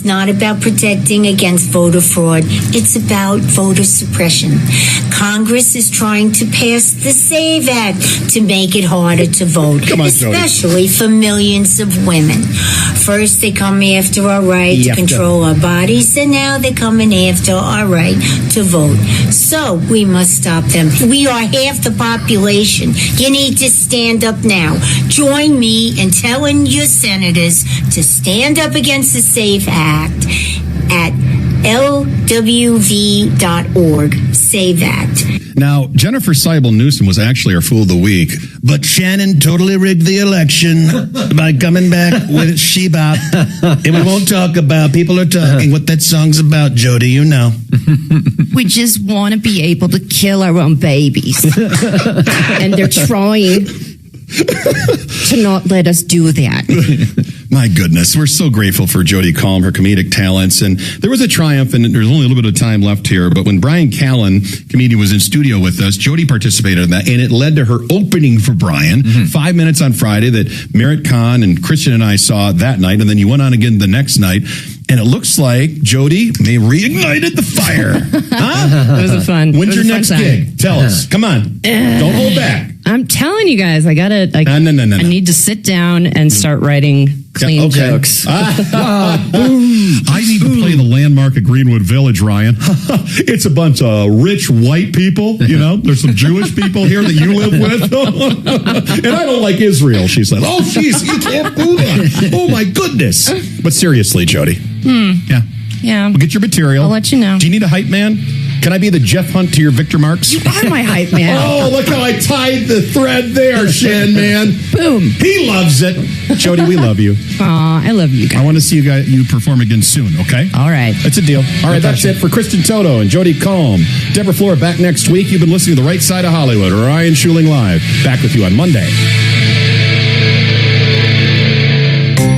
It's not about protecting against voter fraud. It's about voter suppression. Congress is trying to pass the SAVE Act to make it harder to vote, especially for millions of women. First, they come after our right to control our bodies, and now they're coming after our right to vote. So we must stop them. We are half the population. You need to stand up now. Join me in telling your senators to stand up against the SAVE Act at lwv.org. SAVE Act. Now, Jennifer Seibel Newsom was actually our Fool of the Week, but Shannon totally rigged the election by coming back with She-Bop. And we won't talk about, people are talking what that song's about, Jody, you know. We just want to be able to kill our own babies. And they're trying to not let us do that. My goodness, we're so grateful for Jody Col and her comedic talents. And there was a triumph, and there's only a little bit of time left here, but when Brian Callen, comedian, was in studio with us, Jody participated in that, and it led to her opening for Brian, 5 minutes on Friday that Merritt Kahn and Christian and I saw that night, and then you went on again the next night. And it looks like Jody may reignited the fire. Huh? It was a fun. When's your next gig? Tell us. Come on. Don't hold back. I'm telling you guys, I gotta. No. I need to sit down and start writing clean jokes. I need to play the landmark at Greenwood Village, Ryan. It's a bunch of rich white people. You know, there's some Jewish people here that you live with, and I don't like Israel. She said, "Oh, jeez, you can't do that. Oh my goodness." But seriously, Jody. Yeah. We'll get your material. I'll let you know. Do you need a hype man? Can I be the Jeff Hunt to your Victor Marks? You are my hype man. Oh, look how I tied the thread there, Shan, man. Boom. He loves it. Jody, we love you. Aw, I love you guys. I want to see you perform again soon, okay? All right. That's a deal. All right, that's it for Kristen Toto and Jody Col. Deborah Flora back next week. You've been listening to The Right Side of Hollywood. Ryan Schuling Live. Back with you on Monday.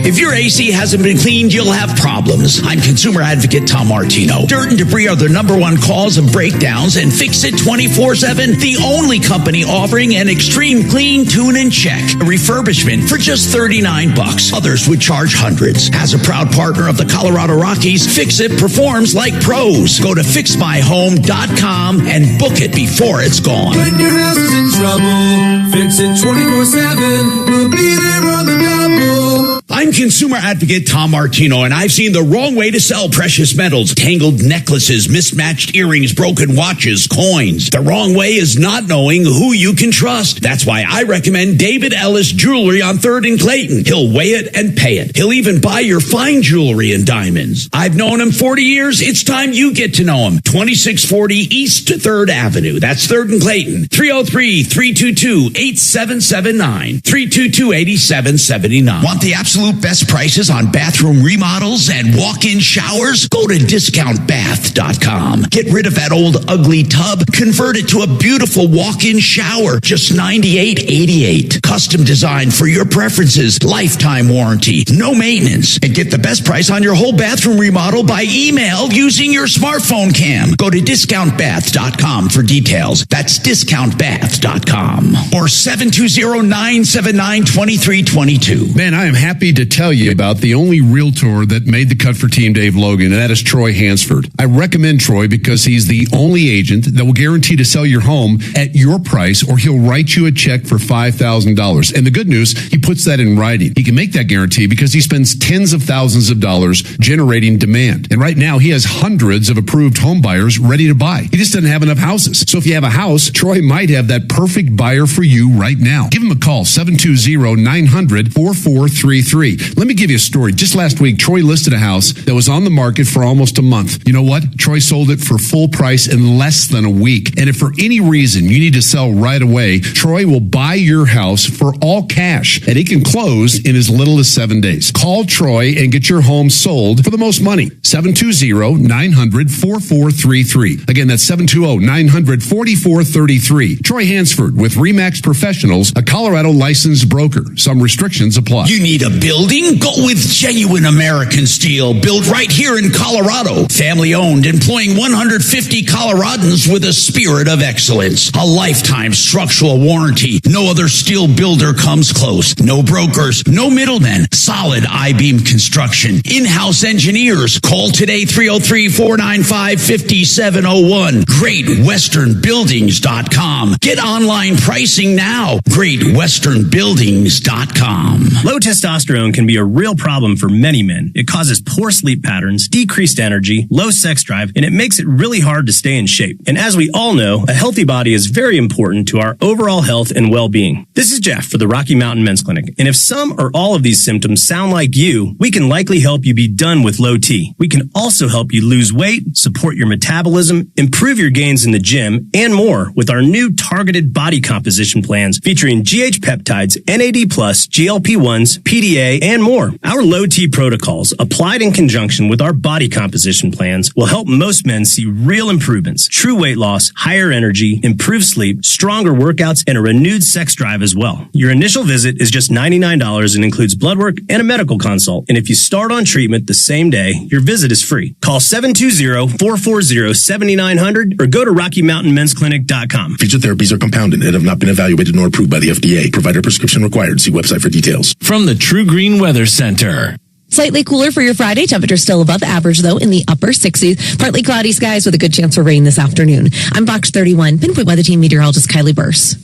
If your AC hasn't been cleaned, you'll have problems. I'm consumer advocate Tom Martino. Dirt and debris are the #1 cause of breakdowns, and Fix It 24/7, the only company offering an extreme clean, tune, and check. A refurbishment for just $39. Others would charge hundreds. As a proud partner of the Colorado Rockies, Fix It performs like pros. Go to fixmyhome.com and book it before it's gone. When your house is in trouble, Fix It 24/7. We'll be there on the double. I'm consumer advocate Tom Martino, and I've seen the wrong way to sell precious metals, tangled necklaces, mismatched earrings, broken watches, coins. The wrong way is not knowing who you can trust. That's why I recommend David Ellis Jewelry on 3rd and Clayton. He'll weigh it and pay it. He'll even buy your fine jewelry and diamonds. I've known him 40 years. It's time you get to know him. 2640 East 3rd Avenue. That's 3rd and Clayton. 303-322-8779. 322-8779. Want the absolute best prices on bathroom remodels and walk-in showers? Go to discountbath.com. Get rid of that old ugly tub. Convert it to a beautiful walk-in shower. Just $98.88. Custom designed for your preferences. Lifetime warranty. No maintenance. And get the best price on your whole bathroom remodel by email using your smartphone cam. Go to discountbath.com for details. That's discountbath.com. Or 720-979-2322. Man, I am happy to tell you about the only realtor that made the cut for Team Dave Logan, and that is Troy Hansford. I recommend Troy because he's the only agent that will guarantee to sell your home at your price, or he'll write you a check for $5,000. And the good news, he puts that in writing. He can make that guarantee because he spends tens of thousands of dollars generating demand. And right now, he has hundreds of approved home buyers ready to buy. He just doesn't have enough houses. So if you have a house, Troy might have that perfect buyer for you right now. Give him a call, 720-900-4433. Let me give you a story. Just last week, Troy listed a house that was on the market for almost a month. You know what? Troy sold it for full price in less than a week. And if for any reason you need to sell right away, Troy will buy your house for all cash, and he can close in as little as 7 days. Call Troy and get your home sold for the most money. 720-900-4433. Again, that's 720-900-4433. Troy Hansford with RE/MAX Professionals, a Colorado licensed broker. Some restrictions apply. You need a bill building? Go with genuine American steel, built right here in Colorado. Family owned, employing 150 Coloradans with a spirit of excellence. A lifetime structural warranty. No other steel builder comes close. No brokers, no middlemen. Solid I-beam construction. In-house engineers. Call today 303-495-5701. GreatWesternBuildings.com. Get online pricing now. GreatWesternBuildings.com. Low testosterone can be a real problem for many men. It causes poor sleep patterns, decreased energy, low sex drive, and it makes it really hard to stay in shape. And as we all know, a healthy body is very important to our overall health and well-being. This is Jeff for the Rocky Mountain Men's Clinic. And if some or all of these symptoms sound like you, we can likely help you be done with low T. We can also help you lose weight, support your metabolism, improve your gains in the gym, and more with our new targeted body composition plans featuring GH peptides, NAD+, GLP-1s, PDA, and more. Our low T protocols, applied in conjunction with our body composition plans, will help most men see real improvements, true weight loss, higher energy, improved sleep, stronger workouts, and a renewed sex drive as well. Your initial visit is just $99 and includes blood work and a medical consult. And if you start on treatment the same day, your visit is free. Call 720-440-7900 or go to RockyMountainMen'sClinic.com. Featured therapies are compounded and have not been evaluated nor approved by the FDA. Provider prescription required. See website for details. From the True Green Weather Center. Slightly cooler for your Friday. Temperature still above average, though, in the upper 60s. Partly cloudy skies with a good chance for rain this afternoon. I'm Fox 31, Pinpoint Weather Team meteorologist Kylie Burse.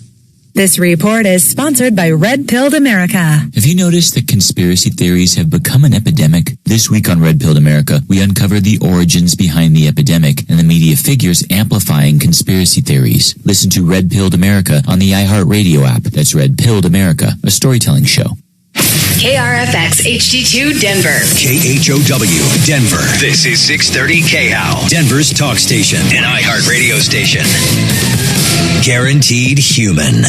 This report is sponsored by Red Pilled America. Have you noticed that conspiracy theories have become an epidemic? This week on Red Pilled America, we uncover the origins behind the epidemic and the media figures amplifying conspiracy theories. Listen to Red Pilled America on the iHeartRadio app. That's Red Pilled America, a storytelling show. KRFX HD2 Denver. KHOW Denver. This is 630 KHOW, Denver's talk station and iHeartRadio station. Guaranteed human.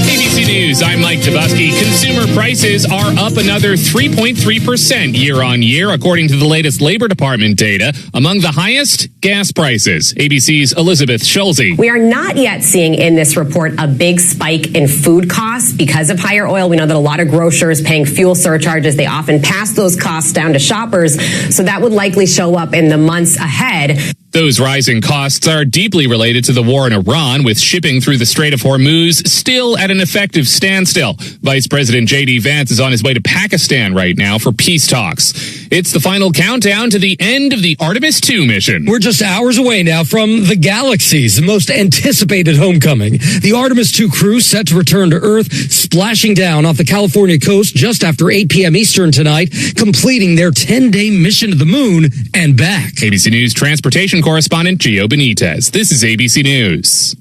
ABC News, I'm Mike Tabusky. Consumer prices are up another 3.3% year on year, according to the latest Labor Department data. Among the highest, gas prices. ABC's Elizabeth Schulze. We are not yet seeing in this report a big spike in food costs because of higher oil. We know that a lot of grocers paying fuel surcharges. They often pass those costs down to shoppers. So that would likely show up in the months ahead. Those rising costs are deeply related to the war in Iran, with shipping through the Strait of Hormuz still at an effective standstill. Vice President J.D. Vance is on his way to Pakistan right now for peace talks. It's the final countdown to the end of the Artemis II mission. We're just hours away now from the galaxy's most anticipated homecoming. The Artemis II crew set to return to Earth, splashing down off the California coast just after 8 p.m. Eastern tonight, completing their 10-day mission to the moon and back. ABC News transportation correspondent Gio Benitez. This is ABC News.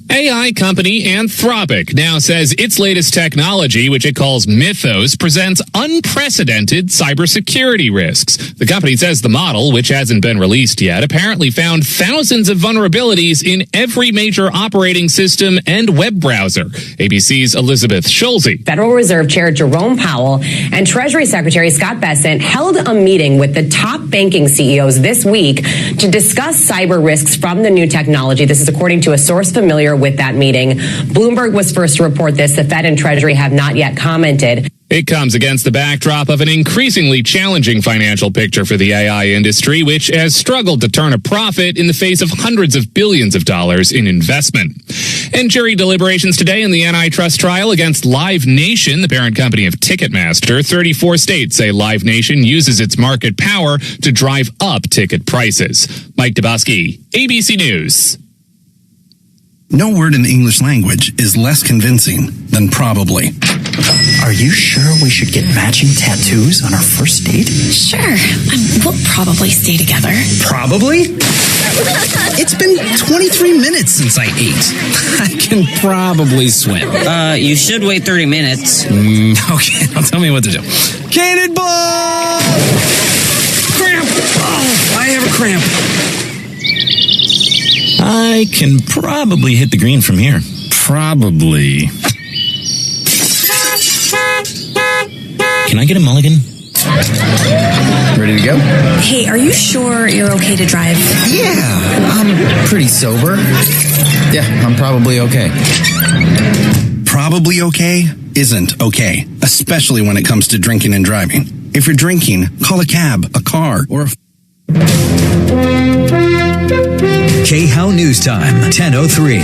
AI company Anthropic now says its latest technology, which it calls Mythos, presents unprecedented cybersecurity risks. The company says the model, which hasn't been released yet, apparently found thousands of vulnerabilities in every major operating system and web browser. ABC's Elizabeth Schulze. Federal Reserve Chair Jerome Powell and Treasury Secretary Scott Bessent held a meeting with the top banking CEOs this week to discuss cyber risks from the new technology. This is according to a source familiar with that meeting. Bloomberg was first to report this. The Fed and Treasury have not yet commented. It comes against the backdrop of an increasingly challenging financial picture for the AI industry, which has struggled to turn a profit in the face of hundreds of billions of dollars in investment. And jury deliberations today in the antitrust trial against Live Nation, the parent company of Ticketmaster. 34 states say Live Nation uses its market power to drive up ticket prices. Mike Tabusky, ABC News. No word in the English language is less convincing than probably. Are you sure we should get matching tattoos on our first date? Sure. We'll probably stay together. Probably? It's been 23 minutes since I ate. I can probably swim. You should wait 30 minutes. Okay, now tell me what to do. Cannonball! Cramp! Oh, I have a cramp. I can probably hit the green from here. Probably. Can I get a mulligan? Ready to go? Hey, are you sure you're okay to drive? Yeah, I'm pretty sober. Yeah, I'm probably okay. probably okay isn't okay, especially when it comes to drinking and driving. If you're drinking, call a cab, a car, or a... KHOW News Time, 10:03.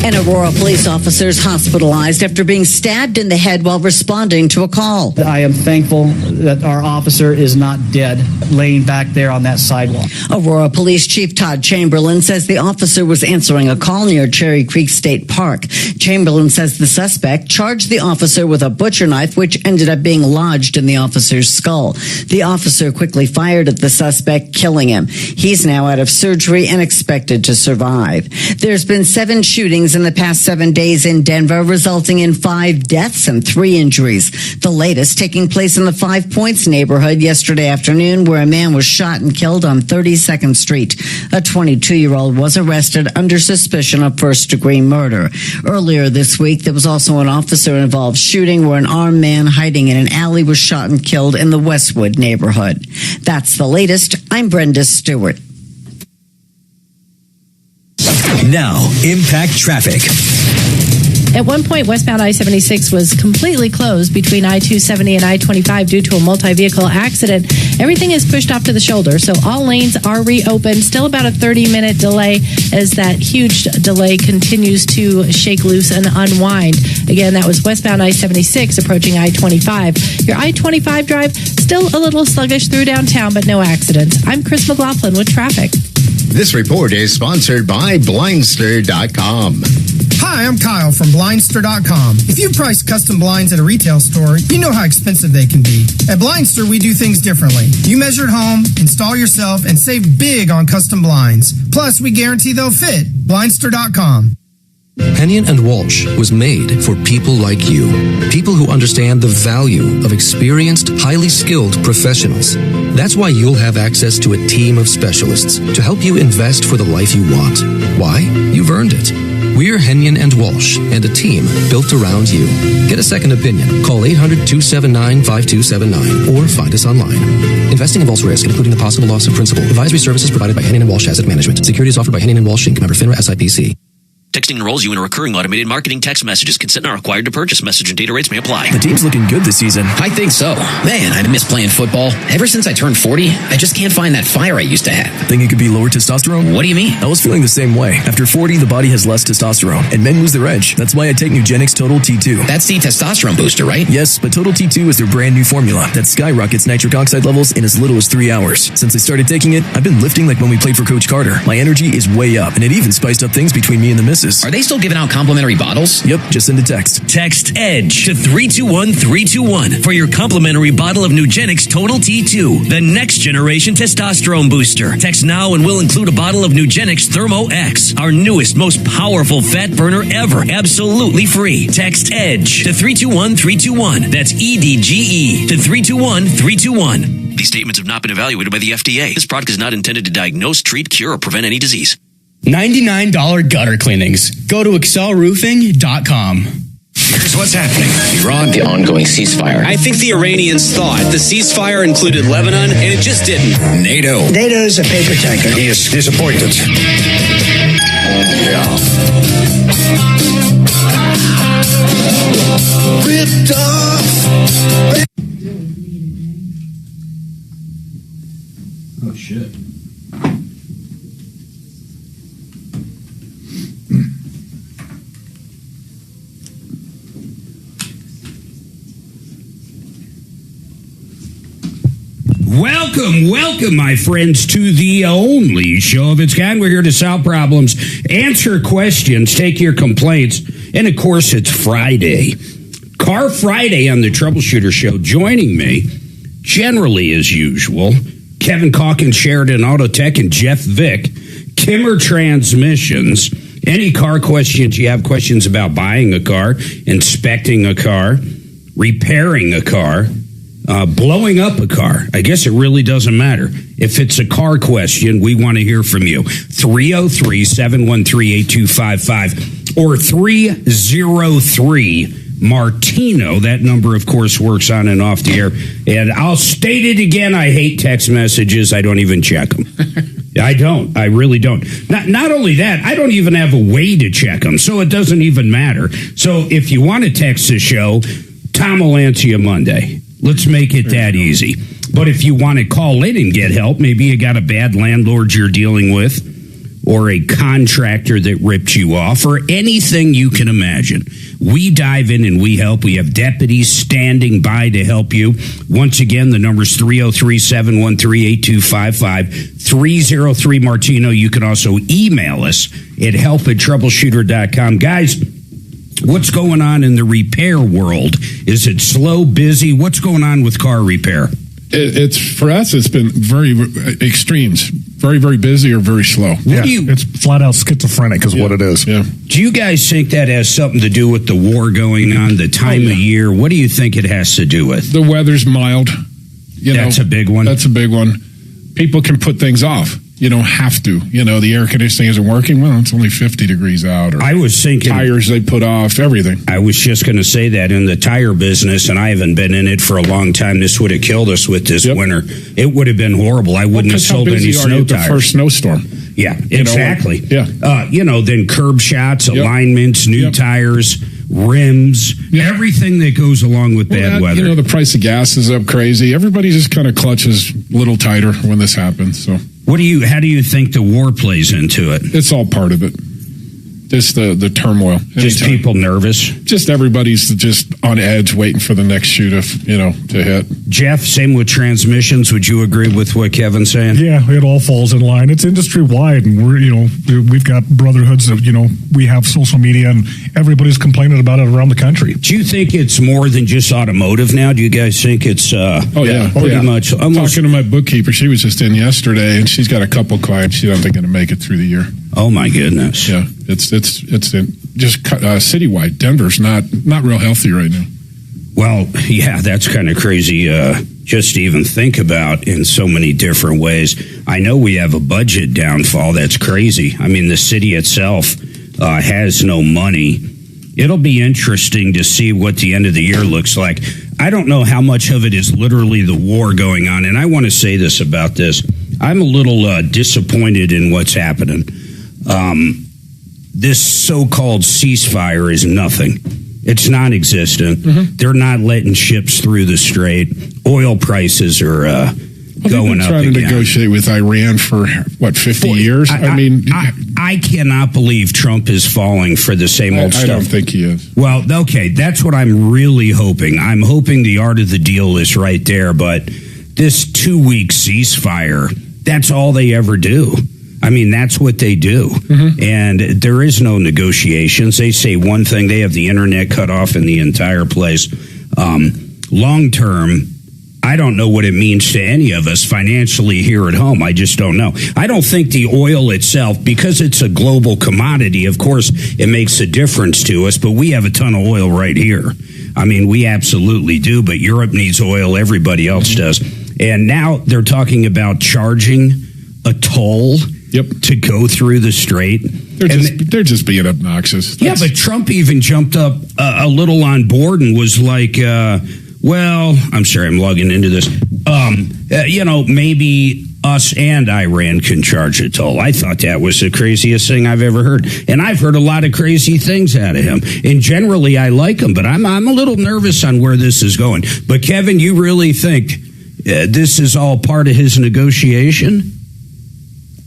An Aurora police officer is hospitalized after being stabbed in the head while responding to a call. I am thankful that our officer is not dead, laying back there on that sidewalk. Aurora Police Chief Todd Chamberlain says the officer was answering a call near Cherry Creek State Park. Chamberlain says the suspect charged the officer with a butcher knife, which ended up being lodged in the officer's skull. The officer quickly fired at the suspect, killing him. He's now out of surgery and expected to survive. There's been 7 shootings in the past 7 days in Denver, resulting in 5 deaths and 3 injuries. The latest taking place in the 5 Points neighborhood yesterday afternoon, where a man was shot and killed on 32nd Street. A 22-year-old was arrested under suspicion of first-degree murder. Earlier this week, there was also an officer-involved shooting where an armed man hiding in an alley was shot and killed in the Westwood neighborhood. That's the latest. I'm Brenda Stewart. Now, impact traffic. At one point, westbound I-76 was completely closed between I-270 and I-25 due to a multi-vehicle accident. Everything is pushed off to the shoulder, so all lanes are reopened. Still about a 30-minute delay as that huge delay continues to shake loose and unwind. Again, that was westbound I-76 approaching I-25. Your I-25 drive, still a little sluggish through downtown, but no accidents. I'm Chris McLaughlin with traffic. This report is sponsored by Blindster.com. Hi, I'm Kyle from Blindster.com. If you price custom blinds at a retail store, you know how expensive they can be. At Blindster, we do things differently. You measure at home, install yourself, and save big on custom blinds. Plus, we guarantee they'll fit. Blindster.com. Hennion and Walsh was made for people like you. People who understand the value of experienced, highly skilled professionals. That's why you'll have access to a team of specialists to help you invest for the life you want. Why? You've earned it. We're Hennion and Walsh, and a team built around you. Get a second opinion. Call 800-279-5279 or find us online. Investing involves risk, including the possible loss of principal. Advisory services provided by Hennion and Walsh Asset Management. Securities offered by Hennion and Walsh Inc. Member FINRA SIPC. Texting enrolls you in a recurring automated marketing text messages. Consent not required to purchase. Message and data rates may apply. The team's looking good this season. I think so. Man, I miss playing football. Ever since I turned 40, I just can't find that fire I used to have. Think it could be lower testosterone? What do you mean? I was feeling the same way. After 40, the body has less testosterone, and men lose their edge. That's why I take Nugenix Total T2. That's the testosterone booster, right? Yes, but Total T2 is their brand new formula that skyrockets nitric oxide levels in as little as 3 hours. Since I started taking it, I've been lifting like when we played for Coach Carter. My energy is way up, and it even spiced up things between me and the missus. Are they still giving out complimentary bottles? Yep, just send a text. Text EDGE to 321-321 for your complimentary bottle of Nugenix Total T2, the next generation testosterone booster. Text now and we'll include a bottle of Nugenix Thermo X, our newest, most powerful fat burner ever, absolutely free. Text EDGE to 321-321. That's EDGE to 321-321. These statements have not been evaluated by the FDA. This product is not intended to diagnose, treat, cure, or prevent any disease. $99 gutter cleanings. Go to excelroofing.com. Here's what's happening. Iran, the ongoing ceasefire. I think the Iranians thought the ceasefire included Lebanon, and it just didn't. NATO. NATO's a paper tanker. He is disappointed. Ripped off. Oh, shit. Welcome, my friends, to the only show of its kind. We're here to solve problems, answer questions, take your complaints, and of course, it's Friday. Car Friday on the Troubleshooter Show. Joining me, generally as usual, Kevin Calkins, Sheridan Auto Tech, and Jeff Vick, Kimmer Transmissions. Any car questions you have, questions about buying a car, inspecting a car, repairing a car, blowing up a car. I guess it really doesn't matter. If it's a car question, we want to hear from you. 303-713-8255 or 303-MARTINO. That number, of course, works on and off the air. And I'll state it again. I hate text messages. I don't even check them. I don't. I really don't. Not only that, I don't even have a way to check them, so it doesn't even matter. So if you want to text the show, Tom will answer you Monday. Let's make it that easy. But if you want to call in and get help, maybe you got a bad landlord you're dealing with, or a contractor that ripped you off, or anything you can imagine. We dive in and we help. We have deputies standing by to help you. Once again, the number's 303-713-8255, 303 Martino. You can also email us at help@troubleshooter.com. Guys, what's going on in the repair world? Is it slow, busy? What's going on with car repair? It's for us, it's been very extremes. Very, very busy or very slow. It's flat out schizophrenic is what it is. Yeah. Do you guys think that has something to do with the war going on, the time of year? What do you think it has to do with? The weather's mild. That's a big one. That's a big one. People can put things off. You don't have to. The air conditioning isn't working. Well, it's only 50 degrees out. Or I was thinking tires they put off, everything. I was just going to say that in the tire business, and I haven't been in it for a long time. This would have killed us with this winter. It would have been horrible. I wouldn't have sold any snow tires. The first snowstorm. Yeah, exactly. Yeah. Then curb shots, alignments, new tires, rims, everything that goes along with bad weather. The price of gas is up crazy. Everybody just kind of clutches a little tighter when this happens. So, how do you think the war plays into it? It's all part of it. Just the turmoil. Just people nervous. Just everybody's just on edge, waiting for the next shoe to hit. Jeff, same with transmissions. Would you agree with what Kevin's saying? Yeah, it all falls in line. It's industry wide, and we've got brotherhoods that we have social media, and everybody's complaining about it around the country. Do you think it's more than just automotive now? Do you guys think it's pretty much? Almost... Talking to my bookkeeper, she was just in yesterday, and she's got a couple clients she doesn't think going to make it through the year. Oh my goodness! Yeah, it's just citywide. Denver's not real healthy right now. Well, yeah, that's kind of crazy. Just to even think about in so many different ways. I know we have a budget downfall. That's crazy. I mean, the city itself has no money. It'll be interesting to see what the end of the year looks like. I don't know how much of it is literally the war going on, and I want to say this about this. I'm a little disappointed in what's happening. This so-called ceasefire is nothing. It's non-existent. Mm-hmm. They're not letting ships through the strait. Oil prices are going up trying to again. Negotiate with Iran for 50 years? I cannot believe Trump is falling for the same old stuff. I don't think he is. Well, okay, that's what I'm really hoping. I'm hoping the art of the deal is right there, but this 2-week ceasefire, that's all they ever do. I mean, that's what they do. Mm-hmm. And there is no negotiations. They say one thing, they have the internet cut off in the entire place. Long term, I don't know what it means to any of us financially here at home. I just don't know. I don't think the oil itself, because it's a global commodity, of course, it makes a difference to us, but we have a ton of oil right here. I mean, we absolutely do, but Europe needs oil. Everybody else does. And now they're talking about charging a toll to go through the strait. They're just being obnoxious. Yeah, but Trump even jumped up a little on board and was like, well, I'm sorry, I'm logging into this. Maybe us and Iran can charge a toll. I thought that was the craziest thing I've ever heard. And I've heard a lot of crazy things out of him. And generally, I like him, but I'm a little nervous on where this is going. But Kevin, you really think this is all part of his negotiation?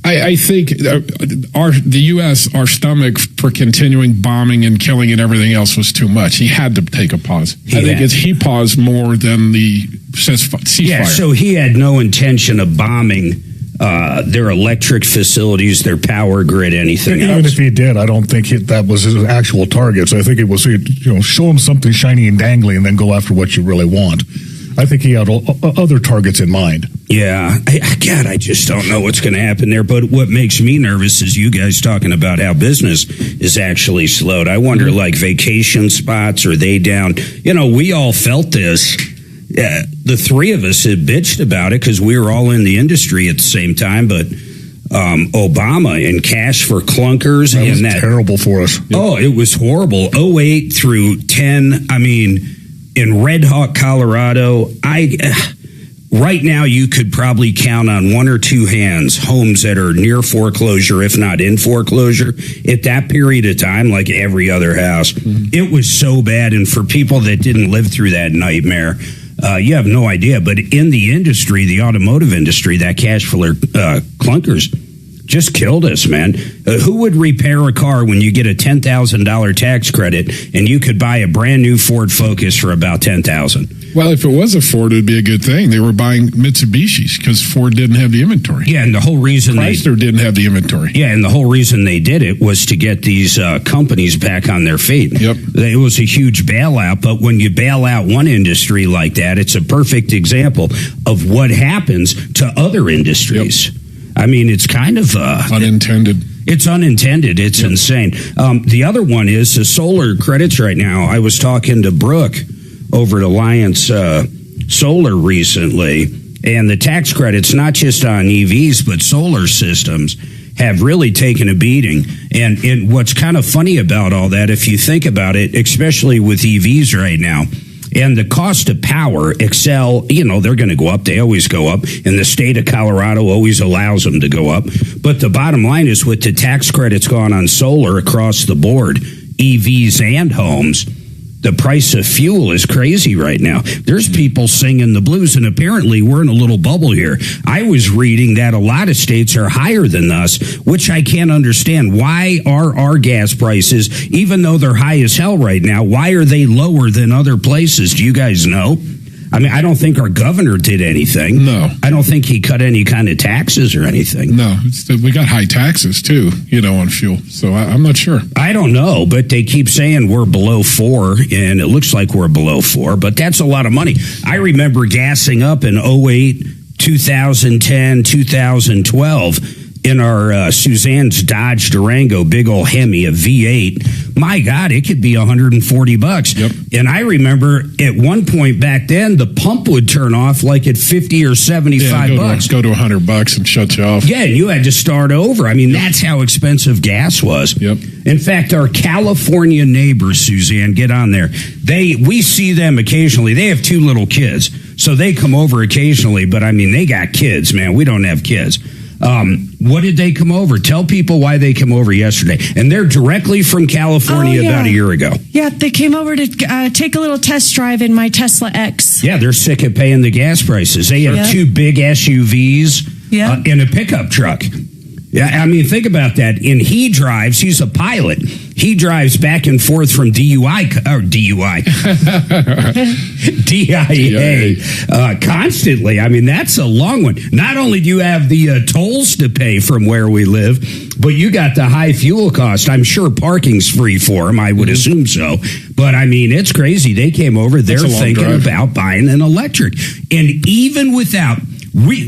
I think the U.S., our stomach for continuing bombing and killing and everything else was too much. He had to take a pause. I think he paused more than the ceasefire. Yeah, so he had no intention of bombing their electric facilities, their power grid, anything else. Even if he did, I don't think that was his actual targets. I think it was, show him something shiny and dangly and then go after what you really want. I think he had other targets in mind. Yeah. I just don't know what's going to happen there. But what makes me nervous is you guys talking about how business is actually slowed. I wonder, like, vacation spots, are they down? We all felt this. The three of us had bitched about it because we were all in the industry at the same time. But Obama and cash for clunkers. That was terrible for us. Oh, it was horrible. 08 through 10. I mean... In Red Hawk, Colorado, right now you could probably count on one or two hands homes that are near foreclosure, if not in foreclosure. At that period of time, like every other house, it was so bad. And for people that didn't live through that nightmare, you have no idea. But in the industry, the automotive industry, that cash flow clunkers just killed us, man. Who would repair a car when you get a $10,000 tax credit and you could buy a brand new Ford Focus for about $10,000? Well, if it was a Ford, it would be a good thing. They were buying Mitsubishis because Ford didn't have the inventory. Yeah, and the whole reason Chrysler didn't have the inventory. Yeah, and the whole reason they did it was to get these companies back on their feet. Yep. It was a huge bailout, but when you bail out one industry like that, it's a perfect example of what happens to other industries. Yep. I mean, it's kind of unintended. It's unintended. It's insane. The other one is the solar credits right now. I was talking to Brooke over at Alliance Solar recently, and the tax credits, not just on EVs, but solar systems, have really taken a beating. And what's kind of funny about all that, if you think about it, especially with EVs right now, and the cost of power, Excel, they're going to go up. They always go up. And the state of Colorado always allows them to go up. But the bottom line is with the tax credits gone on solar across the board, EVs and homes, the price of fuel is crazy right now. There's people singing the blues, and apparently we're in a little bubble here. I was reading that a lot of states are higher than us, which I can't understand. Why are our gas prices, even though they're high as hell right now, why are they lower than other places? Do you guys know? I mean, I don't think our governor did anything. No. I don't think he cut any kind of taxes or anything. No. We got high taxes, too, on fuel. So I'm not sure. I don't know, but they keep saying we're below 4, and it looks like we're below 4, but that's a lot of money. I remember gassing up in 08, 2010, 2012 in our Suzanne's Dodge Durango, big old Hemi, a V8. My God, it could be $140. Yep. And I remember at one point back then, the pump would turn off like at $50 or $75. Go to $100 and shut you off. Yeah, and you had to start over. I mean, that's how expensive gas was. Yep. In fact, our California neighbors, Suzanne, get on there. We see them occasionally. They have 2 little kids, so they come over occasionally. But I mean, they got kids, man. We don't have kids. What did they come over? Tell people why they came over yesterday. And they're directly from California about a year ago. Yeah, they came over to take a little test drive in my Tesla X. Yeah, they're sick of paying the gas prices. They have 2 big SUVs and a pickup truck. Yeah, I mean, think about that. And he's a pilot. He drives back and forth from DIA constantly. I mean, that's a long one. Not only do you have the tolls to pay from where we live, but you got the high fuel cost. I'm sure parking's free for them. I would assume so. But I mean, it's crazy. They came over. They're thinking about buying an electric. And even without,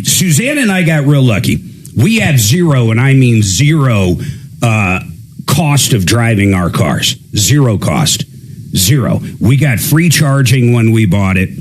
Suzanne and I got real lucky. We have zero, and I mean zero, cost of driving our cars. Zero cost. Zero. We got free charging when we bought it.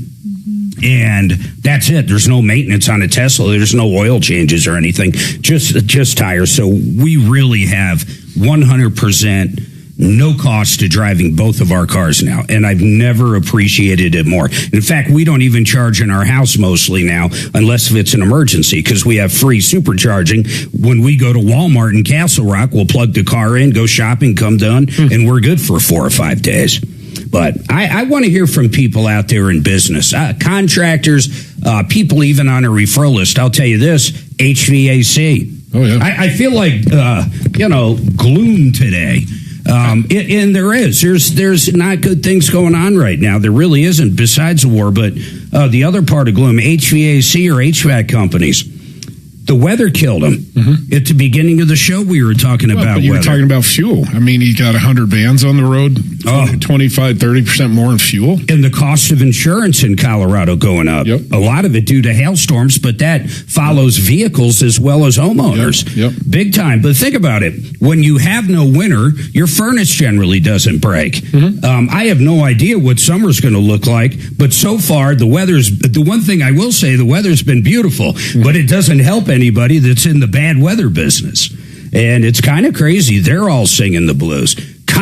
And that's it. There's no maintenance on a Tesla. There's no oil changes or anything. Just tires. So we really have 100% no cost to driving both of our cars now. And I've never appreciated it more. In fact, we don't even charge in our house mostly now, unless if it's an emergency, because we have free supercharging. When we go to Walmart in Castle Rock, we'll plug the car in, go shopping, come done, and we're good for 4 or 5 days. But I want to hear from people out there in business, contractors, people even on a referral list. I'll tell you this, HVAC. Oh, yeah. I feel like, gloom today. And there is. There's not good things going on right now. There really isn't, besides the war. But the other part of gloom, HVAC or HVAC companies. The weather killed them. Mm-hmm. At the beginning of the show, we were talking about you weather. were talking about fuel. I mean, you got 100 vans on the road, 25, 30% more in fuel. And the cost of insurance in Colorado going up. Yep. A lot of it due to hailstorms, but that follows vehicles as well as homeowners. Yep. Big time. But think about it. When you have no winter, your furnace generally doesn't break. Mm-hmm. I have no idea what summer's going to look like, but so far, the one thing I will say, the weather's been beautiful, but it doesn't help anybody that's in the bad weather business. And it's kind of crazy. They're all singing the blues.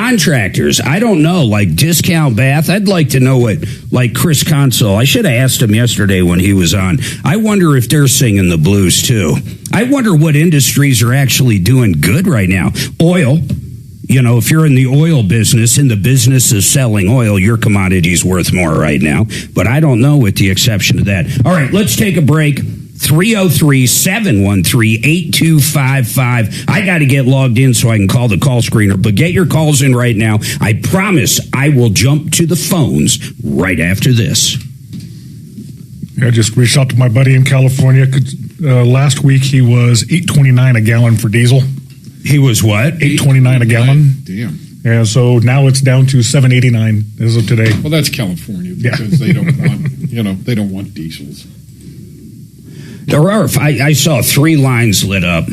contractors, I don't know, like Discount Bath. I'd like to know what, like Chris Consul. I should have asked him yesterday when he was on. I wonder if they're singing the blues too. I wonder what industries are actually doing good right now. Oil. You know, if you're in the oil business, in the business of selling oil, your commodity's worth more right now. But I don't know, with the exception of that. All right, let's take a break. 303-713-8255. I got to get logged in so I can call the call screener. But get your calls in right now. I promise I will jump to the phones right after this. I just reached out to my buddy in California. Last week he was $8.29 a gallon for diesel. He was what? $8.29 a gallon. Damn. And so now it's down to $7.89 as of today. Well, that's California because they don't want, they don't want diesels. There are. I saw 3 lines lit up,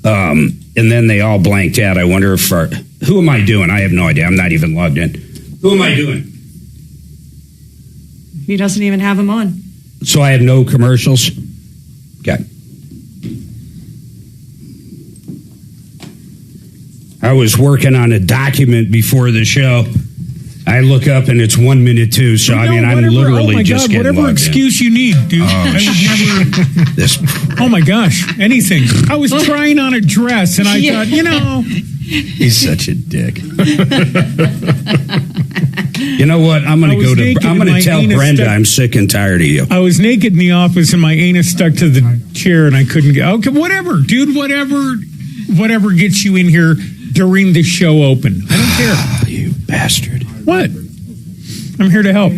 and then they all blanked out. I wonder if who am I doing? I have no idea. I'm not even logged in. Who am I doing? He doesn't even have them on. So I have no commercials. Okay. I was working on a document before the show. I look up and it's 1 minute too. So I mean, I'm literally just getting whatever excuse you need, dude. I would never. Oh my gosh, anything. I was trying on a dress and I thought, he's such a dick. You know what? I'm going to tell Brenda I'm sick and tired of you. I was naked in the office and my anus stuck to the chair and I couldn't get. Okay, whatever, dude. Whatever gets you in here during the show open. I don't care. You bastard. What? I'm here to help.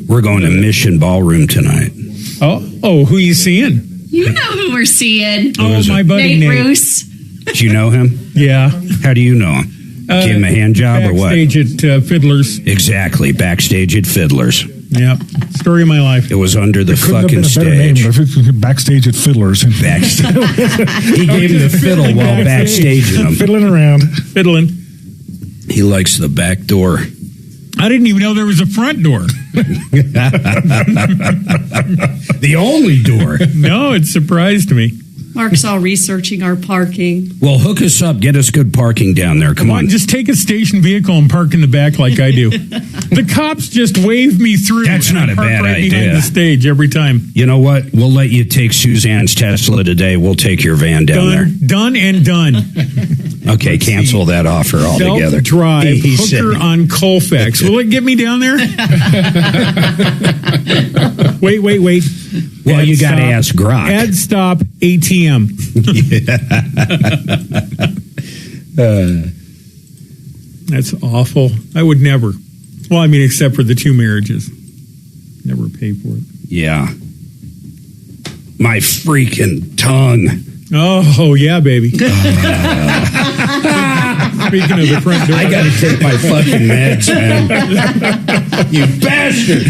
We're going to Mission Ballroom tonight. Oh, who you seeing? You know who we're seeing. Oh, my buddy Nate. Roos. Do you know him? Yeah. How do you know him? Give him a hand job or what? Backstage at Fiddler's. Exactly. Backstage at Fiddler's. Yep. Story of my life. It was under the fucking stage. stage. Backstage at Fiddler's. Backstage. He gave him the fiddle while backstaging him. Fiddling around. Fiddling. He likes the back door. I didn't even know there was a front door. The only door. No, it surprised me. Mark's all researching our parking. Well, hook us up. Get us good parking down there. Come on. Just take a station vehicle and park in the back like I do. The cops just wave me through. That's not a bad right idea. Behind the stage every time. You know what? We'll let you take Suzanne's Tesla today. We'll take your van down there. Done and done. Okay, cancel that offer altogether. Self-drive, hooker on Colfax. Will it get me down there? Wait. Well, you got to ask Grok. Add stop ATM. That's awful. I would never. Well, I mean, except for the 2 marriages. Never pay for it. Yeah. My freaking tongue. Oh, yeah, baby. Speaking of the front door. I got to take my fucking meds, man. You bastard.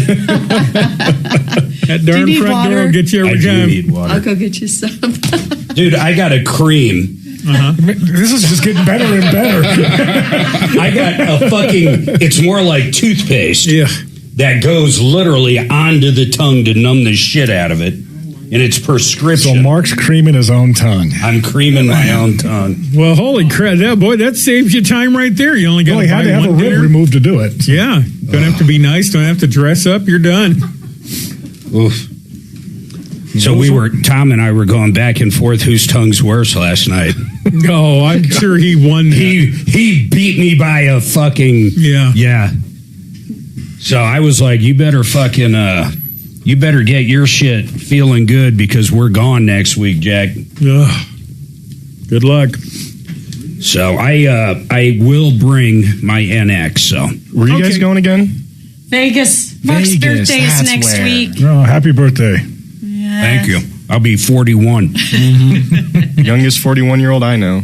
That darn front door will get you every time. I'll go get you some. Dude, I got a cream. This is just getting better and better. I got a fucking, it's more like toothpaste. Yeah. That goes literally onto the tongue to numb the shit out of it. And it's prescription. So Mark's creaming his own tongue. I'm creaming my own tongue. Well, holy crap. That saves you time right there. You only got to had to have a rib removed to do it. Yeah. Don't have to be nice. Don't have to dress up. You're done. Oof. So Tom and I were going back and forth whose tongue's worse last night. Oh, I'm sure he won that. He beat me by a fucking... Yeah. So I was like, you better get your shit feeling good because we're gone next week, Jack. Ugh. Good luck. So I will bring my NX. So where are you guys going again? Vegas. Mark's birthday is next week. Oh, happy birthday. Yeah. Thank you. I'll be 41. Mm-hmm. Youngest 41-year-old I know.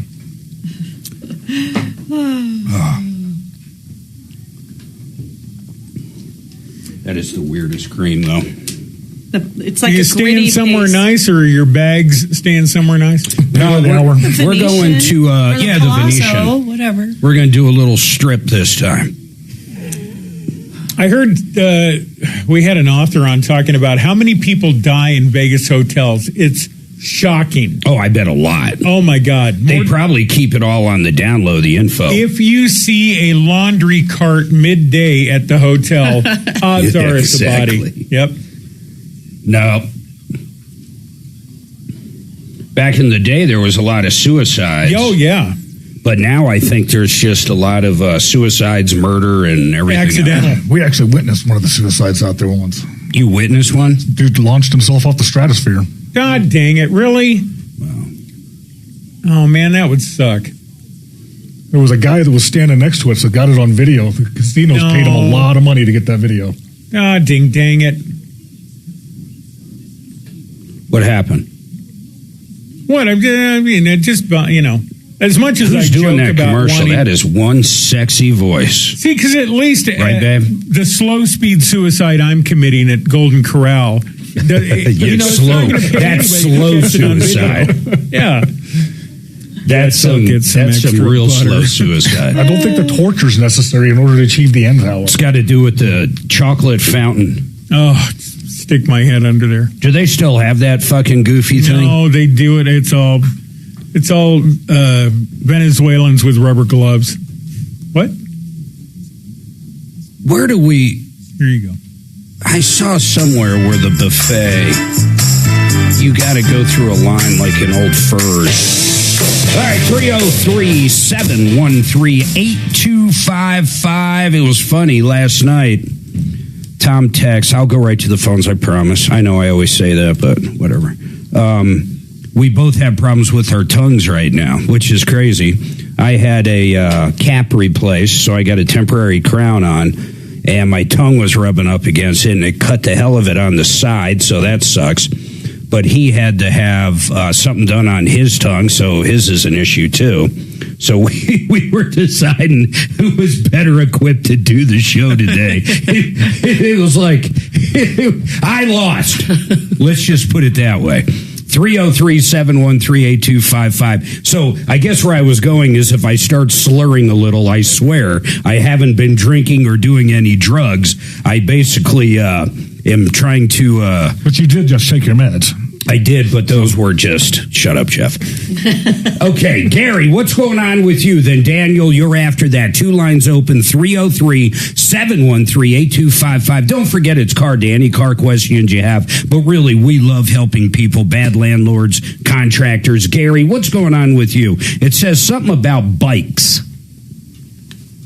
That is the weirdest cream, though. It's like you a staying somewhere paste. nice, or your bags staying somewhere nice? No, we're going to the Venetian. Whatever. We're going to do a little strip this time. I heard we had an author on talking about how many people die in Vegas hotels. It's Shocking. Oh, I bet a lot. Oh, my God. They probably keep it all on the down low, the info. If you see a laundry cart midday at the hotel, odds are it's a body. Yep. No. Back in the day, there was a lot of suicides. Oh, yeah. But now I think there's just a lot of suicides, murder, and everything. Accidental. We actually witnessed one of the suicides out there once. You witnessed one? Dude launched himself off the stratosphere. God dang it, really? Wow. Oh, man, that would suck. There was a guy that was standing next to it, so got it on video. The casinos paid him a lot of money to get that video. God dang it. What happened? What? I mean, it just, as much as Who's I doing joke that about commercial? wanting, That is one sexy voice. See, because at least right, babe? The slow speed suicide I'm committing at Golden Corral. That's slow suicide. Yeah. That's some real butter. slow suicide. I don't think the torture's necessary in order to achieve the end hour. It's got to do with the chocolate fountain. Oh, stick my head under there. Do they still have that fucking goofy thing? No, they do it. It's all Venezuelans with rubber gloves. What? Where do we... Here you go. I saw somewhere where the buffet, you got to go through a line like an old Furs. All right, 303-713-8255. It was funny last night. Tom texts. I'll go right to the phones, I promise. I know I always say that, but whatever. We both have problems with our tongues right now, which is crazy. I had a cap replaced, so I got a temporary crown on, and my tongue was rubbing up against it, and it cut the hell of it on the side, so that sucks. But he had to have something done on his tongue, so his is an issue too. So we were deciding who was better equipped to do the show today. It was like, I lost. Let's just put it that way. 303-713-8255. So I guess where I was going is if I start slurring a little, I swear I haven't been drinking or doing any drugs. I basically am trying to... But you did just shake your meds. I did, but those were just... Shut up, Jeff. Okay, Gary, what's going on with you? Then, Daniel, you're after that. Two lines open, 303-713-8255. Don't forget it's Car Danny, car questions you have. But really, we love helping people, bad landlords, contractors. Gary, what's going on with you? It says something about bikes.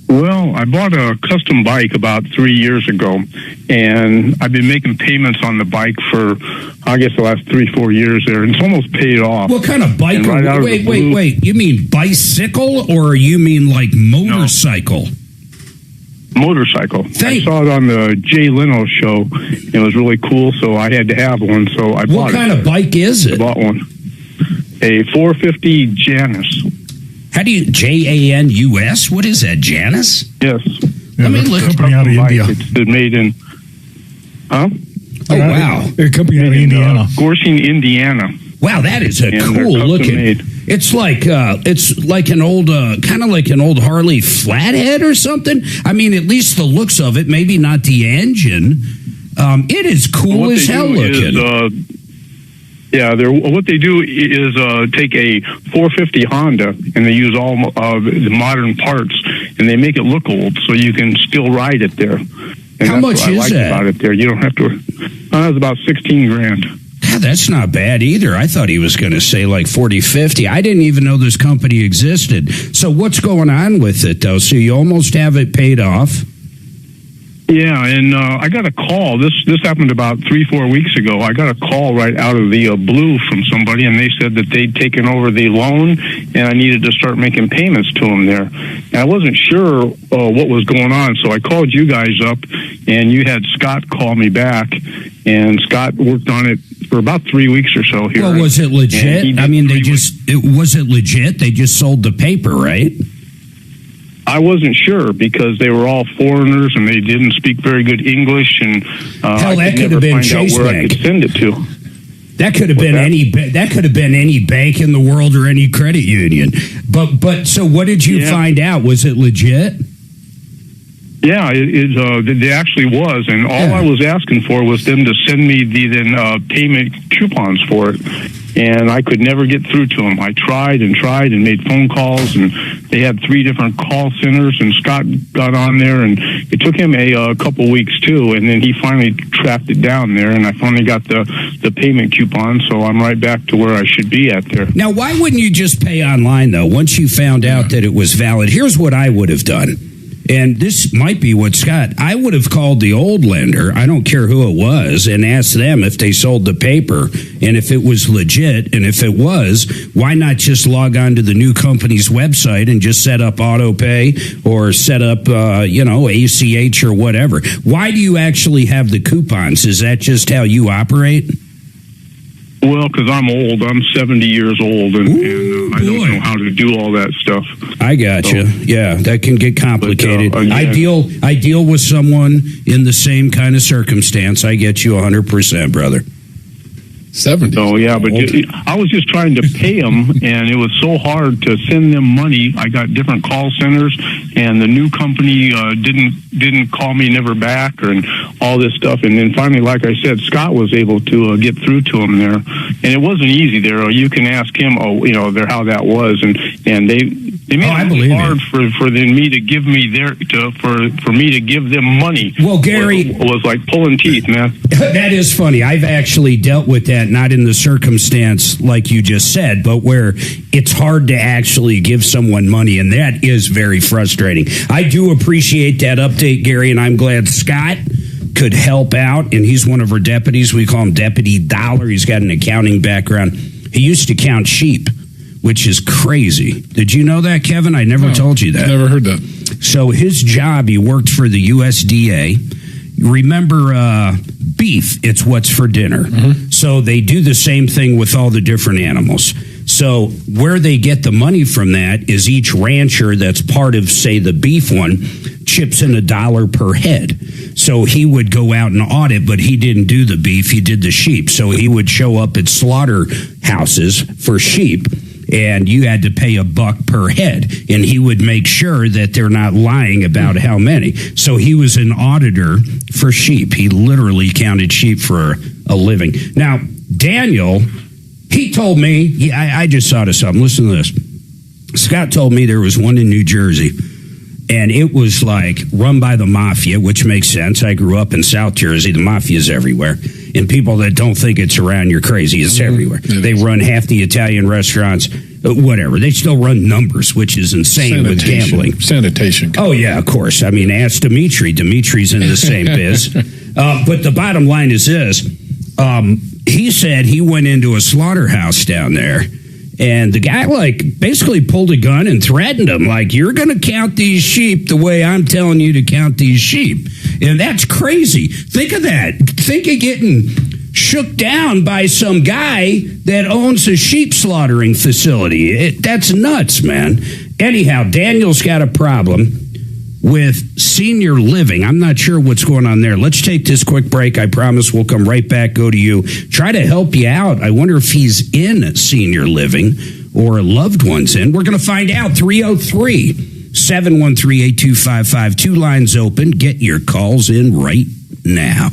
Well, I bought a custom bike about 3 years ago, and I've been making payments on the bike for, I guess, the last 3-4 years there, and it's almost paid off. What kind of bike? Wait. You mean bicycle, or you mean like motorcycle? No. Motorcycle. I saw it on the Jay Leno show. It was really cool, so I had to have one, so I bought it. What kind of bike is it? I bought one. A 450 Janus. How do you, Janus? What is that, Janus? Yes. Let me look. Company out of India. It's made in, Oh, wow. They're a company out of Indiana. Gorsing, Indiana. Wow, that is a cool looking. Made. It's like an old, kind of like an old Harley Flathead or something. I mean, at least the looks of it, maybe not the engine. It is cool as hell looking. What they do is take a 450 Honda, and they use all the modern parts, and they make it look old, so you can still ride it there. And how much is that? About it there, you don't have to. It's about $16,000. Yeah, that's not bad either. I thought he was going to say like 40, 50. I didn't even know this company existed. So what's going on with it though? So you almost have it paid off? Yeah, and I got a call. This happened about 3-4 weeks ago. I got a call right out of the blue from somebody, and they said that they'd taken over the loan, and I needed to start making payments to them there. And I wasn't sure what was going on, so I called you guys up, and you had Scott call me back, and Scott worked on it for about 3 weeks or so here. Well, was it legit? I mean, was it legit? They just sold the paper, right? I wasn't sure because they were all foreigners and they didn't speak very good English, and that could have been Chase Bank. I could send it to. That could have been any. That could have been any bank in the world or any credit union. But so what did you find out? Was it legit? Yeah, it actually was, and all I was asking for was them to send me the payment coupons for it, and I could never get through to them. I tried and made phone calls, and they had 3 different call centers, and Scott got on there, and it took him a couple weeks too, and then he finally tracked it down there, and I finally got the payment coupon, so I'm right back to where I should be at there. Now, why wouldn't you just pay online, though, once you found out that it was valid? Here's what I would have done. And this might be what Scott, I would have called the old lender, I don't care who it was, and asked them if they sold the paper and if it was legit. And if it was, why not just log on to the new company's website and just set up auto pay or set up, ACH or whatever? Why do you actually have the coupons? Is that just how you operate? Well, because I'm old. I'm 70 years old, and I don't know how to do all that stuff. I got you. Yeah, that can get complicated. But, I deal with someone in the same kind of circumstance. I get you 100%, brother. 70. Oh yeah, but I was just trying to pay them, and it was so hard to send them money. I got different call centers, and the new company didn't call me never back, and all this stuff. And then finally, like I said, Scott was able to get through to him there, and it wasn't easy there. You can ask him, how that was, and they made it hard for me to give me for me to give them money. Well, Gary, it was like pulling teeth, man. That is funny. I've actually dealt with that. Not in the circumstance like you just said, but where it's hard to actually give someone money, and that is very frustrating. I do appreciate that update, Gary, and I'm glad Scott could help out, and he's one of our deputies. We call him Deputy Dollar. He's got an accounting background. He used to count sheep, which is crazy. Did you know that, Kevin? I never told you that. Never heard that. So his job, he worked for the USDA. Remember beef, it's what's for dinner. Mm-hmm. So they do the same thing with all the different animals. So where they get the money from that is each rancher that's part of, say, the beef one chips in $1 per head. So he would go out and audit, but he didn't do the beef, he did the sheep. So he would show up at slaughterhouses for sheep, and you had to pay $1 per head, and he would make sure that they're not lying about how many. So he was an auditor for sheep. He literally counted sheep for a living. Now, Daniel, he told me, I just thought of something. Listen to this. Scott told me there was one in New Jersey, and it was like run by the mafia, which makes sense. I grew up in South Jersey. The mafia's everywhere. And people that don't think it's around, you're crazy. It's everywhere. They run half the Italian restaurants, whatever. They still run numbers, which is insane with gambling. Sanitation. Oh, yeah, of course. I mean, ask Dimitri. Dimitri's in the same biz. But the bottom line is this. He said he went into a slaughterhouse down there, and the guy, basically pulled a gun and threatened him, you're going to count these sheep the way I'm telling you to count these sheep. And that's crazy. Think of that. Think of getting shook down by some guy that owns a sheep slaughtering facility. That's nuts, man. Anyhow, Daniel's got a problem with senior living. I'm not sure what's going on there. Let's take this quick break. I promise we'll come right back, go to you, try to help you out. I wonder if he's in senior living or loved ones in. We're going to find out. 303-713-8255. 2 lines open. Get your calls in right now.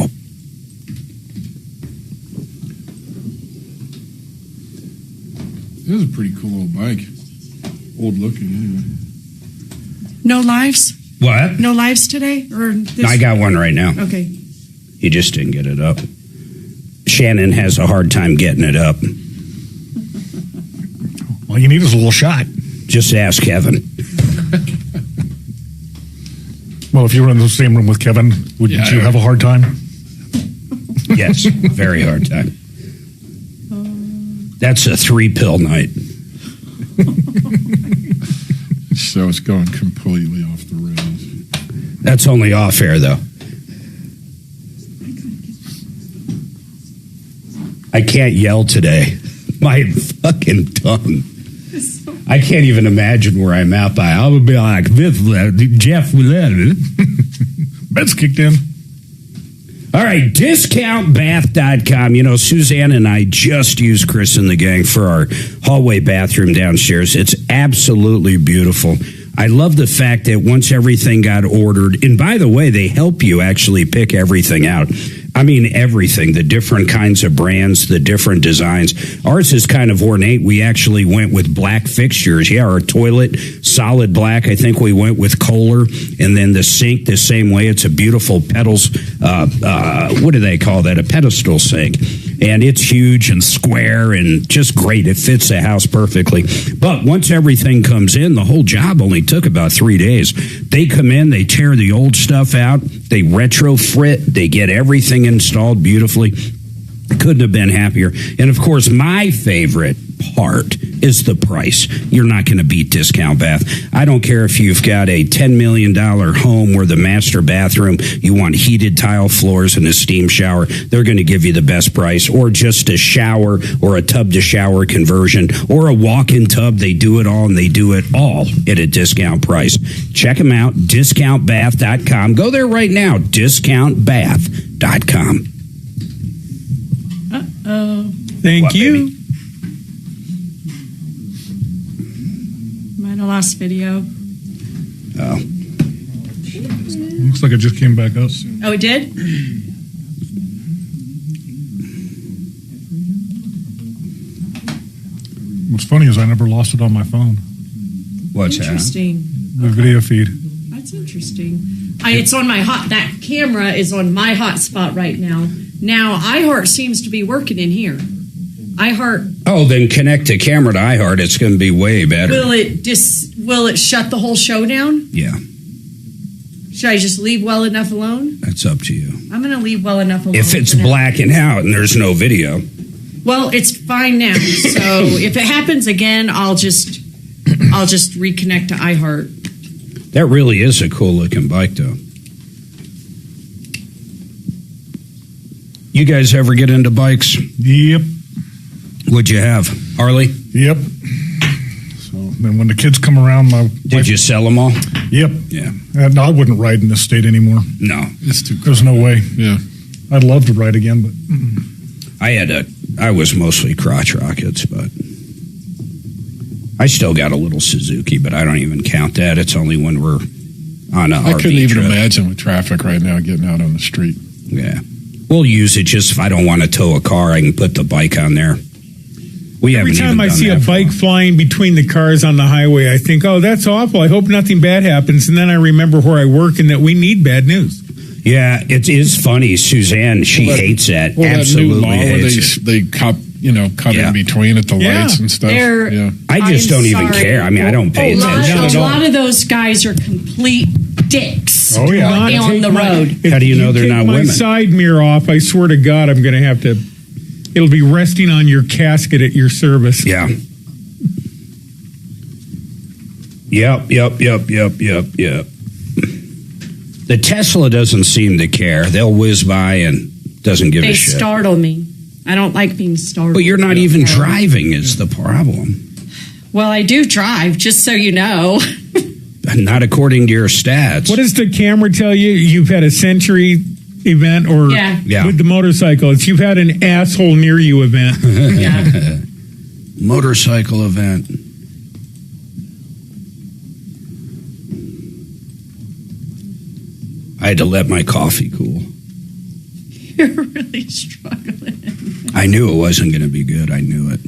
This is a pretty cool old bike. Old looking, anyway. No lives? What? No lives today? I got one right now. Okay. He just didn't get it up. Shannon has a hard time getting it up. All you need is a little shot. Just ask Kevin. Well, if you were in the same room with Kevin, wouldn't you have a hard time? Yes, very hard time. That's a 3-pill night. So it's going completely off the rails. That's only off air, though. I can't yell today. My fucking tongue. I can't even imagine where I'm at by. I would be like, Jeff, Ben's kicked in. All right, discountbath.com. You know, Suzanne and I just used Chris and the gang for our hallway bathroom downstairs. It's absolutely beautiful. I love the fact that once everything got ordered, and by the way, they help you actually pick everything out. I mean, everything, the different kinds of brands, the different designs. Ours is kind of ornate. We actually went with black fixtures. Yeah, our toilet, solid black. I think we went with Kohler. And then the sink, the same way. It's a beautiful pedals. What do they call that? A pedestal sink. And it's huge and square and just great. It fits the house perfectly. But once everything comes in, the whole job only took about 3 days. They come in, they tear the old stuff out, they retrofit, they get everything installed beautifully. Couldn't have been happier. And of course, my favorite part is the price. You're not going to beat Discount Bath. I don't care if you've got a $10 million home where the master bathroom, you want heated tile floors and a steam shower. They're going to give you the best price, or just a shower or a tub to shower conversion or a walk-in tub. They do it all, and they do it all at a discount price. Check them out, discountbath.com. Go there right now, discountbath.com. Thank you. Might have lost video. Oh. Looks like it just came back up. Oh, it did? What's funny is I never lost it on my phone. What's that? Interesting. The video feed. That's interesting. It's on my that camera is on my hotspot right now. Now, iHeart seems to be working in here. iHeart. Oh, then connect the camera to iHeart. It's going to be way better. Will it shut the whole show down? Yeah. Should I just leave well enough alone? That's up to you. I'm going to leave well enough alone. If it's blacking out and there's no video. Well, it's fine now. So if it happens again, I'll just reconnect to iHeart. That really is a cool looking bike, though. You guys ever get into bikes? Yep. What'd you have? Harley? Yep. So then when the kids come around, Did you sell them all? Yep. Yeah. And I wouldn't ride in this state anymore. No. It's too. There's no way. Yeah. I'd love to ride again, but I was mostly crotch rockets, but I still got a little Suzuki, but I don't even count that. It's only when we're on an RV I couldn't even trip. imagine with traffic right now getting out on the street. Yeah. We'll use it just if I don't want to tow a car, I can put the bike on there. Every time I see a bike flying between the cars on the highway, I think, oh, that's awful. I hope nothing bad happens. And then I remember where I work and that we need bad news. Yeah, it is funny. Suzanne, she hates that. That Absolutely new law hates where they cut in between at the lights and stuff. I just don't even care. I mean, I don't pay attention. A lot of those guys are complete dicks. Oh, yeah. On the road. How do you know they're not my women? Side mirror off, I swear to God, I'm going to have to. It'll be resting on your casket at your service. Yeah. Yep. The Tesla doesn't seem to care. They'll whiz by and doesn't give a shit. They startle me. I don't like being startled. But you're not even driving is the problem. Well, I do drive, just so you know. Not according to your stats. What does the camera tell you? You've had a Century event or with the motorcycle. It's you've had an asshole near you event. Yeah. Motorcycle event. I had to let my coffee cool. You're really struggling. I knew it wasn't going to be good. I knew it.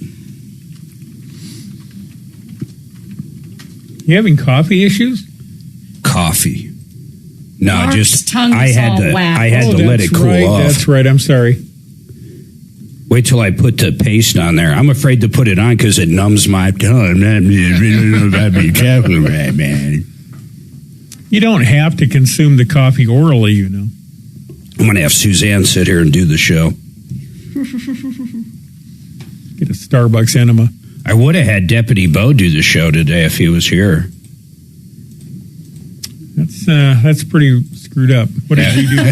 You having coffee issues? Coffee. No, Mark's just tongue's I had all to. whacked. I had to let it cool off. That's right. I'm sorry. Wait till I put the paste on there. I'm afraid to put it on because it numbs my tongue. Be careful, man. You don't have to consume the coffee orally, you know. I'm going to have Suzanne sit here and do the show. Get a Starbucks enema. I would have had Deputy Bo do the show today if he was here. That's pretty screwed up. What did you do?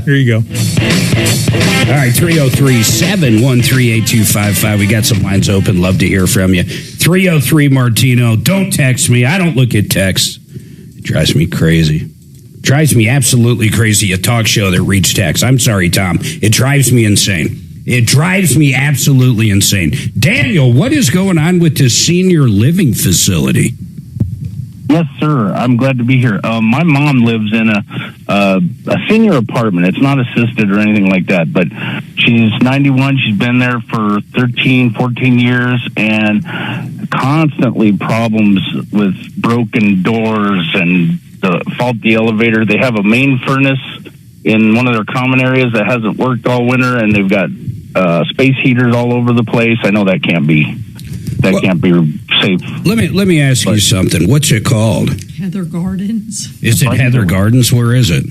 Here you go. All right, 303-713-8255. We got some lines open. Love to hear from you. 303 Martino. Don't text me. I don't look at texts. It drives me crazy. Drives me absolutely crazy. A talk show that reads text. I'm sorry, Tom. It drives me insane. It drives me absolutely insane. Daniel, what is going on with this senior living facility? Yes, sir. I'm glad to be here. My mom lives in a senior apartment. It's not assisted or anything like that, but she's 91. She's been there for 13, 14 years, and constantly problems with broken doors and the faulty elevator. They have a main furnace in one of their common areas that hasn't worked all winter, and they've got space heaters all over the place. I know that can't be safe. Let me ask you something. What's it called? Heather Gardens. Is it Heather Gardens? Where is it?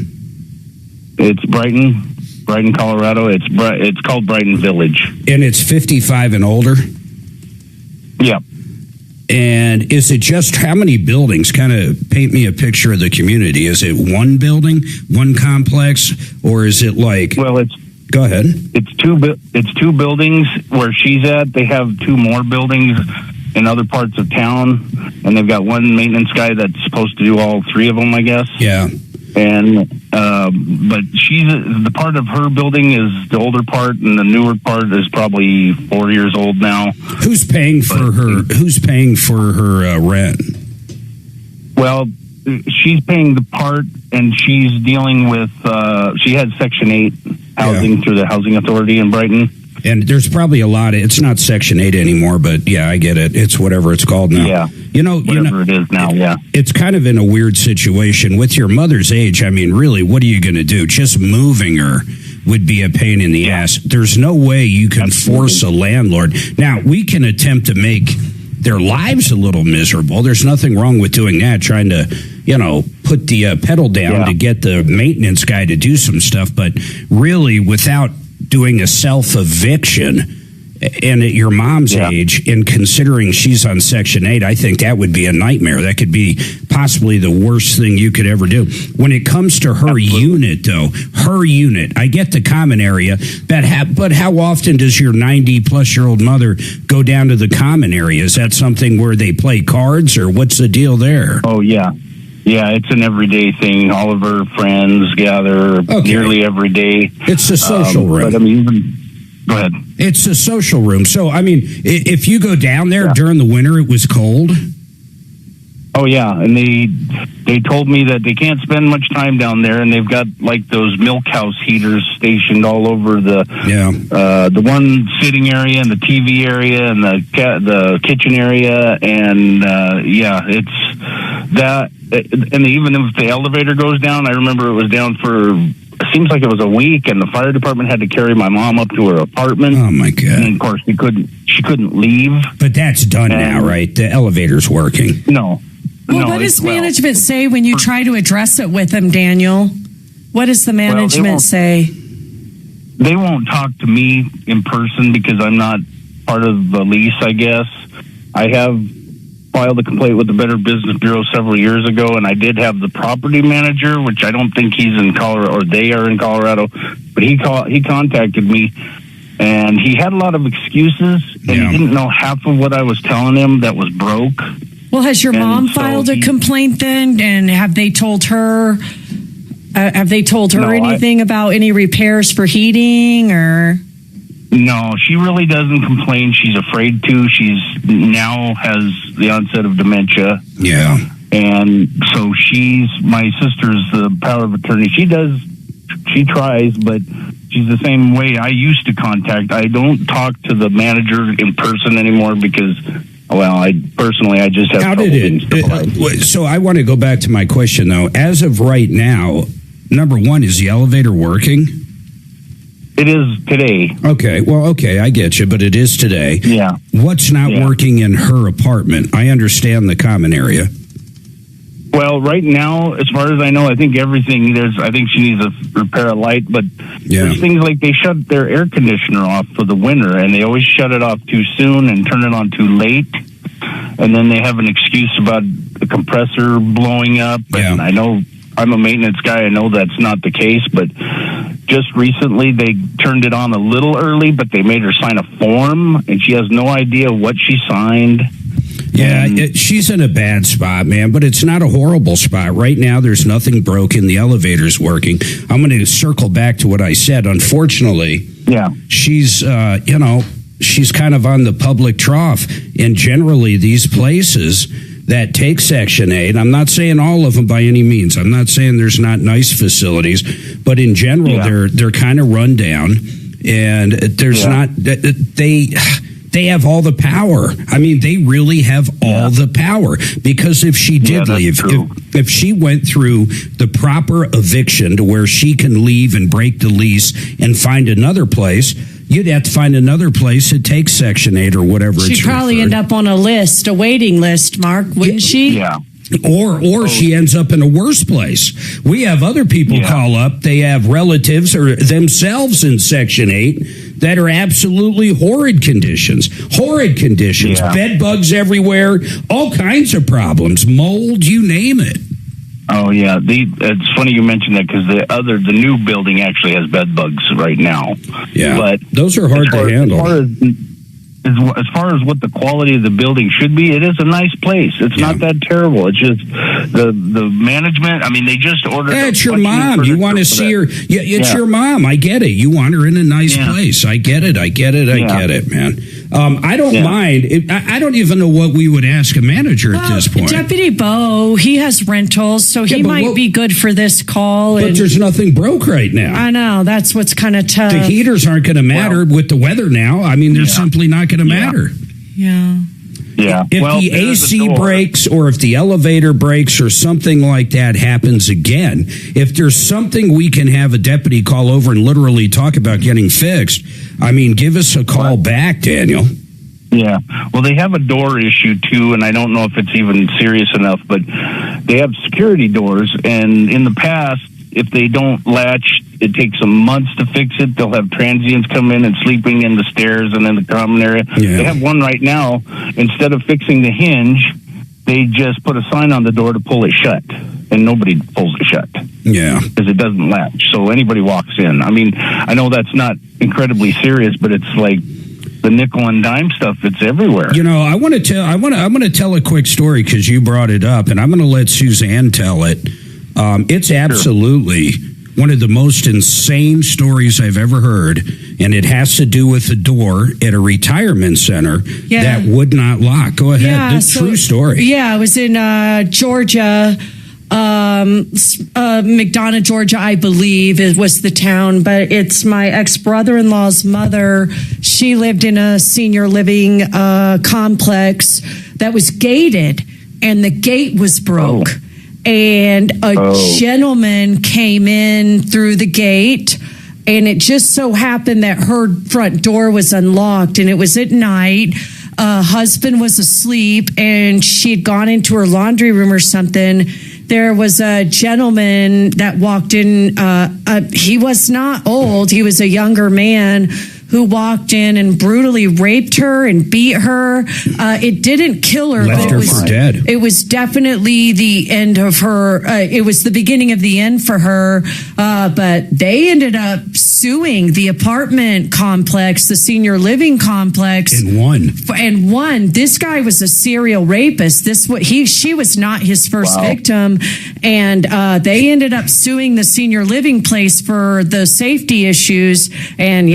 It's Brighton, Colorado. It's called Brighton Village. And it's 55 and older? Yep. And is it just how many buildings? Kind of paint me a picture of the community. Is it one building, one complex, or is it like? Well, go ahead. It's two buildings where she's at. They have two more buildings in other parts of town, and they've got one maintenance guy that's supposed to do all three of them, I guess. Yeah. And but the part of her building is the older part, and the newer part is probably 4 years old now. Who's paying for her rent? Well, she's paying the part, and she's dealing with. She has Section 8 housing through the Housing Authority in Brighton. And there's probably a lot of, it's not Section 8 anymore, but yeah, I get it. It's whatever it's called now. Yeah. Whatever it is now, yeah. It's kind of in a weird situation. With your mother's age, I mean, really, what are you going to do? Just moving her would be a pain in the ass. There's no way you can force a landlord. Now, we can attempt to make their lives a little miserable. There's nothing wrong with doing that, trying to, put the pedal down to get the maintenance guy to do some stuff. But really, without doing a self-eviction, and at your mom's age, and considering she's on Section 8, I think that would be a nightmare. That could be possibly the worst thing you could ever do. When it comes to her unit, though, I get the common area, but how often does your 90-plus-year-old mother go down to the common area? Is that something where they play cards, or what's the deal there? Oh, yeah. Yeah, it's an everyday thing. All of her friends gather nearly every day. It's a social room. But I mean, go ahead. It's a social room. So, I mean, if you go down there during the winter, it was cold? Oh, yeah. And they told me that they can't spend much time down there, and they've got, like, those milk house heaters stationed all over the one sitting area and the TV area and the kitchen area. And, it's that. And even if the elevator goes down, I remember it was down for, it seems like it was a week, and the fire department had to carry my mom up to her apartment. Oh my God. And of course she couldn't leave. But that's done now, right? The elevator's working. No. Well, what does management say when you try to address it with them, Daniel? What does the management say? They won't talk to me in person because I'm not part of the lease, I guess. I have filed a complaint with the Better Business Bureau several years ago, and I did have the property manager, which I don't think he's in Colorado, or they are in Colorado, but he contacted me, and he had a lot of excuses, and he didn't know half of what I was telling him that was broke. Well, has your mom filed a complaint then, and have they told her anything about any repairs for heating, or? No, she really doesn't complain. She's afraid to. She's now has the onset of dementia. Yeah. And so my sister's the power of attorney. She tries, but she's the same way I used to contact. I don't talk to the manager in person anymore because, I just have trouble. So I want to go back to my question, though. As of right now, number one, is the elevator working? It is today. Okay, I get you, but it is today. Yeah. What's not working in her apartment? I understand the common area. Well, right now, as far as I know, I think everything, I think she needs to repair a light, but there's things like they shut their air conditioner off for the winter, and they always shut it off too soon and turn it on too late. And then they have an excuse about the compressor blowing up. And I know I'm a maintenance guy. I know that's not the case, but just recently they turned it on a little early, but they made her sign a form, and she has no idea what she signed. Yeah, she's in a bad spot, man, but it's not a horrible spot. Right now, there's nothing broken. The elevator's working. I'm going to circle back to what I said. Unfortunately, Yeah. She's, she's kind of on the public trough. And generally, these places that take Section 8, I'm not saying all of them by any means. I'm not saying there's not nice facilities, but in general, they're kind of run down, and there's not they have all the power. I mean, they really have all the power, because if she did leave, if she went through the proper eviction to where she can leave and break the lease and find another place, you'd have to find another place that takes Section 8 or whatever. She'd probably end up on a waiting list, Mark, wouldn't she? Yeah. Or she ends up in a worse place. We have other people call up. They have relatives or themselves in Section 8 that are absolutely horrid conditions. Bed bugs everywhere, all kinds of problems, mold, you name it. Oh yeah, it's funny you mentioned that, because the new building actually has bed bugs right now. Yeah, but those are hard to handle. As far as what the quality of the building should be, it is a nice place. It's not that terrible. It's just the management. I mean, they just ordered. Yeah, it's your mom. You want to see her. Yeah, it's your mom. I get it. You want her in a nice place. I get it. I get it, man. I don't mind. I don't even know what we would ask a manager at this point. Deputy Bo, he has rentals, so he might be good for this call. But there's nothing broke right now. I know. That's what's kind of tough. The heaters aren't going to matter with the weather now. I mean, they're simply not going to matter. Yeah. Yeah. If the AC breaks, or if the elevator breaks, or something like that happens again, if there's something we can have a deputy call over and literally talk about getting fixed, I mean, give us a call back, Daniel. Yeah. Well, they have a door issue too, and I don't know if it's even serious enough, but they have security doors, and in the past, if they don't latch, it takes them months to fix it. They'll have transients come in and sleeping in the stairs and in the common area. They have one right now. Instead of fixing the hinge, they just put a sign on the door to pull it shut, and nobody pulls it shut. Yeah. Because it doesn't latch. So anybody walks in. I mean, I know that's not incredibly serious, but it's like the nickel and dime stuff. It's everywhere. You know, I'm going to tell a quick story, because you brought it up, and I'm going to let Suzanne tell it. It's absolutely one of the most insane stories I've ever heard, and it has to do with a door at a retirement center that would not lock. Go ahead. Yeah, True story. Yeah, I was in Georgia, McDonough, Georgia, I believe it was the town, but it's my ex-brother-in-law's mother. She lived in a senior living complex that was gated, and the gate was broke. And a gentleman came in through the gate, and it just so happened that her front door was unlocked, and it was at night. Husband was asleep, and she had gone into her laundry room or something. There was a gentleman that walked in. He was not old. He was a younger man who walked in and brutally raped her and beat her. It didn't kill her. Left her for dead. It was definitely the end of her. It was the beginning of the end for her. But they ended up suing the apartment complex, the senior living complex. And won. This guy was a serial rapist. She was not his first victim. And they ended up suing the senior living place for the safety issues. And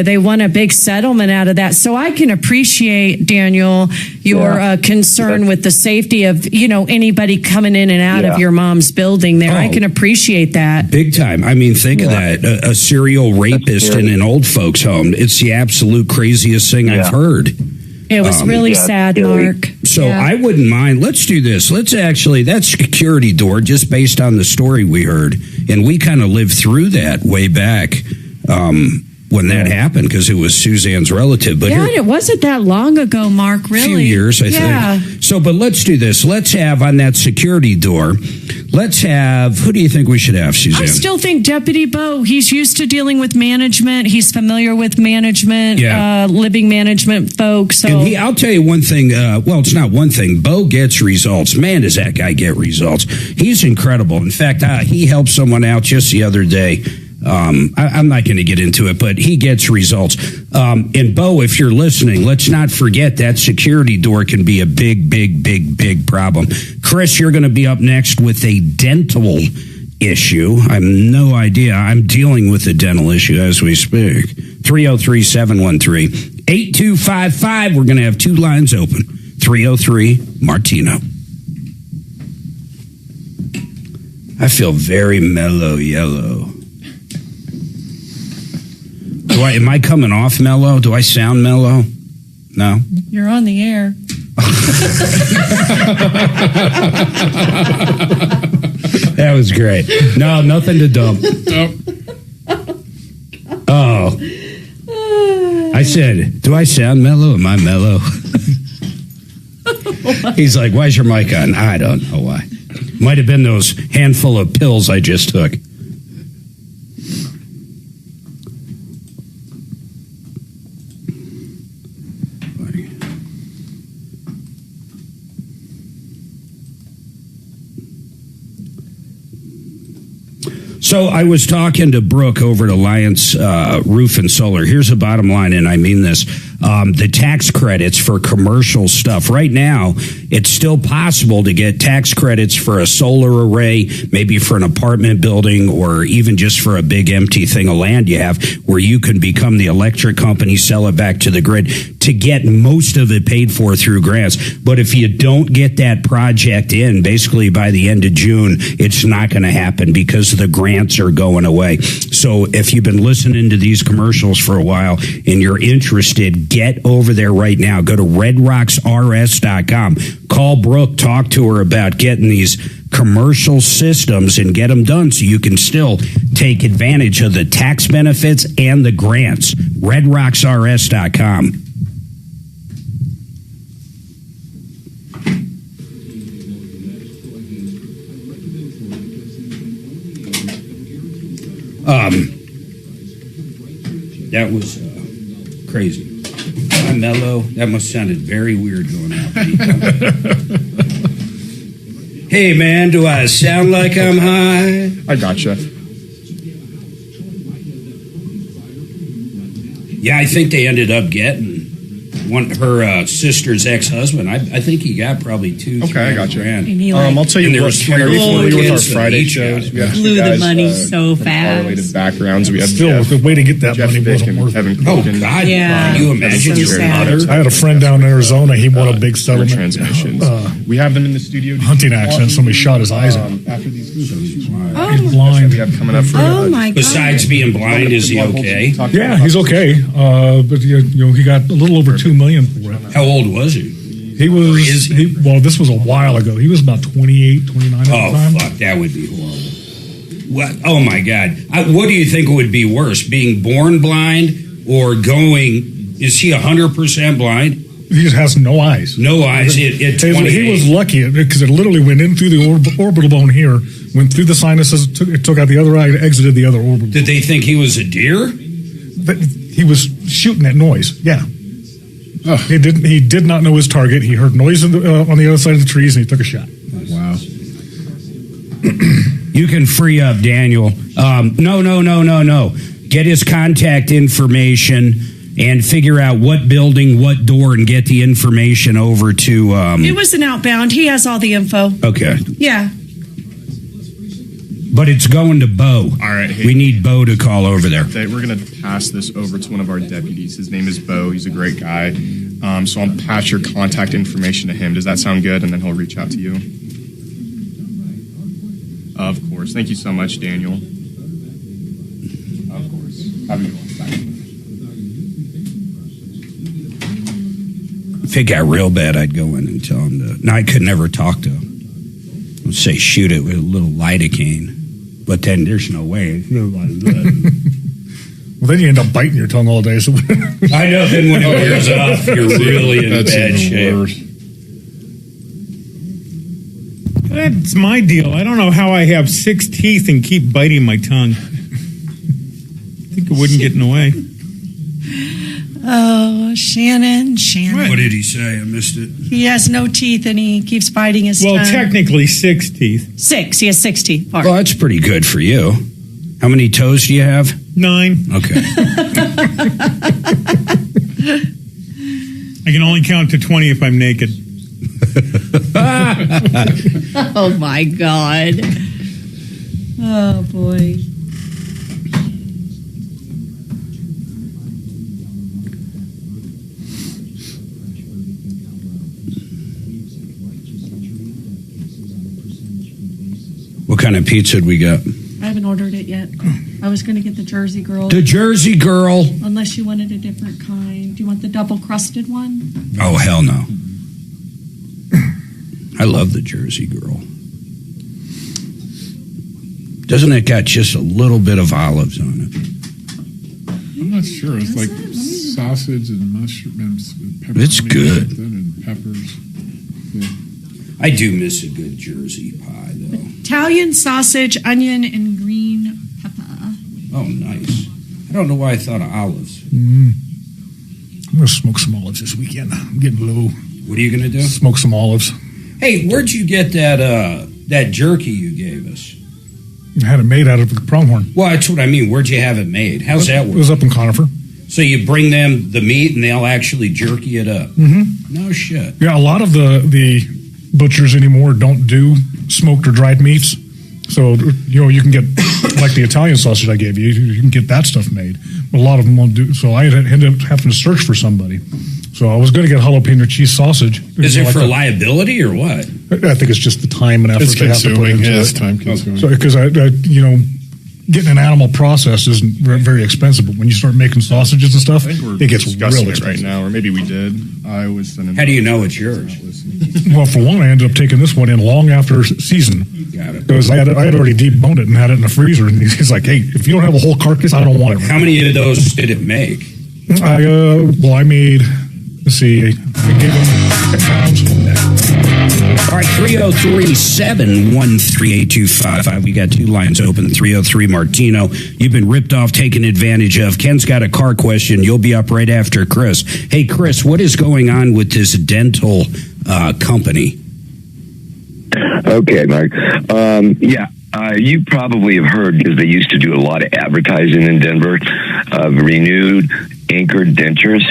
they won a big settlement out of that. So I can appreciate, Daniel, your concern with the safety of, anybody coming in and out of your mom's building there. I can appreciate that. Big time. I mean, think of that. A serial rapist in an old folks home. It's the absolute craziest thing I've heard. It was really sad, Mark. So I wouldn't mind. Let's do this. That security door, just based on the story we heard, and we kind of lived through that way back. When that happened, because it was Suzanne's relative. But it wasn't that long ago, Mark, really. A few years, I think. So, but let's do this. Let's have on that security door, who do you think we should have, Suzanne? I still think Deputy Bo. He's used to dealing with management. He's familiar with management, living management folks. So. And I'll tell you one thing. It's not one thing. Bo gets results. Man, does that guy get results. He's incredible. In fact, he helped someone out just the other day. I'm not going to get into it, but he gets results. And Bo, if you're listening, let's not forget that security door can be a big, big, big, big problem. Chris, you're going to be up next with a dental issue. I have no idea. I'm dealing with a dental issue as we speak. 303-713-8255. We're going to have 2 lines open. 303 Martino. I feel very mellow yellow. Am I coming off mellow? Do I sound mellow? No? You're on the air. That was great. No, nothing to dump. Oh. I said, do I sound mellow? Am I mellow? He's like, why's your mic on? I don't know why. Might have been those handful of pills I just took. So I was talking to Brooke over at Alliance Roof and Solar. Here's the bottom line, and I mean this. The tax credits for commercial stuff. Right now, it's still possible to get tax credits for a solar array, maybe for an apartment building, or even just for a big empty thing of land you have, where you can become the electric company, sell it back to the grid, to get most of it paid for through grants. But if you don't get that project in, basically by the end of June, it's not going to happen because the grants are going away. So if you've been listening to these commercials for a while and you're interested, get over there right now. Go to redrocksrs.com. Call Brooke, talk to her about getting these commercial systems and get them done so you can still take advantage of the tax benefits and the grants. redrocksrs.com. That was crazy. I'm mellow. That must sounded very weird going out. Hey, man, do I sound like I'm high? I gotcha. Yeah, I think they ended up getting her sister's ex-husband. I think he got probably $2,000. Okay, I gotcha. $3,000. I'll tell you what, Henry, before we went to our Friday shows, we have blew the money so fast. Related backgrounds. We have Still, the way to get that money wasn't worth it. Oh, God. Yeah. Can you imagine your mother? I had a friend down in Arizona. He won a big settlement. Transmissions. We have them in the studio. Hunting accident. Somebody shot his eyes out. After these He's blind. we have coming up for Oh my God. Besides being blind, is he okay? Yeah, he's okay. But he got a little over $2 million for it. How old was he? He was. Well, this was a while ago. He was about 28, 29 at the time. Oh, fuck, that would be horrible. What? Oh my God! What do you think would be worse, being born blind or going? Is he 100% blind? He just has no eyes. No eyes. At 28. He was lucky because it literally went in through the orbital bone here, went through the sinuses, it took out the other eye, and exited the other orbital. Did they think he was a deer? But he was shooting at noise. Yeah. Oh. He did not know his target. He heard noise on the other side of the trees, and he took a shot. Wow. You can free up Daniel. No. Get his contact information and figure out what building, what door, and get the information over to... It was an outbound. He has all the info. Okay. Yeah. But it's going to Bo. All right. Hey, we need Bo to call over there. We're going to pass this over to one of our deputies. His name is Bo. He's a great guy. So I'll pass your contact information to him. Does that sound good? And then he'll reach out to you. Of course. Thank you so much, Daniel. Of course. Have a good one. Bye. If it got real bad, I'd go in and tell him to... No, I could never talk to him. I'd say shoot it with a little lidocaine. But then there's no way. Well, then you end up biting your tongue all day. So I know. Then when it wears off, you're really in bad shape. That's my deal. I don't know how I have 6 teeth and keep biting my tongue. I think it wouldn't get in the way. Oh, Shannon. What did he say? I missed it. He has no teeth and he keeps biting his tongue. Well, technically 6 teeth. 6. He has 6 teeth. Well, that's pretty good for you. How many toes do you have? 9. Okay. I can only count to 20 if I'm naked. Oh, my God. Oh, boy. What kind of pizza did we got? I haven't ordered it yet. I was going to get the Jersey Girl. The Jersey Girl. Unless you wanted a different kind. Do you want the double crusted one? Oh, hell no. I love the Jersey Girl. Doesn't it got just a little bit of olives on it? I'm not sure. It's like sausage and mushrooms. It's good. And peppers. Yeah. I do miss a good Jersey pie, though. Italian sausage, onion, and green pepper. Oh, nice. I don't know why I thought of olives. I'm going to smoke some olives this weekend. I'm getting low. What are you going to do? Smoke some olives. Hey, where'd you get that jerky you gave us? I had it made out of the pronghorn. Well, that's what I mean. Where'd you have it made? How's that work? It was up in Conifer. So you bring them the meat and they'll actually jerky it up? Mm-hmm. No shit. Yeah, a lot of the butchers anymore don't do smoked or dried meats. So, you can get, like the Italian sausage I gave you, you can get that stuff made. But a lot of them won't do. So I ended up having to search for somebody. So I was going to get jalapeno cheese sausage. Is it for liability or what? I think it's just the time and effort they have to put into it. Time consuming. So, because getting an animal processed isn't very expensive, but when you start making sausages and stuff, it gets real expensive right now, or maybe we did. I was sending. How do you know it's yours? Well, for one, I ended up taking this one in long after season. Got it. Because I had already deboned it and had it in the freezer, and he's like, "Hey, if you don't have a whole carcass, I don't want it." How many of those did it make? I made. Let's see, I gave him 10 pounds. All right, 303-713-8255. We got two lines open. 303 Martino. You've been ripped off, taken advantage of. Ken's got a car question. You'll be up right after Chris. Hey, Chris, what is going on with this dental company? Okay, Mark. You probably have heard, because they used to do a lot of advertising in Denver, of renewed anchored dentures.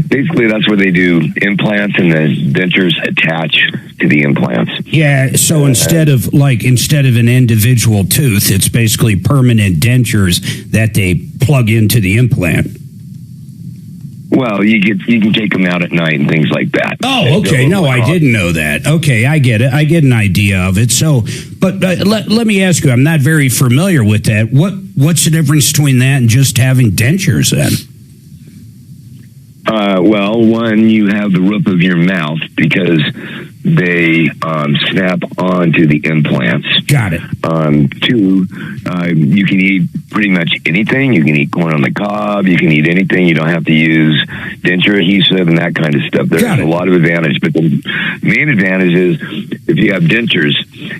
Basically, that's where they do implants, and the dentures attach to the implants. Yeah, so instead of an individual tooth, it's basically permanent dentures that they plug into the implant. Well, you can take them out at night and things like that. Oh, okay. No, I didn't know that. Okay, I get it. I get an idea of it. So, but let me ask you, I'm not very familiar with that. What's the difference between that and just having dentures then? Well, one, you have the roof of your mouth because they snap onto the implants. Got it. Two, you can eat pretty much anything. You can eat corn on the cob. You can eat anything. You don't have to use denture adhesive and that kind of stuff. There's a lot of advantage, but the main advantage is if you have dentures,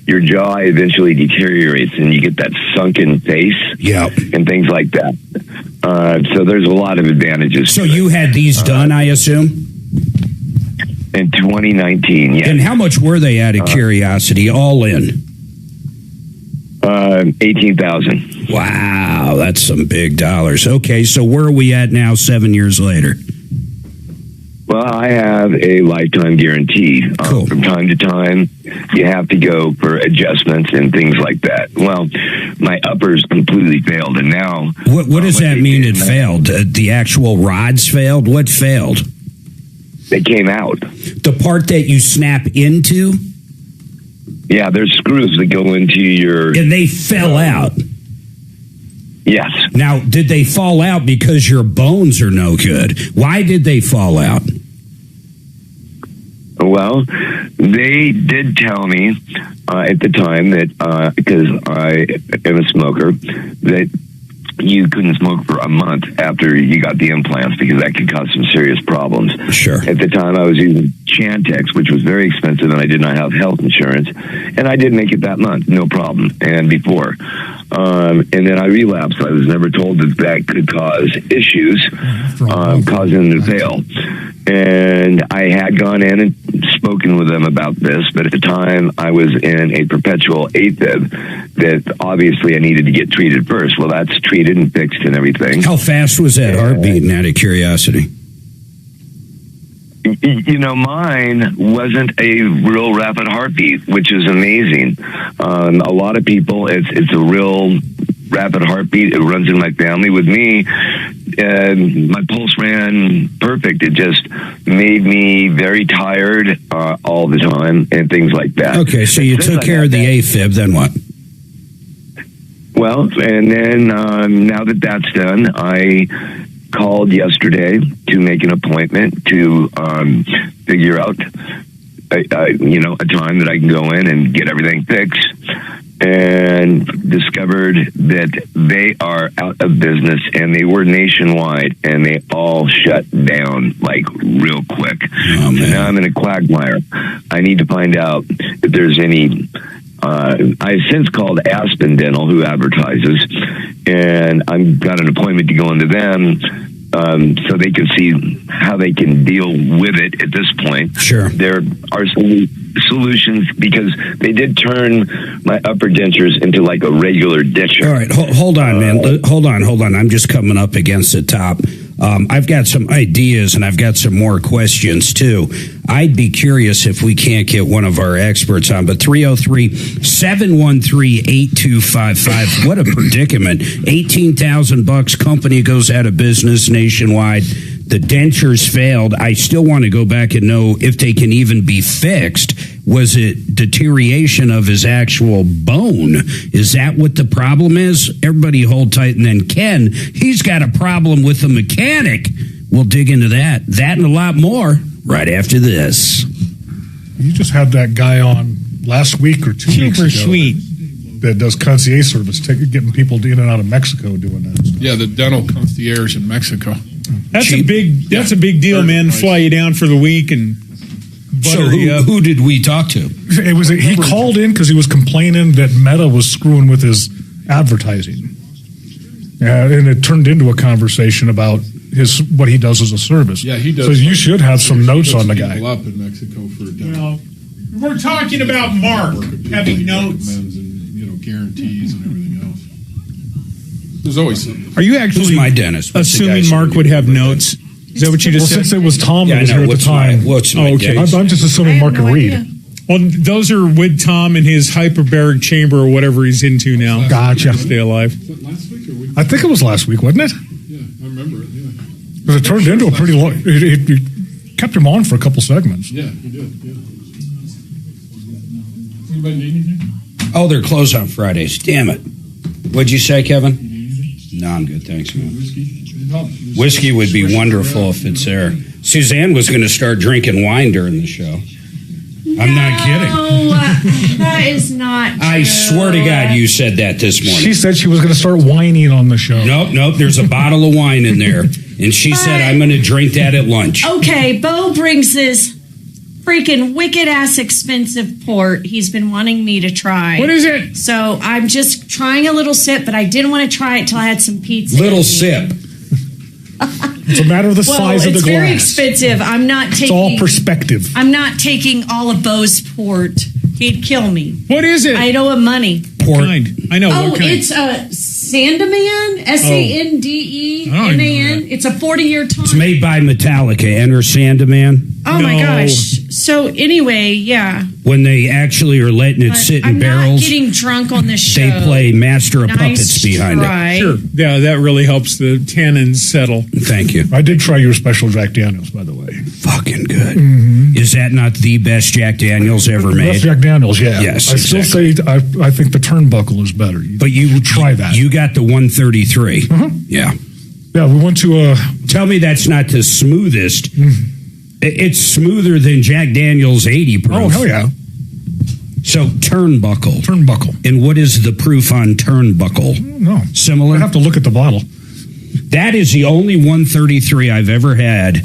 your jaw eventually deteriorates and you get that sunken face and things like that. So there's a lot of advantages. So you had these done, I assume? In 2019, yes. And how much were they, out of curiosity, all in? $18,000. Wow, that's some big dollars. Okay, so where are we at now 7 years later? Well, I have a lifetime guarantee. From time to time, you have to go for adjustments and things like that. Well, my uppers completely failed, and now... What does that mean it failed? The actual rods failed? What failed? They came out. The part that you snap into? Yeah, there's screws that go into your... And they fell out? Yes. Now, did they fall out because your bones are no good? Why did they fall out? Well, they did tell me at the time that, because I am a smoker, that you couldn't smoke for a month after you got the implants because that could cause some serious problems. Sure. At the time, I was using Chantix, which was very expensive, and I did not have health insurance, and I did make it that month, no problem, and before. And then I relapsed. I was never told that could cause issues, causing them to fail. And I had gone in and spoken with them about this, but at the time I was in a perpetual AFib that obviously I needed to get treated first. Well, that's treated and fixed and everything. How fast was that heart beating, out of curiosity? You know, mine wasn't a real rapid heartbeat, which is amazing. A lot of people, it's a real rapid heartbeat. It runs in my family. With me, my pulse ran perfect. It just made me very tired all the time and things like that. Okay, so you took care of the AFib, then what? Well, and then now that that's done, I called yesterday to make an appointment to figure out a time that I can go in and get everything fixed, and discovered that they are out of business, and they were nationwide, and they all shut down like real quick. Oh, so now I'm in a quagmire. I need to find out if there's any. I've since called Aspen Dental, who advertises, and I've got an appointment to go into them so they can see how they can deal with it at this point. Sure. There are solutions, because they did turn my upper dentures into like a regular denture. All right, hold on, man. Hold on. I'm just coming up against the top. I've got some ideas, and I've got some more questions, too. I'd be curious if we can't get one of our experts on, but 303-713-8255. What a predicament. $18,000, company goes out of business nationwide. The dentures failed. I still want to go back and know if they can even be fixed. Was it deterioration of his actual bone? Is that what the problem is? Everybody hold tight. And then Ken, he's got a problem with the mechanic. We'll dig into that. That and a lot more right after this. You just had that guy on last week or 2 weeks ago. Super sweet. That does concierge service, getting people in and out of Mexico doing that stuff. Yeah, the dental concierge in Mexico. That's a big deal, man. Fly you down for the week and so who did we talk to? He called in because he was complaining that Meta was screwing with his advertising, and it turned into a conversation about what he does as a service. Yeah, he does. So you should have some notes on the guy. Up in Mexico for a dental. Well, we're talking about Mark having notes and guarantees and everything else. There's always something. Are you actually Who's my dentist? assuming Mark would have notes? Is that what you just said? Since it was Tom that was here at the time. What's my dentist? I'm just assuming Mark can read. Well, those are with Tom in his hyperbaric chamber or whatever he's into now. Gotcha. Stay alive. Was it last week or week? I think it was last week, wasn't it? Yeah, I remember it. Yeah. Because it turned into a pretty long. It kept him on for a couple segments. Yeah, he did. Yeah. Anybody need anything? Oh, they're closed on Fridays. Damn it. What'd you say, Kevin? No, I'm good. Thanks, man. Whiskey would be wonderful if it's there. Suzanne was going to start drinking wine during the show. I'm not kidding. That is not true. I swear to God, you said that this morning. She said she was going to start whining on the show. Nope. There's a bottle of wine in there. And she said, I'm going to drink that at lunch. Okay, Bo brings this freaking wicked-ass expensive port he's been wanting me to try. What is it? So I'm just trying a little sip, but I didn't want to try it till I had some pizza. Little sip. It's a matter of the size of the glass. It's very expensive. I'm not taking... It's all perspective. I'm not taking all of Bo's port. He'd kill me. What is it? I owe him money. What kind? I know. Oh, what kind? it's a Sandeman, Sandeman. It's a 40-year time. It's made by Metallica. Enter Sandeman. Oh, my gosh. So, anyway, yeah. When they actually are letting it sit in barrels. I'm not getting drunk on this show. They play Master of Puppets behind it. Sure. Yeah, that really helps the tannins settle. Thank you. I did try your special Jack Daniels, by the way. Fucking good. Mm-hmm. Is that not the best Jack Daniels ever made? Best Jack Daniels, yeah. Yes, I still say I think the turnbuckle is better. But you try that. You got the 133. Yeah. Yeah, we went to Tell me that's not the smoothest. It's smoother than Jack Daniels 80 proof. Oh, hell yeah. So turnbuckle. Turnbuckle. And what is the proof on turnbuckle? No. Similar? I have to look at the bottle. That is the only 133 I've ever had.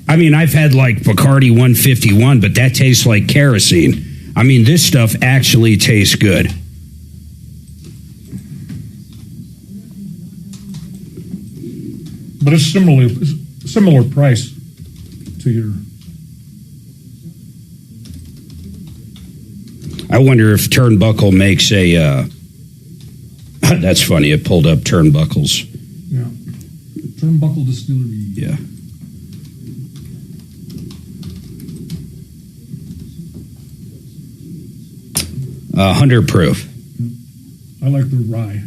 I mean, I've had like Bacardi 151, but that tastes like kerosene. I mean, this stuff actually tastes good. But it's similar price to your... I wonder if Turnbuckle makes a... that's funny. It pulled up Turnbuckles. Yeah. Turnbuckle Distillery. Yeah. 100 proof. I like the rye.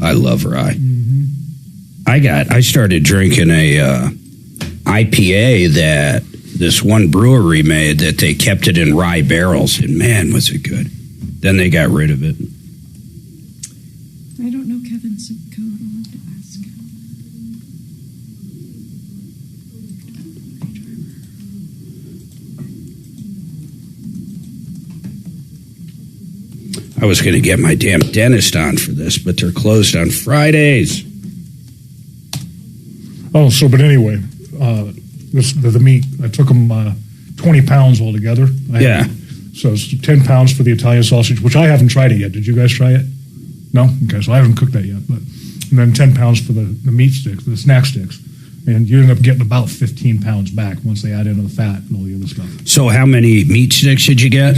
I love rye. Mm-hmm. I started drinking a IPA that this one brewery made that they kept it in rye barrels, and man, was it good. Then they got rid of it. I don't know Kevin's zip code. I'll have to ask. I was going to get my damn dentist on for this, but they're closed on Fridays. Oh, but anyway, the meat, I took them 20 pounds altogether. So it's 10 pounds for the Italian sausage, which I haven't tried it yet. Did you guys try it? No? Okay, so I haven't cooked that yet. And then 10 pounds for the meat sticks, the snack sticks. And you end up getting about 15 pounds back once they add in the fat and all the other stuff. So how many meat sticks did you get?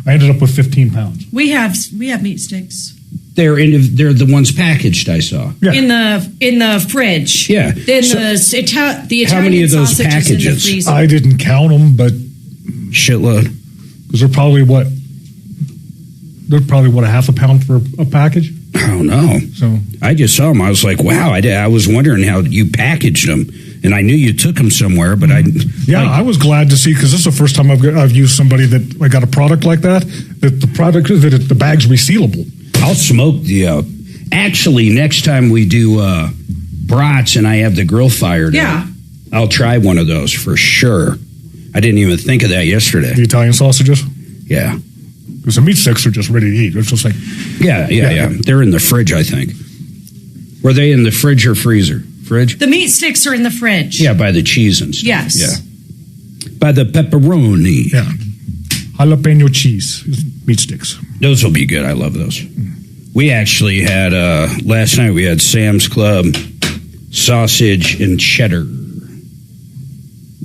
I ended up with 15 pounds. We have meat sticks. They're the ones packaged, I saw. Yeah. In the fridge. Yeah. Then the Italian how many of those sausage is in the packages? freezer. I didn't count them, but shitload. Because they're probably a half a pound for a package. I don't know. So I just saw them. I was like, wow. I was wondering how you packaged them, and I knew you took them somewhere, but I was glad to see, because this is the first time I've used somebody that I got a product like that. That the bag's resealable. I'll smoke the. Actually, next time we do brats and I have the grill fired, I'll try one of those for sure. I didn't even think of that yesterday. The Italian sausages? Yeah. Because the meat sticks are just ready to eat. It's just like... Yeah. They're in the fridge, I think. Were they in the fridge or freezer? Fridge? The meat sticks are in the fridge. Yeah, by the cheese and stuff. Yes. Yeah. By the pepperoni. Yeah. Jalapeno cheese meat sticks. Those will be good. I love those. We actually had, last night we had Sam's Club sausage and cheddar.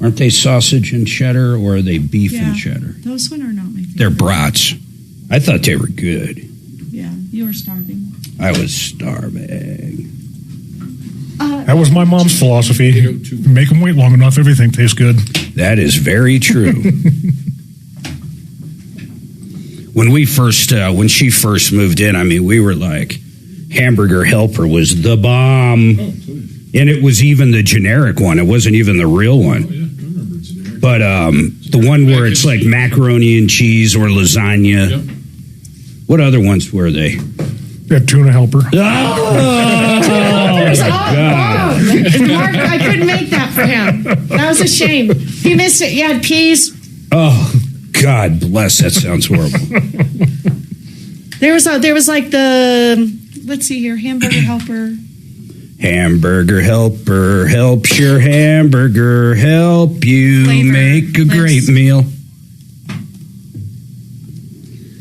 Aren't they sausage and cheddar, or are they beef and cheddar? Those one are not my favorite. They're brats. I thought they were good. Yeah, you were starving. I was starving. That was my mom's philosophy. Make them wait long enough, everything tastes good. That is very true. When she first moved in, I mean, we were like, Hamburger Helper was the bomb. And it was even the generic one. It wasn't even the real one. Oh, yeah. I remember generic. But the one where it's like macaroni and cheese or lasagna. Yep. What other ones were they? Yeah, Tuna Helper. Oh, my God. Mark, I couldn't make that for him. That was a shame. He missed it. You had peas. Oh, God bless. That sounds horrible. There was like the, let's see here, Hamburger Helper. Hamburger Helper helps your hamburger help you make a great meal.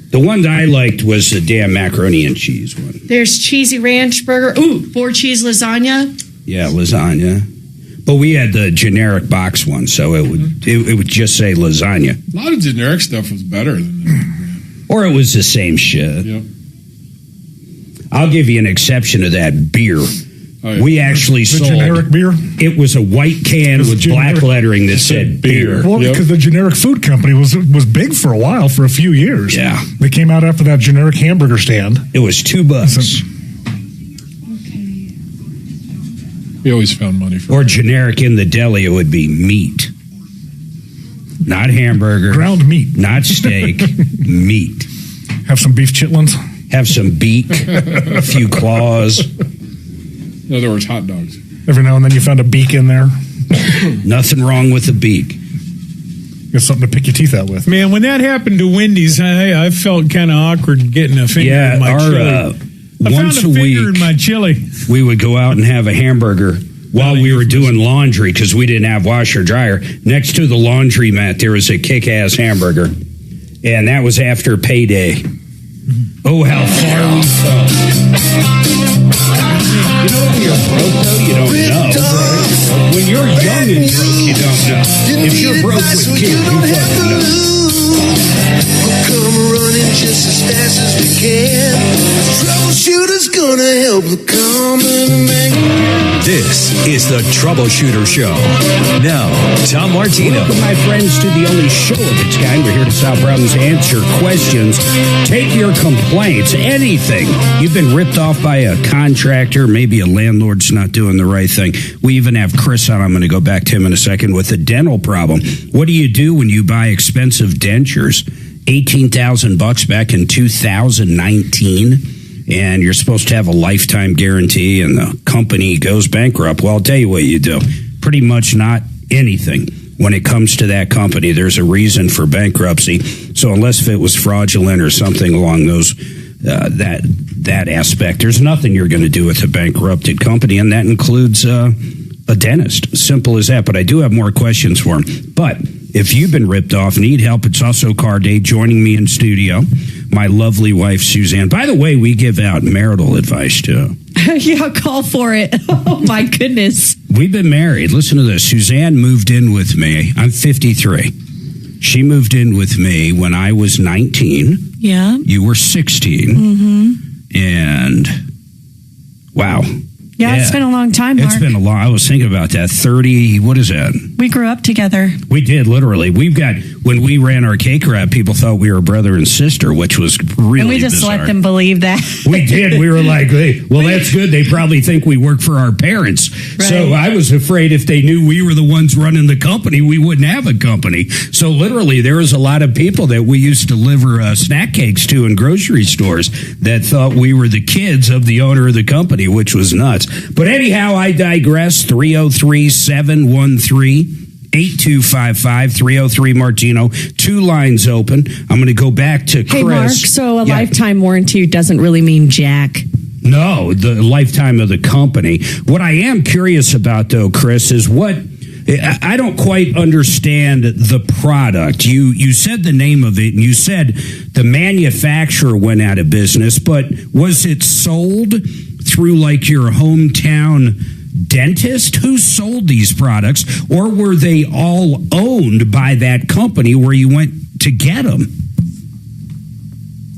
The one that I liked was the damn macaroni and cheese one. There's cheesy ranch burger. Ooh, 4-cheese lasagna. Yeah, lasagna. But we had the generic box one, so it would just say lasagna. A lot of generic stuff was better than that. Or it was the same shit. Yep. I'll give you an exception to that beer. Oh, yeah. We actually the sold generic beer. It was a white can with black lettering that said beer. Well, because the generic food company was big for a while, for a few years. Yeah, they came out after that generic hamburger stand. It was $2. We always found money for. Or generic in the deli, it would be meat, not hamburger, ground meat, not steak, meat. Have some beef chitlins. Have some beak, a few claws. In other words, hot dogs. Every now and then you found a beak in there. Nothing wrong with the beak. Got something to pick your teeth out with. Man, when that happened to Wendy's, I felt kind of awkward getting a finger in my chili. Once a week, in my chili. We would go out and have a hamburger while we were doing laundry because we didn't have washer dryer. Next to the laundromat, there was a kick-ass hamburger, and that was after payday. Oh, how far we fell. You know, when you're broke, though, you don't know. When you're young and broke, you don't know. If you're broke with kids, you fucking know. We'll come running just as fast as we can. Troubleshooter's gonna help the common man. This is the Troubleshooter Show. Now, Tom Martino. Welcome, my friends, to the only show of its kind. We're here to solve problems, answer questions, take your complaints, anything. You've been ripped off by a contractor, maybe a landlord's not doing the right thing. We even have Chris on. I'm going to go back to him in a second with a dental problem. What do you do when you buy expensive dentures? $18,000 back in 2019. And you're supposed to have a lifetime guarantee, and the company goes bankrupt. Well, I'll tell you what you do. Pretty much not anything. When it comes to that company, there's a reason for bankruptcy. So unless if it was fraudulent or something along those that aspect, there's nothing you're going to do with a bankrupted company, and that includes a dentist. Simple as that. But I do have more questions for him. But if you've been ripped off, need help, it's also car day. Joining me in studio, my lovely wife, Suzanne. By the way, we give out marital advice, too. Yeah, call for it. Oh, my goodness. We've been married. Listen to this. Suzanne moved in with me. I'm 53. She moved in with me when I was 19. Yeah. You were 16. Mm-hmm. And, wow. Yeah, it's been a long time, Mark. It's been a long. I was thinking about that. 30. What is that? We grew up together. We did, literally. When we ran our cake wrap, people thought we were brother and sister, which was really And we just bizarre. let them believe that. We did. We were like, hey, well, that's good. They probably think we work for our parents. Right. So I was afraid if they knew we were the ones running the company, we wouldn't have a company. So literally, there was a lot of people that we used to deliver snack cakes to in grocery stores that thought we were the kids of the owner of the company, which was nuts. But anyhow, I digress. 303-713-8255, 303 Martino. 2 lines open. I'm going to go back to Chris. Hey, Mark, so a lifetime warranty doesn't really mean jack. No, the lifetime of the company. What I am curious about, though, Chris, is what I don't quite understand the product. You said the name of it, and you said the manufacturer went out of business, but was it sold through like your hometown dentist? Who sold these products, or were they all owned by that company where you went to get them?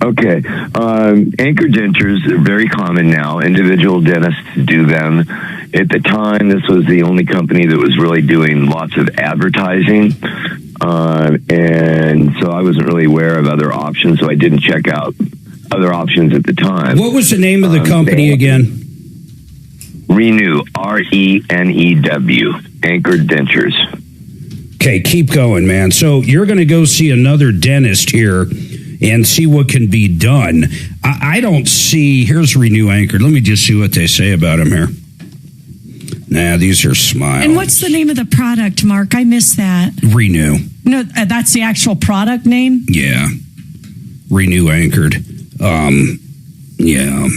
Okay. Anchor dentures are very common now. Individual dentists do them. At the time, this was the only company that was really doing lots of advertising. And so I wasn't really aware of other options, so I didn't check out other options at the time. What was the name of the company again? Renew, R-E-N-E-W, Anchor Dentures. Okay, keep going, man. So you're going to go see another dentist here and see what can be done. I don't see... Here's Renew Anchor. Let me just see what they say about him here. Nah, these are smiles. And what's the name of the product, Mark? I missed that. Renew. No, that's the actual product name? Yeah. Renew Anchored. Yeah.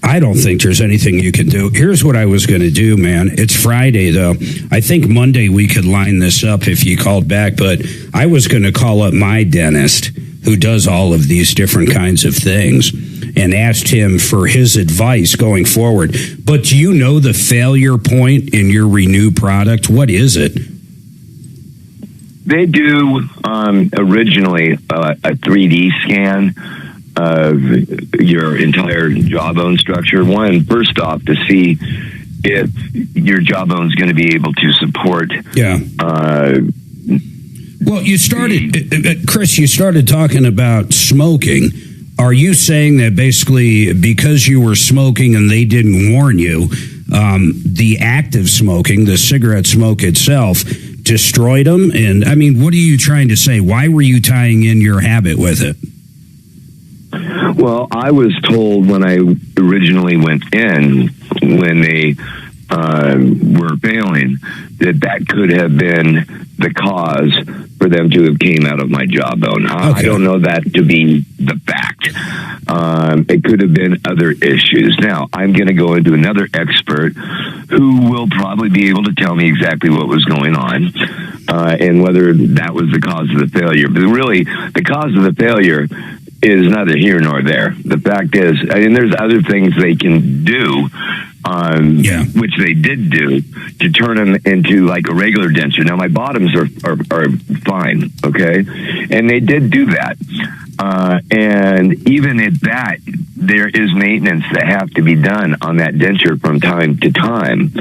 I don't think there's anything you can do. Here's what I was going to do, man. It's Friday, though. I think Monday we could line this up if you called back, but I was going to call up my dentist who does all of these different kinds of things and asked him for his advice going forward. But do you know the failure point in your Renew product? What is it? They do originally a 3D scan of your entire jawbone structure. First off, to see if your jawbone is going to be able to support. Yeah. Well, you started, Chris, you started talking about smoking. Are you saying that basically because you were smoking and they didn't warn you, the active smoking, the cigarette smoke itself, destroyed them? And I mean, what are you trying to say? Why were you tying in your habit with it? Well, I was told when I originally went in, when they were failing, that could have been the cause for them to have came out of my jawbone. I don't know that to be the fact. It could have been other issues. Now, I'm going to go into another expert who will probably be able to tell me exactly what was going on and whether that was the cause of the failure. But really, the cause of the failure is neither here nor there. The fact is, I mean, there's other things they can do which they did do, to turn them into like a regular denture. Now my bottoms are fine, okay, and they did do that. And even at that, there is maintenance that have to be done on that denture from time to time.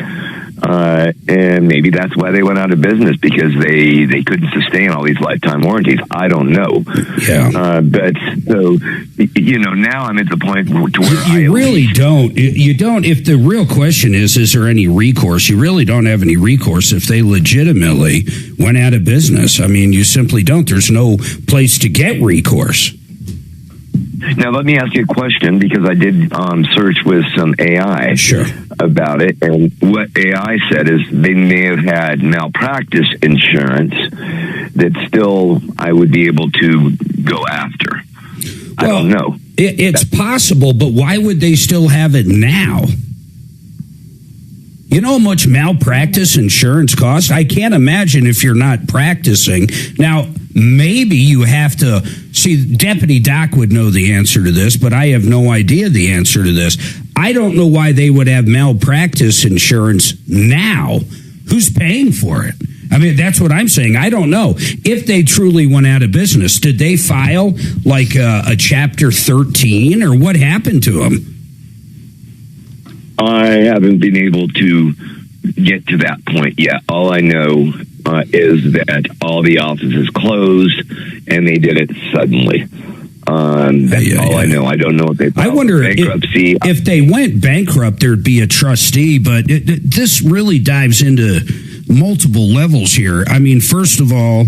And maybe that's why they went out of business, because they couldn't sustain all these lifetime warranties. I don't know. Yeah. But so, now I'm at the point to where you really don't. You don't. If the real question is there any recourse? You really don't have any recourse if they legitimately went out of business. I mean, you simply don't. There's no place to get recourse. Now, let me ask you a question, because I did search with some AI about it, and what AI said is they may have had malpractice insurance that still I would be able to go after. I don't know. It's possible, but why would they still have it now? You know how much malpractice insurance costs? I can't imagine if you're not practicing. Now, maybe you have to see, Deputy Doc would know the answer to this, but I have no idea the answer to this. I don't know why they would have malpractice insurance now. Who's paying for it? I mean, that's what I'm saying. I don't know. If they truly went out of business, did they file like a Chapter 13, or what happened to them? I haven't been able to get to that point yet. All I know is that all the offices closed, and they did it suddenly. That's all I know. I don't know if they filed bankruptcy. If they went bankrupt, there'd be a trustee, but this really dives into multiple levels here. I mean, first of all,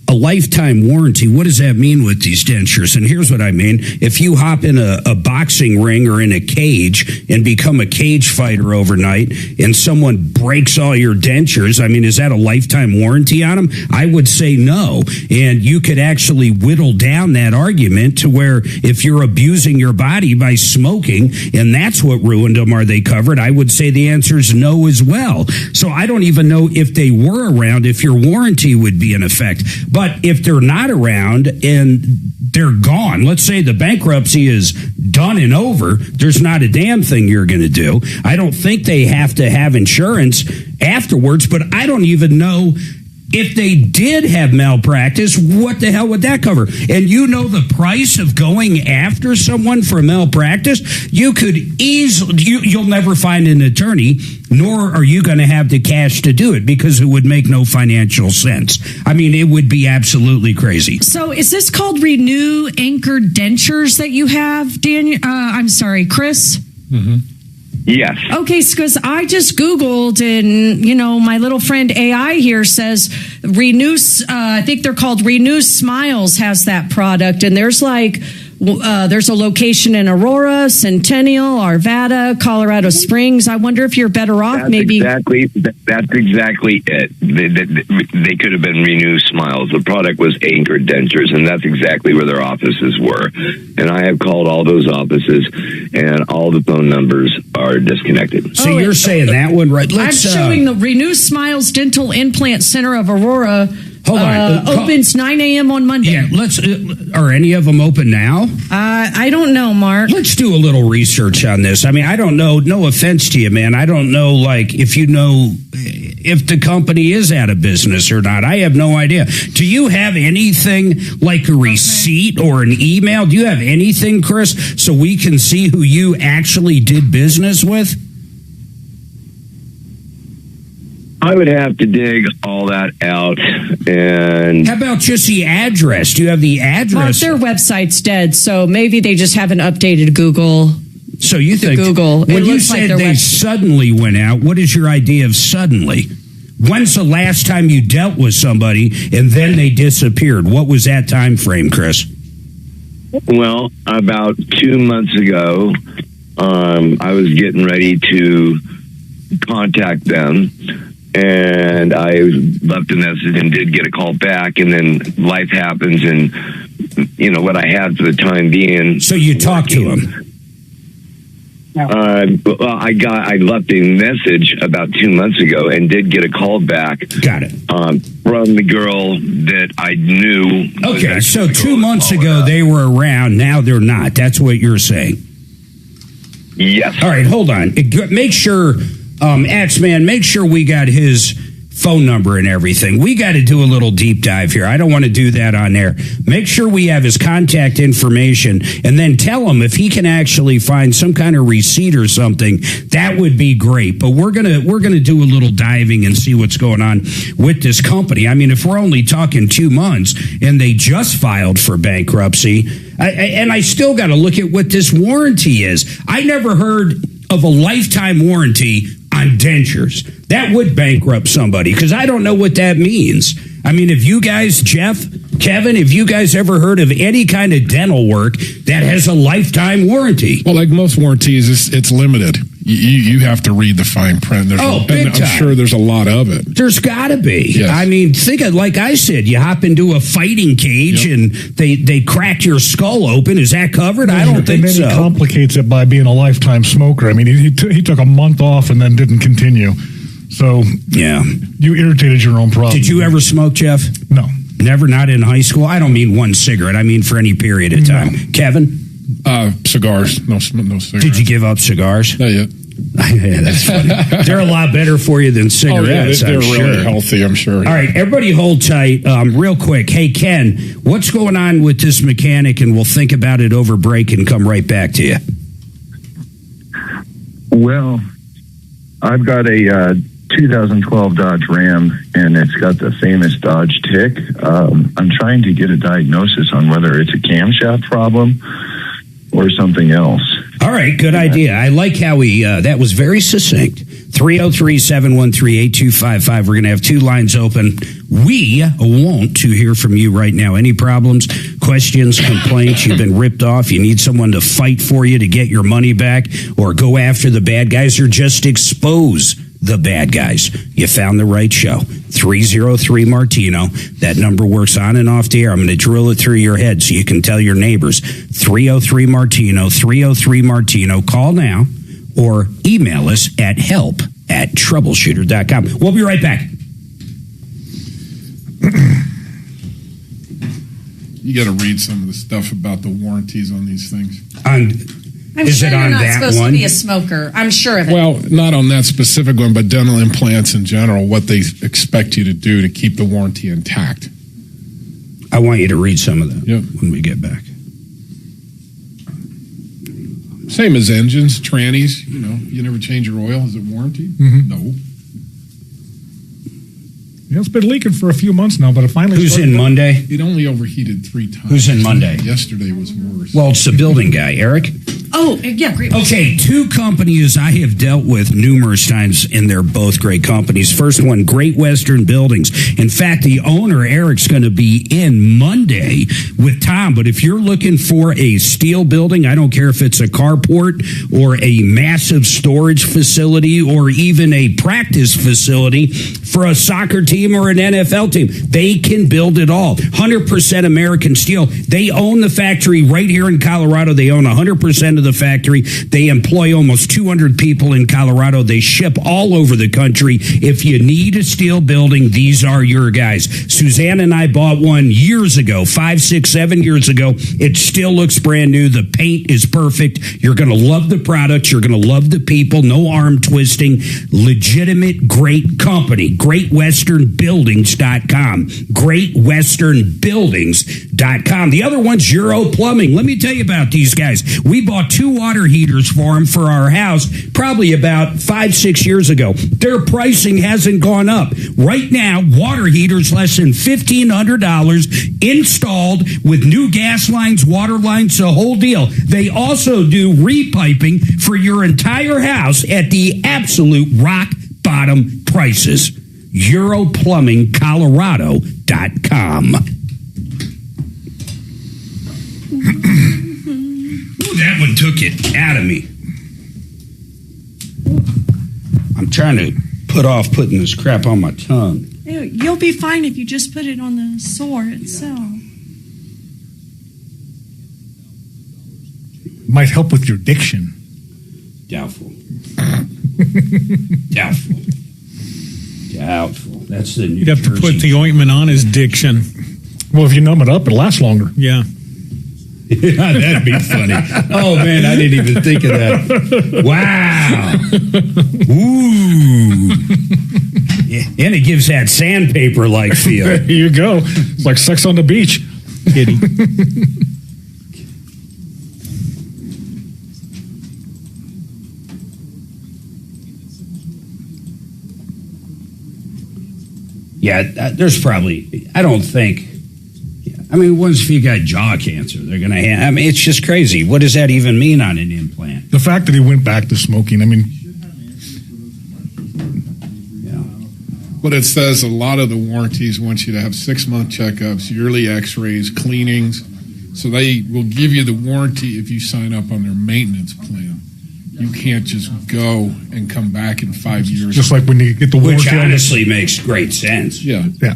a lifetime warranty. What does that mean with these dentures? And here's what I mean. If you hop in a boxing ring or in a cage and become a cage fighter overnight, and someone breaks all your dentures, I mean, is that a lifetime warranty on them? I would say no. And you could actually whittle down that argument to where if you're abusing your body by smoking, and that's what ruined them, are they covered? I would say the answer is no as well. So I don't even know if they were around, if your warranty would be in effect. But if they're not around and they're gone, let's say the bankruptcy is done and over, there's not a damn thing you're going to do. I don't think they have to have insurance afterwards, but I don't even know if they did have malpractice, what the hell would that cover? And you know the price of going after someone for malpractice? You could easily, you'll never find an attorney, nor are you going to have the cash to do it, because it would make no financial sense. I mean, it would be absolutely crazy. So is this called Renew Anchored Dentures that you have, Daniel? I'm sorry, Chris? Mm-hmm. Yes. Okay, because I just Googled, and, my little friend AI here says Renew, I think they're called Renew Smiles, has that product. And there's there's a location in Aurora, Centennial, Arvada, Colorado Springs. I wonder if you're better off That's exactly it. They could have been Renew Smiles. The product was Anchored Dentures, and that's exactly where their offices were. And I have called all those offices, and all the phone numbers are disconnected. So you're saying that one, right? I'm showing the Renew Smiles Dental Implant Center of Aurora. Hold on. Opens 9 a.m. on Monday. Yeah, are any of them open now? I don't know, Mark. Let's do a little research on this. I mean, I don't know. No offense to you, man. I don't know, if you know if the company is out of business or not. I have no idea. Do you have anything like a receipt or an email? Do you have anything, Chris, so we can see who you actually did business with? I would have to dig all that out. And how about just the address? Do you have the address? Their website's dead, so maybe they just haven't updated Google. So you think Google? When you said they suddenly went out, what is your idea of suddenly? When's the last time you dealt with somebody and then they disappeared? What was that time frame, Chris? Well, about 2 months ago, I was getting ready to contact them. And I left a message and did get a call back, and then life happens, and what I had for the time being. So you talked to him? I left a message about 2 months ago and did get a call back. Got it. From the girl that I knew. Okay, so 2 months ago they were around. Now they're not. That's what you're saying. Yes. All right, hold on. Make sure, Axeman, make sure we got his phone number and everything. We got to do a little deep dive here. I don't want to do that on air. Make sure we have his contact information, and then tell him if he can actually find some kind of receipt or something. That would be great. But we're gonna do a little diving and see what's going on with this company. I mean, if we're only talking 2 months and they just filed for bankruptcy, I still got to look at what this warranty is. I never heard of a lifetime warranty on dentures. That would bankrupt somebody, because I don't know what that means. I mean, have you guys, Jeff, Kevin, have you guys ever heard of any kind of dental work that has a lifetime warranty? Well, like most warranties, it's limited. You have to read the fine print. I'm sure there's a lot of it. There's got to be. Yes. I mean, think of, like I said, you hop into a fighting cage and they crack your skull open. Is that covered? I don't think so. And then he complicates it by being a lifetime smoker. I mean, he took a month off and then didn't continue. So yeah, you irritated your own problem. Did you ever smoke, Jeff? No. Never? Not in high school? I don't mean one cigarette. I mean for any period of time. No. Kevin? Cigars. No cigarettes. Did you give up cigars? Not yet. Yeah, that's funny. They're a lot better for you than cigarettes. They're really healthy, I'm sure. All right, everybody hold tight. Real quick. Hey, Ken, what's going on with this mechanic? And we'll think about it over break and come right back to you. Well, I've got a 2012 Dodge Ram, and it's got the famous Dodge tick. I'm trying to get a diagnosis on whether it's a camshaft problem or something else. All right, good idea. I like how he, that was very succinct. 303-713-8255. We're going to have 2 lines open. We want to hear from you right now. Any problems, questions, complaints, you've been ripped off, you need someone to fight for you to get your money back, or go after the bad guys, or just expose the bad guys. You found the right show. 303 Martino. That number works on and off the air. I'm going to drill it through your head so you can tell your neighbors. 303 Martino, 303 Martino. Call now or email us at help@troubleshooter.com. We'll be right back. You got to read some of the stuff about the warranties on these things. I'm sure you're not supposed to be a smoker. I'm sure of it. Well, not on that specific one, but dental implants in general, what they expect you to do to keep the warranty intact. I want you to read some of that when we get back. Same as engines, trannies. You know, you never change your oil. Is it warranty? Mm-hmm. No. Yeah, it's been leaking for a few months now, but it finally. Who's in Monday? It only overheated 3 times. Who's in Monday? Yesterday was worse. Well, it's the building guy, Eric. Oh, yeah, great. Okay, 2 companies I have dealt with numerous times, and they're both great companies. First one, Great Western Buildings. In fact, the owner, Eric's going to be in Monday with Tom. But if you're looking for a steel building, I don't care if it's a carport or a massive storage facility or even a practice facility for a soccer team or an NFL team, they can build it all. 100% American steel. They own the factory right here in Colorado. They own 100% of the factory. They employ almost 200 people in Colorado. They ship all over the country. If you need a steel building, these are your guys. Suzanne and I bought one years ago, 5, 6, 7 years ago. It still looks brand new. The paint is perfect. You're going to love the products. You're going to love the people. No arm twisting. Legitimate, great company. GreatWesternBuildings.com. GreatWesternBuildings.com. The other one's Euro Plumbing. Let me tell you about these guys. We bought 2 water heaters for them for our house probably about 5, 6 years ago. Their pricing hasn't gone up. Right now, water heaters less than $1,500 installed with new gas lines, water lines, the whole deal. They also do repiping for your entire house at the absolute rock bottom prices. EuroPlumbingColorado.com. That one took it out of me. I'm trying to put off putting this crap on my tongue. You'll be fine if you just put it on the sore itself. Might help with your diction. Doubtful. Doubtful. That's the New You'd have to put Jersey. the ointment on his diction. Well, if you numb it up, it'll last longer. Yeah. Yeah, that'd be funny. Oh, man, I didn't even think of that. Wow. Ooh. Yeah, and it gives that sandpaper-like feel. There you go. It's like sex on the beach. Kitty. Yeah, there's probably, I don't think, I mean, once if you got jaw cancer, they're going to have, I mean, it's just crazy. What does that even mean on an implant? The fact that he went back to smoking, I mean. Yeah. But it says a lot of the warranties want you to have 6-month checkups, yearly x-rays, cleanings. So they will give you the warranty if you sign up on their maintenance plan. You can't just go and come back in 5 years. Just like when you get the warranty. Which honestly makes great sense. Yeah. Yeah.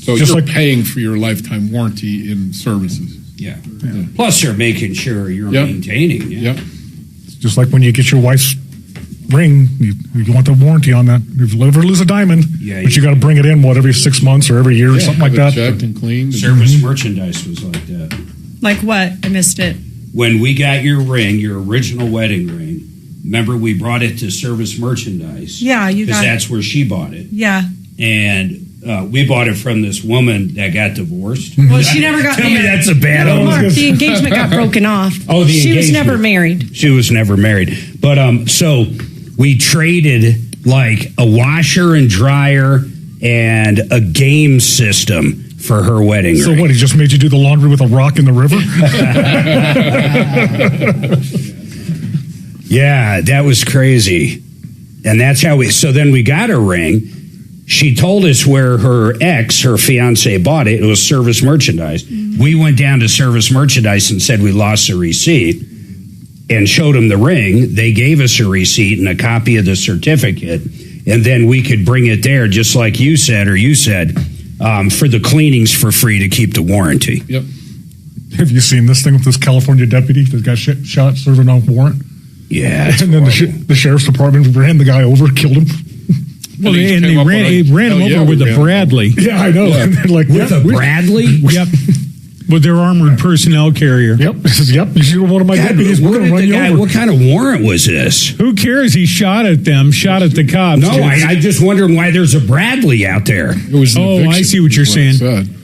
So just you're like paying for your lifetime warranty in services. Yeah. Plus, they're making sure you're maintaining. Yep. Just like when you get your wife's ring, you want the warranty on that. If you ever lose a diamond, but you got to bring it in, every 6 months or every year or something like that. Checked and cleaned. Service merchandise was like that. Like what? I missed it. When we got your ring, your original wedding ring, remember we brought it to Service Merchandise? Yeah, you got it. Because that's where she bought it. Yeah. And we bought it from this woman that got divorced. Well, she never got married. Tell me that's a bad no, one. Mark, the engagement got broken off. Oh, the she engagement. was never married. She was never married. But so we traded like a washer and dryer and a game system for her wedding ring. So what, he just made you do the laundry with a rock in the river? Yeah, that was crazy. And that's how so then we got a ring. She told us where her fiance, bought it. It was Service Merchandise. Mm-hmm. We went down to Service Merchandise and said we lost the receipt and showed them the ring. They gave us a receipt and a copy of the certificate. And then we could bring it there, just like you said, for the cleanings for free to keep the warranty. Yep. Have you seen this thing with this California deputy that got shot serving on warrant? Yeah. And then the sheriff's department ran the guy over, killed him. Well, and they ran him over with a Bradley. Yeah, I know. Yeah. Like, with a Bradley? Yep. With their armored personnel carrier. Yep. Yep. You shoot one of my deputies. We're going to run you over. What kind of warrant was this? Who cares? He shot at them, shot at the cops. No, I just wondering why there's a Bradley out there. It was I see what you're saying.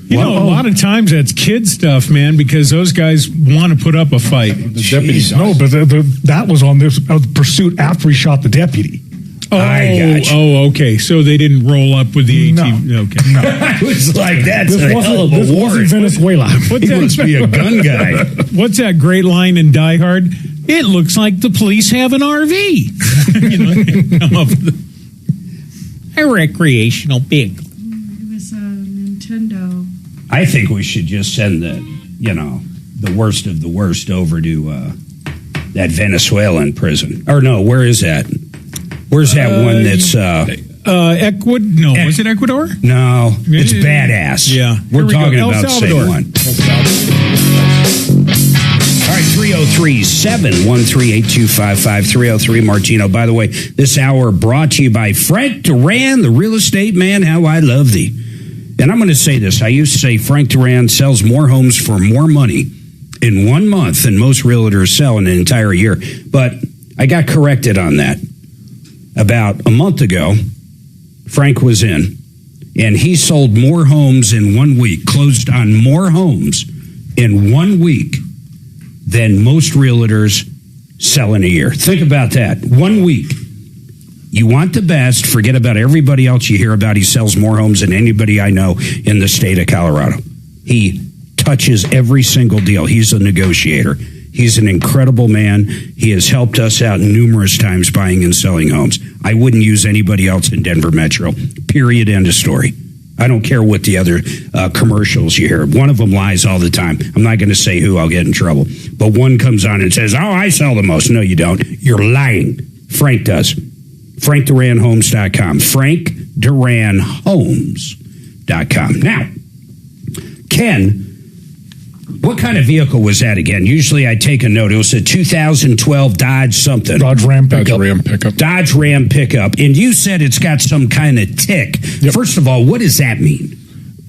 You know, a lot of times that's kid stuff, man, because those guys want to put up a fight. The deputies. No, but that was on this pursuit after he shot the deputy. Okay. So they didn't roll up with the ATV. No. Okay. No. I was like, that's this a hell of a this warrant. wasn't Venezuela. He must be a gun guy. What's that great line in Die Hard? It looks like the police have an RV. Come up with a recreational vehicle. It was a Nintendo. I think we should just send the worst of the worst over to that Venezuelan prison. Or no, where is that? Where's that one that's Ecuador? No, was it Ecuador? No, it's badass. Yeah, we're talking about the same one. All right, 303-713-8255, 303 Martino. By the way, this hour brought to you by Frank Duran, the real estate man. How I love thee. And I'm going to say this. I used to say Frank Duran sells more homes for more money in 1 month than most realtors sell in an entire year. But I got corrected on that. About a month ago, Frank was in, and he sold more homes in 1 week, closed on more homes in 1 week than most realtors sell in a year. Think about that. 1 week. You want the best, forget about everybody else you hear about. He sells more homes than anybody I know in the state of Colorado. He touches every single deal. He's a negotiator. He's an incredible man. He has helped us out numerous times buying and selling homes. I wouldn't use anybody else in Denver Metro. Period. End of story. I don't care what the other commercials you hear. One of them lies all the time. I'm not going to say who, I'll get in trouble. But one comes on and says, I sell the most. No, you don't. You're lying. Frank does. FrankDuranHomes.com. FrankDuranHomes.com. Now, Ken, what kind of vehicle was that again? Usually I take a note. It was a 2012 Dodge something. Dodge Ram pickup. Dodge Ram pickup. And you said it's got some kind of tick. Yep. First of all, what does that mean?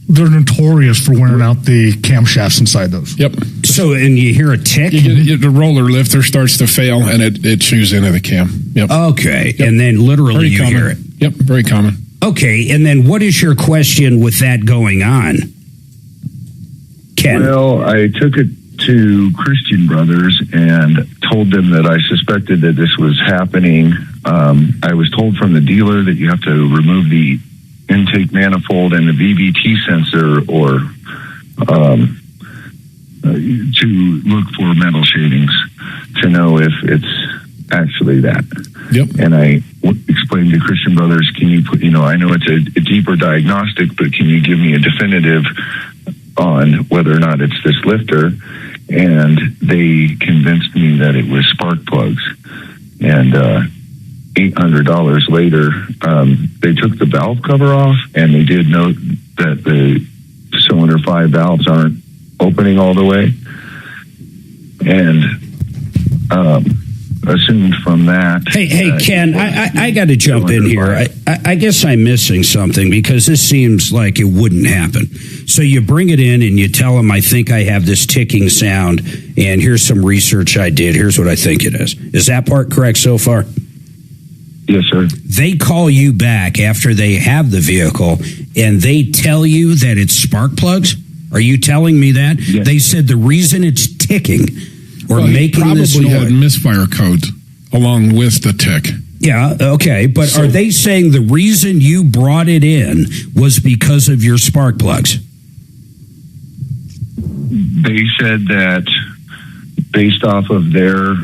They're notorious for wearing out the camshafts inside those. Yep. So, and you hear a tick? The roller lifter starts to fail, and it chews into the cam. Yep. Okay. Yep. And then literally Very you common. hear it. Yep, very common. Okay. And then what is your question with that going on, Ken? Well, I took it to Christian Brothers and told them that I suspected that this was happening. I was told from the dealer that you have to remove the intake manifold and the VVT sensor or to look for metal shavings to know if it's actually that. Yep. And I explained to Christian Brothers, can you put, I know it's a deeper diagnostic, but can you give me a definitive on whether or not it's this lifter? And they convinced me that it was spark plugs. And $800 later, they took the valve cover off, and they did note that the cylinder 5 valves aren't opening all the way. And assumed from that. Hey, Ken, I got to jump in here. I guess I'm missing something because this seems like it wouldn't happen. So you bring it in and you tell them, I think I have this ticking sound, and here's some research I did. Here's what I think it is. Is that part correct so far? Yes, sir. They call you back after they have the vehicle, and they tell you that it's spark plugs? Are you telling me that? Yes. They said the reason it's ticking or making this probably noise. had misfire codes along with the tick. Yeah, okay, but are they saying the reason you brought it in was because of your spark plugs? They said that based off of their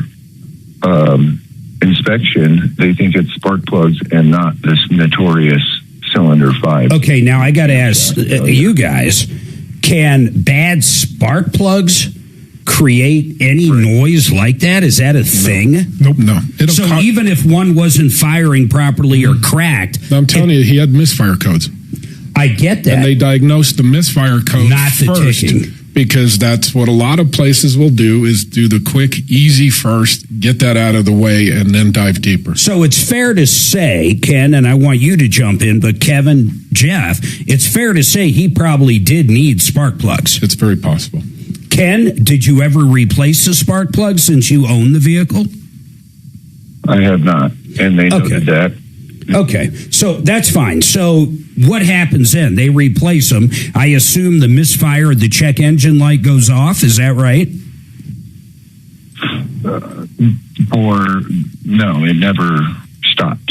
inspection, they think it's spark plugs and not this notorious cylinder 5. Okay, now I got to ask you guys, can bad spark plugs create any noise like that? Is that a thing? Nope. No. So even if one wasn't firing properly or cracked... I'm telling you, he had misfire codes. I get that. And they diagnosed the misfire codes Not the first. ticking. Because that's what a lot of places will do, is do the quick, easy first, get that out of the way, and then dive deeper. So it's fair to say, Ken, and I want you to jump in, but Kevin, Jeff, it's fair to say he probably did need spark plugs. It's very possible. Ken, did you ever replace the spark plug since you own the vehicle? I have not, and they noted that. Okay, so that's fine. So what happens then? They replace them. I assume the misfire of the check engine light goes off. Is that right? Or no, it never stopped.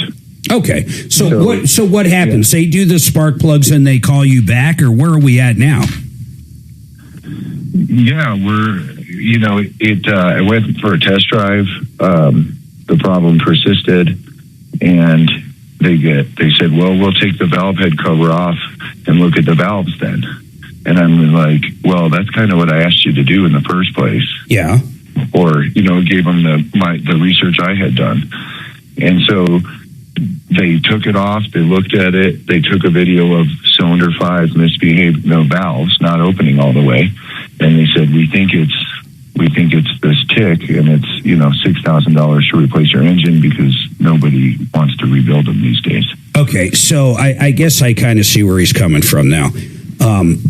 Okay, so what happens? They do the spark plugs and they call you back, or where are we at now? Yeah, I went for a test drive. The problem persisted, and they said, well, we'll take the valve head cover off and look at the valves then. And I'm like, well, that's kind of what I asked you to do in the first place. Yeah. Or, gave them the research I had done. And so they took it off, they looked at it, they took a video of cylinder 5 misbehaved, valves not opening all the way. And they said, we think it's this tick, and it's $6,000 to replace your engine because nobody wants to rebuild them these days. Okay, so I guess I kind of see where he's coming from now.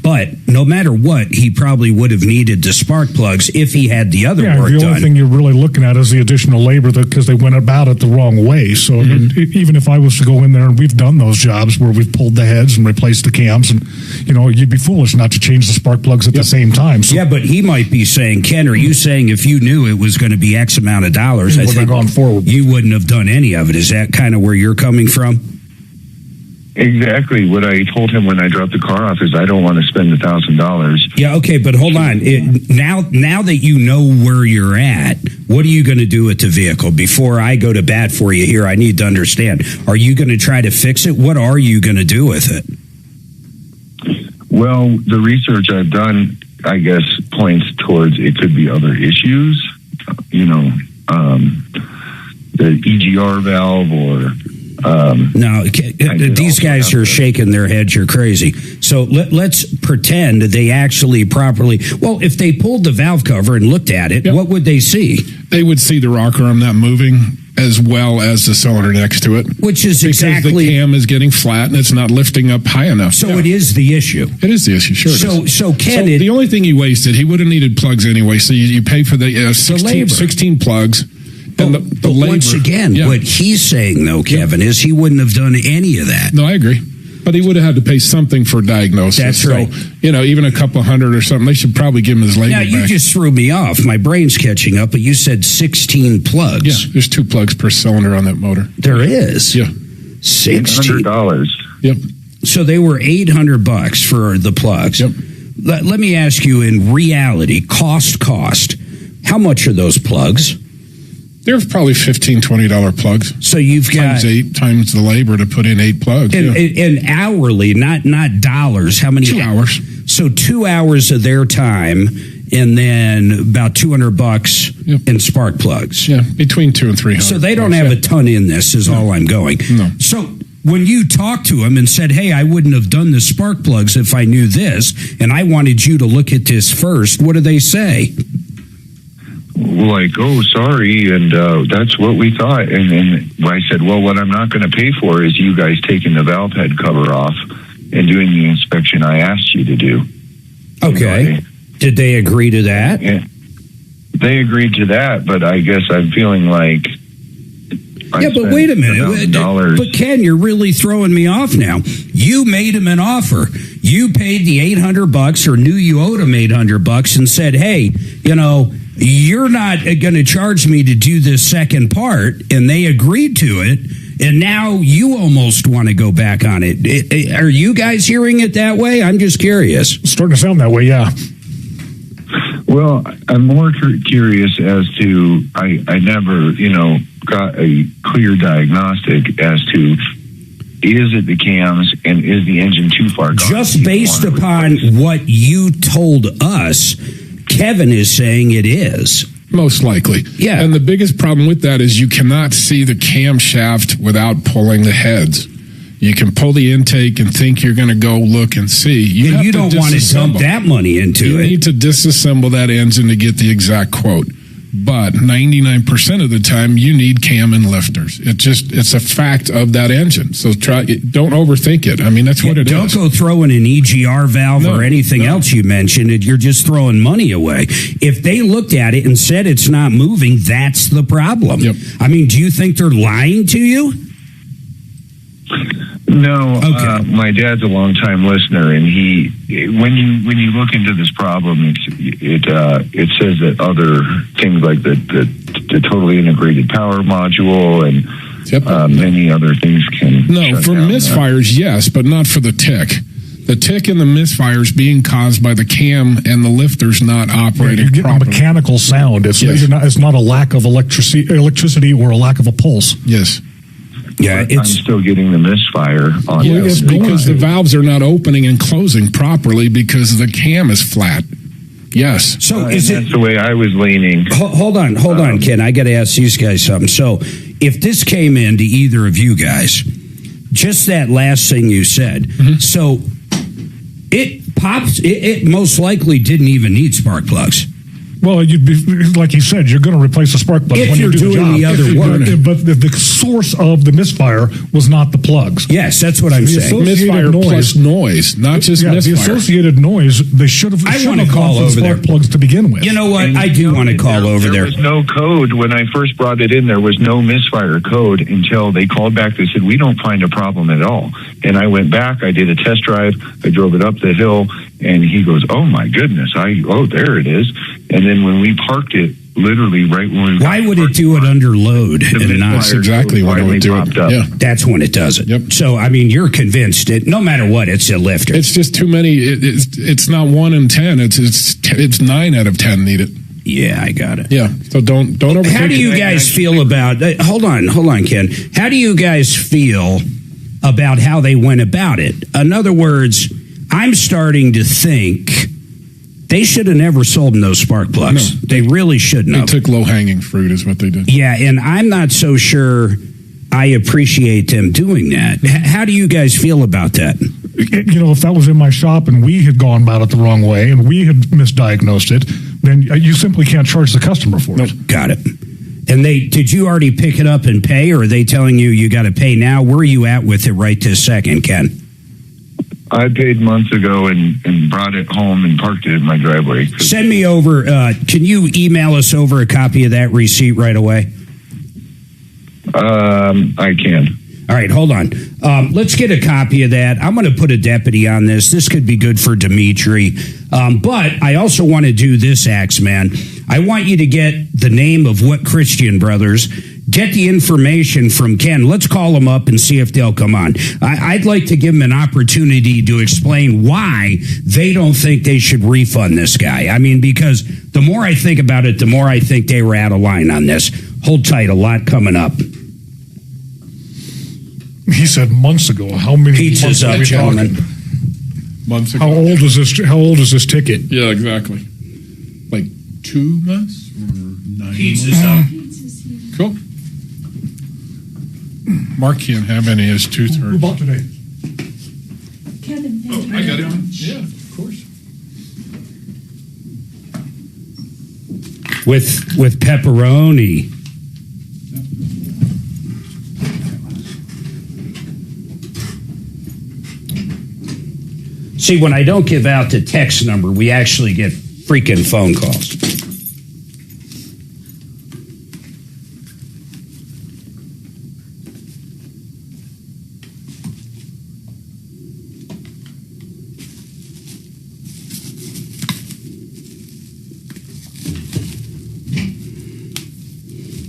But no matter what, he probably would have needed the spark plugs if he had the other work done. The only thing you're really looking at is the additional labor because they went about it the wrong way. So even if I was to go in there, and we've done those jobs where we've pulled the heads and replaced the cams, and you'd be foolish not to change the spark plugs at the same time. So, yeah, but he might be saying, Ken, are you saying if you knew it was going to be X amount of dollars, I think gone forward. You wouldn't have done any of it? Is that kind of where you're coming from? Exactly. What I told him when I dropped the car off is I don't want to spend $1,000. Yeah, okay, but hold on. Now that you know where you're at, what are you going to do with the vehicle? Before I go to bat for you here, I need to understand. Are you going to try to fix it? What are you going to do with it? Well, the research I've done, I guess, points towards it could be other issues. The EGR valve or... No, these guys are shaking their heads. You're crazy. So let's pretend they actually properly... Well, if they pulled the valve cover and looked at it, what would they see? They would see the rocker arm not moving, as well as the cylinder next to it. Which is because exactly... the cam is getting flat and it's not lifting up high enough. So it is the issue. It is the issue, sure it is. So Ken... the only thing he wasted, he would have needed plugs anyway, so you pay for the 16 plugs. And the labor. Once again, what he's saying, though, Kevin, is he wouldn't have done any of that. No, I agree. But he would have had to pay something for diagnosis. That's right. So, even a couple $100 or something, they should probably give him his labor Now, you back. just threw me off. My brain's catching up, but you said 16 plugs. Yeah, there's 2 plugs per cylinder on that motor. There is? Yeah. $16. Yep. So they were $800 for the plugs. Yep. Let me ask you, in reality, cost, how much are those plugs? They're probably $15, $20 plugs. So you've got times 8 times the labor to put in 8 plugs. And hourly, not dollars. How many 2 hours? So 2 hours of their time, and then about $200 in spark plugs. Yeah, between $200 and $300. So they don't have a ton in this. Is all I'm going. No. So when you talked to him and said, "Hey, I wouldn't have done the spark plugs if I knew this, and I wanted you to look at this first," what do they say? Like, oh, sorry, and that's what we thought. And I said, well, what I'm not going to pay for is you guys taking the valve head cover off and doing the inspection I asked you to do. Okay. Did they agree to that? Yeah. They agreed to that, but I guess I'm feeling like... But wait a minute. But Ken, you're really throwing me off now. You made him an offer. You paid the $800 or knew you owed him $800 and said, hey, you're not going to charge me to do this second part, and they agreed to it, and now you almost want to go back on it. Are you guys hearing it that way? I'm just curious. It's starting to sound that way, yeah. Well, I'm more curious as to, I never, got a clear diagnostic as to, is it the cams and is the engine too far gone? Just based upon what you told us, Kevin is saying it is. Most likely. Yeah. And the biggest problem with that is you cannot see the camshaft without pulling the heads. You can pull the intake and think you're going to go look and see. You don't want to dump that money into you it. You need to disassemble that engine to get the exact quote. But 99% of the time, you need cam and lifters. It's a fact of that engine. So don't overthink it. I mean, that's what it is. Don't go throwing an EGR valve or anything else you mentioned. You're just throwing money away. If they looked at it and said it's not moving, that's the problem. Yep. I mean, do you think they're lying to you? No, my dad's a longtime listener, and when you look into this problem, it says that other things like the totally integrated power module and many other things can. No, for misfires, yes, but not for the tick. The tick and the misfires being caused by the cam and the lifters not operating you get properly. A mechanical sound. It's not a lack of electricity or a lack of a pulse. Yes. Yeah, I'm still getting the misfire on yes, because the valves are not opening and closing properly because the cam is flat. Yes. So that's the way I was leaning. Hold on, Ken. I got to ask these guys something. So if this came in to either of you guys, just that last thing you said, so it pops. It most likely didn't even need spark plugs. Well, you'd be like you said, you're going to replace the spark plug if when you're you do doing the job. The other work. But the source of the misfire was not the plugs. Yes, that's what I'm saying. Misfire plus noise, not just misfire. The associated noise, they should have call over there. Plugs to begin with. You know what? I do want to call over there. There was no code when I first brought it in. There was no misfire code until they called back. They said, we don't find a problem at all. And I went back. I did a test drive. I drove it up the hill. And he goes, oh, my goodness. There it is. And then when we parked it, literally right when we... Why would it do it under load? And not that's exactly when it would do it. Yeah. That's when it does it. Yep. So, I mean, you're convinced that no matter what, it's a lifter. It's just too many. It's not 1 in 10. It's 9 out of 10 need it. Yeah, I got it. Yeah. So don't overthink it. How do you guys feel about... Hold on, Ken. How do you guys feel about how they went about it? In other words... I'm starting to think they should have never sold them those spark plugs. No, they really shouldn't have. They took low-hanging fruit is what they did. Yeah, and I'm not so sure I appreciate them doing that. How do you guys feel about that? If that was in my shop and we had gone about it the wrong way and we had misdiagnosed it, then you simply can't charge the customer for it. Got it. And did you already pick it up and pay, or are they telling you got to pay now? Where are you at with it right this second, Ken? I paid months ago and brought it home and parked it in my driveway. Send me over. Can you email us over a copy of that receipt right away? I can. All right, hold on. Let's get a copy of that. I'm going to put a deputy on this. This could be good for Dimitri. But I also want to do this, Axeman. I want you to get the name of what Christian Brothers. Get the information from Ken. Let's call them up and see if they'll come on. I'd like to give them an opportunity to explain why they don't think they should refund this guy. I mean, because the more I think about it, the more I think they were out of line on this. Hold tight, a lot coming up. He said months ago. How many Pizza's months are up, we gentlemen. talking? Months ago. How old is this ticket? Yeah, exactly. Like 2 months or 9 Pizza's months? up. Cool. Mark can't have any. His tooth hurts. Who bought today? Kevin, I got it. Yeah, of course. With pepperoni. See, when I don't give out the text number, we actually get freaking phone calls.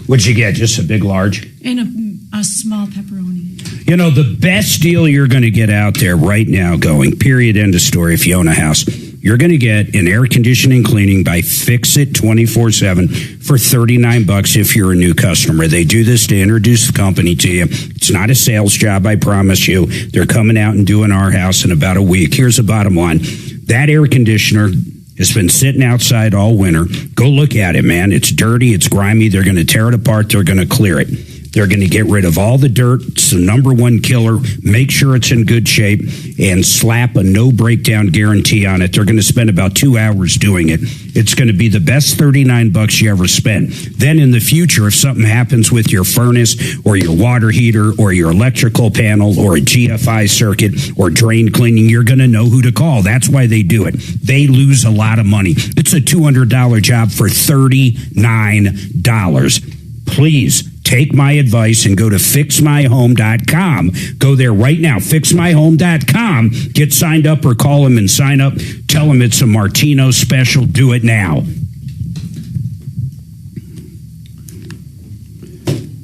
What'd you get? Just a big large? And a small pepperoni. You know, the best deal you're going to get out there right now going, period, end of story, if you own a house, you're going to get an air conditioning cleaning by Fix It 24/7 for $39 if you're a new customer. They do this to introduce the company to you. It's not a sales job, I promise you. They're coming out and doing our house in about a week. Here's the bottom line. That air conditioner has been sitting outside all winter. Go look at it, man. It's dirty. It's grimy. They're going to tear it apart. They're going to clear it. They're going to get rid of all the dirt. It's the number one killer. Make sure it's in good shape and slap a no breakdown guarantee on it. They're going to spend about 2 hours doing it. It's going to be the best $39 you ever spent. Then in the future, if something happens with your furnace or your water heater or your electrical panel or a GFI circuit or drain cleaning, you're going to know who to call. That's why they do it. They lose a lot of money. It's a $200 job for $39. Please take my advice and go to fixmyhome.com. Go there right now, fixmyhome.com. Get signed up or call them and sign up. Tell them it's a Martino special. Do it now.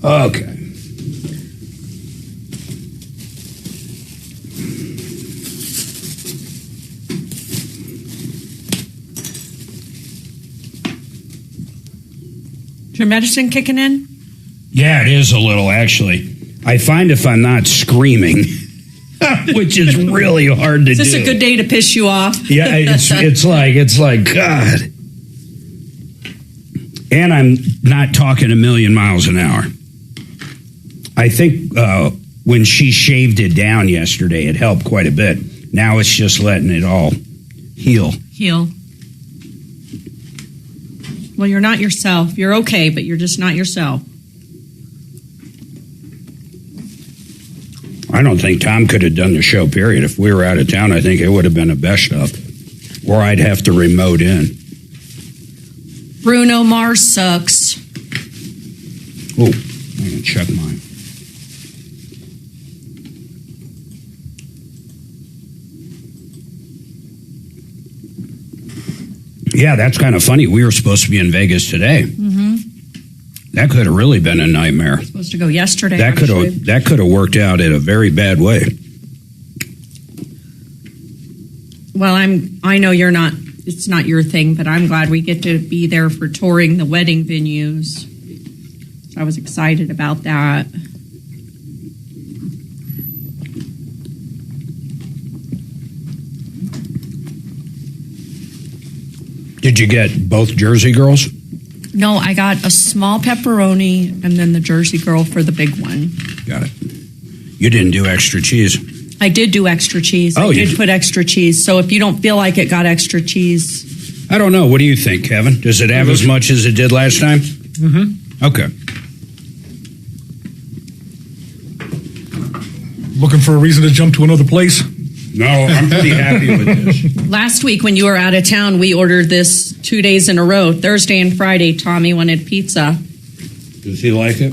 Okay. Is your medicine kicking in? Yeah, it is a little, actually. I find if I'm not screaming, which is really hard to do. Is this a good day to piss you off? Yeah, it's like, God. And I'm not talking a million miles an hour. I think when she shaved it down yesterday, it helped quite a bit. Now it's just letting it all heal. Well, you're not yourself. You're okay, but you're just not yourself. I don't think Tom could have done the show, period. If we were out of town, I think it would have been a best of. Or I'd have to remote in. Bruno Mars sucks. Oh, I'm going to check mine. Yeah, that's kind of funny. We were supposed to be in Vegas today. Mm-hmm. That could have really been a nightmare. Supposed to go yesterday. That could have worked out in a very bad way. Well, I know you're not. It's not your thing, but I'm glad we get to be there for touring the wedding venues. I was excited about that. Did you get both Jersey girls? No, I got a small pepperoni and then the Jersey girl for the big one. Got it. You didn't do extra cheese. I did do extra cheese. Oh, I did put extra cheese. So if you don't feel like it got extra cheese. I don't know. What do you think, Kevin? Does it have as much as it did last time? Mm-hmm. Okay. Looking for a reason to jump to another place? No, I'm pretty happy with this. Last week when you were out of town, we ordered this 2 days in a row. Thursday and Friday, Tommy wanted pizza. Does he like it?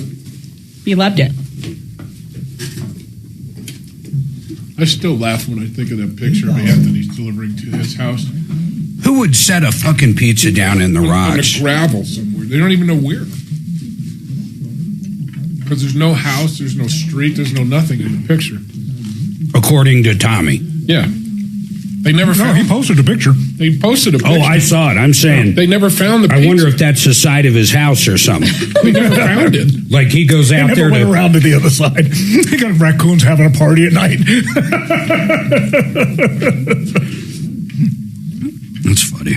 He loved it. I still laugh when I think of that picture of Anthony's delivering to his house. Who would set a fucking pizza down in the On rocks? the gravel somewhere. They don't even know where. Because there's no house, there's no street, there's no nothing in the picture. According to Tommy. Yeah. They never found. He posted a picture. They posted a picture. Oh, I saw it. I'm saying. They never found the pizza. I wonder if that's the side of his house or something. They never found it. Like he goes out there went around to the other side. They got raccoons having a party at night. That's funny.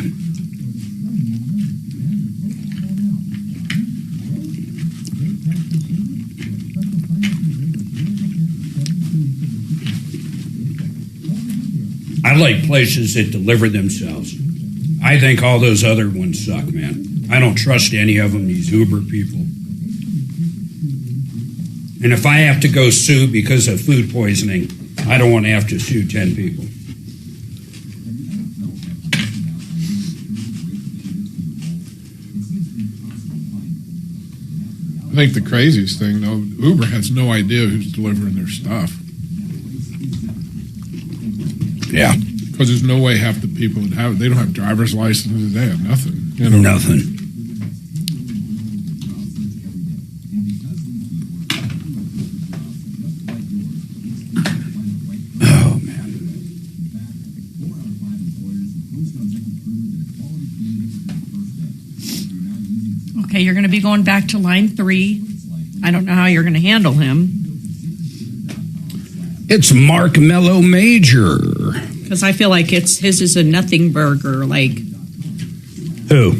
I like places that deliver themselves. I think all those other ones suck, man. I don't trust any of them, these Uber people. And if I have to go sue because of food poisoning, I don't want to have to sue 10 people. I think the craziest thing, though, Uber has no idea who's delivering their stuff. Yeah. Because there's no way half the people that have it, they don't have driver's licenses, they have nothing. You know? Nothing. Oh, man. Okay, you're going to be going back to line 3. I don't know how you're going to handle him. It's Marc Mager. Because I feel like his is a nothing burger. Like Who?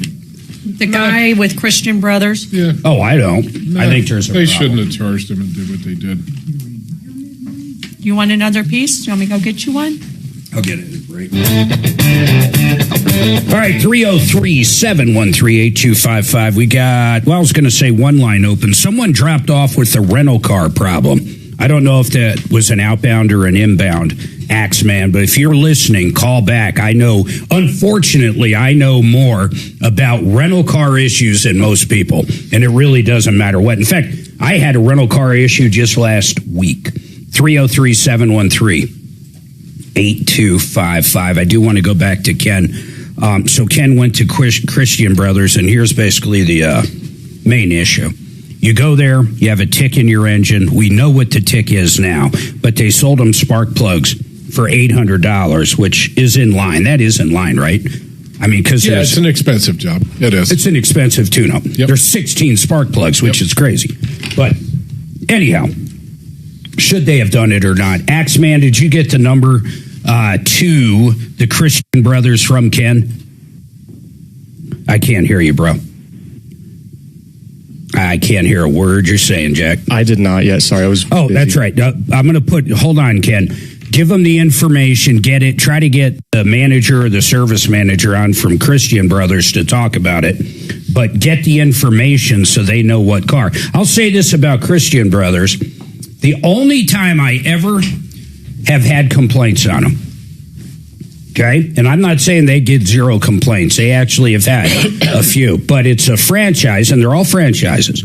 the guy with Christian Brothers. Yeah. Oh, I don't. I think there's a They problem. shouldn't have charged him and did what they did. You want another piece? Do you want me to go get you one? I'll get it at a break. All right, 303-713-8255. We got, well, I was going to say one line open. Someone dropped off with the rental car problem. I don't know if that was an outbound or an inbound Axeman, but if you're listening, call back. I know, unfortunately, I know more about rental car issues than most people, and it really doesn't matter what. In fact, I had a rental car issue just last week. 303-713-8255. I do want to go back to Ken. So Ken went to Christian Brothers, and here's basically the main issue. You go there, you have a tick in your engine. We know what the tick is now, but they sold them spark plugs for $800, which is in line. That is in line, right? I mean, because it's an expensive job. It is. It's an expensive tune-up. Yep. There's 16 spark plugs, which is crazy. But anyhow, should they have done it or not? Axeman, did you get the number to the Christian Brothers from Ken? I can't hear you, bro. I can't hear a word you're saying, Jack. I did not yet. Sorry, I was. Oh, busy. that's right. I'm going to put. Hold on, Ken. Give them the information. Get it. Try to get the manager or the service manager on from Christian Brothers to talk about it. But get the information so they know what car. I'll say this about Christian Brothers: the only time I ever have had complaints on them. Okay, and I'm not saying they get zero complaints. They actually have had a few, but it's a franchise, and they're all franchises.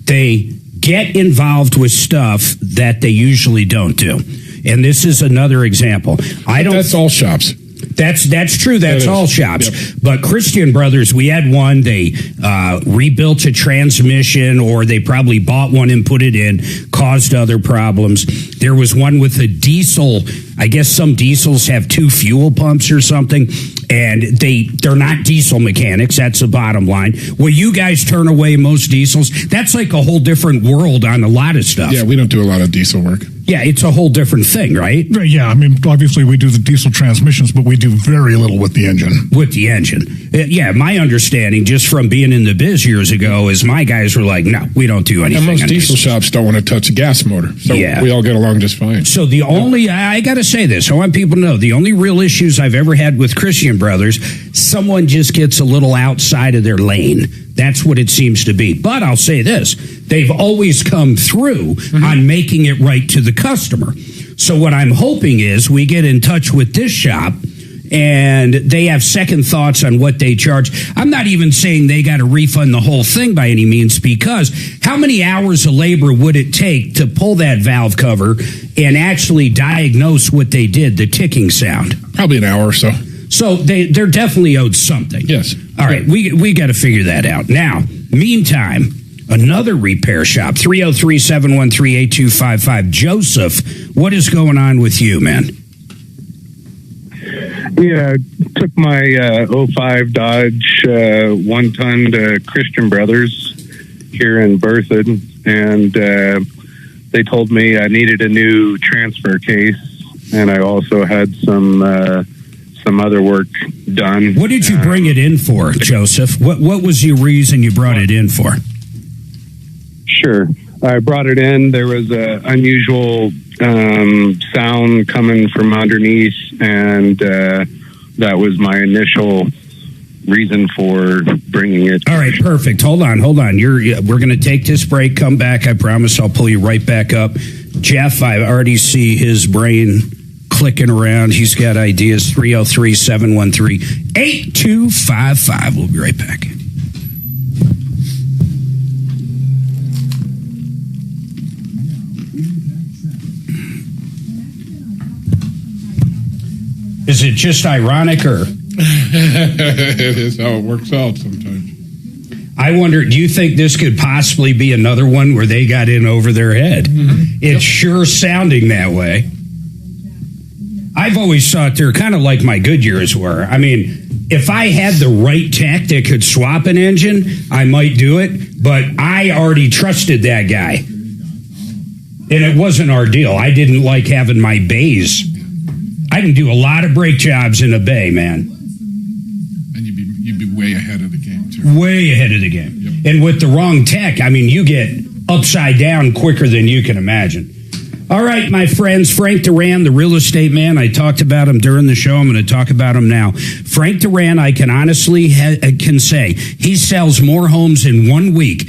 They get involved with stuff that they usually don't do, and this is another example. That's all shops. That's true. That's all shops. Yep. But Christian Brothers, we had one. They rebuilt a transmission, or they probably bought one and put it in, caused other problems. There was one with a diesel. I guess some diesels have 2 fuel pumps or something, and they're not diesel mechanics. That's the bottom line. Well, you guys turn away most diesels. That's like a whole different world on a lot of stuff. Yeah, we don't do a lot of diesel work. Yeah, it's a whole different thing, right? Yeah, I mean, obviously we do the diesel transmissions, but we do very little with the engine. With the engine. Yeah, my understanding, just from being in the biz years ago, is my guys were like, no, we don't do anything. And most diesel shops don't want to touch a gas motor. So we all get along just fine. So the only, I got to say this, I want people to know, the only real issues I've ever had with Christian Brothers, someone just gets a little outside of their lane. That's what it seems to be. But I'll say this, they've always come through on making it right to the customer. So what I'm hoping is we get in touch with this shop and they have second thoughts on what they charge. I'm not even saying they got to refund the whole thing by any means, because how many hours of labor would it take to pull that valve cover and actually diagnose what they did, the ticking sound? Probably an hour or so. So they're definitely owed something. Yes. All right, we got to figure that out. Now, meantime, another repair shop, 303-713-8255. Joseph, what is going on with you, man? Yeah, took my 05 Dodge 1-ton to Christian Brothers here in Berthoud, and they told me I needed a new transfer case, and I also had some other work done. What did you bring it in for, Joseph? What was your reason you brought it in for? Sure. I brought it in. There was a unusual sound coming from underneath, and that was my initial reason for bringing it. All right, perfect. Hold on. We're going to take this break. Come back. I promise I'll pull you right back up. Jeff, I already see his brain clicking around. He's got ideas. 303-713-8255. We'll be right back. Is it just ironic, or? It is how it works out sometimes. I wonder, do you think this could possibly be another one where they got in over their head? Mm-hmm. It's sure sounding that way. I've always thought they're kind of like my Goodyears were. I mean, if I had the right tech that could swap an engine, I might do it, but I already trusted that guy. And it wasn't our deal. I didn't like having my bays. I can do a lot of brake jobs in a bay, man. And you'd be way ahead of the game, too. Way ahead of the game. Yep. And with the wrong tech, I mean, you get upside down quicker than you can imagine. All right, my friends, Frank Duran, the real estate man. I talked about him during the show. I'm going to talk about him now. Frank Duran, I can honestly can say he sells more homes in 1 week,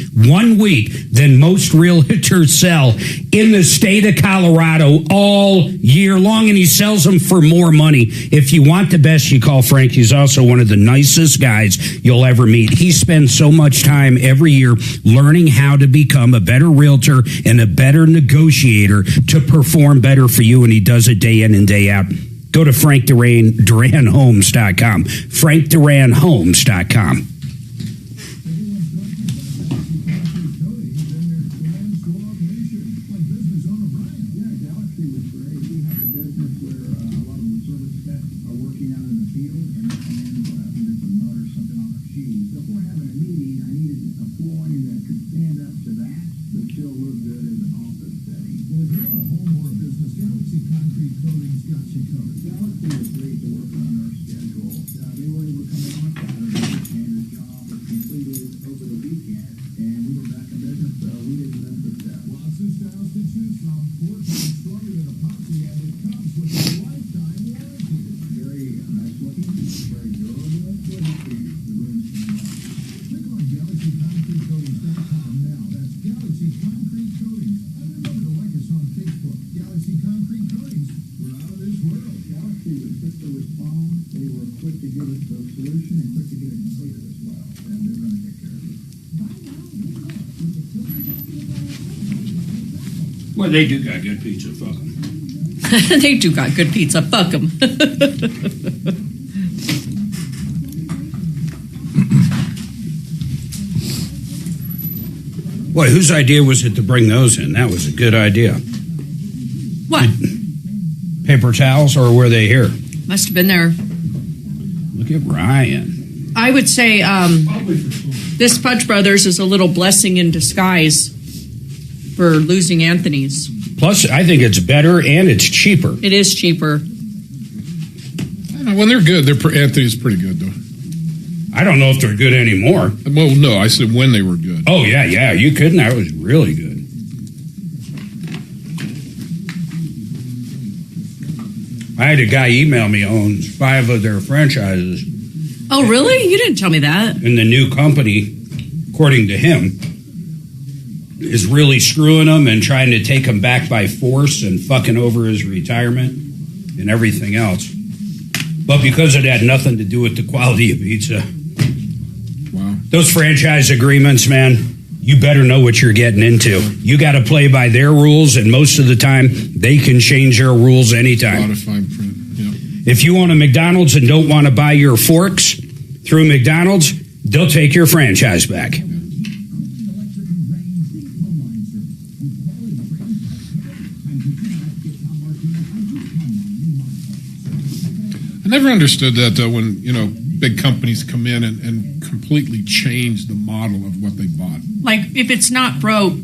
than most realtors sell in the state of Colorado all year long, and he sells them for more money. If you want the best, you call Frank. He's also one of the nicest guys you'll ever meet. He spends so much time every year learning how to become a better realtor and a better negotiator to perform better for you, and he does it day in and day out. Go to FrankDuranHomes.com. FrankDuranHomes.com. Well, they do got good pizza. Fuck them. They do got good pizza. Fuck them. Boy, whose idea was it to bring those in? That was a good idea. What? Paper towels, or were they here? Must have been there. Look at Ryan. I would say this Fudge Brothers is a little blessing in disguise for losing Anthony's. Plus, I think it's better and it's cheaper. It is cheaper. I don't know, when they're good, Anthony's pretty good, though. I don't know if they're good anymore. Well, no, I said when they were good. Oh, yeah, you couldn't. That was really good. I had a guy email me, owns 5 of their franchises. Oh, really? You didn't tell me that. In the new company, according to him. is really screwing him and trying to take him back by force and fucking over his retirement and everything else. But because it had nothing to do with the quality of pizza. Wow. Those franchise agreements, man, you better know what you're getting into. You got to play by their rules, and most of the time, they can change their rules anytime. A lot of fine print, yeah. If you own a McDonald's and don't want to buy your forks through McDonald's, they'll take your franchise back. I never understood that, though, when, big companies come in and completely change the model of what they bought. Like, if it's not broke,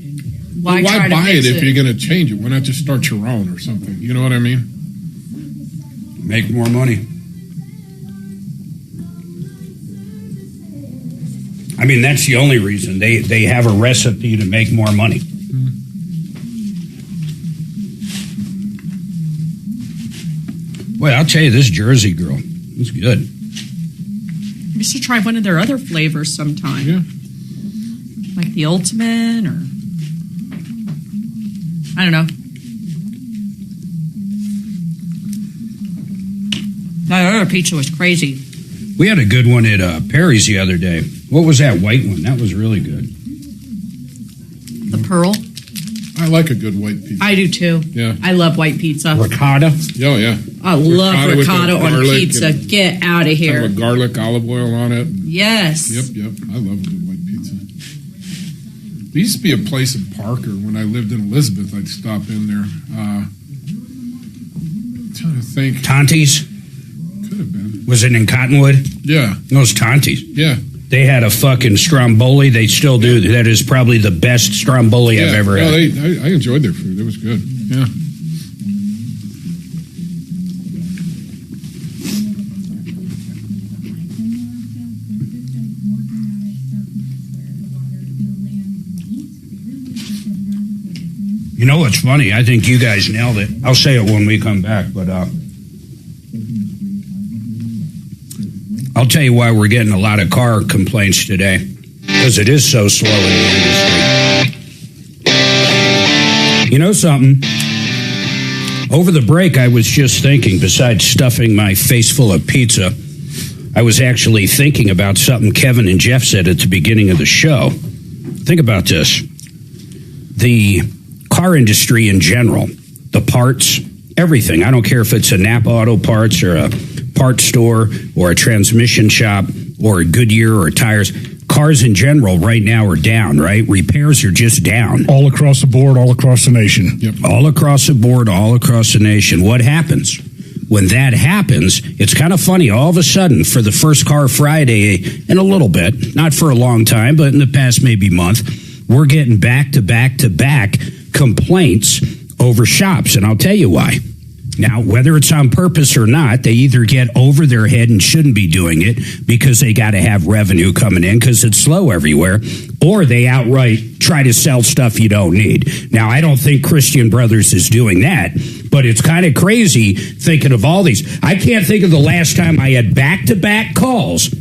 why Well, try to buy fix it if you're going to change it? Why not just start your own or something? You know what I mean? Make more money. I mean, that's the only reason. They have a recipe to make more money. Well, I'll tell you, this Jersey girl is good. You should try one of their other flavors sometime. Yeah. Like the Ultimate, or I don't know. That other pizza was crazy. We had a good one at Perry's the other day. What was that white one? That was really good. The Pearl. I like a good white pizza. I do too. Yeah. I love white pizza. Ricotta? Oh, yeah. I love ricotta on garlic pizza. Get out of here. With garlic, olive oil on it. Yes. Yep. I love good white pizza. There used to be a place in Parker when I lived in Elizabeth. I'd stop in there. I'm trying to think. Tonti's? Could have been. Was it in Cottonwood? Yeah. Those Tonti's. Yeah. They had a fucking stromboli. They still do. That is probably the best stromboli I've ever had. I enjoyed their food. It was good. Yeah. You know what's funny? I think you guys nailed it. I'll say it when we come back, but I'll tell you why we're getting a lot of car complaints today. Because it is so slow in the industry. You know something? Over the break, I was just thinking, besides stuffing my face full of pizza, I was actually thinking about something Kevin and Jeff said at the beginning of the show. Think about this. The car industry in general, the parts, everything. I don't care if it's a Napa Auto Parts or a parts store or a transmission shop or a Goodyear or tires. Cars in general right now are down, right? Repairs are just down. All across the board, all across the nation. Yep. All across the board, all across the nation. What happens? When that happens, it's kind of funny. All of a sudden, for the first Car Friday in a little bit, not for a long time, but in the past maybe month, we're getting back to back to back complaints over shops. And I'll tell you why. Now, whether it's on purpose or not, they either get over their head and shouldn't be doing it because they got to have revenue coming in because it's slow everywhere, or they outright try to sell stuff you don't need. Now, I don't think Christian Brothers is doing that, but it's kind of crazy thinking of all these. I can't think of the last time I had back-to-back calls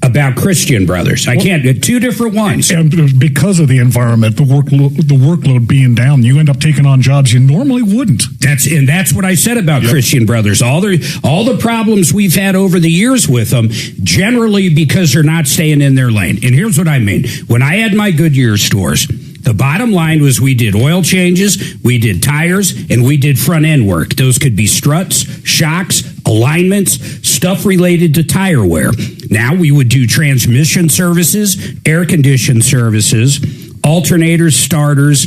about Christian Brothers. I can't. Two different ones. And because of the environment, the workload being down, you end up taking on jobs you normally wouldn't. That's what I said about Christian Brothers. All the problems we've had over the years with them, generally because they're not staying in their lane. And here's what I mean. When I had my Goodyear stores, the bottom line was we did oil changes, we did tires, and we did front end work. Those could be struts, shocks, alignments, stuff related to tire wear. Now we would do transmission services, air condition services, alternators, starters.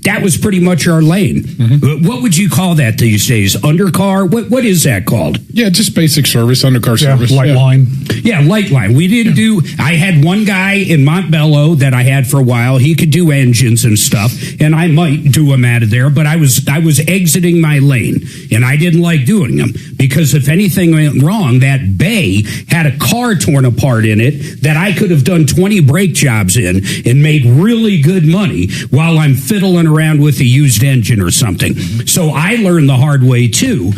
That was pretty much our lane. Mm-hmm. What would you call that these days? Undercar? What is that called? Yeah, just basic service, undercar service. Light line. Yeah, light line. We didn't do. I had one guy in Montbello that I had for a while. He could do engines and stuff, and I might do them out of there. But I was exiting my lane, and I didn't like doing them because if anything went wrong, that bay had a car torn apart in it that I could have done 20 brake jobs in and made really good money while I'm fiddling around with a used engine or something. So I learned the hard way too.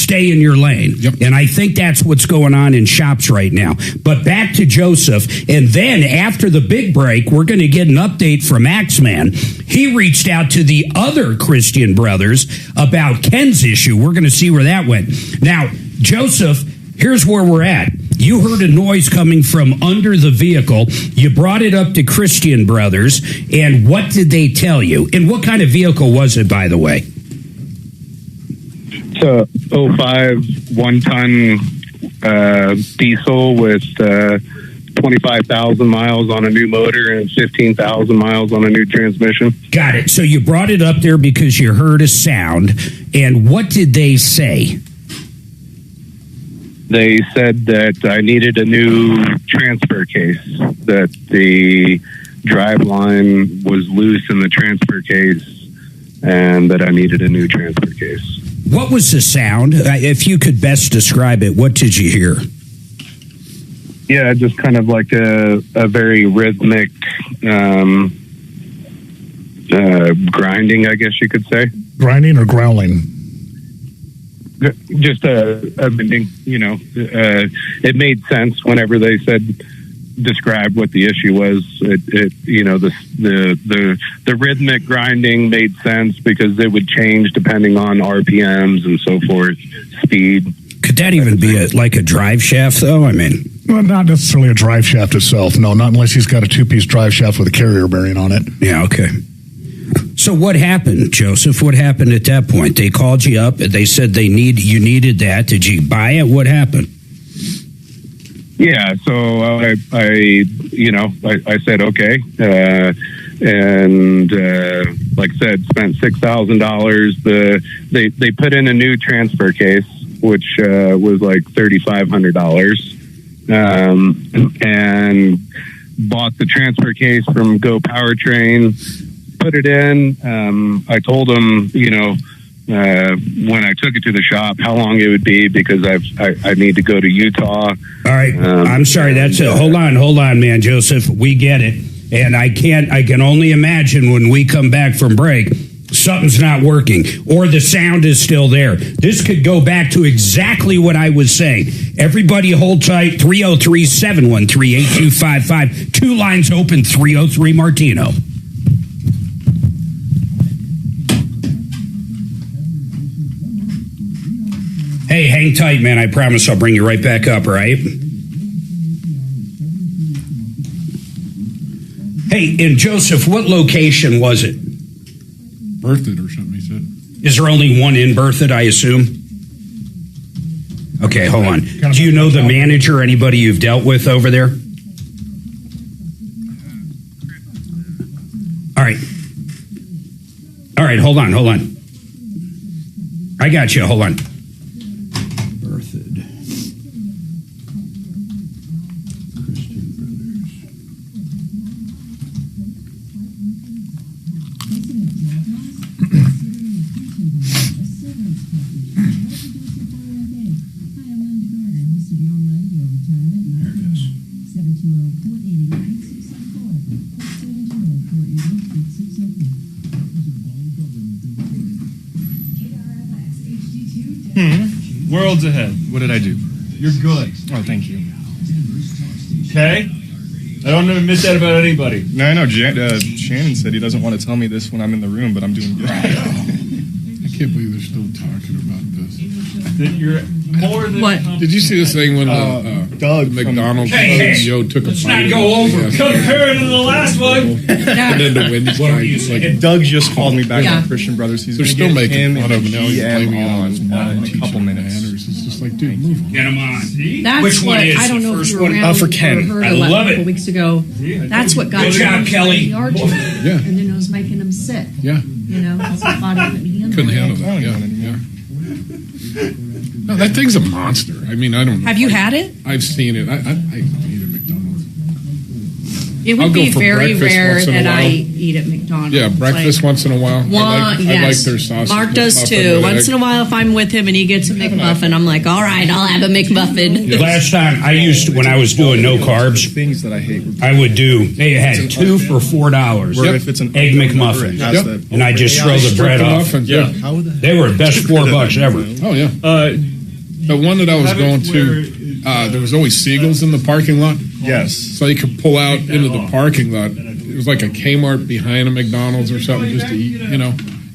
stay in your lane. And I think that's what's going on in shops right now. But back to Joseph, and then after the big break, we're going to get an update from Axeman. He reached out to the other Christian brothers about Ken's issue. We're going to see where that went. Now, Joseph, here's where we're at. You heard a noise coming from under the vehicle. You brought it up to Christian Brothers, and what did they tell you? And what kind of vehicle was it, by the way? It's a 05 one-ton diesel with 25,000 miles on a new motor and 15,000 miles on a new transmission. Got it. So you brought it up there because you heard a sound, and what did they say? They said that I needed a new transfer case, that the drive line was loose in the transfer case, and that I needed a new transfer case. What was the sound? If you could best describe it, what did you hear? Yeah, just kind of like a very rhythmic grinding, I guess you could say. Grinding or growling? Just a it made sense whenever they described what the issue was. The rhythmic grinding made sense because it would change depending on RPMs and so forth, speed. Could that even be like a drive shaft, though? I mean, well, not necessarily a drive shaft itself. No, not unless he's got a two-piece drive shaft with a carrier bearing on it. Yeah, okay. So what happened, Joseph? What happened at that point? They called you up. They said you needed that. Did you buy it? What happened? Yeah, so I said okay, and like I said, spent $6,000. They put in a new transfer case, which was like $3,500, and bought the transfer case from Go Powertrain. Put it in. I told them, when I took it to the shop, how long it would be because I need to go to Utah. All right. I'm sorry. That's it. Hold on, man, Joseph. We get it. And I can only imagine when we come back from break, something's not working or the sound is still there. This could go back to exactly what I was saying. Everybody hold tight. 303-713-8255. Two lines open. 303 Martino. Hey, hang tight, man. I promise I'll bring you right back up, all right? Hey, and Joseph, what location was it? Berthoud or something, he said. Is there only one in Berthoud, I assume? Okay, hold on. Do you know the manager, anybody you've dealt with over there? All right, hold on. I got you, hold on. Worlds ahead. What did I do? You're good. Oh, thank you. Okay? I don't admit that about anybody. No, I know. Shannon said he doesn't want to tell me this when I'm in the room, but I'm doing good. I can't believe they're still talking about this. That you're more than... What? Did you see this thing when Doug McDonald's Hey, CEO took a let's bite? not go over. Compared to the last one. And then the Wendy's guy, he's like, And Doug just called me back Yeah. from Christian Brothers. He's they're going to still get making him fun of him now. He's and blaming it on his on mom in a teaching couple him minutes. manners. It's just like, dude, move on. Get him on. That's Which one what is I don't the know if first you were one? around for Ken. or heard I a love couple it. weeks ago. That's what got Good job, him Kelly. the archer. Yeah. And then it was making him sick. Yeah. You know, because his body Couldn't handle that. Yeah. No, that thing's a monster. I mean, I don't know. Have you had it? I've seen it. I eat at McDonald's. It I'll would go be for very breakfast rare once in a that I while. eat at McDonald's. Yeah, breakfast once in a while. I like their sausage. Mark does McMuffin too. with Once egg. in a while, if I'm with him and he gets a McMuffin, I'm like, all right, I'll have a McMuffin. Last time when I was doing no carbs, Things that I hate. I would do, they had two for $4. Where if it's an Egg oatmeal number, McMuffin. it has that- And I just throw the bread off. Muffins, yeah. They were the best $4 ever. Oh, yeah. The one that I was going to, there was always seagulls in the parking lot. Yes. So you could pull out into the parking lot. It was like a Kmart behind a McDonald's or something just to eat, and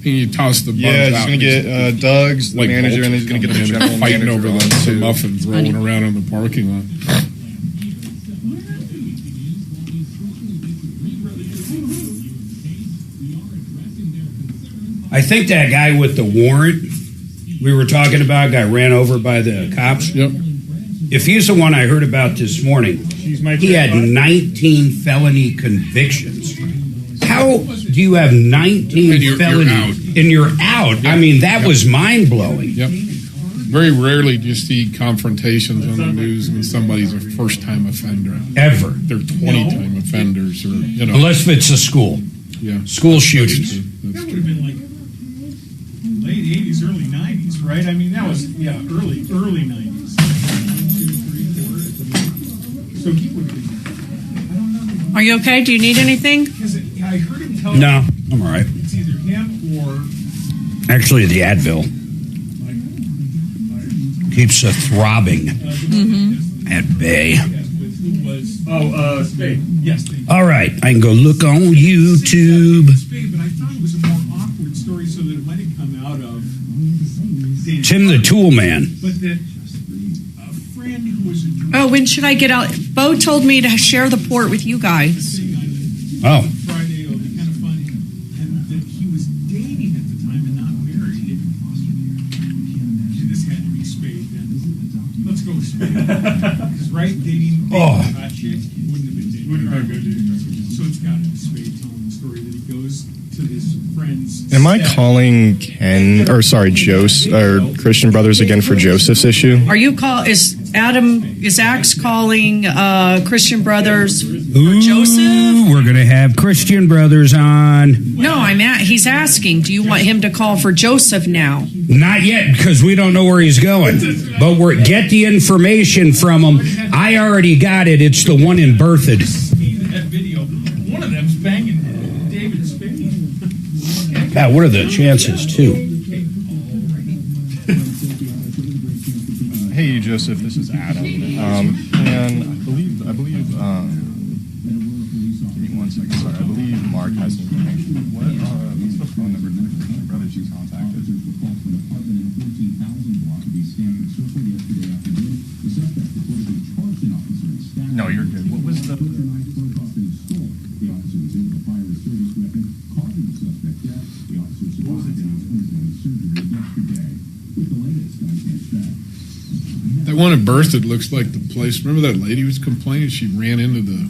you toss the buns out. Yeah, he's going to get Doug's, the manager, and he's going to get the general fighting manager over on the too. muffins rolling around in the parking lot. I think that guy with the warrant we were talking about got ran over by the cops. Yep. If he's the one I heard about this morning, he had 19 felony convictions. How do you have 19 felonies and you're out? Yep. I mean, that was mind-blowing. Yep. Very rarely do you see confrontations on the news when somebody's a first-time offender. Ever. They're 20-time offenders, or unless it's a school. Yeah. School shootings. That would have been like late 80s, early 90s, right? I mean, that was, early 90s. 1, 2, 3, 4. So he would have been. Are you okay? Do you need anything? Because I heard him tell No, I'm all right. It's either him or. Actually, the Advil keeps throbbing at bay. Spade. Yes. All right, I can go look on YouTube. Spade, but I thought it was a more awkward story, so that it might have come out of Tim the Tool Man. But that a friend who was a Oh, when should I get out? Bo told me to share the port with you guys. Oh. Friday, it'll be kind of funny, and that he was dating at the time and not married. This had to be Spade then. Let's go with Spade. Because dating a hot chick wouldn't have been dating. So it's got to be Spade telling the story that he goes to his friend's. Am I calling Christian Brothers again for Joseph's issue? Are you is Zach's calling Christian Brothers for Joseph? We're going to have Christian Brothers on. No, he's asking, do you want him to call for Joseph now? Not yet, because we don't know where he's going. But get the information from him. I already got it. It's the one in Berthoud. That video, one of them's banging David Spade. God, what are the chances, too? Hey, Joseph, this is Adam. And I believe, give me 1 second, sorry. I believe Mark has some information. What's the phone number for the brothers you contacted? No, you're good. What was the... That one in Berthoud looks like the place. Remember that lady who was complaining? She ran into the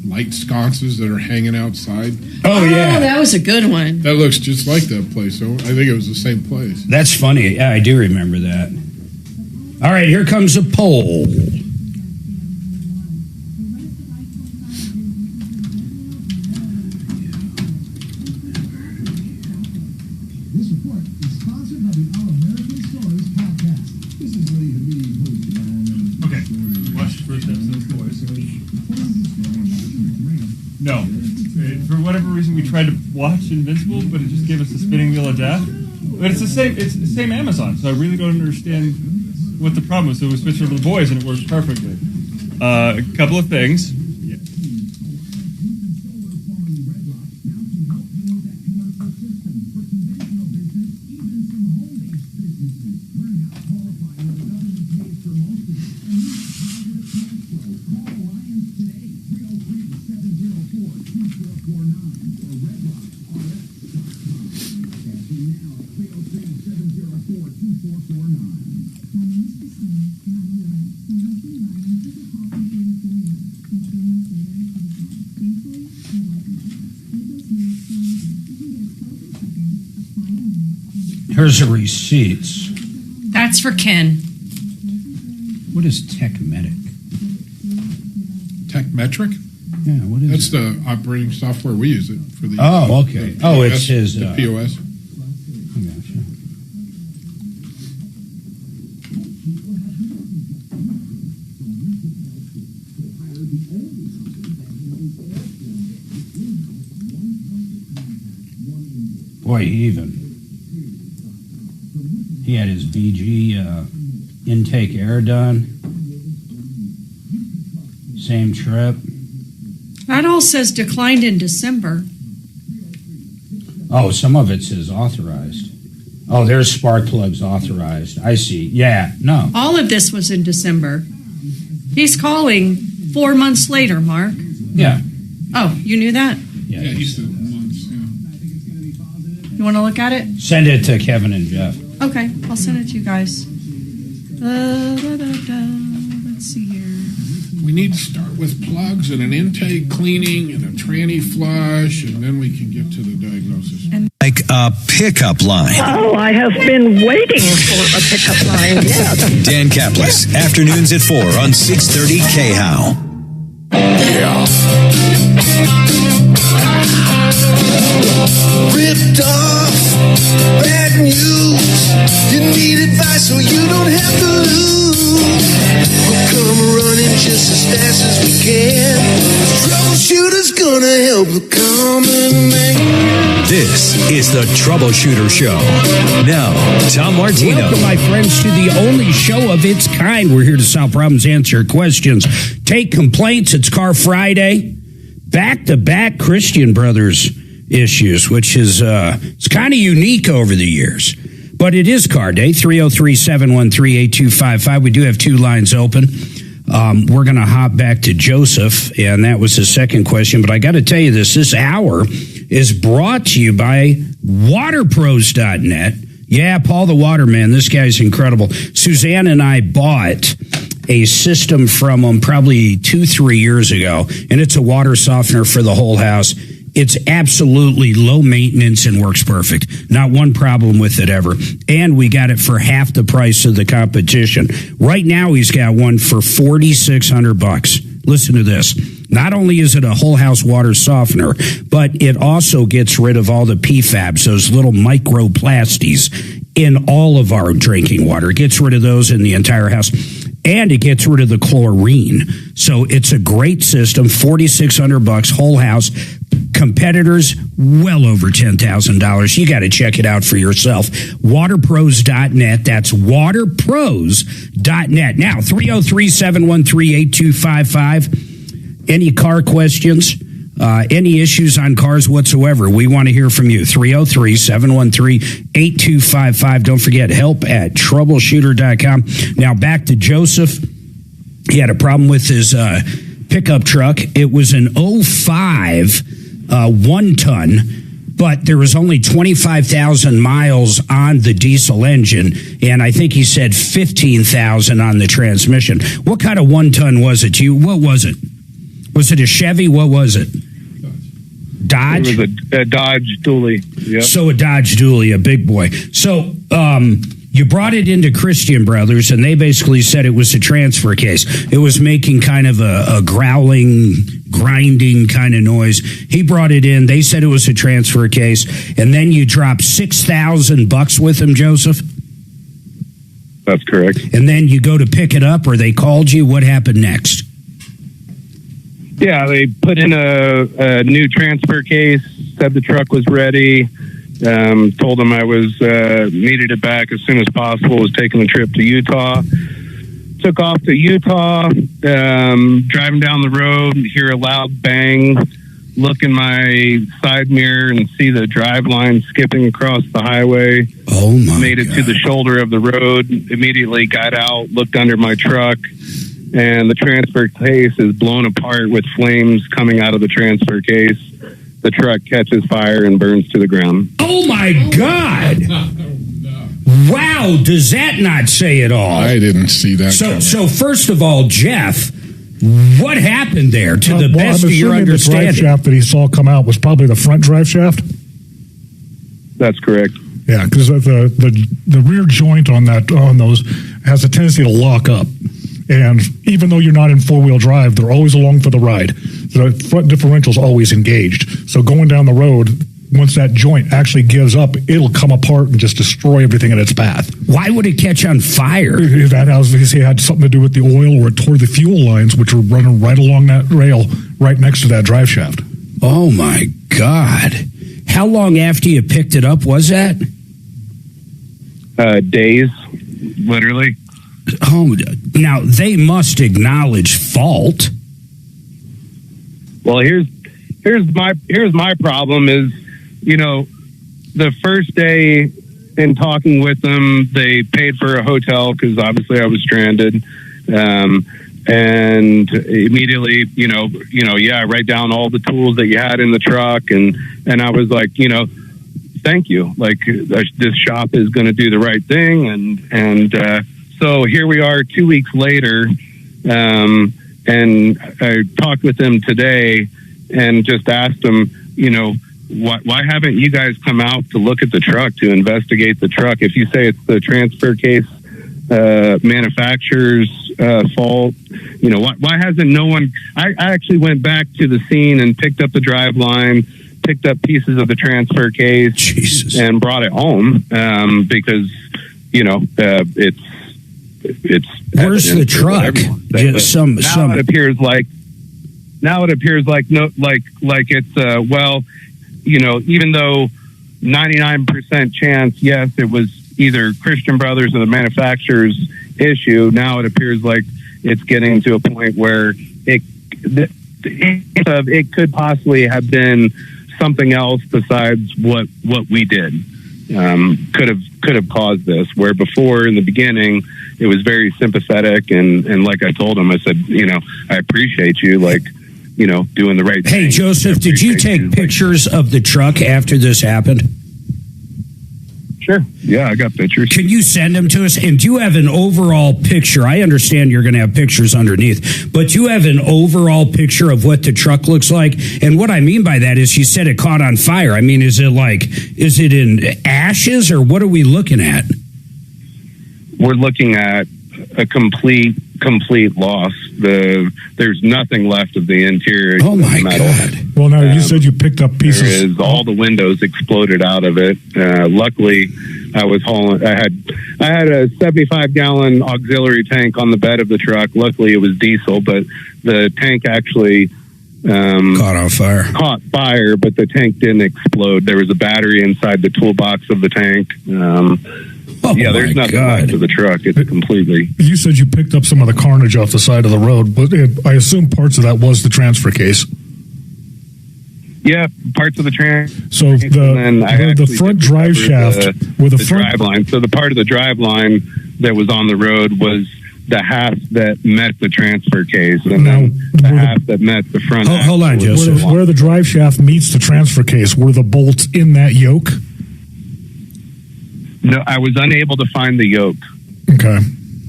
light sconces that are hanging outside. Oh, yeah. That was a good one. That looks just like that place. So I think it was the same place. That's funny. Yeah, I do remember that. All right, here comes a poll. No. For whatever reason, we tried to watch Invincible, but it just gave us the spinning wheel of death. But it's the same Amazon, so I really don't understand what the problem was. So we switched over to The Boys, and it works perfectly. A couple of things. Here's the receipts. That's for Ken. What is TechMedic? TechMetric? Yeah, what is That's the operating software we use it for the. Oh, okay. It's his the POS. I gotcha. Boy, he had his BG Intake air done. Same trip. That all says declined in December. Oh, some of it says authorized. Oh, there's spark plugs authorized. I see. Yeah, no. All of this was in December. He's calling 4 months later, Mark. Yeah. Oh, you knew that? Yeah, he said months. You want to look at it? Send it to Kevin and Jeff. Okay, I'll send it to you guys. Let's see here. We need to start with plugs and an intake cleaning and a tranny flush, and then we can get to the diagnosis. Like a pickup line. Oh, I have been waiting for a pickup line, yes. Dan Caplis, afternoons at 4 on 630 KHOW. Yeah. Ripped off, bad news. You need advice so you don't have to lose. We'll come running just as fast as we can. Troubleshooter's gonna help the common man. This is the Troubleshooter Show. Now, Tom Martino. Welcome, my friends, to the only show of its kind. We're here to solve problems, answer questions, take complaints. It's Car Friday. Back-to-back Christian Brothers issues, which is it's kind of unique over the years. But it is Car Day, 303-713-8255. We do have two lines open. We're going to hop back to Joseph, and that was the second question. But I got to tell you this hour is brought to you by waterpros.net. Yeah, Paul the Waterman, this guy's incredible. Suzanne and I bought a system from them probably 2-3 years ago, and it's a water softener for the whole house. It's absolutely low maintenance and works perfect. Not one problem with it ever. And we got it for half the price of the competition. Right now, he's got one for $4,600. Listen to this. Not only is it a whole house water softener, but it also gets rid of all the PFABs, those little microplasties in all of our drinking water. It gets rid of those in the entire house. And it gets rid of the chlorine. So it's a great system, $4,600, whole house. Competitors, well over $10,000. You got to check it out for yourself. Waterpros.net. That's waterpros.net. Now, 303-713-8255. Any car questions? Any issues on cars whatsoever, we want to hear from you. 303-713-8255. Don't forget, help at troubleshooter.com. Now back to Joseph. He had a problem with his pickup truck. It was an 05 1-ton, but there was only 25,000 miles on the diesel engine, and I think he said 15,000 on the transmission. What kind of 1-ton was it? What was it? Was it a Chevy? What was it? Dodge? It was a Dodge Dually. Yep. So a Dodge Dually, a big boy. So you brought it into Christian Brothers, and they basically said it was a transfer case. It was making kind of a growling, grinding kind of noise. He brought it in. They said it was a transfer case. And then you dropped $6,000 with him, Joseph? That's correct. And then you go to pick it up, or they called you. What happened next? Yeah, they put in a new transfer case, said the truck was ready, told them I was needed it back as soon as possible, was taking the trip to Utah. Took off to Utah, driving down the road, hear a loud bang, look in my side mirror and see the drive line skipping across the highway. Oh, my Made it to the shoulder of the road, immediately got out, looked under my truck, and the transfer case is blown apart with flames coming out of the transfer case. The truck catches fire and burns to the ground. Oh, my God. Wow, does that not say it all? I didn't see that coming. So first of all, Jeff, what happened there to the best of your understanding? The drive shaft that he saw come out was probably the front drive shaft? That's correct. Yeah, because the rear joint on those has a tendency to lock up. And even though you're not in four-wheel drive, they're always along for the ride. The front differential's always engaged. So going down the road, once that joint actually gives up, it'll come apart and just destroy everything in its path. Why would it catch on fire? That had something to do with the oil, or it tore the fuel lines, which were running right along that rail right next to that drive shaft. Oh, my God. How long after you picked it up was that? Days, literally. Now they must acknowledge fault. Well, here's my problem is, the first day in talking with them, they paid for a hotel because obviously I was stranded. And immediately, I write down all the tools that you had in the truck. And I was like, thank you. Like, this shop is going to do the right thing. And so here we are 2 weeks later. And I talked with them today and just asked them, why haven't you guys come out to look at the truck, to investigate the truck? If you say it's the transfer case manufacturer's fault, why hasn't no one? I actually went back to the scene and picked up the drive line, picked up pieces of the transfer case, and brought it home because it's where's the truck? Now it appears like it's even though 99% chance, yes, it was either Christian Brothers or the manufacturer's issue. Now it appears like it's getting to a point where it could possibly have been something else besides what we did. Could have caused this, where before in the beginning it was very sympathetic and like I told him, I said, I appreciate you, doing the right thing. Hey, Joseph, did you take pictures of the truck after this happened? Sure. Yeah, I got pictures. Can you send them to us? And do you have an overall picture? I understand you're going to have pictures underneath, but do you have an overall picture of what the truck looks like? And what I mean by that is you said it caught on fire. I mean, is it in ashes or what are we looking at? We're looking at a complete loss. There's nothing left of the interior. Oh my God! Well, now you said you picked up pieces. All the windows exploded out of it. Luckily, I was hauling. I had a 75-gallon auxiliary tank on the bed of the truck. Luckily, it was diesel, but the tank actually caught fire, but the tank didn't explode. There was a battery inside the toolbox of the tank. There's nothing left of the truck. It's completely. You said you picked up some of the carnage off the side of the road, but I assume parts of that was the transfer case. Yeah, parts of the transfer. So the front drive shaft with the drive line. So the part of the drive line that was on the road was the half that met the transfer case, and then the half that met the front. Hold on, Joseph. Where the drive shaft meets the transfer case, were the bolts in that yoke? No, I was unable to find the yoke. Okay.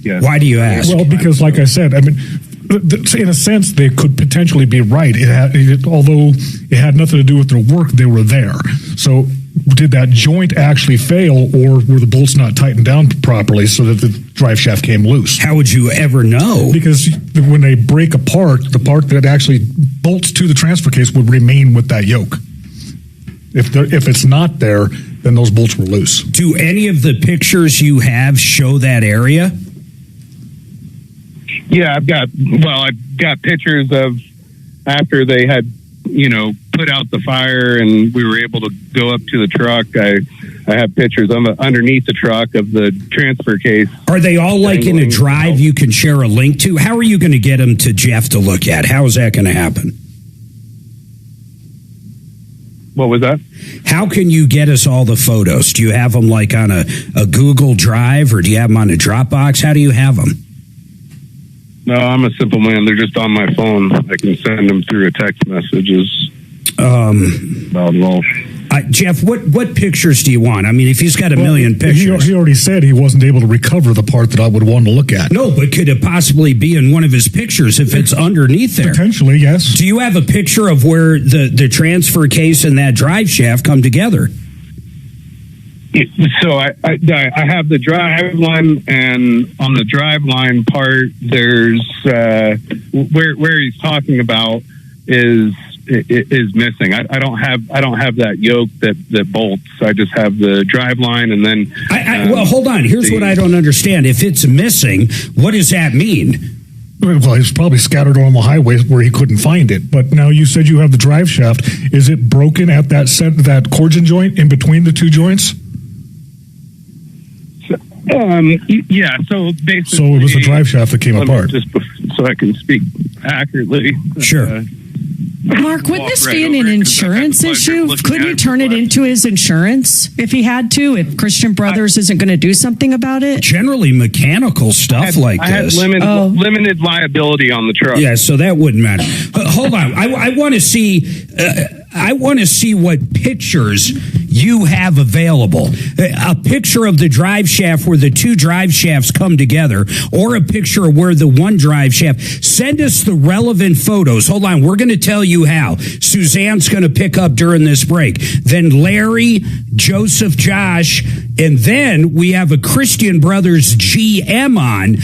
Yes. Why do you ask? Well, because like I said, in a sense, they could potentially be right. Although it had nothing to do with their work, they were there. So did that joint actually fail, or were the bolts not tightened down properly so that the drive shaft came loose? How would you ever know? Because when they break apart, the part that actually bolts to the transfer case would remain with that yoke. If it's not there, then those bolts were loose. Do any of the pictures you have show that area? Yeah, I've got pictures of after they had, put out the fire and we were able to go up to the truck. I have pictures underneath the truck of the transfer case. Are they all like in a drive you can share a link to? How are you going to get them to Jeff to look at? How is that going to happen? What was that? How can you get us all the photos? Do you have them like on a Google Drive, or do you have them on a Dropbox? How do you have them? No, I'm a simple man. They're just on my phone. I can send them through a text messages. Jeff, what pictures do you want? I mean, if he's got a million pictures. He already said he wasn't able to recover the part that I would want to look at. No, but could it possibly be in one of his pictures if it's underneath there? Potentially, yes. Do you have a picture of where the transfer case and that drive shaft come together? So I have the drive line, and on the drive line part, there's where he's talking about is missing. I don't have that yoke that bolts. I just have the drive line, and then well, hold on. Here's what I don't understand. If it's missing, what does that mean? Well, it's probably scattered on the highway where he couldn't find it. But now you said you have the drive shaft. Is it broken at that corgin joint in between the two joints? Yeah, so basically... So it was the drive shaft that came apart. So I can speak accurately. Sure. Mark, wouldn't this be an insurance issue? Couldn't he turn it into his insurance if he had to, if Christian Brothers isn't going to do something about it? Generally mechanical stuff like this. I had limited liability on the truck. Yeah, so that wouldn't matter. Hold on. I want to see... I want to see what pictures you have available. A picture of the drive shaft where the two drive shafts come together, or a picture where the one drive shaft. Send us the relevant photos. Hold on. We're going to tell you how. Suzanne's going to pick up during this break. Then Larry, Joseph, Josh, and then we have a Christian Brothers GM on.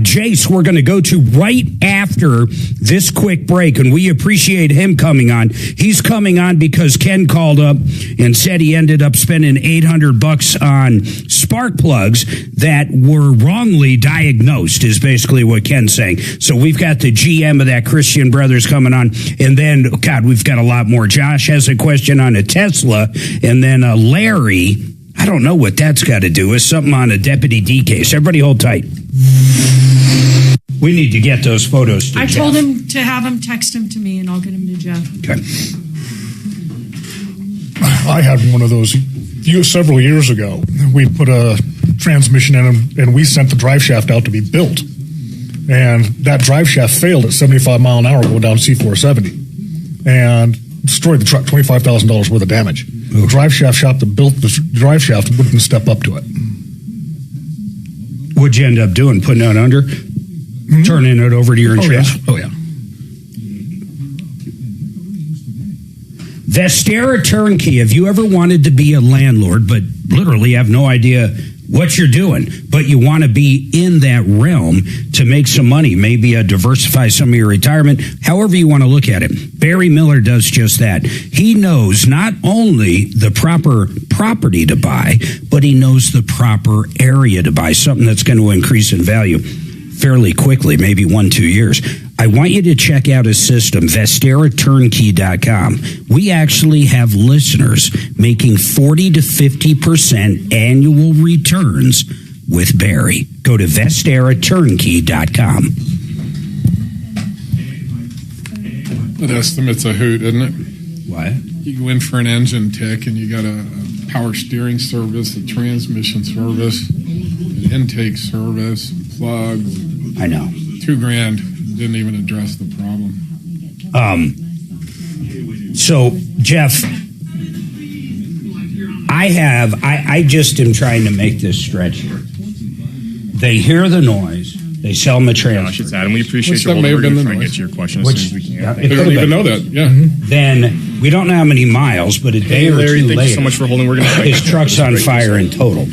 Jace, we're going to go to right after this quick break, and we appreciate him coming on. He's coming on because Ken called up and said he ended up spending $800 on spark plugs that were wrongly diagnosed, is basically what Ken's saying. So we've got the GM of that Christian Brothers coming on, and then, God, we've got a lot more. Josh has a question on a Tesla, and then Larry, I don't know what that's got to do with something on a Deputy D case. Everybody hold tight. We need to get those photos to I Jeff. told him to have him text him to me, and I'll get him to Jeff. Okay. I had one of those several years ago. We put a transmission in them, and we sent the drive shaft out to be built. And that drive shaft failed at 75 mile an hour going down C470 and destroyed the truck, $25,000 worth of damage. The drive shaft shop that built the drive shaft wouldn't step up to it. What'd you end up doing? Putting it under? Turning it over to your insurance? Oh, yeah. Vestera Turnkey. Have you ever wanted to be a landlord, but literally have no idea what you're doing, but you want to be in that realm to make some money, maybe diversify some of your retirement, however you want to look at it? Barry Miller does just that. He knows not only the proper property to buy, but he knows the proper area to buy, something that's going to increase in value fairly quickly, maybe 1-2 years. I want you to check out his system, VesteraTurnkey.com. We actually have listeners making 40 to 50% annual returns with Barry. Go to VesteraTurnkey.com. That estimate's a hoot, isn't it? What? You go in for an engine tech and you got a power steering service, a transmission service, an intake service, plugs. I know. $2,000 didn't even address the problem. So, Jeff, I just am trying to make this stretch here. They hear the noise. They sell them a transfer. And we appreciate your holding. We're going to try and get to your question as soon as we can. Yeah, They don't even know that. Yeah. Then we don't know how many miles, but a day or Larry, two thank later, you so much for holding. We're going to his truck's on fire in total.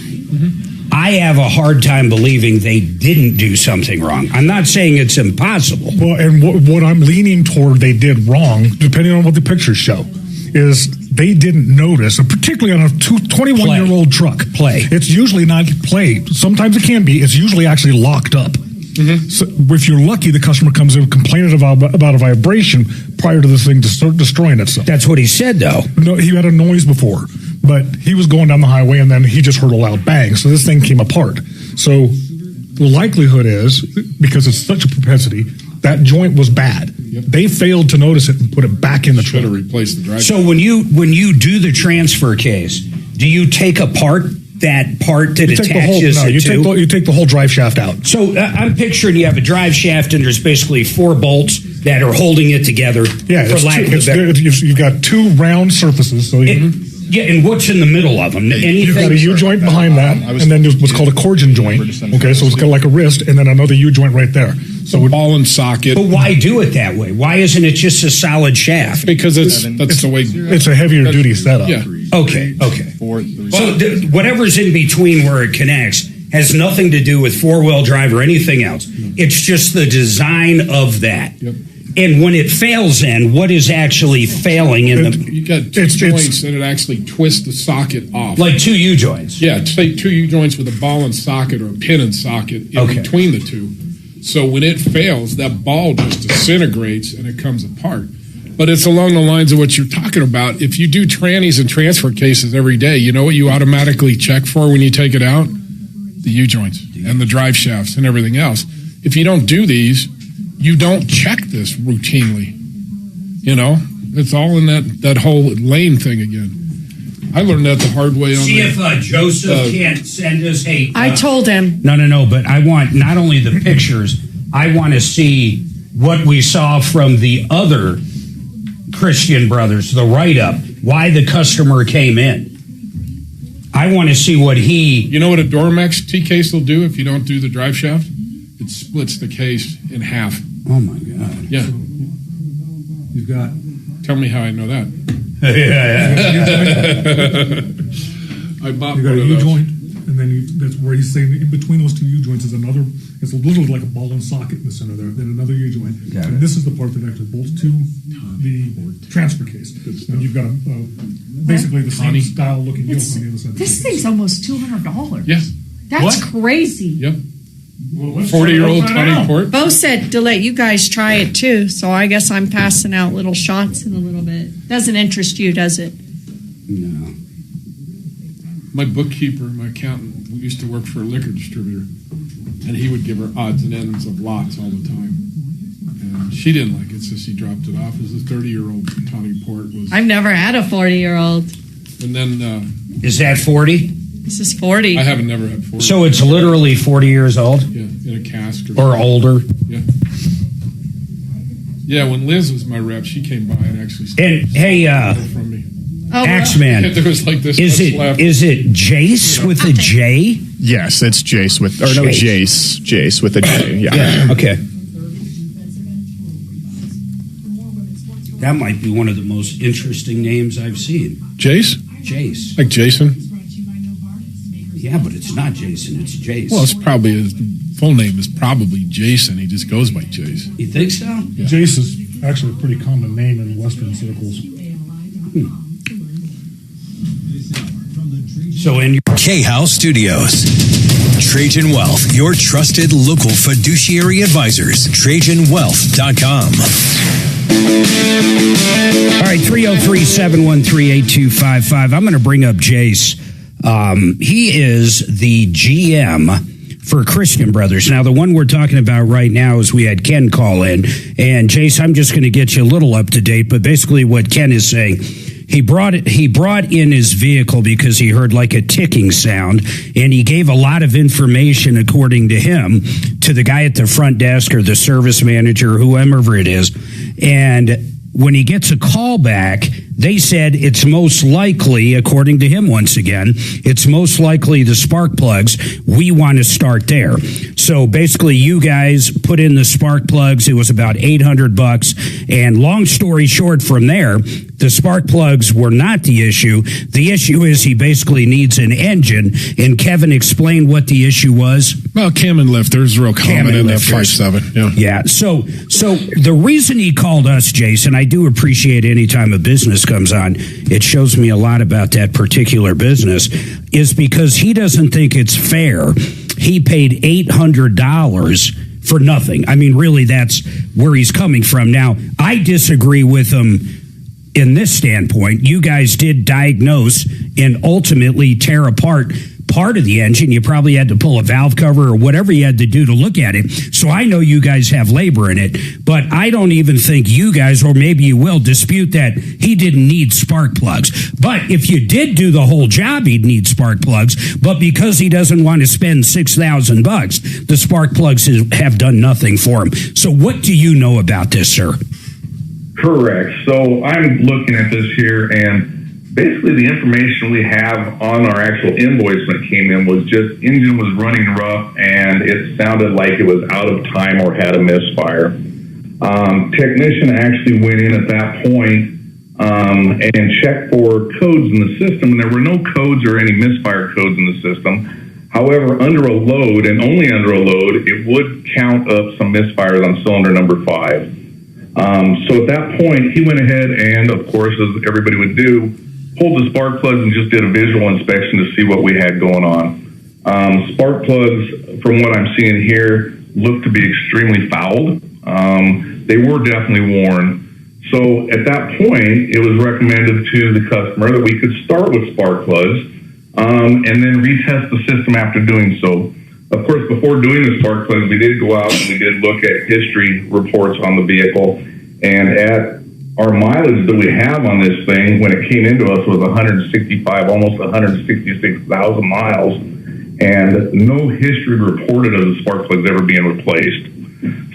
I have a hard time believing they didn't do something wrong. I'm not saying it's impossible. Well, and what I'm leaning toward they did wrong, depending on what the pictures show, is they didn't notice, particularly on a 21-year-old truck. It's usually not play. Sometimes it can be. It's usually actually locked up. So if you're lucky, the customer comes in complaining about a vibration prior to the thing to start destroying itself. That's what he said, though. No, he had a noise before, but he was going down the highway and then he just heard a loud bang. So this thing came apart. So the likelihood is, because it's such a propensity, that joint was bad. They failed to notice it and put it back in the truck. Should have replaced the drive. So when you do the transfer case, do you take apart that part that attaches it to? You take the whole drive shaft out. So I'm picturing you have a drive shaft and there's basically 4 bolts that are holding it together. Yeah, you've got 2 round surfaces. So and what's in the middle of them? You've got a U-joint behind that, and then there's what's called a cordion joint. Okay, so it's got like a wrist, and then another U-joint right there. So ball and socket. But why do it that way? Why isn't it just a solid shaft? Because that's the way. It's a heavier duty setup. Yeah. Okay. So whatever's in between where it connects has nothing to do with 4-wheel drive or anything else. It's just the design of that. Yep. And when it fails, then what is actually failing in the? You got 2 joints that it actually twists the socket off, like 2 U joints. Yeah, take 2 U joints with a ball and socket or a pin and socket in between the 2. So when it fails, that ball just disintegrates and it comes apart. But it's along the lines of what you're talking about. If you do trannies and transfer cases every day, you know what you automatically check for when you take it out? the U-joints and the drive shafts and everything else. If you don't do these, you don't check this routinely. You know, it's all in that whole lane thing again. I learned that the hard way. See if Joseph can't send us. Hey, I told him. No. But I want not only the pictures. I want to see what we saw from the other Christian brothers, the write-up, why the customer came in. I want to see what he... You know what a Dormex T-case will do if you don't do the drive shaft? It splits the case in half. Oh, my God. Yeah. You've got... Tell me how I know that. I bought you got one a of those. U-joint, and then that's where he's saying in between those two U-joints is another... It's literally like a ball and socket in the center there, then another U-joint. And this is the part that actually bolts to the transfer case. And you've got basically the same style looking yoke on the other side. This thing's almost $200. Yes. That's crazy. Yep. 40-year-old Tony Port. Bo said to let you guys try it too, so I guess I'm passing out little shots in a little bit. Doesn't interest you, does it? No. My bookkeeper, my accountant, used to work for a liquor distributor, and he would give her odds and ends of lots all the time. And she didn't like it, so she dropped it off. As a 30-year-old Tony Port was. I've never had a 40-year-old. And then. Is that 40? This is 40. I haven't never had 40. So it's literally 40 years old? Yeah, in a cask. Or older? Yeah. Yeah, when Liz was my rep, she came by and actually and hey, from me. Axeman, There was like this is left. it Jace with a J? Yes, it's Jace with Jace with a J. Yeah. Okay. That might be one of the most interesting names I've seen. Jace? Jace. Like Jason? Yeah, but it's not Jason, it's Jace. Well, it's probably his full name is probably Jason. He just goes by Jace. You think so? Yeah. Jace is actually a pretty common name in Western circles. So in K-House Studios, Trajan Wealth, your trusted local fiduciary advisors. TrajanWealth.com. All right, 303-713-8255. I'm going to bring up Jace. He is the GM for Christian Brothers. Now, the one we're talking about right now is we had Ken call in. And, Jace, I'm just going to get you a little up to date. But basically what Ken is saying, he brought in his vehicle because he heard like a ticking sound. And he gave a lot of information, according to him, to the guy at the front desk or the service manager, whoever it is. And when he gets a call back, they said it's most likely, according to him once again, it's most likely the spark plugs. We want to start there. So basically, you guys put in the spark plugs. It was about $800. And long story short, from there, the spark plugs were not the issue. The issue is he basically needs an engine. And Kevin explained what the issue was. Well, cam and lifters, real common in that 5.7. Yeah. Yeah. So the reason he called us, Jason, I do appreciate any time a business comes on, it shows me a lot about that particular business, is because he doesn't think it's fair. He paid $800 for nothing. I mean, really, that's where he's coming from. Now, I disagree with him in this standpoint. You guys did diagnose and ultimately tear apart part of the engine. You probably had to pull a valve cover or whatever you had to do to look at it. So I know you guys have labor in it, but I don't even think you guys, or maybe you will, dispute that he didn't need spark plugs. But if you did do the whole job, he'd need spark plugs. But because he doesn't want to spend $6,000, the spark plugs have done nothing for him. So what do you know about this, sir? Correct. So I'm looking at this here, and basically the information we have on our actual invoice when it came in was just engine was running rough and it sounded like it was out of time or had a misfire. Technician actually went in at that point and checked for codes in the system, and there were no codes or any misfire codes in the system. However, under a load, and only under a load, it would count up some misfires on cylinder number 5. So at that point, he went ahead and, of course, as everybody would do, pulled the spark plugs and just did a visual inspection to see what we had going on. Spark plugs, from what I'm seeing here, look to be extremely fouled. They were definitely worn. So at that point, it was recommended to the customer that we could start with spark plugs. and then retest the system after doing so. Of course, before doing the spark plugs, we did go out and we did look at history reports on the vehicle, and at our mileage that we have on this thing, when it came into us, was 165, almost 166,000 miles, and no history reported of the spark plugs ever being replaced.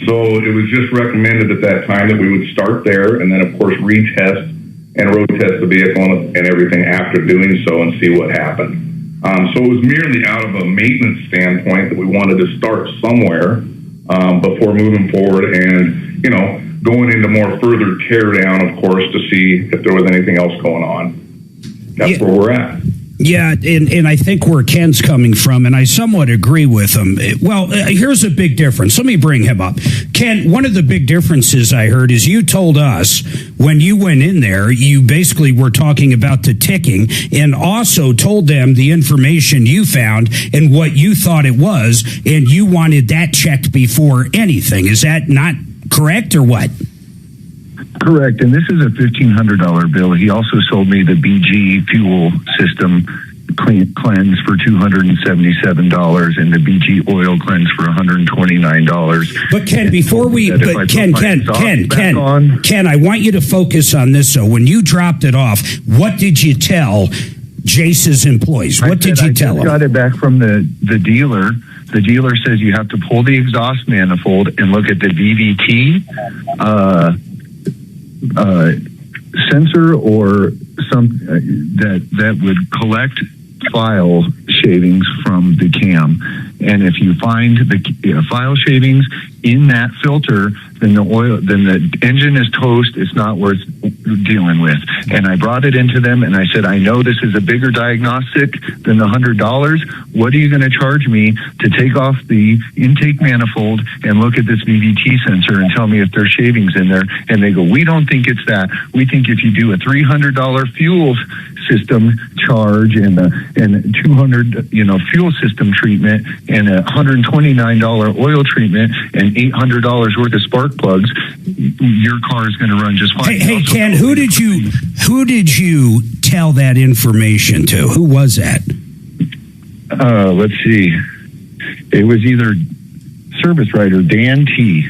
So it was just recommended at that time that we would start there, and then of course retest and road test the vehicle and everything after doing so and see what happened. So it was merely out of a maintenance standpoint that we wanted to start somewhere before moving forward and, going into more further tear down, of course, to see if there was anything else going on. That's where we're at. Yeah, and I think where Ken's coming from, and I somewhat agree with him. Well, here's a big difference. Let me bring him up. Ken, one of the big differences I heard is you told us when you went in there, you basically were talking about the ticking and also told them the information you found and what you thought it was, and you wanted that checked before anything. Is that not correct or what? Correct, and this is a $1,500 bill. He also sold me the BG fuel system cleanse for $277 and the BG oil cleanse for $129. But Ken, before we, but Ken, I want you to focus on this. So when you dropped it off, what did you tell Jace's employees? What did you tell them? I got it back from the dealer. The dealer says you have to pull the exhaust manifold and look at the VVT sensor or some that would collect file shavings from the cam, and if you find the file shavings in that filter, then the engine is toast. It's not worth dealing with. And I brought it into them and I said, I know this is a bigger diagnostic than the $100. What are you going to charge me to take off the intake manifold and look at this VVT sensor and tell me if there's shavings in there? And they go, we don't think it's that. We think if you do a $300 fuel system charge and $200 fuel system treatment and a $129 oil treatment and $800 worth of spark plugs, your car is going to run just fine. Hey Ken, who did you tell that information to? Who was that? Let's see. It was either service writer Dan T.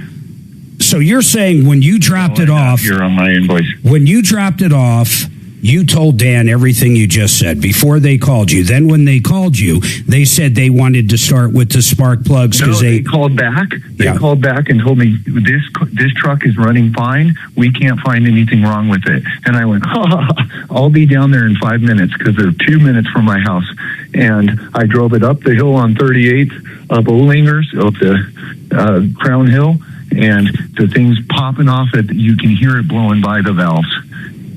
So you're saying when you dropped it off, here on my invoice. When you dropped it off, you told Dan everything you just said before they called you. Then when they called you, they said they wanted to start with the spark plugs because they called back. They called back and told me this truck is running fine. We can't find anything wrong with it. And I went, I'll be down there in 5 minutes because they're 2 minutes from my house. And I drove it up the hill on 38, up Olingers, up the Crown Hill, and the thing's popping off. You can hear it blowing by the valves.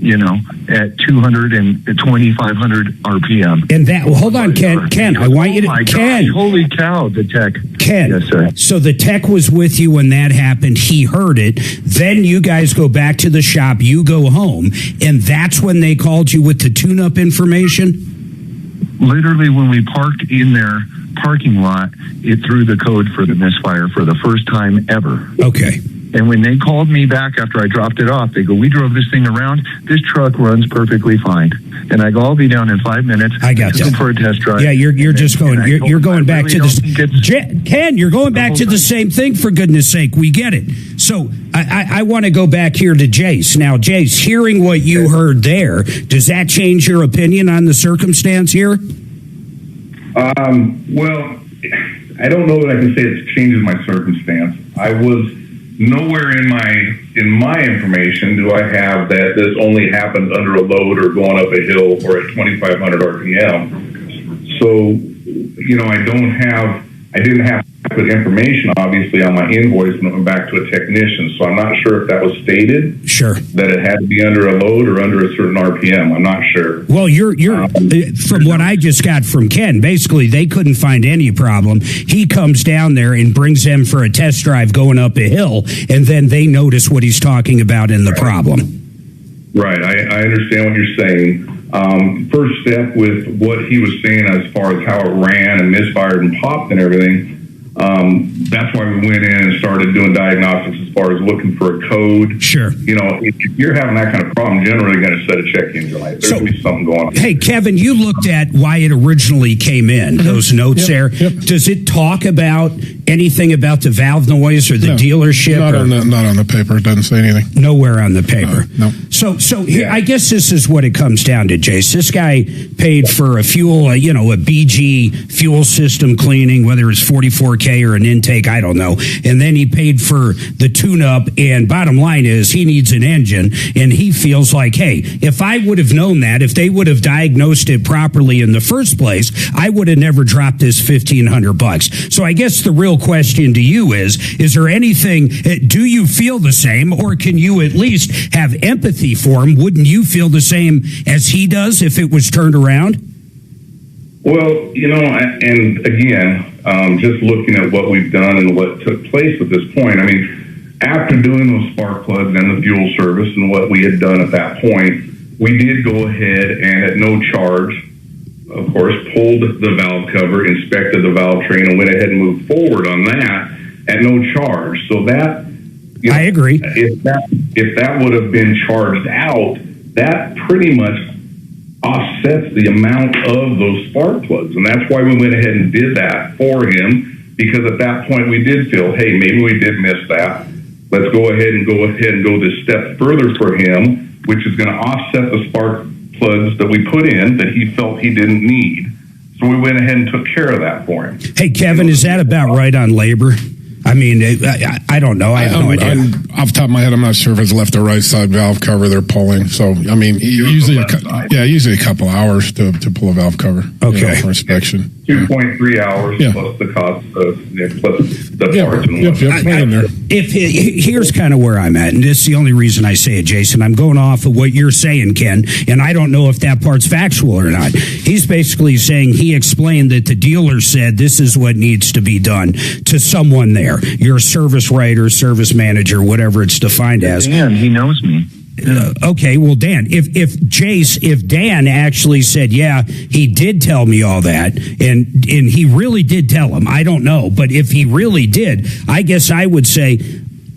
At 200 and 2,500 RPM. And that, hold on, Ken, I want you to, Ken. Gosh, holy cow, the tech. Ken. Yes, sir. So the tech was with you when that happened. He heard it. Then you guys go back to the shop, you go home, and that's when they called you with the tune-up information? Literally, when we parked in their parking lot, it threw the code for the misfire for the first time ever. Okay. And when they called me back after I dropped it off, they go, we drove this thing around. This truck runs perfectly fine. And I go, I'll be down in 5 minutes. I got you. For a test drive. Yeah, you're just going. You're going back to this. Ken, you're going back to the same thing. For goodness sake, we get it. So I want to go back here to Jace. Now, Jace, hearing what you heard there, does that change your opinion on the circumstance here? Well, I don't know that I can say it changes my circumstance. I was nowhere in my information do I have that this only happens under a load or going up a hill or at 2,500 RPM. So, I didn't have adequate information, obviously, on my invoice when it went back to a technician. So I'm not sure if that was stated. Sure. That it had to be under a load or under a certain RPM. I'm not sure. Well, you're from what I just got from Ken, basically they couldn't find any problem. He comes down there and brings them for a test drive going up a hill, and then they notice what he's talking about in the problem. Right. I understand what you're saying. First step with what he was saying as far as how it ran and misfired and popped and everything, That's why we went in and started doing diagnostics as far as looking for a code. Sure. If you're having that kind of problem, generally going to set a check engine light. There's going to be something going on. Hey, Kevin, you looked at why it originally came in, those notes there. Does it talk about anything about the valve noise or the dealership? Not on the paper. It doesn't say anything. Nowhere on the paper. No. So here, I guess this is what it comes down to, Jace. This guy paid for a fuel, a BG fuel system cleaning, whether it's 44K or an intake, I don't know. And then he paid for the tune-up, and bottom line is he needs an engine, and he feels like, hey, if I would have known that, if they would have diagnosed it properly in the first place, I would have never dropped this $1,500. So I guess the real question to you is there anything, do you feel the same, or can you at least have empathy for him? Wouldn't you feel the same as he does if it was turned around? Well, and again, just looking at what we've done and what took place at this point, I mean, after doing those spark plugs and the fuel service and what we had done at that point, we did go ahead and at no charge, of course, pulled the valve cover, inspected the valve train, and went ahead and moved forward on that at no charge. So that, I agree. If that would have been charged out, that pretty much offsets the amount of those spark plugs. And that's why we went ahead and did that for him, because at that point we did feel, hey, maybe we did miss that. Let's go ahead and go this step further for him, which is going to offset the spark plugs that we put in that he felt he didn't need. So we went ahead and took care of that for him. Hey, Kevin, is that about right on labor? I mean, I don't know. I have no idea. Off the top of my head, I'm not sure if it's left or right side valve cover they're pulling. So, I mean, usually a couple hours to pull a valve cover. Okay. For inspection. 2.3 hours plus the cost of plus the parts and whatnot. Here's kind of where I'm at, and this is the only reason I say it, Jason. I'm going off of what you're saying, Ken, and I don't know if that part's factual or not. He's basically saying he explained that the dealer said this is what needs to be done to someone there. You're a service writer, service manager, whatever it's defined as. Dan, he knows me. Okay, well, Dan, if Dan actually said, yeah, he did tell me all that, and he really did tell him, I don't know, but if he really did, I guess I would say,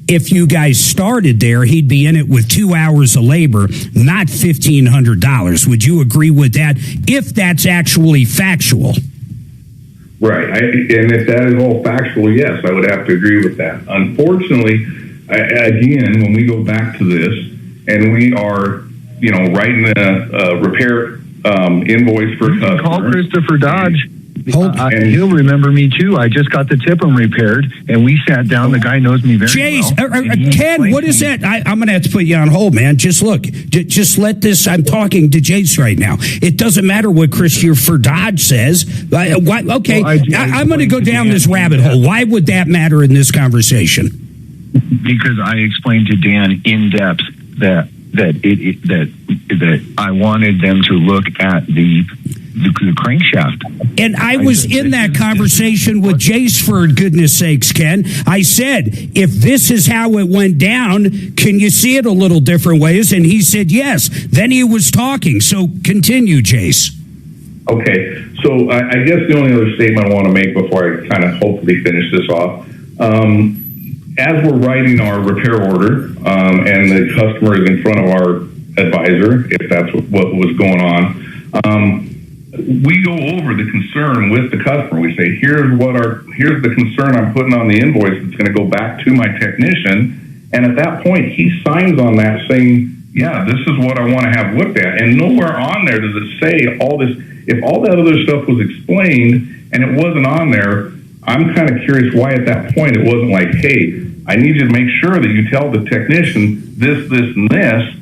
if you guys started there, he'd be in it with 2 hours of labor, not $1,500. Would you agree with that, if that's actually factual? Right, and if that is all factual, yes, I would have to agree with that. Unfortunately, again, when we go back to this, and we are, writing a repair invoice for a customer. Call Christopher Dodge. And he'll remember me too. I just got the Tippum repaired, and we sat down. The guy knows me very well. Ken, what is that? I'm going to have to put you on hold, man. Just look. Just let this. I'm talking to Jace right now. It doesn't matter what Christopher Dodge says. Okay, I'm going to go down this rabbit hole. Why would that matter in this conversation? Because I explained to Dan in depth that I wanted them to look at the crankshaft. And I was in that conversation with Jace, for goodness sakes, Ken. I said, if this is how it went down, can you see it a little different ways? And he said yes. Then he was talking. So continue, Jace. Okay. So I guess the only other statement I want to make before I kind of hopefully finish this off, as we're writing our repair order, and the customer is in front of our advisor, if that's what was going on, we go over the concern with the customer. We say, here's the concern I'm putting on the invoice that's going to go back to my technician. And at that point, he signs on that saying, yeah, this is what I want to have looked at. And nowhere on there does it say all this. If all that other stuff was explained and it wasn't on there, I'm kind of curious why at that point it wasn't like, hey, I need you to make sure that you tell the technician this, and this.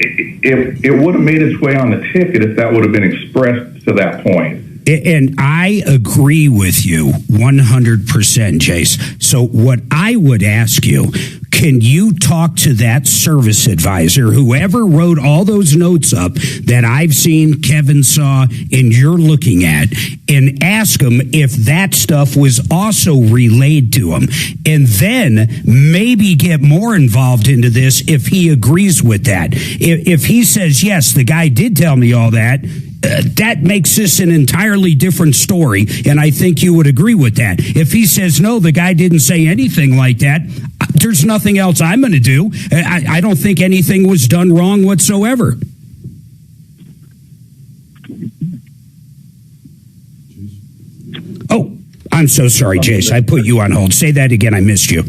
It would have made its way on the ticket if that would have been expressed to that point. And I agree with you 100%, Jace. So what I would ask you, can you talk to that service advisor, whoever wrote all those notes up that I've seen, Kevin saw, and you're looking at, and ask him if that stuff was also relayed to him, and then maybe get more involved into this if he agrees with that. If he says, yes, the guy did tell me all that, that makes this an entirely different story, and I think you would agree with that. If he says, no, the guy didn't say anything like that, there's nothing else I'm going to do. I don't think anything was done wrong whatsoever. Oh, I'm so sorry, Jace. I put you on hold. Say that again. I missed you.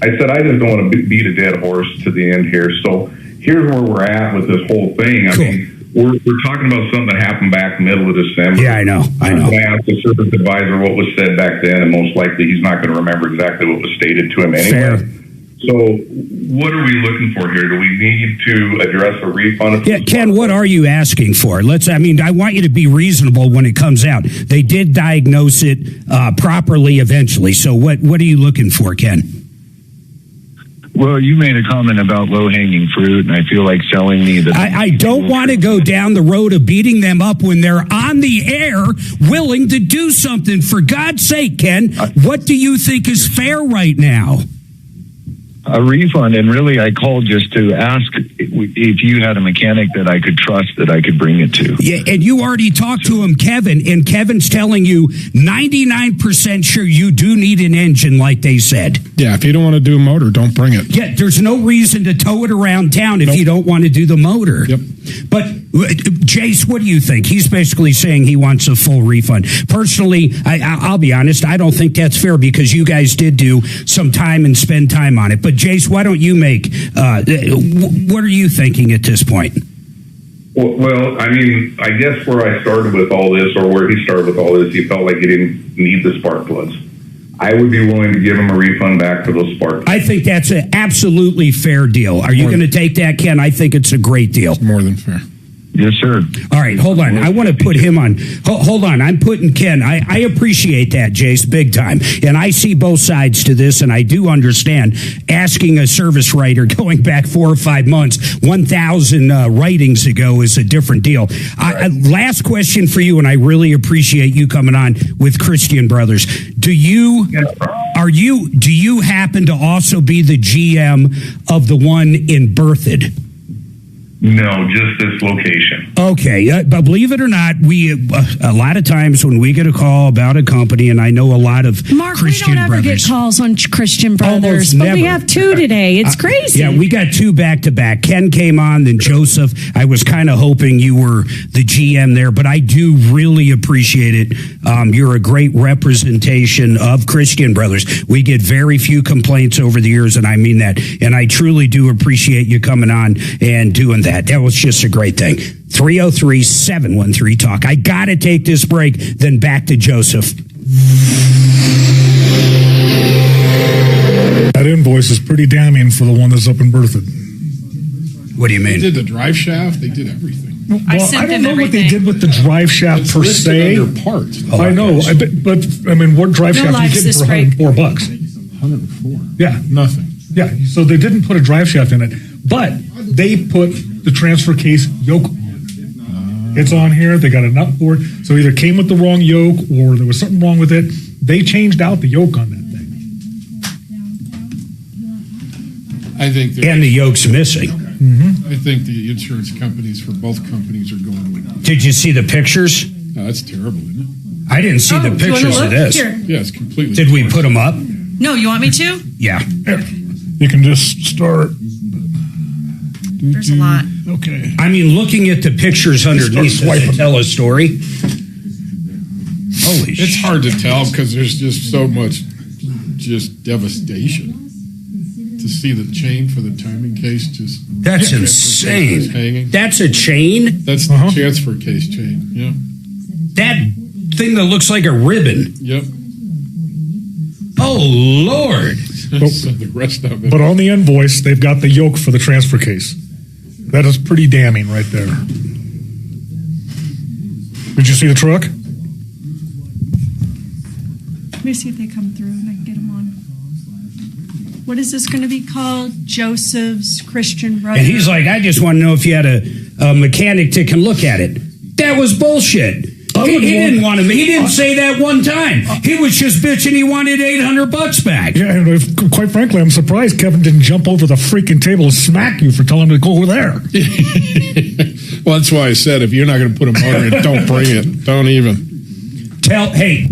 I said I just don't want to beat a dead horse to the end here. So here's where we're at with this whole thing. I mean, we're talking about something that happened back middle of December. Yeah, I know. I asked the service advisor what was said back then, and most likely he's not going to remember exactly what was stated to him anyway. Fair. So what are we looking for here? Do we need to address a refund? Yeah, Ken, what are you asking for? I want you to be reasonable when it comes out. They did diagnose it properly eventually. So what are you looking for, Ken? Well, you made a comment about low-hanging fruit, and I feel like selling me the... I don't want to go down the road of beating them up when they're on the air willing to do something. For God's sake, Ken, what do you think is fair right now? A refund, and really I called just to ask if you had a mechanic that I could trust that I could bring it to. Yeah, and you already talked to him, Kevin, and Kevin's telling you 99% sure you do need an engine like they said. Yeah, if you don't want to do a motor, don't bring it. Yeah, there's no reason to tow it around town if you don't want to do the motor. Yep. But Jace, what do you think? He's basically saying he wants a full refund. Personally, I'll be honest, I don't think that's fair because you guys did do some time and spend time on it. But Jace, why don't you make, what are you thinking at this point? Well, I mean, I guess where I started with all this, or where he started with all this, he felt like he didn't need the spark plugs. I would be willing to give him a refund back for those spark plugs. I think that's an absolutely fair deal. Are you going to take that, Ken? I think it's a great deal. It's more than fair. Yes, sir. All right, hold on. I want to put him on. Hold on. I'm putting Ken. I appreciate that, Jace, big time. And I see both sides to this, and I do understand asking a service writer going back 4 or 5 months, 1,000 writings ago is a different deal. Last question for you, and I really appreciate you coming on with Christian Brothers. Do you happen to also be the GM of the one in Berthoud? No, just this location. Okay, but believe it or not, we a lot of times when we get a call about a company, and I know a lot of Mark, Christian we don't ever Brothers. get calls on Christian Brothers, Almost but never. we have 2 today. It's crazy. Yeah, we got 2 back to back. Ken came on, then Joseph. I was kind of hoping you were the GM there, but I do really appreciate it. You're a great representation of Christian Brothers. We get very few complaints over the years, and I mean that. And I truly do appreciate you coming on and doing that. That was just a great thing. 303-713-TALK. I got to take this break, then back to Joseph. That invoice is pretty damning for the one that's up in Berthoud. What do you mean? They did the drive shaft. They did everything. I don't know what they did with the drive shaft It's per listed se. under parts. I know, but I mean, what drive shaft are you getting for $104? 104. Yeah, Nothing. yeah. So they didn't put a drive shaft in it, but they put the transfer case yoke on. It's on here. They got a nut for it. So either came with the wrong yoke or there was something wrong with it. They changed out the yoke on that thing. I think. And the yoke's missing. I think the insurance companies for both companies are going with. Did you see the pictures? No, that's terrible, isn't it? I didn't see the do you wanna pictures of look? this. Here. Yeah, it's completely. Did we put them up? No, you want me to? Yeah. You can just start. There's a lot. Okay. I mean, looking at the pictures underneath, does it tell a story? Holy It's hard to tell because there's just so much just devastation. To see the chain for the timing case just... That's transfer insane. case is hanging. That's a chain? That's the transfer case chain, yeah. That thing that looks like a ribbon. Yep. Oh, Lord. So the rest of it. But on the invoice, they've got the yoke for the transfer case. That is pretty damning right there. Did you see the truck? Let me see if they come through and I can get them on. What is this going to be called? Joseph's Christian Brothers. And he's like, I just want to know if you had a mechanic that can look at it. That was bullshit. He didn't want him. He didn't say that one time. He was just bitching he wanted $800 back. Yeah, and quite frankly, I'm surprised Kevin didn't jump over the freaking table and smack you for telling him to go over there. Well, that's why I said if you're not going to put a motor in, don't bring it. Don't even. Hey,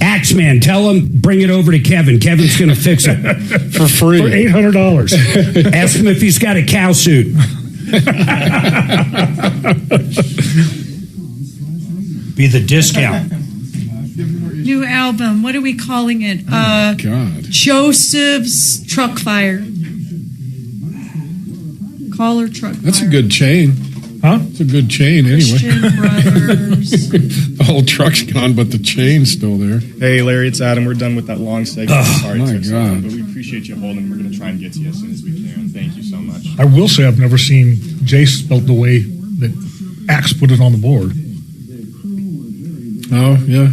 Axeman, tell him, bring it over to Kevin. Kevin's going to fix it. For free. For $800. Ask him if he's got a cow suit. Be the discount. New album. What are we calling it? God. Joseph's Truck Fire. Caller Truck Fire. That's a good chain. Huh? It's a good chain anyway. Christian Brothers. The whole truck's gone, but the chain's still there. Hey, Larry, it's Adam. We're done with that long segment. Sorry, my it took so long, God. but we appreciate you holding. We're going to try and get to you as soon as we can. Thank you so much. I will say I've never seen Jay spelt the way that Axe put it on the board. Oh, yeah.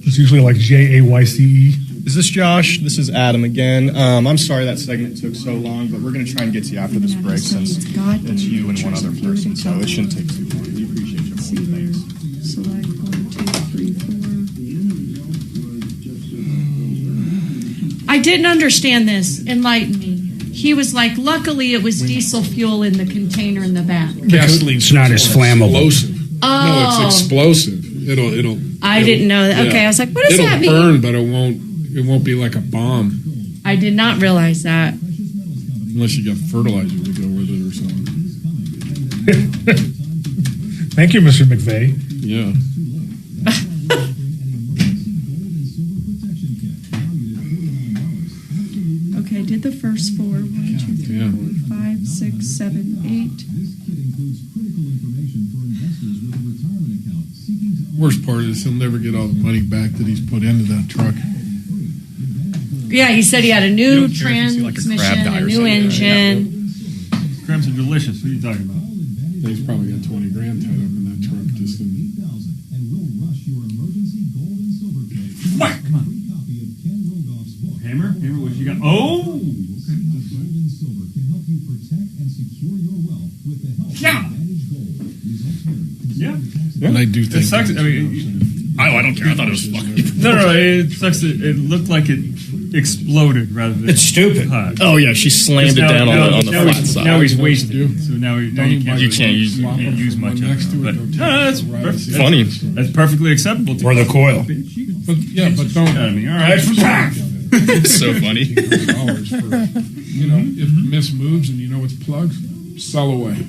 It's usually like Jayce. Is this Josh? This is Adam again. I'm sorry that segment took so long, but we're going to try and get to you after this break since it's you and one other person, so it shouldn't take too long. We appreciate you holding. Thanks. Select 1, 2, 3, 4. I didn't understand this. Enlighten me. He was like, luckily it was diesel fuel in the container in the back. Gasoline's not as flammable. Explosive. Oh. No, it's explosive. It'll. I didn't know that. Okay, I was like, what does that mean? It'll burn, but it won't be like a bomb. I did not realize that. Unless you got fertilizer to go with it or something. Thank you, Mr. McVeigh. Yeah. Okay, did the first 4. 1, 2, 3, 4, 5, 6, 7, 8. Worst part is he'll never get all the money back that he's put into that truck. Yeah, he said he had a new You don't care if you see, like, a crab transmission, die a or new something. engine. Crabs are delicious. What are you talking about? He's probably got 20 grand tied up in that truck just in. What? Come on. Hammer? Hammer, what you got? Oh! Yeah. Yeah. And I do think it sucks. I mean, I don't care. I thought it was funny. no, it sucks. It looked like it exploded rather than. It's stupid. Hot. Oh, yeah, she slammed it down on the flat side. Now he's wasted. So now you can't use much of it. But that's funny. That's perfectly acceptable. Or the coil. But yeah, but don't. I mean, all right. It's so funny. For, if the miss moves and you know it's plugs, sell away.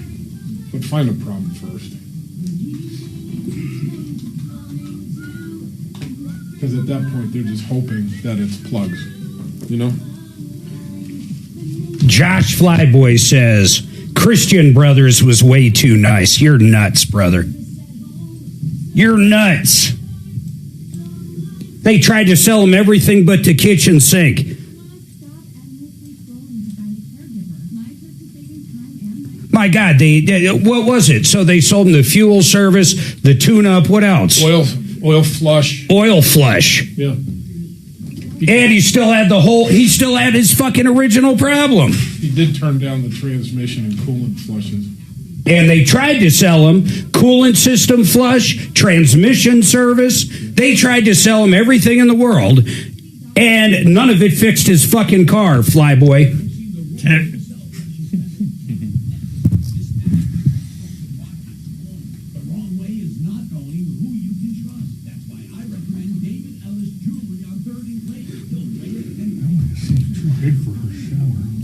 But find a problem first. Because at that point, they're just hoping that it's plugs. You know? Josh Flyboy says, Christian Brothers was way too nice. You're nuts, brother. You're nuts. They tried to sell him everything but the kitchen sink. My God, they what was it? So they sold him the fuel service, the tune-up, what else? Oil flush. Oil flush. Yeah. And he still had his fucking original problem. He did turn down the transmission and coolant flushes. And they tried to sell him coolant system flush, transmission service. They tried to sell him everything in the world, and none of it fixed his fucking car, Flyboy.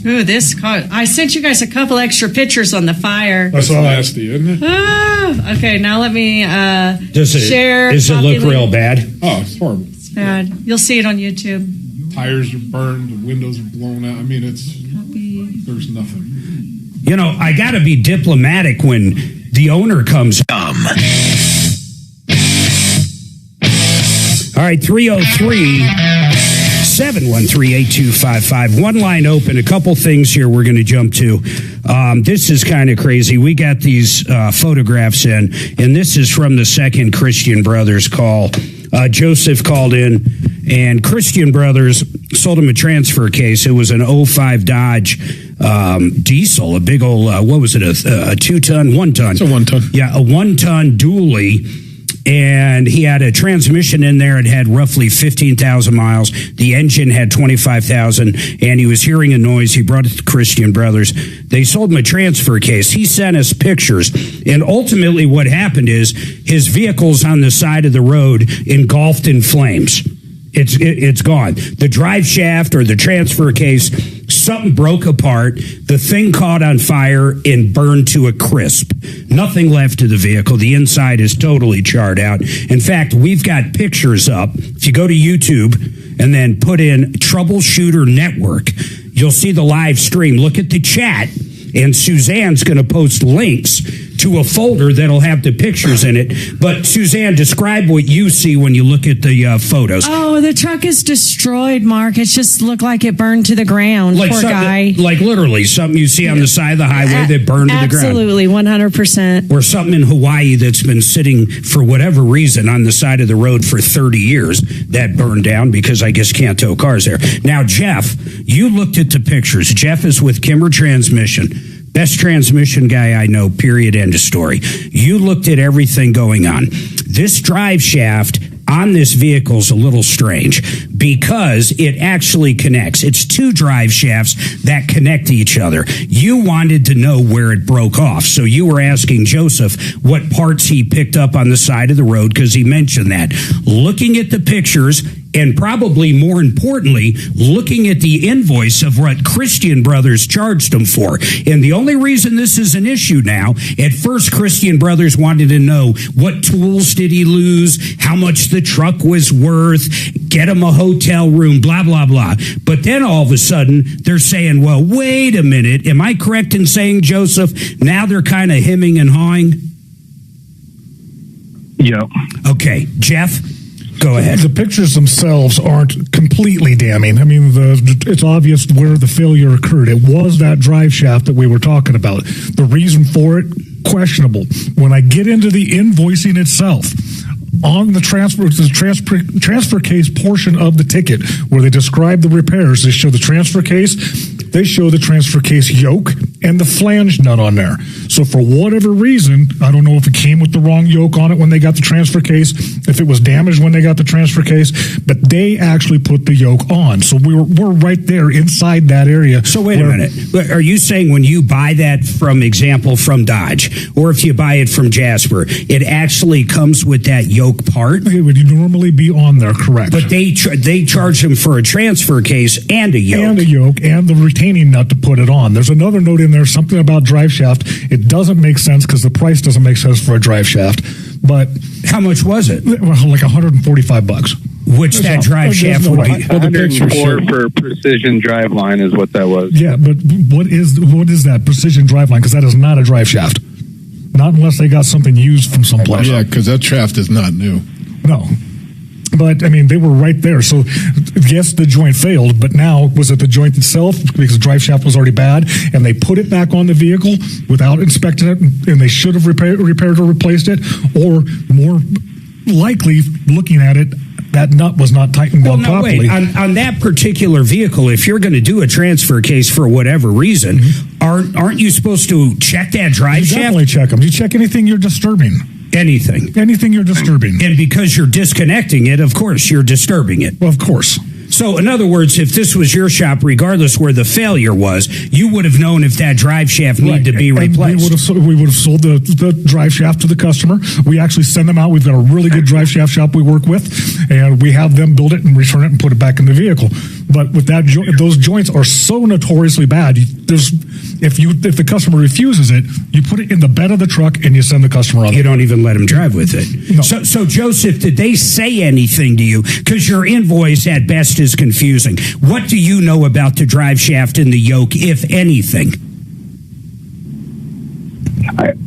Ooh, this caught. I sent you guys a couple extra pictures on the fire. That's nasty, isn't it? Ah, okay, now let me share. Does it look real bad? Oh, it's horrible. It's bad. You'll see it on YouTube. Tires are burned, the windows are blown out. I mean, there's nothing. You know, I got to be diplomatic when the owner comes. All right, 303-713-8255. One line open. A couple things here we're going to jump to. This is kind of crazy. We got these photographs in, and this is from the second Christian Brothers call. Joseph called in, and Christian Brothers sold him a transfer case. It was an 05 Dodge diesel, a big old, what was it, a 2-ton, 1-ton? It's a 1-ton. Yeah, a 1-ton dually. and he had a transmission in there. It had roughly 15,000 miles. The engine had 25,000, and he was hearing a noise. He brought it to Christian Brothers. They sold him a transfer case. He sent us pictures, and ultimately what happened is his vehicle's on the side of the road engulfed in flames. It's gone. The drive shaft or the transfer case, something broke apart. The thing caught on fire and burned to a crisp. Nothing left of the vehicle. The inside is totally charred out. In fact, we've got pictures up. If you go to YouTube and then put in Troubleshooter Network, you'll see the live stream. Look at the chat, and Suzanne's going to post links to a folder that'll have the pictures in it. But Suzanne, describe what you see when you look at the photos. Oh, the truck is destroyed, Mark. It just looked like it burned to the ground. Poor guy. Like literally something you see on the side of the highway that burned to the ground. Absolutely, 100%. Or something in Hawaii that's been sitting for whatever reason on the side of the road for 30 years that burned down because I guess can't tow cars there. Now, Jeff, you looked at the pictures. Jeff is with Kimmer Transmission. Best transmission guy I know, period, end of story. You looked at everything going on. This drive shaft on this vehicle is a little strange because it actually connects. It's two drive shafts that connect to each other. You wanted to know where it broke off, so you were asking Joseph what parts he picked up on the side of the road because he mentioned that. Looking at the pictures, and probably more importantly, looking at the invoice of what Christian Brothers charged him for. And the only reason this is an issue now, at first Christian Brothers wanted to know what tools did he lose, how much the truck was worth, get him a hotel room, blah, blah, blah. But then all of a sudden, they're saying, well, wait a minute. Am I correct in saying, Joseph, now they're kind of hemming and hawing? Yeah. Okay. Jeff? Go ahead. The pictures themselves aren't completely damning. I mean, it's obvious where the failure occurred. It was that drive shaft that we were talking about. The reason for it, questionable. When I get into the invoicing itself, on the transfer case portion of the ticket where they describe the repairs, they show the transfer case, they show the transfer case yoke and the flange nut on there. So for whatever reason, I don't know if it came with the wrong yoke on it when they got the transfer case, if it was damaged when they got the transfer case, but they actually put the yoke on. So we're right there inside that area. So wait a minute. Are you saying when you buy that from Dodge, or if you buy it from Jasper, it actually comes with that yoke part? It would normally be on there, correct. But they charge them for a transfer case and a yoke. And a yoke and the retaining nut to put it on. There's another note in there, something about drive shaft. It doesn't make sense because the price doesn't make sense for a drive shaft. But how much was it? Well, like $145. Which that drive shaft would be. 104 for precision drive line is what that was. Yeah, but what is that precision drive line? Because that is not a drive shaft. Not unless they got something used from someplace. Yeah, because that shaft is not new. No. But, I mean, they were right there. So, yes, the joint failed, but now, was it the joint itself? Because the drive shaft was already bad, and they put it back on the vehicle without inspecting it, and they should have repaired or replaced it? Or, more likely, looking at it, that nut was not tightened down properly. Wait. On that particular vehicle, if you're going to do a transfer case for whatever reason, aren't you supposed to check that drive shaft? Definitely check them. You check anything you're disturbing. Anything you're disturbing. And because you're disconnecting it, of course, you're disturbing it. Well, of course. So, in other words, if this was your shop, regardless where the failure was, you would have known if that drive shaft needed to be replaced. We would have sold the drive shaft to the customer. We actually send them out. We've got a really good drive shaft shop we work with, and we have them build it and return it and put it back in the vehicle. But with that, those joints are so notoriously bad. If the customer refuses it, you put it in the bed of the truck and you send the customer on. You don't even let them drive with it. No. So Joseph, did they say anything to you? Because your invoice at best is confusing. What do you know about the drive shaft and the yoke, if anything?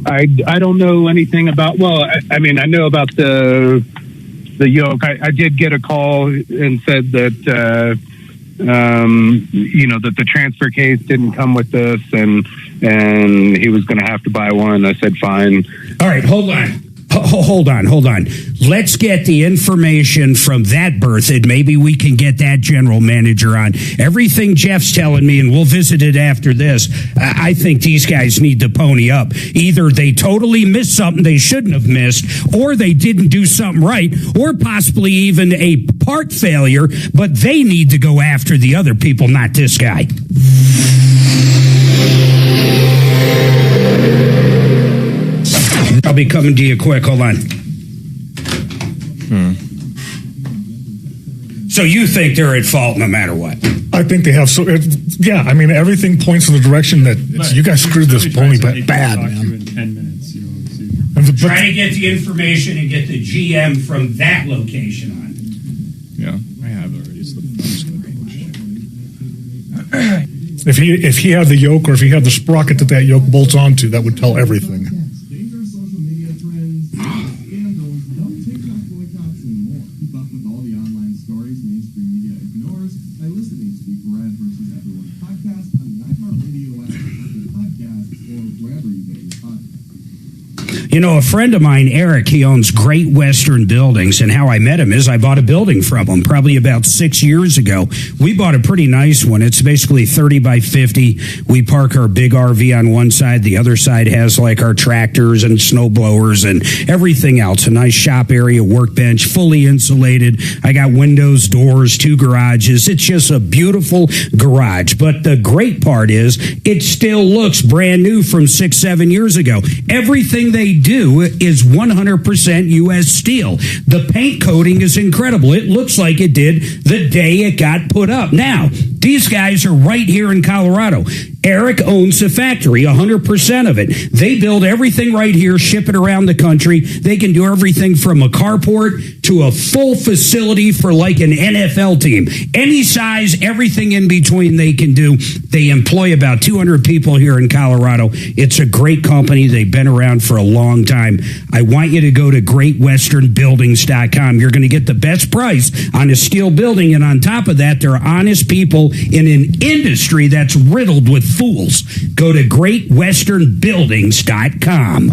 I don't know anything about. Well, I mean, I know about the yoke. I did get a call and said that. That the transfer case didn't come with this, and he was going to have to buy one. I said, fine. All right, hold on. Hold on. Let's get the information from that berth, and maybe we can get that general manager on. Everything Jeff's telling me, and we'll visit it after this, I think these guys need to pony up. Either they totally missed something they shouldn't have missed, or they didn't do something right, or possibly even a part failure, but they need to go after the other people, not this guy. I'll be coming to you quick. Hold on. So you think they're at fault no matter what? I think they have. Yeah, I mean, everything points in the direction that you guys screwed this pony bad, man. In 10 minutes, Try to get the information and get the GM from that location on. Yeah, I have already. It's the first If he had the yoke, or if he had the sprocket that yoke bolts onto, that would tell everything. You know, a friend of mine, Eric, he owns Great Western Buildings, and how I met him is I bought a building from him probably about 6 years ago. We bought a pretty nice one. It's basically 30 by 50. We park our big RV on one side. The other side has like our tractors and snow blowers and everything else. A nice shop area, workbench, fully insulated. I got windows, doors, 2 garages. It's just a beautiful garage. But the great part is it still looks brand new from 6-7 years ago. Everything they do is 100% U.S. steel. The paint coating is incredible. It looks like it did the day it got put up. Now, these guys are right here in Colorado. Eric owns the factory, 100% of it. They build everything right here, ship it around the country. They can do everything from a carport to a full facility for like an NFL team. Any size, everything in between they can do. They employ about 200 people here in Colorado. It's a great company. They've been around for a long time. I want you to go to greatwesternbuildings.com. You're going to get the best price on a steel building, and on top of that, they're honest people in an industry that's riddled with fools. Go to greatwesternbuildings.com.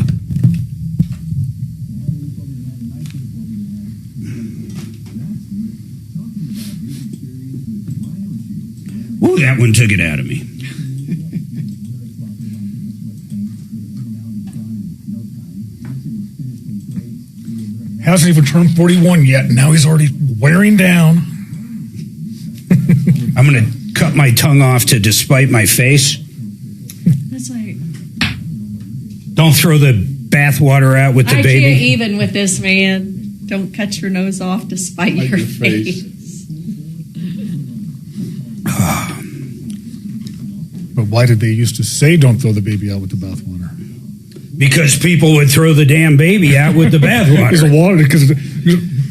Ooh, that one took it out of me. Hasn't even turned 41 yet, and now he's already wearing down. I'm going to cut my tongue off to despite my face. That's like, don't throw the bathwater out with the I baby. can't even with this man. Don't cut your nose off to spite your face. But why did they used to say don't throw the baby out with the bathwater? Because people would throw the damn baby out with the bathwater. Because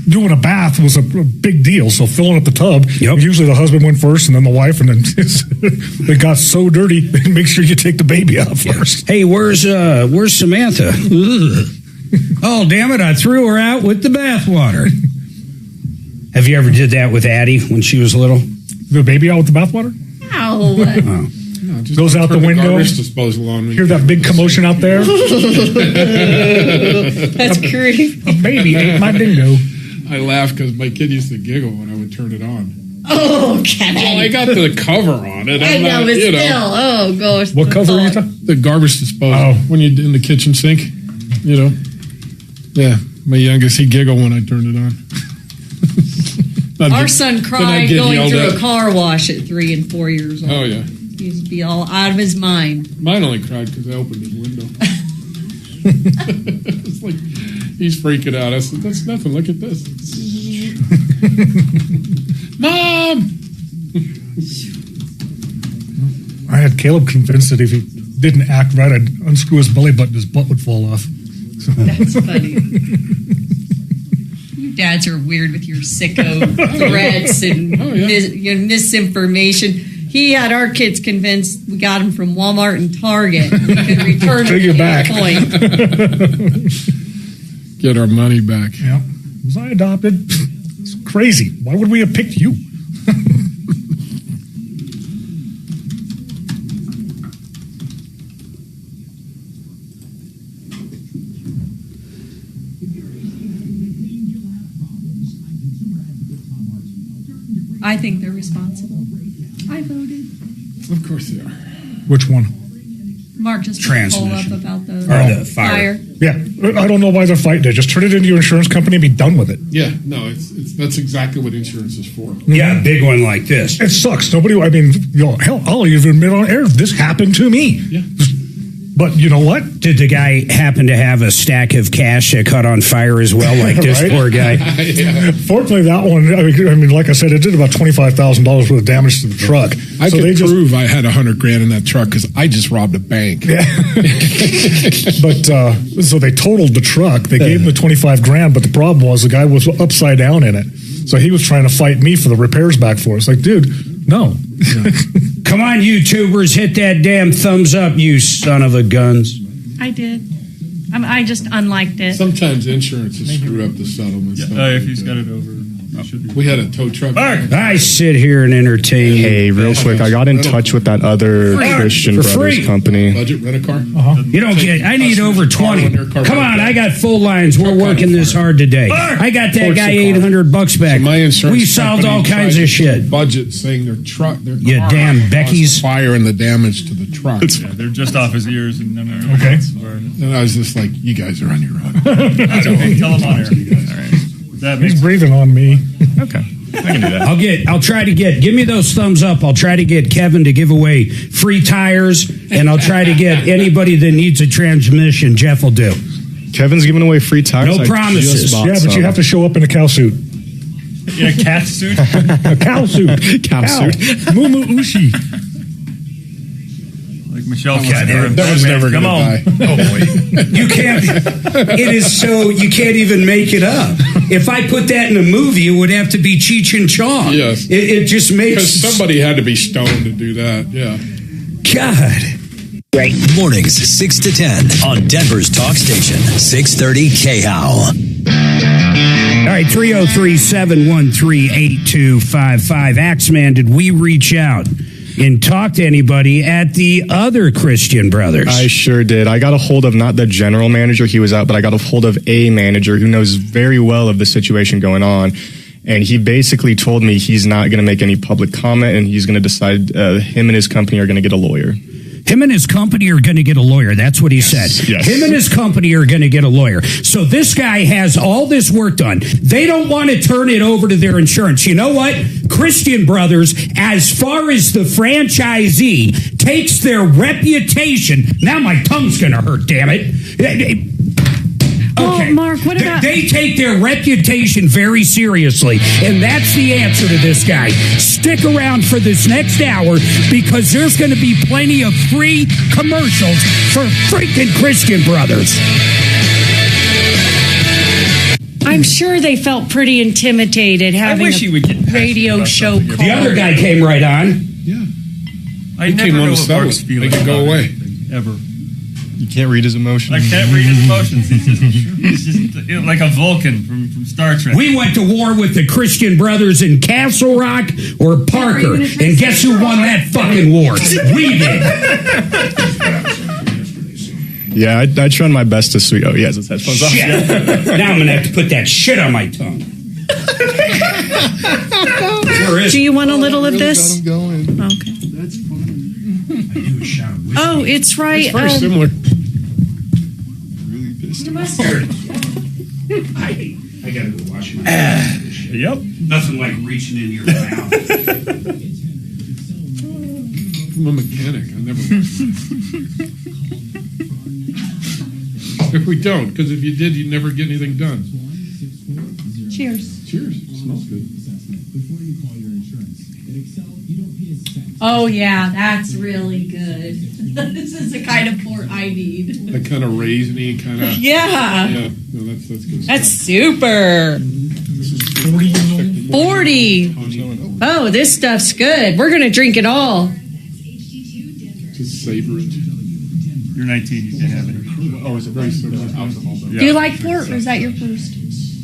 doing a bath was a big deal. So filling up the tub, usually the husband went first and then the wife, and then it got so dirty, make sure you take the baby out first. Hey, where's Samantha? Oh, damn it, I threw her out with the bathwater. Have you ever did that with Addie when she was little? The baby out with the bathwater? Ow. Oh. No, just goes out the window. Garbage disposal on. Hear that big commotion out there? That's creepy. A baby ate my dingo. I laugh because my kid used to giggle when I would turn it on. Oh, Kevin. Well, I got the cover on it. I know, but still. Oh, gosh. What cover are you talking? The garbage disposal. When you're in the kitchen sink, Yeah, my youngest, he giggled when I turned it on. Our son cried going through a car wash at 3 and 4 years old. Oh, yeah. He used to be all out of his mind. Mine only cried because I opened his window. It's like he's freaking out. I said, "That's nothing. Look at this." Mom! I had Caleb convinced that if he didn't act right, I'd unscrew his belly button, his butt would fall off. So. That's funny. You dads are weird with your sicko threats and your misinformation. He had our kids convinced we got them from Walmart and Target. We could return them at back. any point. Get our money back. Yeah. Was I adopted? It's crazy. Why would we have picked you? I think they're responsible. I voted. Of course they are. Which one? Mark just put a poll up Transmission. about the fire. Yeah, I don't know why they're fighting it. Just turn it into your insurance company and be done with it. Yeah, no, it's that's exactly what insurance is for. Yeah, a big one like this. It sucks. Nobody, I mean, hell, I'll even admit on air, this happened to me. Yeah. But you know what? Did the guy happen to have a stack of cash that caught on fire as well, like this Right? poor guy? Fortunately, that one, I mean, like I said, it did about $25,000 worth of damage to the truck. I could prove I had $100,000 in that truck because I just robbed a bank. Yeah. But so they totaled the truck. They gave him the $25,000, but the problem was the guy was upside down in it. So he was trying to fight me for the repairs back for us. Like, dude, no. Come on, YouTubers, hit that damn thumbs up, you son of a guns. I did. I just unliked it. Sometimes insurance has screwed up the settlements. If he's got it over, it should be. We had a tow truck. I sit here and entertain you. Hey, real quick, I got in touch with that other Christian For Brothers free. company. Budget rent a car. You don't get. I need over 20. Come on, I got full lines. We're working this hard today. I got that guy $800 back. So my insurance We solved all company kinds tried of to shit. Budget saying their truck, their You car damn caused Becky's. fire and the damage to the truck. Yeah, they're just off his ears and no. Okay. And I was just like, you guys are on your own. Okay, tell him on air. All right. That makes He's breathing on me. okay. I can do that. I'll try to give me those thumbs up. I'll try to get Kevin to give away free tires, and I'll try to get anybody that needs a transmission. Jeff will do. Kevin's giving away free tires. No I promises. just bought Yeah, but you some. have to show up in a cow suit. In a cat suit? A cow suit. Cow suit. Mumu Ushi. Like Michelle. That was never going to die. Oh, boy. You can't. It is so you can't even make it up. If I put that in a movie, it would have to be Cheech and Chong. Yes. It just makes Because somebody had to be stoned to do that. Yeah. God. Right. Mornings 6 to 10 on Denver's talk station, 630 KHOW. All right, 303-713-8255. Axeman, did we reach out and talk to anybody at the other Christian Brothers? I sure did. I got a hold of not the general manager, he was out, but I got a hold of a manager who knows very well of the situation going on. And he basically told me he's not going to make any public comment and he's going to decide him and his company are going to get a lawyer. Him and his company are going to get a lawyer. That's what he said. Yes. Him and his company are going to get a lawyer. So this guy has all this work done. They don't want to turn it over to their insurance. You know what? Christian Brothers, as far as the franchisee takes their reputation, now my tongue's going to hurt, damn it. Okay. Well, Mark, what about... They take their reputation very seriously, and that's the answer to this guy. Stick around for this next hour because there's going to be plenty of free commercials for freaking Christian Brothers. I'm sure they felt pretty intimidated having wish he would get a radio show call. The other guy came right on. Yeah. I He never came on know to what settle Mark's it. feeling They could go about away. anything, ever. You can't read his emotions. I can't read his emotions. He's just like a Vulcan from Star Trek. We went to war with the Christian Brothers in Castle Rock or Parker, and guess who won that fucking war? We did. Yeah, I tried my best to sweet. Oh, he has his headphones off. Shit. Now I'm going to have to put that shit on my tongue. Where is Do you want a little of this? Going. Okay. Oh, it's right. It's very similar. Really pissed. I got to go wash my Yep. Nothing like reaching in your mouth. I'm a mechanic. I never. If we don't, because if you did, you'd never get anything done. Cheers. Cheers. It smells good. Oh, yeah, that's really good. This is the kind of port I need. That kind of raisiny kind of. Yeah. Yeah. No, that's good. That's super. 40. Oh, this stuff's good. We're going to drink it all. Just savor it. You're 19. You can't have it. Oh, it's a very similar alcohol. Do you like port, or is that your first?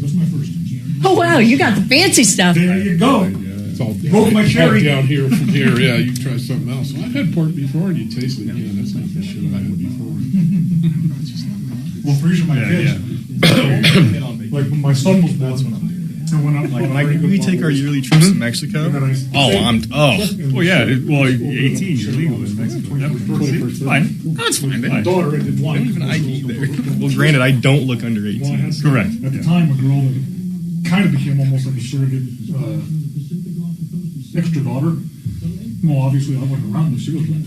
That's my first. Oh, wow, you got the fancy stuff. There you go. It's all Broke my cherry. down here from here. Yeah, you try something else. Well, I've had pork before, and you taste it. Yeah, that's not the shit I had before. Well, for usually my kids. Yeah. Like when my son was born, Like when we take our yearly trips to Mexico. Well, yeah. 18, you're legal in Mexico. It's fine. That's fine. My daughter did I wine. don't even ID there. Well, granted, I don't look under 18. Correct. At the time, a girl that kind of became almost like a surrogate extra daughter. Well, obviously, I wasn't around when she was born.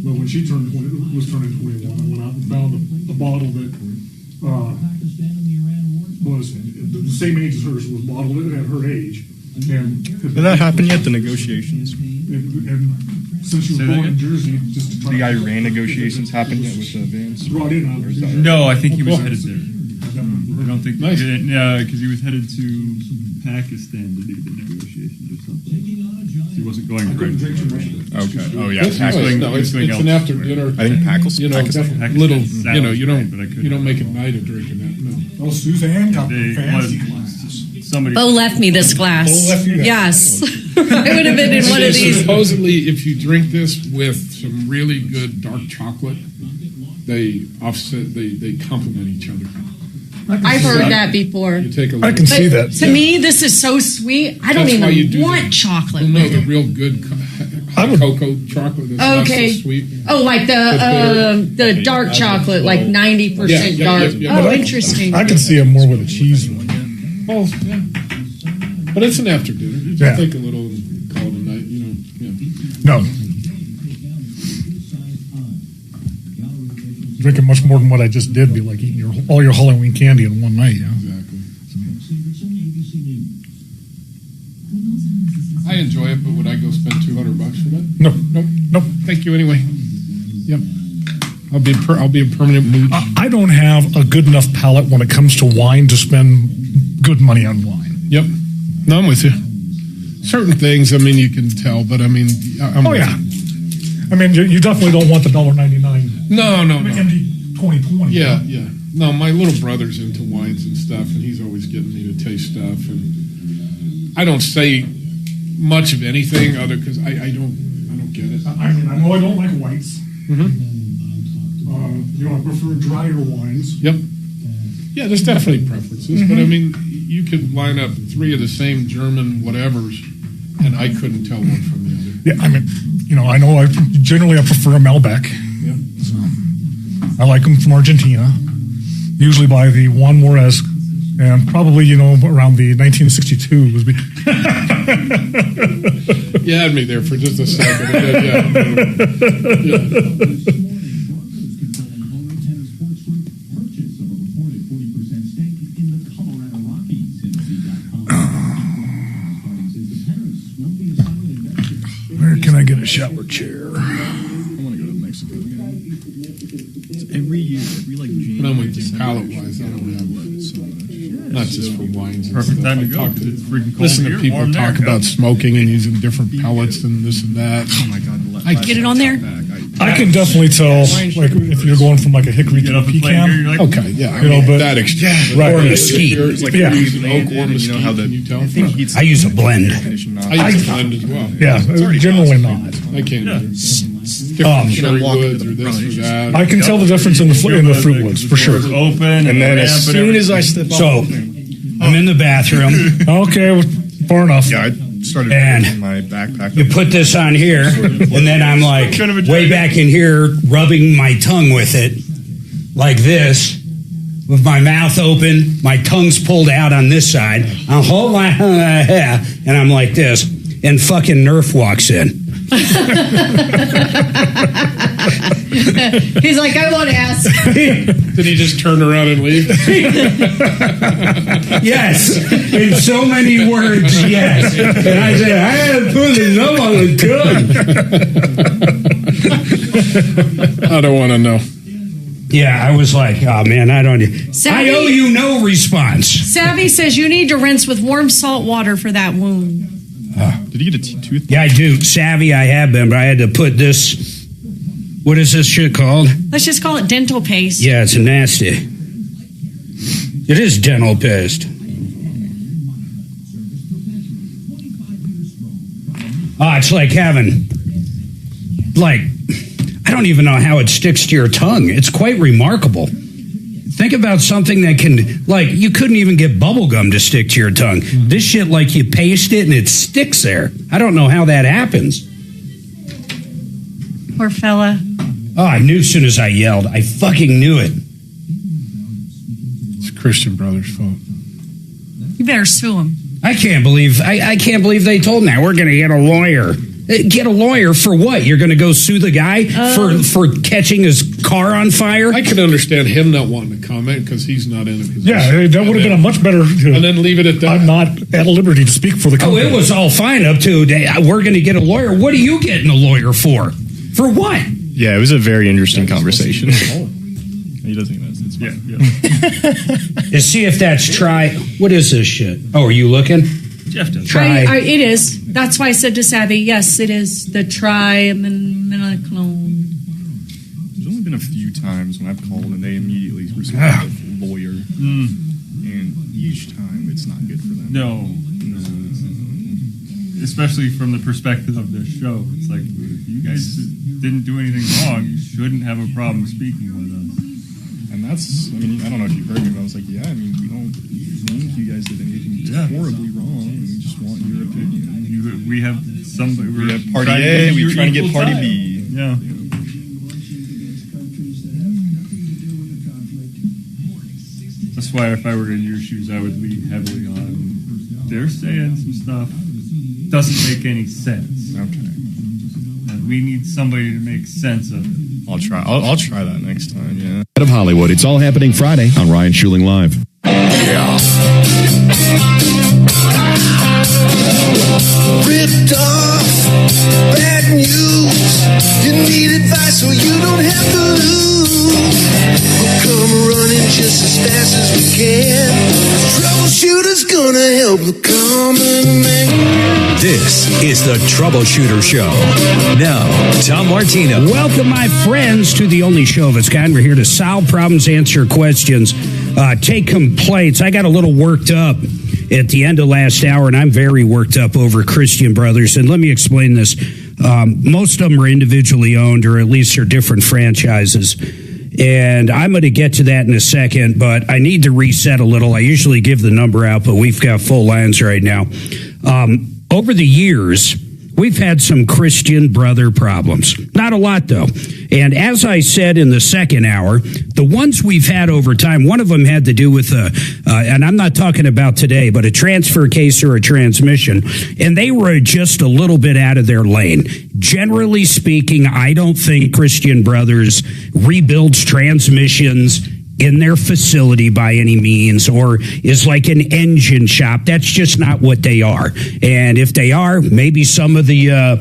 But when she turning 21, I went out and found a bottle that was the same age as hers. Was bottled at her age. And Did that happen yet? The negotiations? And since she was born in Jersey, just to try The Iran negotiations happened yet with Vance? brought in. No, I think he was headed there. I don't think. Nice. Yeah, because he was headed to Pakistan to do the negotiations or something. He wasn't going right. Okay. Oh yeah. It's an after dinner. I think Pakistan. Little. You don't make a night of drinking that. No. Oh, Suzanne got fancy. Somebody. Bo left me this glass. Bo left you that. Yes. I would have been in one of these. Supposedly, if you drink this with some really good dark chocolate, they offset. They complement each other. I've heard that before. You take a I can see that. To me, this is so sweet. I don't That's why you do even want chocolate. Well, no, the real good cocoa chocolate that's not so sweet. Oh, like the dark chocolate, like 90% dark. Oh, interesting. I can see it more with a cheese one. Oh, yeah. But it's an after dinner. You Yeah. take a little and call it a night, Yeah. No. Drinking much more than what I just did be like eating all your Halloween candy in one night. Exactly. I enjoy it, but would I go spend $200 for that? No. Nope. Thank you anyway. Yep. I'll be a permanent mood. I don't have a good enough palate when it comes to wine to spend good money on wine. Yep. No, I'm with you. Certain things, you can tell, but I'm with you. You definitely don't want the $1.99. No. MD 2020. Yeah. No, my little brother's into wines and stuff, and he's always getting me to taste stuff. And I don't say much of anything other because I don't get it. I know I don't like whites. Mm-hmm. I prefer drier wines. Yep. Yeah, there's definitely preferences, but you could line up 3 of the same German whatevers, and I couldn't tell one from the other. Yeah, I know I prefer a Malbec. Yeah. So, I like them from Argentina, usually by the Juan Juarez, and probably, around the 1962 was. You had me there for just a second. Yeah. Where can I get a shower chair? I want to go to Mexico again. Every year, January. But I'm with you, palate-wise, I don't have so much. Not just for wines. Perfect time to go. It's freaking cold Listen here, to people warm talk there. about smoking and using different pellets and this and that. Oh my God! I Get it on there. I can definitely tell, like, if you're going from like a hickory to a pecan. Okay, yeah. But that extent. right. Or mesquite. Like Yeah. Using oak or mesquite, how the can you tell? I use a blend. I use a blend as well. Yeah, generally not. I can't. Um, Cherry woods or this or that. I can tell the difference in the fruit woods for sure. Open And then as soon as I step So, off, I'm in the bathroom. Okay, well, far enough. yeah, I started And putting my backpack. You put this on here, and then I'm like way back in here, rubbing my tongue with it, like this, with my mouth open, my tongue's pulled out on this side. I'll hold my and I'm like this, and fucking Nerf walks in. He's like, I want to ask. Did he just turn around and leave? Yes, in so many words, yes. And I said, I had to put it up on the tongue. I don't want to know. Yeah, I was like, oh man, I owe you no response. Savvy says you need to rinse with warm salt water for that wound. Did you get a tooth? Yeah, I do. Savvy, I have been, but I had to put this. What is this shit called? Let's just call it dental paste. Yeah, it's nasty. It is dental paste. It's like having, I don't even know how it sticks to your tongue. It's quite remarkable. Think about something that can, like, you couldn't even get bubble gum to stick to your tongue. This shit, like, you paste it and it sticks there. I don't know how that happens. Poor fella. Oh, I knew as soon as I yelled. I fucking knew it. It's Christian Brothers' fault. You better sue him. I can't believe they told him that. We're going to get a lawyer. Get a lawyer for what? You're going to go sue the guy for catching his car on fire? I could understand him not wanting to comment because he's not in a position. Yeah, that would have been a much better. And then leave it at that. I'm not at liberty to speak for the company. Oh, it was all fine up to we're going to get a lawyer. What are you getting a lawyer for? For what? Yeah, it was a very interesting conversation. He doesn't even. Yeah. To see if that's What is this shit? Oh, are you looking? Jeff does. It is. That's why I said to Savvy, yes, it is the triaminoxidone. There's only been a few times when I've called and they immediately respond with lawyer. And each time it's not good for them. No. Especially from the perspective of this show. It's like, if you guys didn't do anything wrong, you shouldn't have a problem speaking with us. And that's, I don't know if you've heard me, but I was like, we don't think you guys did anything horribly wrong. We just want your opinion. We have somebody. We have party A, we're trying to get party B. Yeah. That's why if I were in your shoes, I would lean heavily on. They're saying some stuff doesn't make any sense. Okay. And we need somebody to make sense of it. I'll try that next time. Yeah. Out of Hollywood, it's all happening Friday on Ryan Schuling Live. Ripped off, bad news. You need advice so you don't have to lose. We'll come running just as fast as we can. Troubleshooter's gonna help the common man. This is the Troubleshooter Show. Now, Tom Martino. Welcome, my friends, to the only show of its kind. We're here to solve problems, answer questions, take complaints. I got a little worked up at the end of last hour, and I'm very worked up over Christian Brothers. And let me explain this. Most of them are individually owned, or at least they're different franchises. And I'm going to get to that in a second, but I need to reset a little. I usually give the number out, but we've got full lines right now. Over the years, we've had some Christian brother problems. Not a lot, though. And as I said in the second hour, the ones we've had over time, one of them had to do with, and I'm not talking about today, but a transfer case or a transmission. And they were just a little bit out of their lane. Generally speaking, I don't think Christian Brothers rebuilds transmissions in their facility by any means, or is like an engine shop. That's just not what they are. And if they are, maybe some of the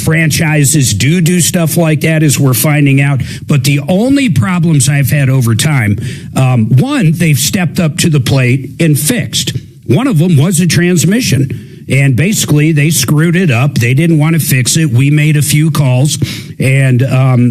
franchises do stuff like that, as we're finding out. But the only problems I've had over time, one, they've stepped up to the plate and fixed. One of them was a transmission. And basically, they screwed it up. They didn't want to fix it. We made a few calls, and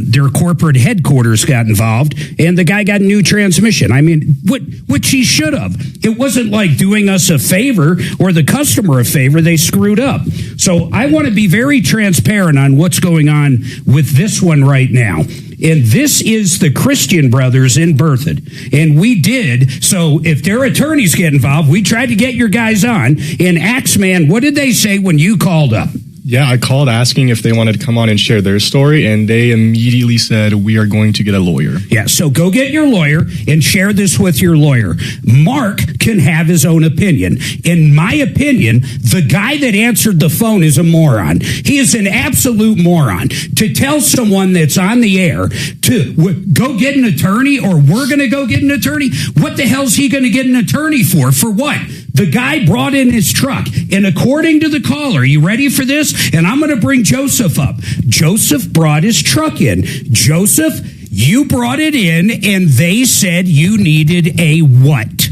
their corporate headquarters got involved, and the guy got a new transmission. I mean, which he should have. It wasn't like doing us a favor or the customer a favor. They screwed up. So I want to be very transparent on what's going on with this one right now. And this is the Christian Brothers in Berthoud. And we did. So if their attorneys get involved, we tried to get your guys on. And Axeman, what did they say when you called up? Yeah, I called asking if they wanted to come on and share their story, and they immediately said, we are going to get a lawyer. Yeah, so go get your lawyer and share this with your lawyer. Mark can have his own opinion. In my opinion, the guy that answered the phone is a moron. He is an absolute moron. To tell someone that's on the air to go get an attorney, or we're going to go get an attorney, what the hell's he going to get an attorney for? For what? The guy brought in his truck, and according to the caller, you ready for this? And I'm going to bring Joseph up. Joseph brought his truck in. Joseph, you brought it in, and they said you needed a what?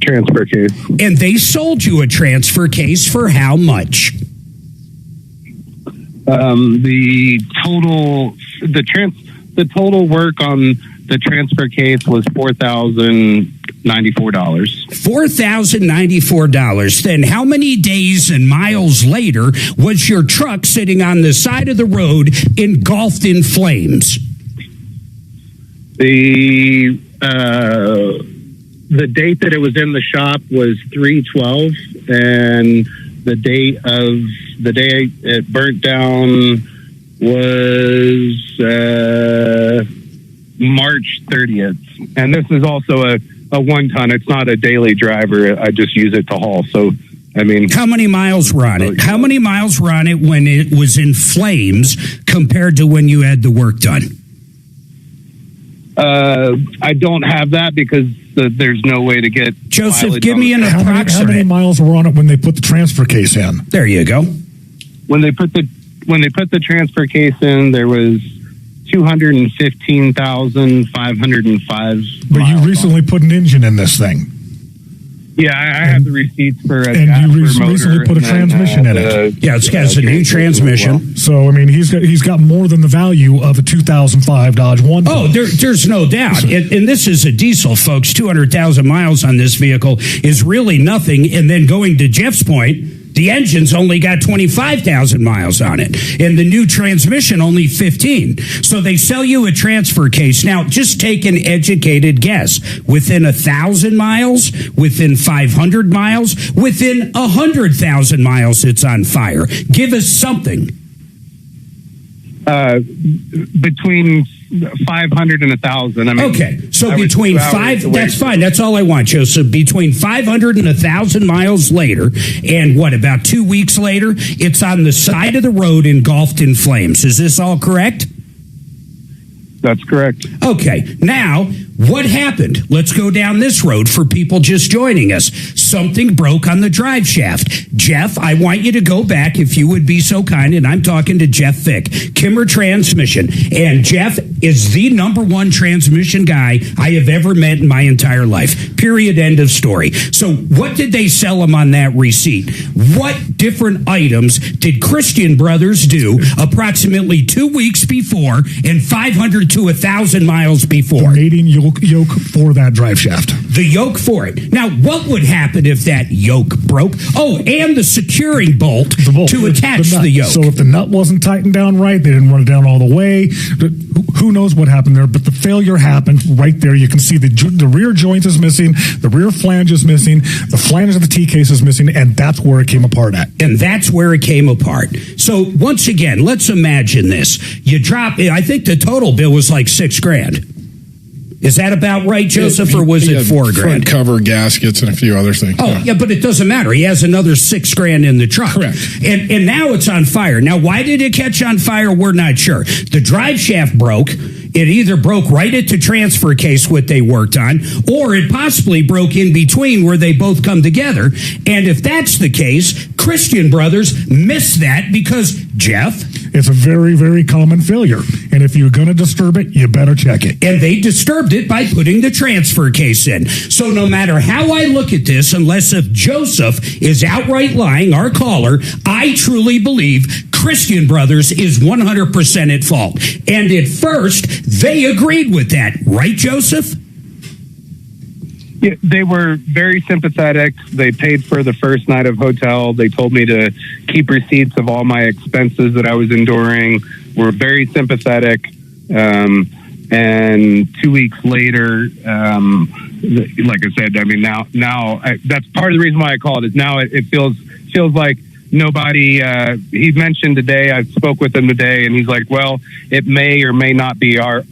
Transfer case. And they sold you a transfer case for how much? The total work on the transfer case was $4,094. $4,094. Then how many days and miles later was your truck sitting on the side of the road engulfed in flames? The date that it was in the shop was 3/12, and the day it burnt down was March 30th. And this is also a 1 ton. It's not a daily driver. I just use it to haul. So, I mean, how many miles were on it? How many miles were on it when it was in flames compared to when you had the work done? I don't have that because there's no way to get. Joseph, give me an approximate. How many miles were on it when they put the transfer case in? There you go. When they put the transfer case in, there was 215,505. But you recently put an engine in this thing. Yeah, I have the receipts for a and you recently put a transmission in it. Yeah, it's got a new transmission. Well. So I mean, he's got more than the value of a 2005 Dodge 1. Oh, there's no doubt. And this is a diesel, folks. 200,000 miles on this vehicle is really nothing. And then going to Jeff's point, the engine's only got 25,000 miles on it, and the new transmission only 15. So they sell you a transfer case. Now, just take an educated guess. Within 1,000 miles, within 500 miles, within 100,000 miles, it's on fire. Give us something. Between 500 and 1,000. I mean, okay, so between that's fine. That's all I want, Joseph. Between 500 and 1,000 miles later, and what, about 2 weeks later, it's on the side of the road engulfed in flames. Is this all correct? That's correct. Okay, now, what happened? Let's go down this road for people just joining us. Something broke on the drive shaft. Jeff, I want you to go back, if you would be so kind, and I'm talking to Jeff Fick, Kimmer Transmission. And Jeff is the #1 transmission guy I have ever met in my entire life. Period, end of story. So what did they sell him on that receipt? What different items did Christian Brothers do approximately 2 weeks before and 500 to 1,000 miles before? The mating yoke for that drive shaft. The yoke for it. Now, what would happen if that yoke broke? Oh, and the securing bolt to attach the yoke. So if the nut wasn't tightened down right, they didn't run it down all the way. Who knows what happened there? But the failure happened right there. You can see the rear joint is missing, the rear flange is missing, the flange of the T-case is missing, and that's where it came apart at. And that's where it came apart. So once again, let's imagine this. You drop, I think the total bill was like $6,000. Is that about right, Joseph, or was it $4,000? Front cover, gaskets, and a few other things. Oh, yeah, but it doesn't matter. He has another $6,000 in the truck. Correct. And now it's on fire. Now, why did it catch on fire? We're not sure. The drive shaft broke. It either broke right at the transfer case, what they worked on, or it possibly broke in between where they both come together. And if that's the case, Christian Brothers missed that because, Jeff, it's a very, very common failure. And if you're going to disturb it, you better check it. And they disturbed it by putting the transfer case in. So no matter how I look at this, unless if Joseph is outright lying, our caller, I truly believe Christian Brothers is 100% at fault. And at first, they agreed with that. Right, Joseph? Yeah, they were very sympathetic. They paid for the first night of hotel. They told me to keep receipts of all my expenses that I was enduring. Were very sympathetic. And 2 weeks later, like I said, I mean, now that's part of the reason why I called is now it feels like nobody, he mentioned today, I spoke with him today, and he's like, well, it may or may not be our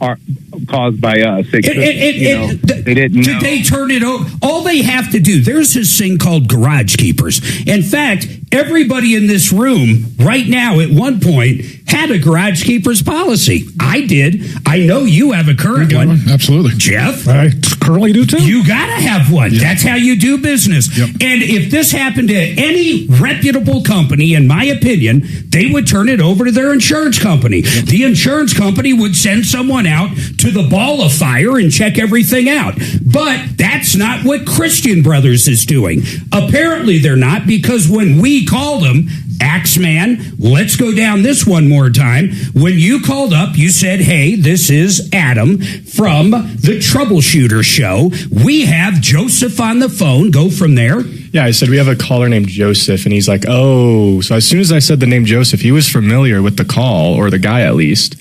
caused by us. They didn't know. Did they turn it over? All they have to do, there's this thing called garage keepers. In fact, everybody in this room right now at one point had a garage keepers policy. I did. I know you have a current one. Absolutely. Jeff? I currently do too. You got to have one. Yep. That's how you do business. Yep. And if this happened to any reputable company, in my opinion, they would turn it over to their insurance company. Yep. The insurance company would send someone out to the ball of fire and check everything out. But that's not what Christian Brothers is doing. Apparently they're not, because when we called them, Axeman, let's go down this one more time. When you called up, you said, hey, this is Adam from the Troubleshooter Show. We have Joseph on the phone. Go from there. Yeah, I said, we have a caller named Joseph, and he's like, oh. So as soon as I said the name Joseph, he was familiar with the call, or the guy at least.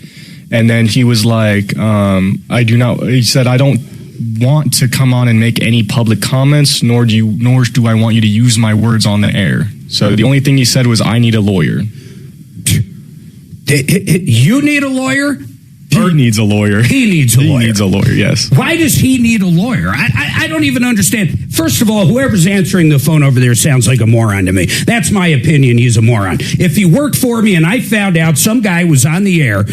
And then he was like, he said, I don't want to come on and make any public comments, nor do I want you to use my words on the air. So the only thing he said was, I need a lawyer. You need a lawyer? He needs a lawyer. He needs a lawyer. He needs a lawyer, yes. Why does he need a lawyer? I don't even understand. First of all, whoever's answering the phone over there sounds like a moron to me. That's my opinion. He's a moron. If he worked for me and I found out some guy was on the air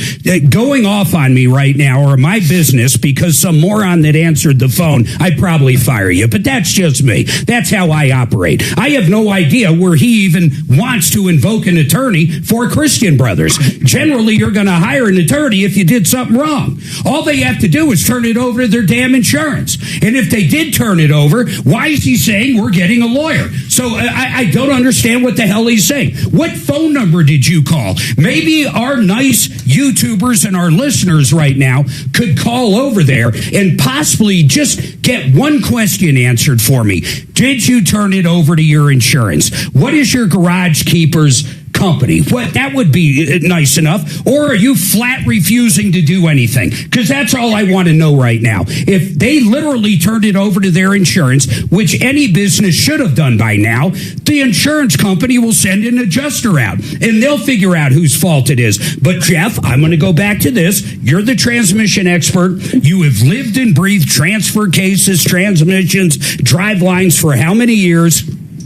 going off on me right now or my business because some moron that answered the phone, I'd probably fire you. But that's just me. That's how I operate. I have no idea where he even wants to invoke an attorney for Christian Brothers. Generally, you're going to hire an attorney if you did something wrong. All they have to do is turn it over to their damn insurance. And if they did turn it over, why is he saying we're getting a lawyer? So I don't understand what the hell he's saying. What phone number did you call? Maybe our nice YouTubers and our listeners right now could call over there and possibly just get one question answered for me. Did you turn it over to your insurance? What is your garage keeper's company? What, that would be nice enough. Or are you flat refusing to do anything? Because that's all I want to know right now. If they literally turned it over to their insurance, which any business should have done by now, the insurance company will send an adjuster out and they'll figure out whose fault it is. But Jeff, I'm going to go back to this. You're the transmission expert. You have lived and breathed transfer cases, transmissions, drive lines for how many years?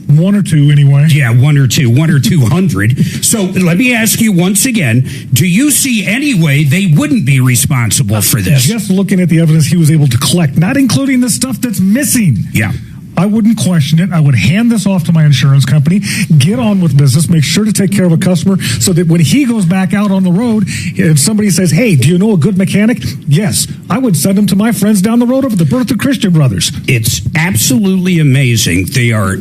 One or two, anyway. Yeah, one or 200. So let me ask you once again, do you see any way they wouldn't be responsible for this? Just looking at the evidence he was able to collect, not including the stuff that's missing. Yeah. I wouldn't question it. I would hand this off to my insurance company, get on with business, make sure to take care of a customer so that when he goes back out on the road, if somebody says, hey, do you know a good mechanic? Yes, I would send him to my friends down the road over the Birth of Christian Brothers. It's absolutely amazing. They are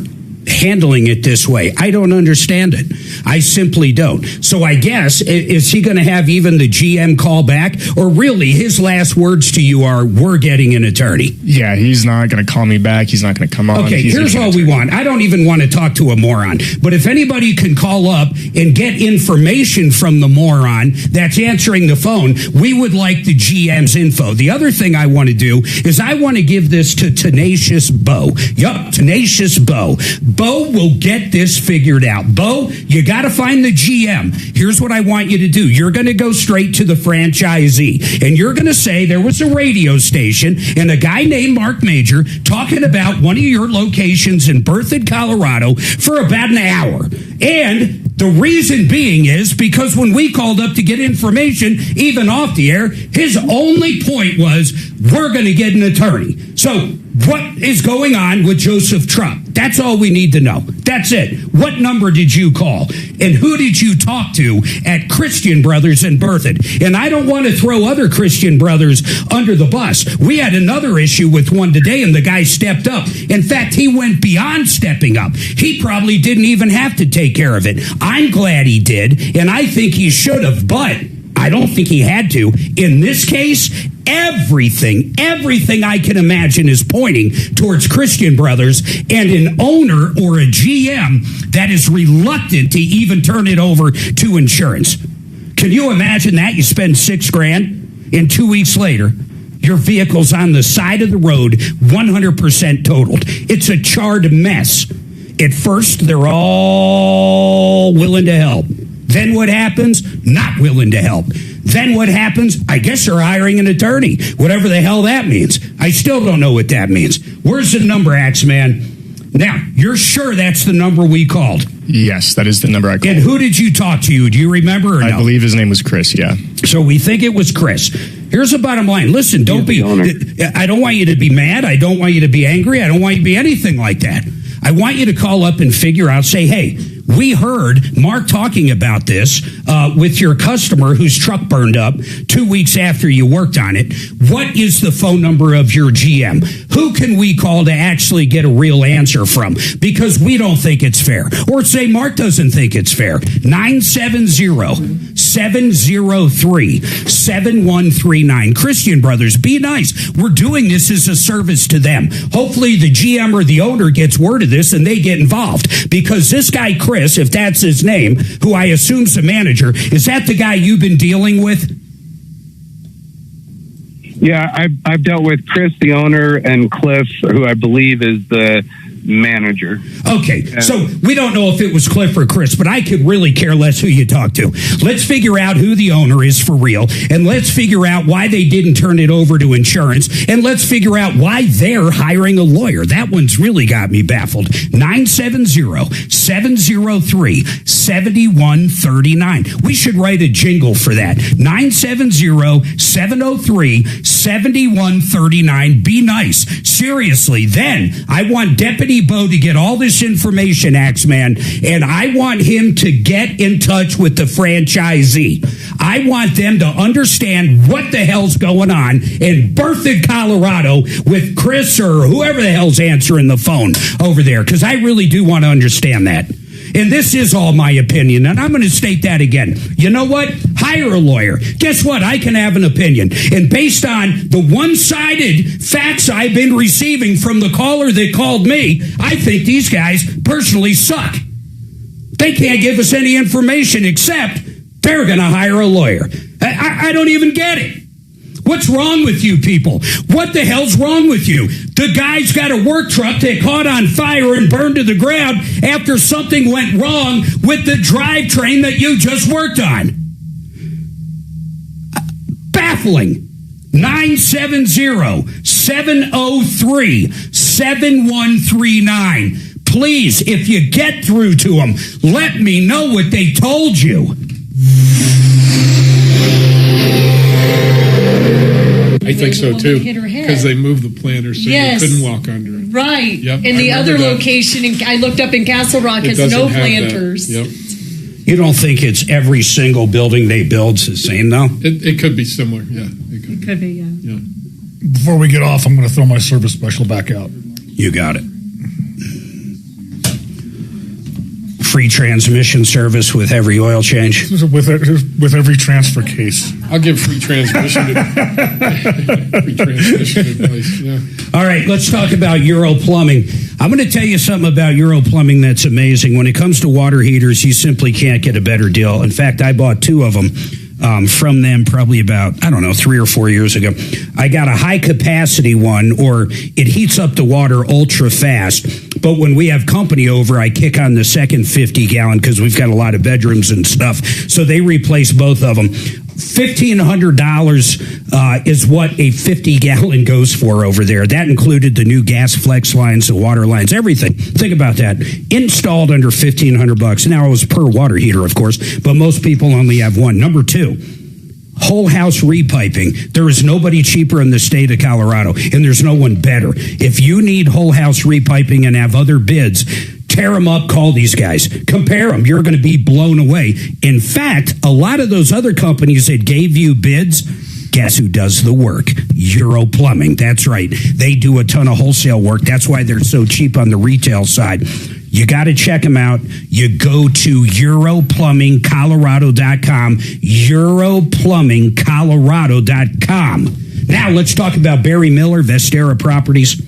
handling it this way. I don't understand it. I simply don't. So I guess, is he going to have even the GM call back? Or really, his last words to you are, we're getting an attorney? Yeah, he's not going to call me back. He's not going to come on. Okay, here's all we want. I don't even want to talk to a moron. But if anybody can call up and get information from the moron that's answering the phone, we would like the GM's info. The other thing I want to do is I want to give this to Tenacious Bo. Yup, Tenacious Bo. Bo will get this figured out. Bo, you got to find the GM. Here's what I want you to do. You're going to go straight to the franchisee, and you're going to say there was a radio station and a guy named Marc Mager talking about one of your locations in Berthoud, Colorado for about an hour. And the reason being is because when we called up to get information, even off the air, his only point was, we're going to get an attorney. So what is going on with Joseph Trump? That's all we need to know. That's it. What number did you call? And who did you talk to at Christian Brothers in Berthoud? And I don't want to throw other Christian Brothers under the bus. We had another issue with one today, and the guy stepped up. In fact, he went beyond stepping up. He probably didn't even have to take care of it. I'm glad he did, and I think he should have, but I don't think he had to. In this case, everything I can imagine is pointing towards Christian Brothers and an owner or a GM that is reluctant to even turn it over to insurance. Can you imagine that? You spend $6,000 and 2 weeks later, your vehicle's on the side of the road, 100% totaled. It's a charred mess. At first, they're all willing to help. Then what happens? Not willing to help. Then what happens? I guess they're hiring an attorney, whatever the hell that means. I still don't know what that means. Where's the number, Axeman? Now, you're sure that's the number we called? Yes, that is the number I called. And who did you talk to? Do you remember or no? I believe his name was Chris, yeah. So we think it was Chris. Here's the bottom line. Listen, I don't want you to be mad. I don't want you to be angry. I don't want you to be anything like that. I want you to call up and figure out, say, hey, we heard Mark talking about this with your customer whose truck burned up 2 weeks after you worked on it. What is the phone number of your GM? Who can we call to actually get a real answer from? Because we don't think it's fair. Or say Mark doesn't think it's fair. 970-703-7139. Christian Brothers, be nice. We're doing this as a service to them. Hopefully the GM or the owner gets word of this and they get involved. Because this guy, Chris, if that's his name, who I assume's the manager, is that the guy you've been dealing with? Yeah, I've dealt with Chris, the owner, and Cliff, who I believe is the manager. Okay, so we don't know if it was Cliff or Chris, but I could really care less who you talk to. Let's figure out who the owner is for real, and let's figure out why they didn't turn it over to insurance, and let's figure out why they're hiring a lawyer. That one's really got me baffled. 970-703-7139. We should write a jingle for that. 970-703-7139. Be nice. Seriously, then I want Deputy Bo to get all this information, Axeman, and I want him to get in touch with the franchisee. I want them to understand what the hell's going on in Berthoud, Colorado with Chris or whoever the hell's answering the phone over there, because I really do want to understand that. And this is all my opinion, and I'm going to state that again. You know what? Hire a lawyer. Guess what? I can have an opinion. And based on the one-sided facts I've been receiving from the caller that called me, I think these guys personally suck. They can't give us any information except they're going to hire a lawyer. I don't even get it. What's wrong with you people? What the hell's wrong with you? The guy's got a work truck that caught on fire and burned to the ground after something went wrong with the drivetrain that you just worked on. Baffling. 970-703-7139. Please, if you get through to them, let me know what they told you. I think so too, because they moved the planter so you couldn't walk under it. Right. Yep, and the other location, I looked up in Castle Rock, has no planters. Yep. You don't think it's every single building they build's the same, though? It could be similar, yeah. It could be, yeah. Before we get off, I'm going to throw my service special back out. You got it. Free transmission service with every oil change. With every transfer case. I'll give free transmission advice. Yeah. All right, let's talk about Euro Plumbing. I'm going to tell you something about Euro Plumbing that's amazing. When it comes to water heaters, you simply can't get a better deal. In fact, I bought 2 of them from them probably about, 3 or 4 years ago. I got a high capacity one, or it heats up the water ultra fast. But when we have company over, I kick on the second 50-gallon because we've got a lot of bedrooms and stuff. So they replace both of them. $1,500 is what a 50-gallon goes for over there. That included the new gas flex lines, the water lines, everything. Think about that. Installed under $1,500. Now it was per water heater, of course, but most people only have one. Number 2. Whole house repiping. There is nobody cheaper in the state of Colorado, and there's no one better. If you need whole house repiping and have other bids, tear them up, call these guys. Compare them. You're going to be blown away. In fact, a lot of those other companies that gave you bids, guess who does the work? Euro Plumbing. That's right. They do a ton of wholesale work. That's why they're so cheap on the retail side. You got to check them out. You go to EuroPlumbingColorado.com, EuroPlumbingColorado.com. Now let's talk about Barry Miller, Vestera Properties.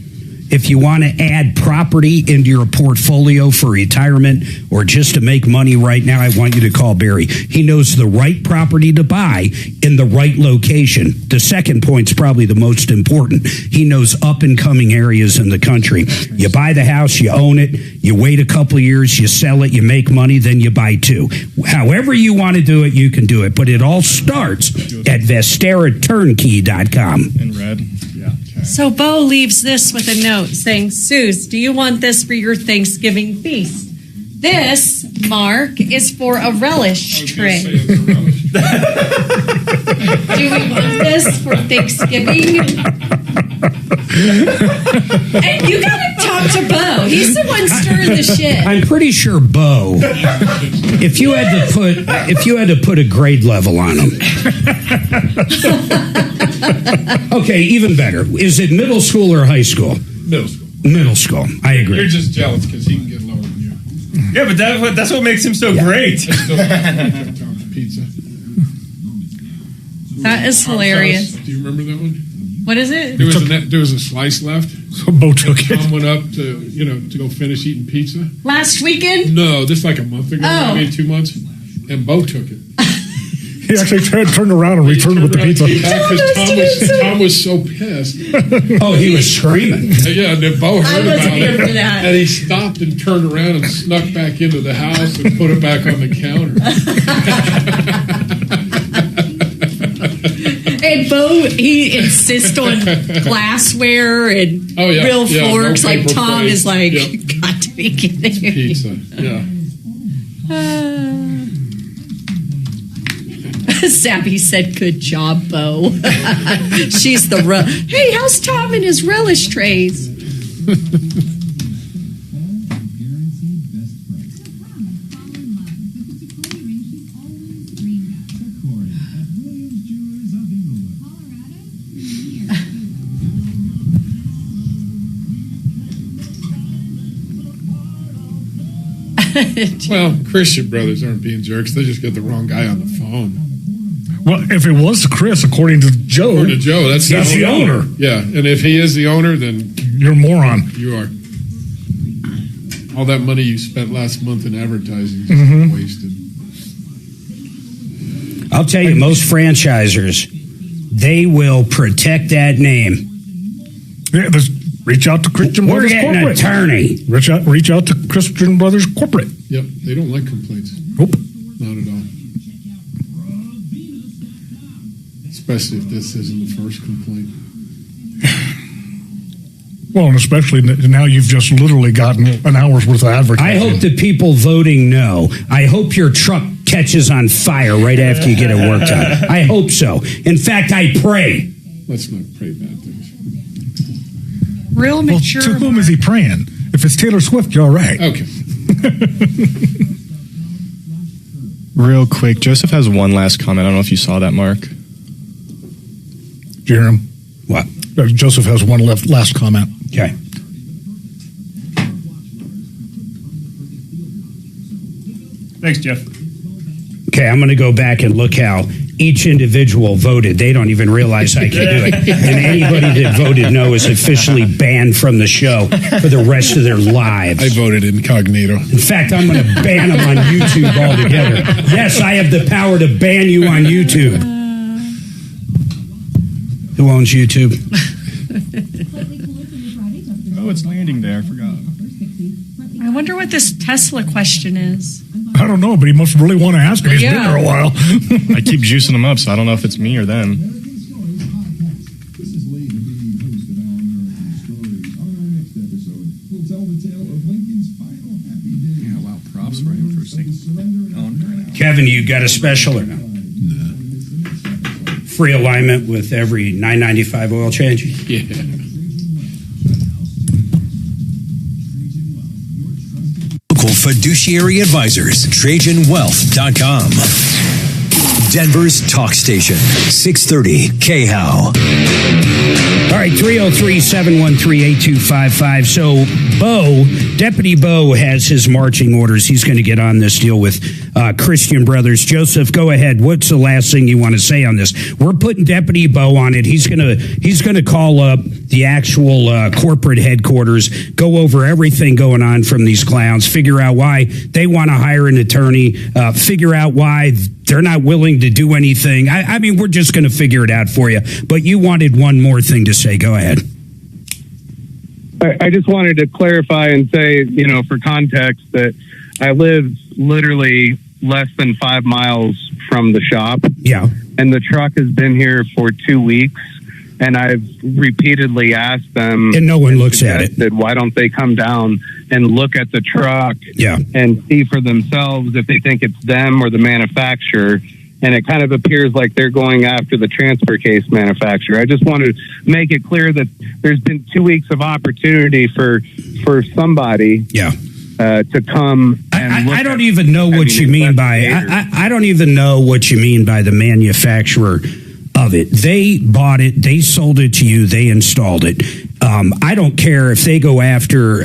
If you want to add property into your portfolio for retirement or just to make money right now, I want you to call Barry. He knows the right property to buy in the right location. The second point's probably the most important. He knows up-and-coming areas in the country. You buy the house, you own it, you wait a couple of years, you sell it, you make money, then you buy 2. However you want to do it, you can do it. But it all starts at VesteraTurnkey.com. In red. Yeah. So Bo leaves this with a note saying, Suze, do you want this for your Thanksgiving feast? This, Mark, is for a relish tray. Do we want this for Thanksgiving? And you gotta talk to Bo. He's the one stirring the shit. I'm pretty sure Bo, if you had to put a grade level on him. Okay, even better. Is it middle school or high school? Middle school. Middle school. I agree. You're just jealous because he can get lower than you. Yeah, but that's what makes him so great. Pizza. That is hilarious. Do you remember that one? What is it? There was a slice left. So Bo took it. Tom went up to go finish eating pizza. Last weekend? No, just like a month ago. Oh. Maybe 2 months. And Bo took it. He actually turned around and returned with the pizza. Tom was so pissed. Oh, he was screaming. Yeah, and then Bo heard wasn't about here it. for that. And he stopped and turned around and snuck back into the house and put it back on the counter. And Bo, he insists on glassware and real forks. No like Tom plates. is like, got to be kidding me. Pizza, yeah. Sappy said, "Good job, Bo." She's the hey, how's Tom and his relish trays? Well, Christian brothers aren't being jerks. They just get the wrong guy on the phone. Well, if it was Chris, according to Joe, that's the owner. Yeah, and if he is the owner, then you're a moron. You are. All that money you spent last month in advertising is wasted. I'll tell you, most franchisers, they will protect that name. Yeah, reach out to Christian We're Brothers getting Corporate. an attorney. Reach out to Christian Brothers Corporate. Yep, they don't like complaints. Nope. Not at all. Especially if this isn't the first complaint. Well, and especially now you've just literally gotten an hour's worth of advertising. I hope the people voting no. I hope your truck catches on fire right after you get it worked on. I hope so. In fact, I pray. Let's not pray bad things. Real mature. To whom is he praying? If it's Taylor Swift, you're all right. Okay. Real quick, Joseph has one last comment. I don't know if you saw that, Mark. Did you hear him? What? Joseph has one last comment. Okay. Thanks, Jeff. Okay, I'm going to go back and look how each individual voted. They don't even realize I can do it. And anybody that voted no is officially banned from the show for the rest of their lives. I voted incognito. In fact, I'm going to ban them on YouTube altogether. Yes, I have the power to ban you on YouTube. Who owns YouTube? Oh, it's landing day. I forgot. I wonder what this Tesla question is. I don't know, but he must really want to ask him. He's been there a while. I keep juicing him up, so I don't know if it's me or them. Yeah, wow, props for him for saying. Kevin, you got a special or no? Free alignment with every $9.95 oil change? Yeah. Local fiduciary advisors, TrajanWealth.com. Denver's talk station, 630 KHOW. All right, 303-713-8255. So Deputy Bo has his marching orders. He's going to get on this deal with Christian Brothers. Joseph, go ahead. What's the last thing you want to say on this? We're putting Deputy Bo on it. He's going to call up the actual corporate headquarters, go over everything going on from these clowns, figure out why they want to hire an attorney, figure out why they're not willing to do anything. I mean, we're just going to figure it out for you. But you wanted one more thing to say. Go ahead. I just wanted to clarify and say, for context, that I live literally less than 5 miles from the shop. Yeah. And the truck has been here for 2 weeks. And I've repeatedly asked them. And no one looks at it. Why don't they come down and look at the truck and see for themselves if they think it's them or the manufacturer? And it kind of appears like they're going after the transfer case manufacturer. I just want to make it clear that there's been 2 weeks of opportunity for somebody to come and look I don't even know what you mean by I don't even know what you mean by the manufacturer of it. They bought it, they sold it to you, they installed it. I don't care if they go after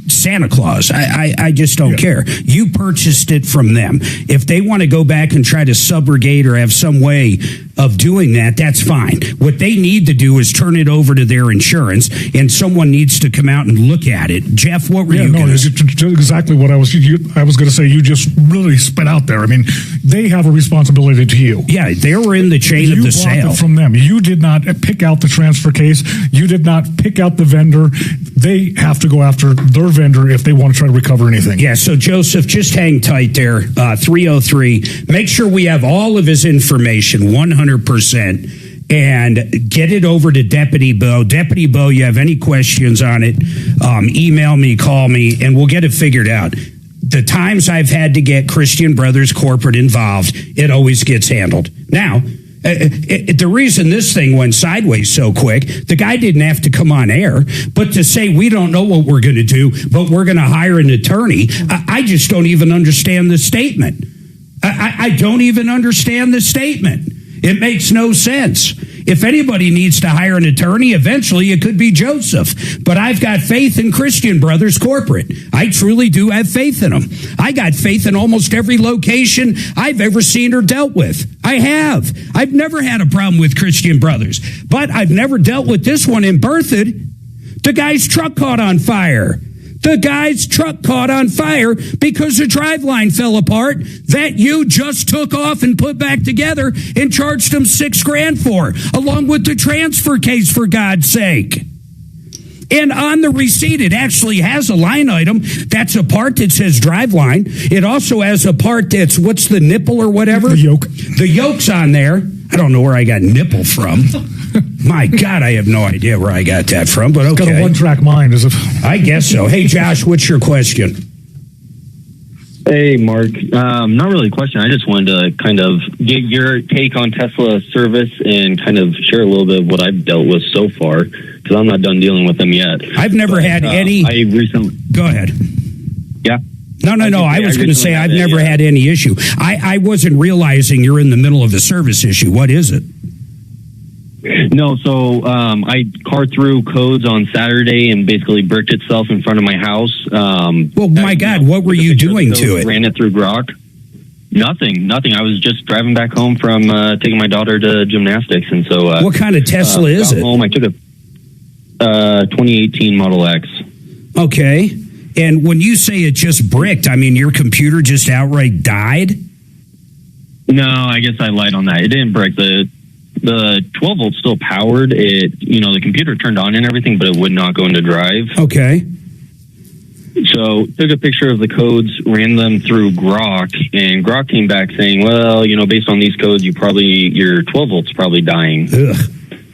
Santa Claus. I just don't care. You purchased it from them. If they want to go back and try to subrogate or have some way of doing that, that's fine. What they need to do is turn it over to their insurance, and someone needs to come out and look at it. Jeff, what were you going to say? Exactly what I was going to say. You just really spit out there. I mean, they have a responsibility to you. Yeah, they were in the chain of the sale. It from them. You did not pick out the transfer case. You did not pick out the vendor. They have to go after their vendor if they want to try to recover anything. Yeah, so Joseph, just hang tight there. 303. Make sure we have all of his information, 100%. And get it over to Deputy Bo. Deputy Bo, you have any questions on it, email me, call me, and we'll get it figured out. The times I've had to get Christian Brothers corporate involved, it always gets handled. Now, the reason this thing went sideways so quick, the guy didn't have to come on air, but to say we don't know what we're going to do, but we're going to hire an attorney, I just don't even understand the statement. I don't even understand the statement. It makes no sense. If anybody needs to hire an attorney, eventually it could be Joseph. But I've got faith in Christian Brothers Corporate. I truly do have faith in them. I got faith in almost every location I've ever seen or dealt with. I have. I've never had a problem with Christian Brothers. But I've never dealt with this one in Berthoud. The guy's truck caught on fire. The guy's truck caught on fire because the driveline fell apart that you just took off and put back together and charged him $6,000 for, along with the transfer case, for God's sake. And on the receipt, it actually has a line item. That's a part that says driveline. It also has a part that's, what's the nipple or whatever? The yoke. The yoke's on there. I don't know where I got nipple from. My God, I have no idea where I got that from, but okay. Got a one-track mind, is it? I guess so. Hey, Josh, what's your question? Hey, Mark. Not really a question. I just wanted to kind of get your take on Tesla service and kind of share a little bit of what I've dealt with so far, because I'm not done dealing with them yet. I've never had any. I recently. Go ahead. Yeah. No. I was going to say I've never had any issue. I wasn't realizing you're in the middle of a service issue. What is it? No, so I carred through codes on Saturday and basically bricked itself in front of my house. Well, my God, what were you doing to it? Ran it through Grok. Nothing. I was just driving back home from taking my daughter to gymnastics, and so. What kind of Tesla is it? Home, I took a 2018 Model X. Okay, and when you say it just bricked, I mean your computer just outright died? No, I guess I lied on that. It didn't break. The 12 volt still powered it. The computer turned on and everything, but it would not go into drive. Okay. So took a picture of the codes, ran them through Grok, and Grok came back saying, well, based on these codes, your 12 volt's probably dying. Ugh.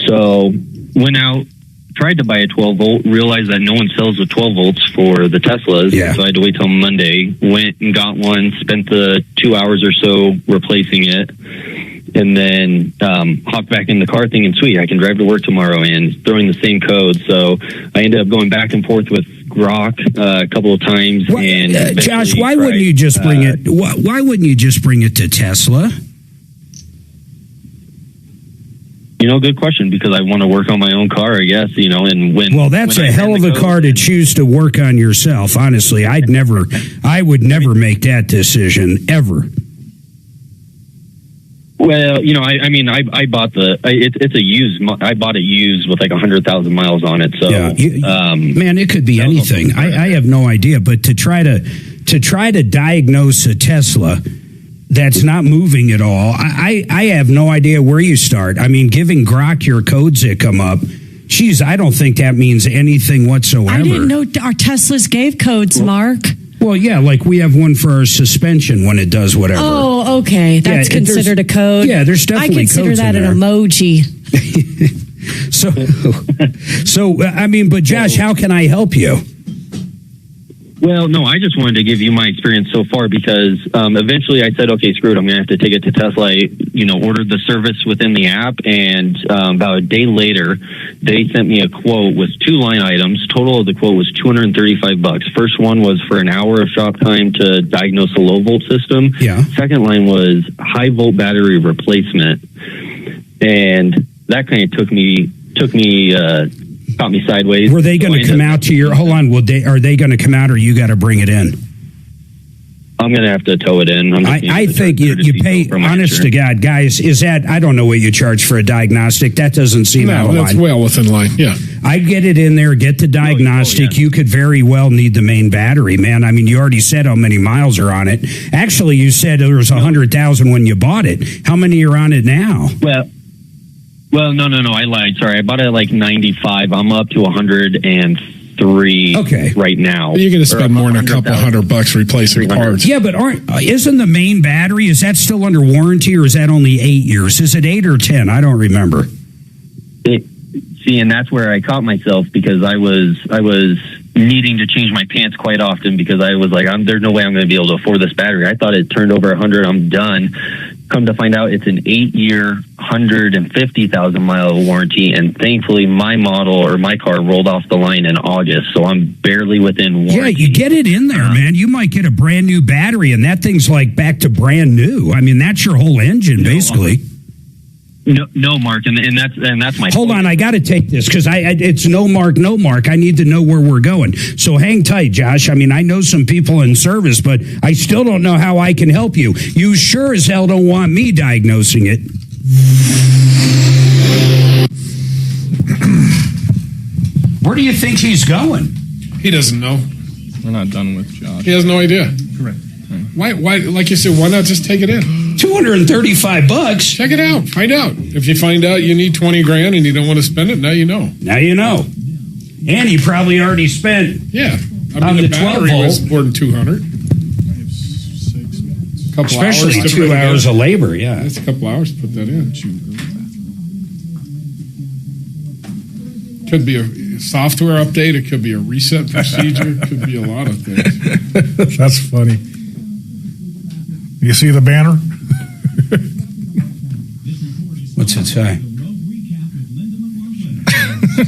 So went out, tried to buy a 12 volt, realized that no one sells the 12 volts for the Teslas. Yeah. So I had to wait till Monday, went and got one, spent the 2 hours or so replacing it. And then hopped back in the car thinking, sweet, I can drive to work tomorrow, and throwing the same code. So I ended up going back and forth with Grok a couple of times. And Josh, why wouldn't you just bring it? Why wouldn't you just bring it to Tesla? Good question, because I want to work on my own car, I guess, and Well, that's a hell of a car to choose to work on yourself. Honestly, I would never make that decision, ever. Well, I bought it's a used. I bought it used with like 100,000 miles on it. So, yeah, man, it could be anything. I have no idea. But to try to diagnose a Tesla that's not moving at all, I have no idea where you start. I mean, giving Grok your codes that come up. Geez, I don't think that means anything whatsoever. I didn't know our Teslas gave codes, Mark. Well, yeah, like we have one for our suspension when it does whatever. Oh, okay. That's considered a code? Yeah, there's definitely codes I consider that an emoji. But Josh, how can I help you? Well, no, I just wanted to give you my experience so far, because eventually I said, okay, screw it, I'm going to have to take it to Tesla. I, ordered the service within the app, and about a day later, they sent me a quote with 2 line items. Total of the quote was $235. First one was for an hour of shop time to diagnose a low volt system. Yeah. Second line was high volt battery replacement, and that kind of caught me sideways. Were they going to come out to your? Hold on. Are they going to come out, or you got to bring it in? I'm going to have to tow it in. I think you pay. Honest to God, guys, is that I don't know what you charge for a diagnostic. That doesn't seem out of line. That's well within line. Yeah. I'd get it in there, get the diagnostic. You could very well need the main battery, man. I mean, you already said how many miles are on it. Actually, you said there was 100,000 when you bought it. How many are on it now? Well, no, I lied. Sorry, I bought it at like 95. I'm up to 103 right now. You're going to spend more than a couple $100 replacing parts. Yeah, but isn't the main battery, is that still under warranty, or is that only 8 years? Is it 8 or 10? I don't remember. See, and that's where I caught myself, because I was needing to change my pants quite often, because I was like, there's no way I'm going to be able to afford this battery. I thought it turned over 100. I'm done. Come to find out, it's an 8-year, 150,000-mile warranty, and thankfully my model or my car rolled off the line in August, so I'm barely within warranty. Yeah, you get it in there, man. You might get a brand new battery, and that thing's like back to brand new. I mean, that's your whole engine, basically. No, Mark, and that's my Hold on, I got to take this, because it's no Mark. I need to know where we're going. So hang tight, Josh. I mean, I know some people in service, but I still don't know how I can help you. You sure as hell don't want me diagnosing it. Where do you think he's going? He doesn't know. We're not done with Josh. He has no idea. Correct. Why? Like you said, why not just take it in? $235. Check it out. Find out. If you find out you need $20,000 and you don't want to spend it, now you know. Now you know. And he probably already spent. Yeah. On the the battery 12 was volt. more than 200. Couple Especially hours to 2 put it hours in. of labor. Yeah, It's a couple hours to put that in. Could be a software update. It could be a reset procedure. It could be a lot of things. That's funny. You see the banner? What's it say?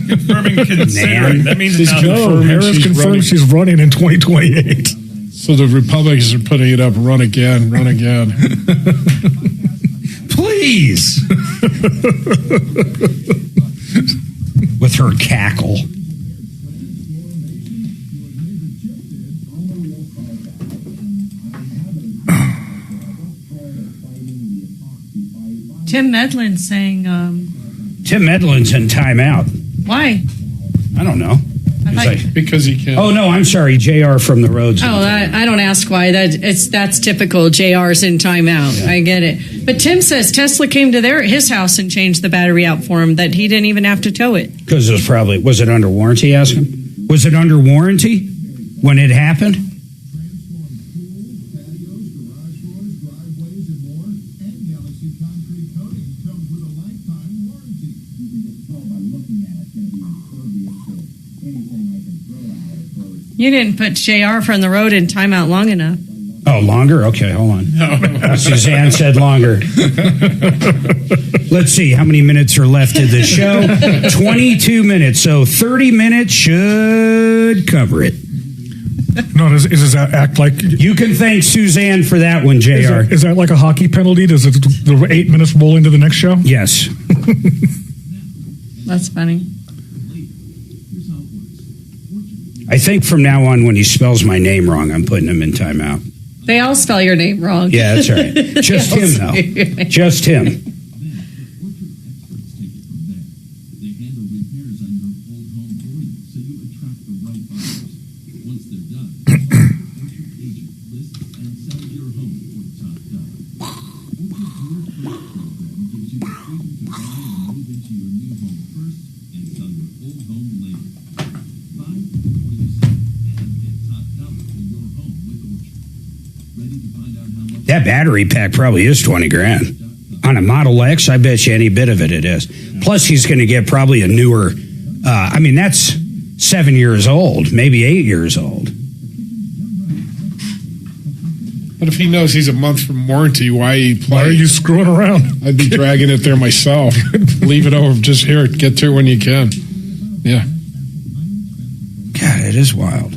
Confirming considering. That means it's No, Harris confirms she's running in 2028. So the Republicans are putting it up, run again. Please. With her cackle. Tim Medlin's saying, Tim Medlin's in timeout. why? I don't know. Because he can't. Oh, no, I'm sorry. JR from the roads. Oh, I don't ask why. That's typical. JR's in timeout. Yeah. I get it. But Tim says Tesla came to his house and changed the battery out for him, that he didn't even have to tow it. Because was it under warranty, ask him? Was it under warranty when it happened? You didn't put JR from the road in timeout long enough. Oh, longer? Okay, hold on. Suzanne said longer. Let's see, how many minutes are left of the show? 22 minutes, so 30 minutes should cover it. No, does that act like... You can thank Suzanne for that one, JR. Is that like a hockey penalty? Does the 8 minutes roll into the next show? Yes. That's funny. I think from now on, when he spells my name wrong, I'm putting him in timeout. They all spell your name wrong. Yeah, that's all right. Just him, though. Just him. That battery pack probably is $20,000 on a Model X. I bet you any bit of it is. Plus, he's going to get probably a newer. That's 7 years old, maybe 8 years old. But if he knows he's a month from warranty, why are you screwing around? I'd be dragging it there myself. Leave it over. Just here. Get to it when you can. Yeah. God, it is wild.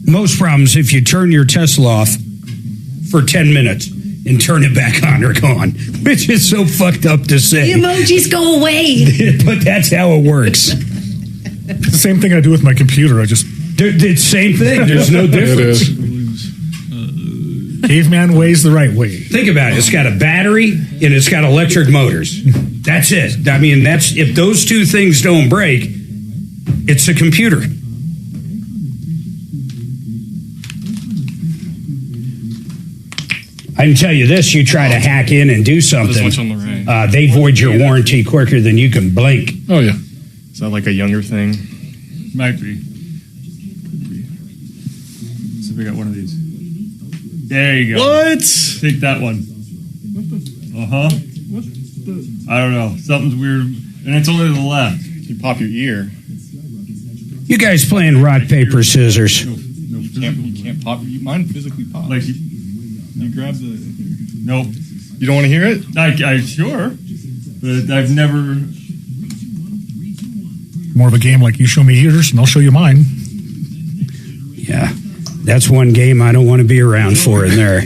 Most problems, if you turn your Tesla off for 10 minutes and turn it back on, are gone. Which is so fucked up to say. The emojis go away. But that's how it works. It's the same thing I do with my computer. I just... It's the same thing. There's no difference. Caveman ways the right way. Think about it. It's got a battery and it's got electric motors. That's it. I mean, if those two things don't break, it's a computer. I can tell you this, you try to hack in and do something, they void your warranty quicker than you can blink. Oh, yeah. Is that like a younger thing? Might be. So we got one of these. There you go. What? Take that one. Uh-huh. I don't know. Something's weird. And it's only to the left. You pop your ear. You guys playing rock, paper, scissors. You can't pop. Mine physically pops. Like you grab the. Nope. You don't want to hear it? I sure. But I've never. More of a game like you show me yours and I'll show you mine. Yeah. That's one game I don't want to be around for in there.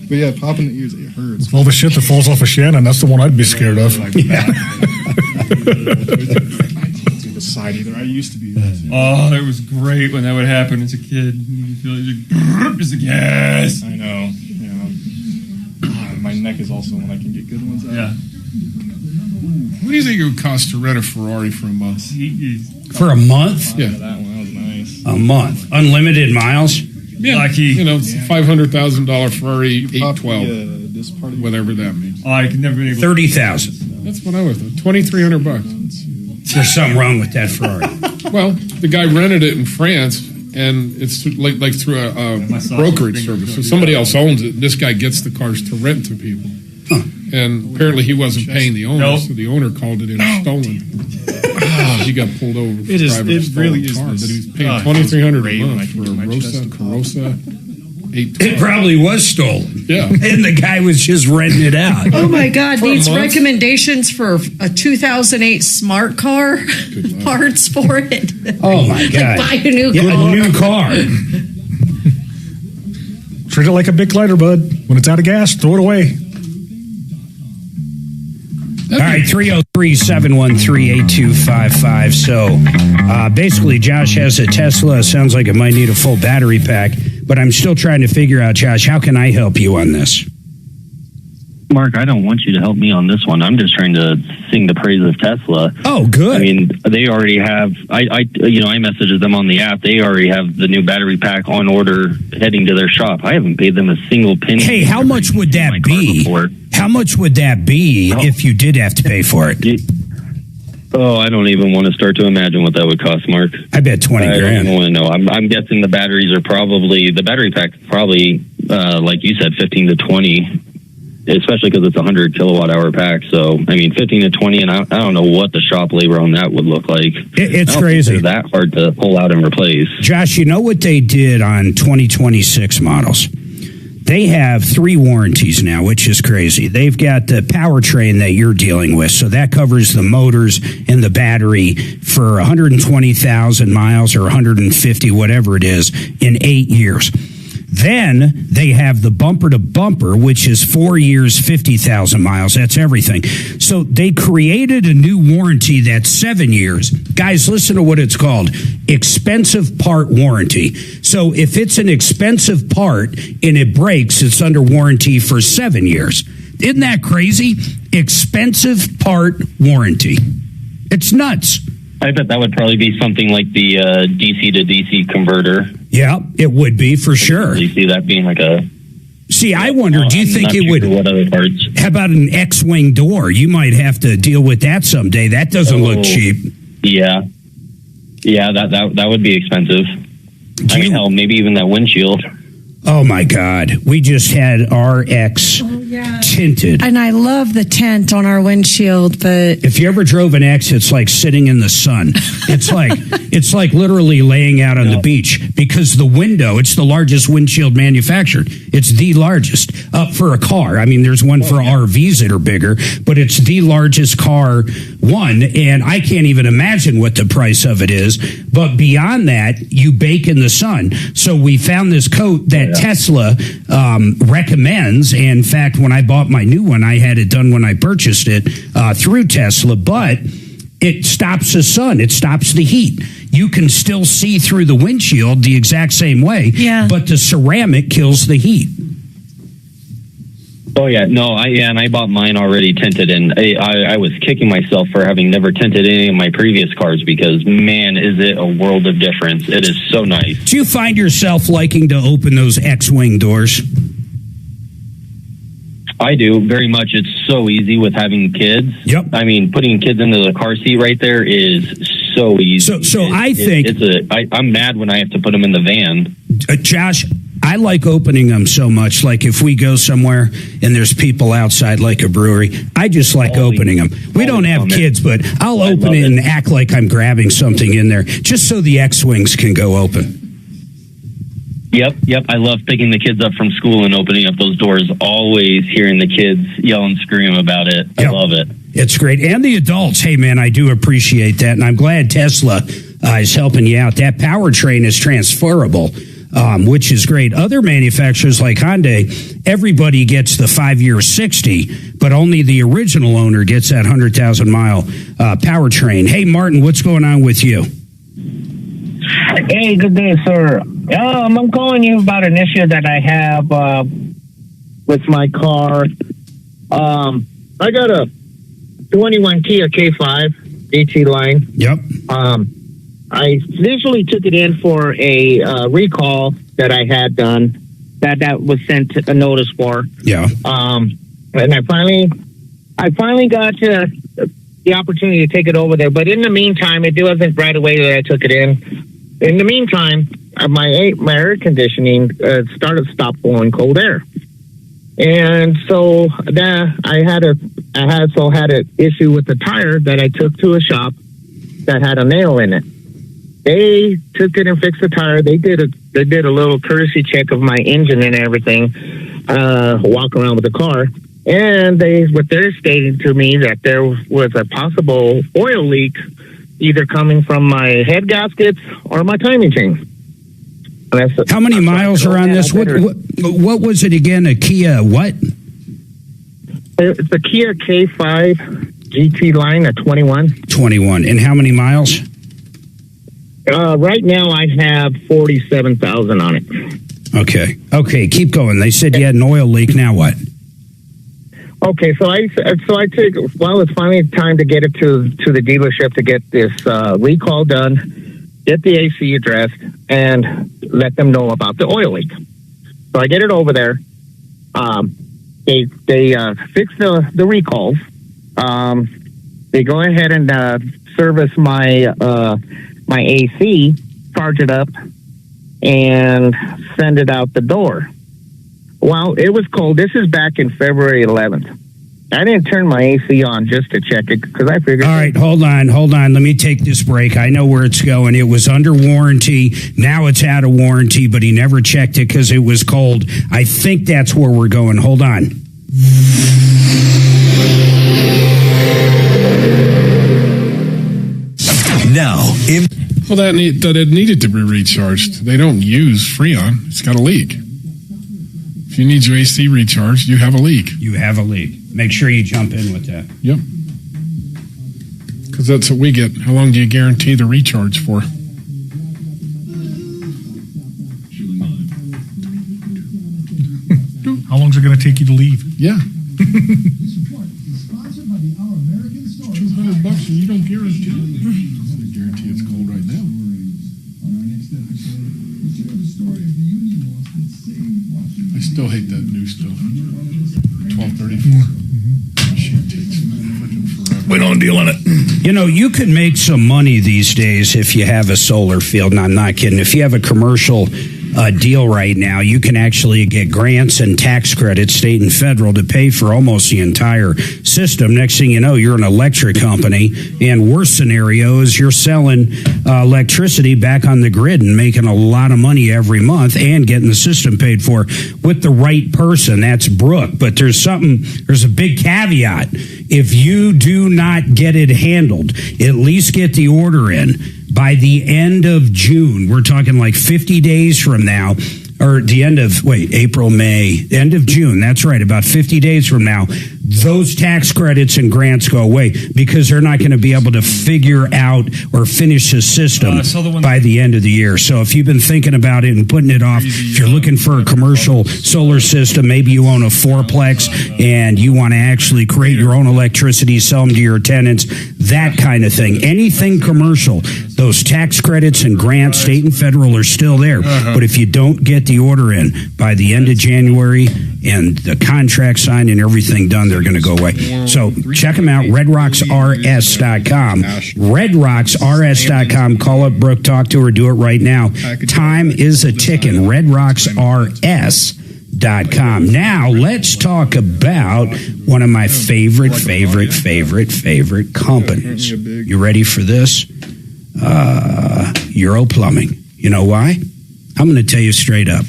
But yeah, popping the ears, it hurts. All the shit that falls off of Shannon, that's the one I'd be scared of. Yeah. The side either. I used to be. Oh, it was great when that would happen as a kid. You feel like it's a gas. I know. Yeah. My neck is also when I can get good ones out. Yeah. What do you think it would cost to rent a Ferrari for a month? For a month? Yeah. That one was nice. A month. Unlimited miles? Yeah. Lucky. $500,000 Ferrari 812. Whatever that means. Oh, I could never be able 30,000. That's what I was thought. $2,300. There's something wrong with that Ferrari. Well, the guy rented it in France, and it's like through a brokerage service. So somebody else owns it. This guy gets the cars to rent to people. Huh. And apparently he wasn't paying the owner, Nope. so the owner called it in stolen. He got pulled over for driving a stolen car, but he was paying $2,300 a month for a Rosa 812. It probably was stolen. Yeah. And the guy was just renting it out. Oh my God, For a needs month? recommendations for a 2008 smart car, parts for it. Oh my God. Like buy a new Yeah, car. a new car. Treat it like a big lighter, bud. When it's out of gas, throw it away. All right, 303-713-8255. So basically, Josh has a Tesla. Sounds like it might need a full battery pack, but I'm still trying to figure out, Josh, how can I help you on this? Mark, I don't want you to help me on this one. I'm just trying to sing the praise of Tesla. Oh, good. I mean, they already have. I messaged them on the app. They already have the new battery pack on order, heading to their shop. I haven't paid them a single penny. Hey, how much would that be? How much would that be if you did have to pay for it? Oh, I don't even want to start to imagine what that would cost, Mark. I bet 20 I grand. don't want to know. I'm guessing the batteries are probably the battery pack probably like you said, 15 to 20. Especially because it's a 100 kilowatt hour pack. So, I mean, 15 to 20, and I don't know what the shop labor on that would look like. It's crazy. They're that hard to pull out and replace. Josh, you know what they did on 2026 models? They have 3 warranties now, which is crazy. They've got the powertrain that you're dealing with. So that covers the motors and the battery for 120,000 miles or 150, whatever it is, in 8 years. Then they have the bumper to bumper, which is 4 years, 50,000 miles. That's everything. So they created a new warranty that's 7 years. Guys, listen to what it's called. Expensive part warranty. So if it's an expensive part and it breaks, it's under warranty for 7 years. Isn't that crazy? Expensive part warranty. It's nuts. I bet that would probably be something like the DC to DC converter. Yeah, it would be for sure. You see that being like a... See, I wonder, do you think it would... What other parts? How about an X-wing door? You might have to deal with that someday. That doesn't look cheap. Yeah. Yeah, that would be expensive. I mean, hell, maybe even that windshield. Oh, my God. We just had our X tinted. And I love the tent on our windshield, but If you ever drove an X, it's like sitting in the sun. It's like literally laying out on the beach because the window, it's the largest windshield manufactured. It's the largest for a car. I mean, there's one for RVs that are bigger, but it's the largest car one. And I can't even imagine what the price of it is. But beyond that, you bake in the sun. So we found this coat that Tesla recommends. In fact, when I bought my new one, I had it done when I purchased it through Tesla, but it stops the sun. It stops the heat. You can still see through the windshield the exact same way, but the ceramic kills the heat. Oh yeah, no, and I bought mine already tinted, and I was kicking myself for having never tinted any of my previous cars because, man, is it a world of difference. It is so nice. Do you find yourself liking to open those X-Wing doors? I do, very much. It's so easy with having kids. Yep. I mean, putting kids into the car seat right there is so easy. So I think... I'm mad when I have to put them in the van. Josh, I like opening them so much. Like if we go somewhere and there's people outside, like a brewery, I just like opening them. We don't have kids, but I'll open it and act like I'm grabbing something in there just so the X-Wings can go open. Yep. I love picking the kids up from school and opening up those doors, always hearing the kids yell and scream about it. I love it. It's great. And the adults, hey, man, I do appreciate that. And I'm glad Tesla is helping you out. That powertrain is transferable, which is great. Other manufacturers like Hyundai, everybody gets the 5-year 60, but only the original owner gets that 100,000-mile powertrain. Hey, Martin, what's going on with you? Hey, good day, sir. I'm calling you about an issue that I have with my car. I got a 21 Kia K5 GT line. Yep. I initially took it in for a recall that I had done that was sent a notice for. Yeah. And I finally got the opportunity to take it over there. But in the meantime, it wasn't right away that I took it in. In the meantime, my air conditioning stopped blowing cold air, and so I had an issue with the tire that I took to a shop that had a nail in it. They took it and fixed the tire. They did a little courtesy check of my engine and everything, walk around with the car, and they're stating to me that there was a possible oil leak, either coming from my head gaskets or my timing chain. How many miles are on this? What was it again? A Kia what? It's a Kia K5 GT line at 21. 21. And how many miles? Right now I have 47,000 on it. Okay, keep going. They said you had an oil leak. Now what? Okay, so I took, it's finally time to get it to the dealership to get this recall done, get the AC addressed, and let them know about the oil leak. So I get it over there. They fix the recalls. They go ahead and service my my AC, charge it up, and send it out the door. Well, it was cold. This is back in February 11th. I didn't turn my AC on just to check it because I figured... All right, hold on. Let me take this break. I know where it's going. It was under warranty. Now it's out of warranty, but he never checked it because it was cold. I think that's where we're going. Hold on. Now, that it needed to be recharged. They don't use Freon. It's got a leak. If you need your AC recharged, you have a leak. Make sure you jump in with that. Yep. Because that's what we get. How long do you guarantee the recharge for? How long is it going to take you to leave? Yeah. $200 and you don't guarantee it. I guarantee it's cold right now. I still hate that new stuff. 1234. Shit takes freaking forever. We don't deal in it. You know, you can make some money these days if you have a solar field. No, I'm not kidding. If you have a commercial deal right now, you can actually get grants and tax credits, state and federal, to pay for almost the entire system. Next thing you know, you're an electric company, and worst scenario is you're selling electricity back on the grid and making a lot of money every month and getting the system paid for with the right person. That's Brooke. But there's a big caveat. If you do not get it handled, at least get the order in by the end of June. We're talking like 50 days from now, or the end of, April, May, end of June. That's right, about 50 days from now. those tax credits and grants go away because they're not going to be able to figure out or finish the system by the end of the year. So if you've been thinking about it and putting it off, if you're looking for a commercial solar system, maybe you own a fourplex and you want to actually create your own electricity, sell them to your tenants, that kind of thing. Anything commercial, those tax credits and grants, state and federal, are still there. But if you don't get the order in by the end of January and the contract signed and everything done, they're going to go away. So check them out, redrocksrs.com. Redrocksrs.com. Call up Brooke, talk to her, do it right now. Time is a ticking. redrocksrs.com. Now, let's talk about one of my favorite companies. You ready for this? Euro Plumbing. You know why? I'm going to tell you straight up.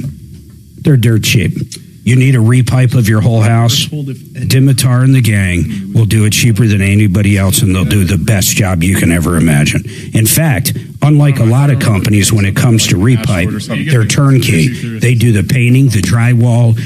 They're dirt cheap. You need a repipe of your whole house? Dimitar and the gang will do it cheaper than anybody else, and they'll do the best job you can ever imagine. In fact, unlike a lot of companies, when it comes to repipe, they're turnkey. They do the painting, the drywall,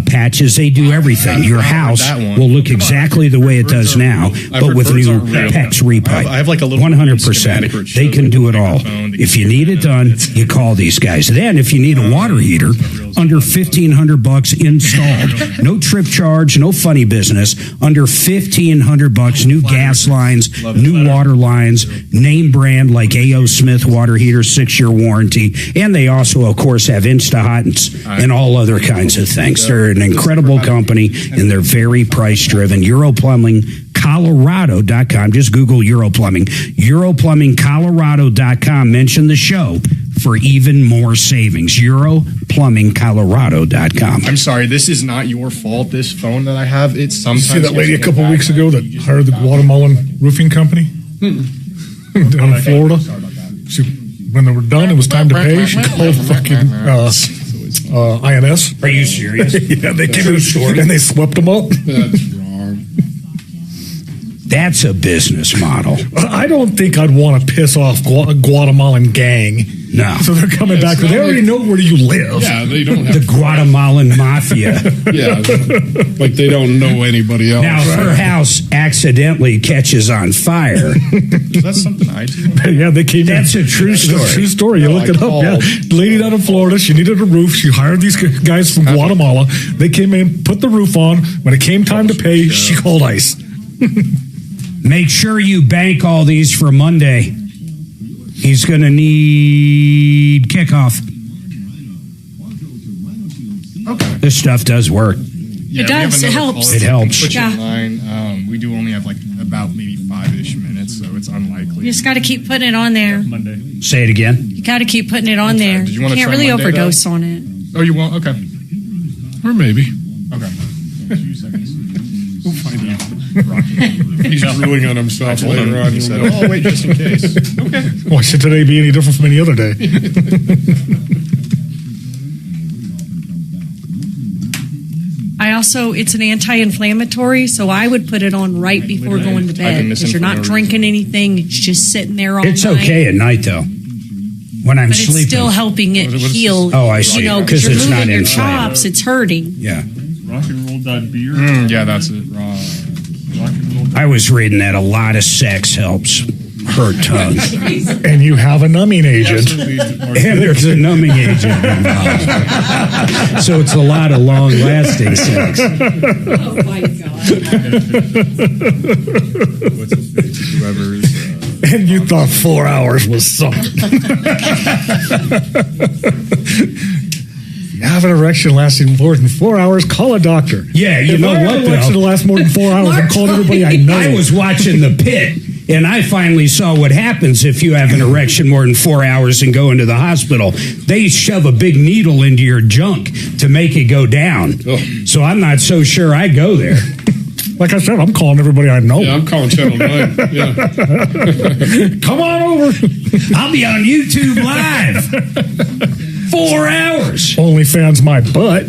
patches. They do everything. Your house will look exactly the way it does now, but with new PEX repipe. 100%. They can do it all. If you need it done, you call these guys. Then, if you need a water heater, under $1,500 installed. No trip charge, no funny business. Under $1,500, new gas lines, new water lines, name brand like A.O. Smith water heater, 6-year warranty. And they also, of course, have Instahots and all other kinds of things. They're an incredible company, and they're very price-driven. Euro Plumbing, Colorado.com. Just Google Euro Plumbing. EuroPlumbingColorado.com. Mention the show for even more savings. EuroPlumbingColorado.com. I'm sorry, this is not your fault, this phone that I have. It's sometimes... See that lady a couple weeks ago that hired the Guatemalan roofing company down in Florida? When they were done, it was time to pay. She called fucking INS. Are you serious? Yeah, they came in and they swept them up. That's wrong. That's a business model. I don't think I'd want to piss off a Guatemalan gang. No. So they're coming back. They already know where you live. Yeah, they don't have the Guatemalan mafia. Yeah, like they don't know anybody else. Now, if her house accidentally catches on fire, that's something I do. Yeah, they came. That's a true story. It's a true story. You look it up. Yeah, lady down in Florida. She needed a roof. She hired these guys from Guatemala. They came in, put the roof on. When it came time to pay, she called ICE. Make sure you bank all these for Monday. He's going to need kickoff. Okay. This stuff does work. Yeah, it does. It helps. It helps. Yeah. We do only have like about maybe 5-ish minutes, so it's unlikely. You just got to keep putting it on there. Monday. Say it again. You got to keep putting it on there. Did you want to can't try really Monday, overdose though? on it. Oh, you won't? Okay. Or maybe. Okay. 2 seconds. We'll find out. He's ruling on himself later on. He said, "Oh, wait, just in case." Okay. Why should today be any different from any other day? It's an anti-inflammatory, so I would put it on right before going to bed because you're not drinking anything. It's just sitting there all night. It's okay at night, though. When I'm but sleeping. It's still helping it heal. Oh, I see. You know, because you're moving your chops, it's hurting. Yeah. Rock and roll beer. Yeah, that's it. I was reading that a lot of sex helps hurt tongues. And you have a numbing agent. And there's a numbing agent involved. So it's a lot of long-lasting sex. Oh, my God. And you thought 4 hours was something. You have an erection lasting more than 4 hours, call a doctor. Yeah, you know what, If I have an erection to last more than 4 hours, I'm calling everybody I know. I was watching The Pit, and I finally saw what happens if you have an erection more than 4 hours and go into the hospital. They shove a big needle into your junk to make it go down. Oh. So I'm not so sure I go there. Like I said, I'm calling everybody I know. Yeah, I'm calling Channel 9. Yeah. Come on over. I'll be on YouTube Live. 4 hours. OnlyFans my butt.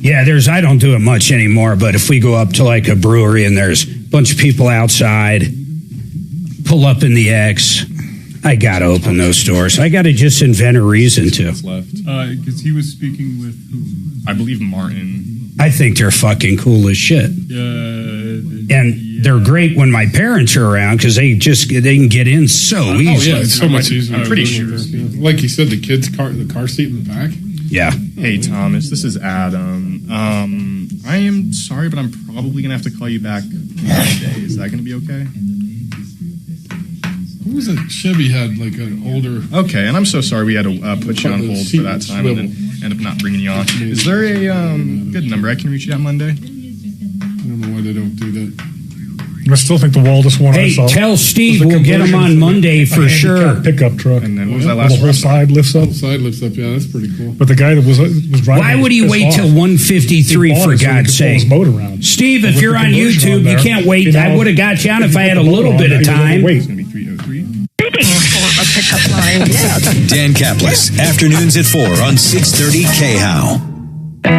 Yeah, I don't do it much anymore, but if we go up to like a brewery and there's a bunch of people outside, pull up in the X, I got to open those doors. I got to just invent a reason to. Because he was speaking with who? I believe Martin. I think they're fucking cool as shit. And they're great when my parents are around because they can get in so easily. Oh, yeah, it's so much easier. I'm pretty sure. Like you said, the car seat in the back. Yeah. Hey, Thomas, this is Adam. I am sorry, but I'm probably going to have to call you back Monday. Is that going to be okay? Who was it? Chevy had like an older... Okay, and I'm so sorry we had to put you on hold for that time and then end up not bringing you on. Is there a good number I can reach you at Monday? I don't know why they don't do that. I still think the wildest one I saw. Hey, tell Steve we'll get him on Monday for sure. Pickup truck. And then what was that last one? The whole side lifts up. Side lifts up, yeah, that's pretty cool. But the guy that was driving... Why would he wait till 153 for God's sake? Steve, if you're on YouTube, you can't wait. I would have got you on if I had a little bit of time. Waiting for a pickup line. Dan Caplis, afternoons at 4 on 630 KHOW. All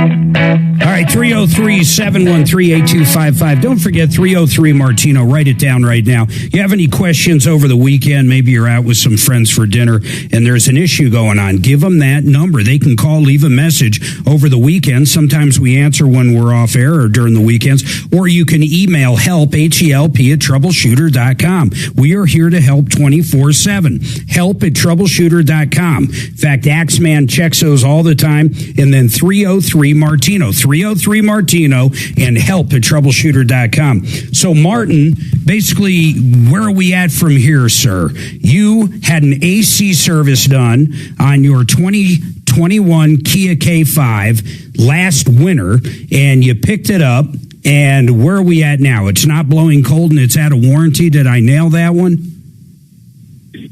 right, 303-713-8255. Don't forget 303 Martino. Write it down right now. You have any questions over the weekend? Maybe you're out with some friends for dinner and there's an issue going on. Give them that number. They can call, leave a message over the weekend. Sometimes we answer when we're off air or during the weekends. Or you can email help, H-E-L-P, at troubleshooter.com. We are here to help 24/7. Help at troubleshooter.com. In fact, Axeman checks those all the time. And then 303 Martino, 303 Martino, and help at troubleshooter.com. So, Martin, basically, where are we at from here, sir? You had an AC service done on your 2021 Kia K5 last winter, and you picked it up, and where are we at now? It's not blowing cold, and it's out of warranty. Did I nail that one?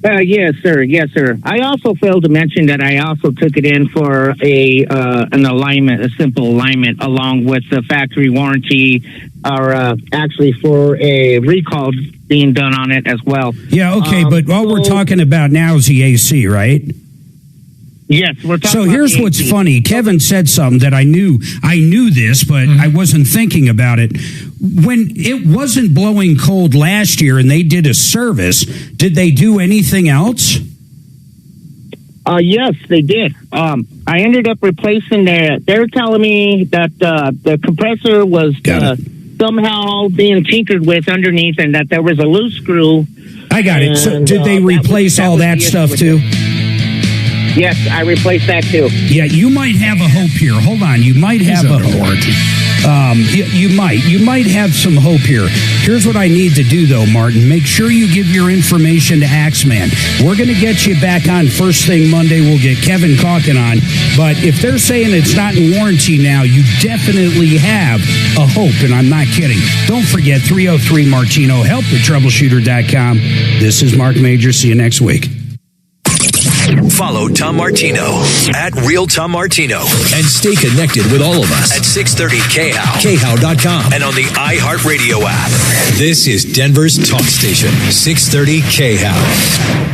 Yes, sir. Yes, sir. I also failed to mention that I also took it in for an alignment, a simple alignment, along with the factory warranty, or actually for a recall being done on it as well. Yeah, okay, but all we're talking about now is the AC, right? Yes, we're talking. So here's what's funny. Kevin said something that I knew this, but I wasn't thinking about it. When it wasn't blowing cold last year and they did a service, did they do anything else? Yes, they did. I ended up replacing they're telling me that the compressor was somehow being tinkered with underneath and that there was a loose screw. I got it. So did they replace all that stuff too? Yes, I replaced that too. Yeah, you might have a hope here. Hold on, you might have a hope. You might have some hope here. Here's what I need to do, though, Martin. Make sure you give your information to Axeman. We're going to get you back on first thing Monday. We'll get Kevin Calkin on. But if they're saying it's not in warranty now, you definitely have a hope, and I'm not kidding. Don't forget 303 Martino. Help at troubleshooter.com. This is Marc Mager. See you next week. Follow Tom Martino at Real Tom Martino and stay connected with all of us at 630 KHOW, KHOW.com, and on the iHeartRadio app. This is Denver's talk station, 630 KHOW.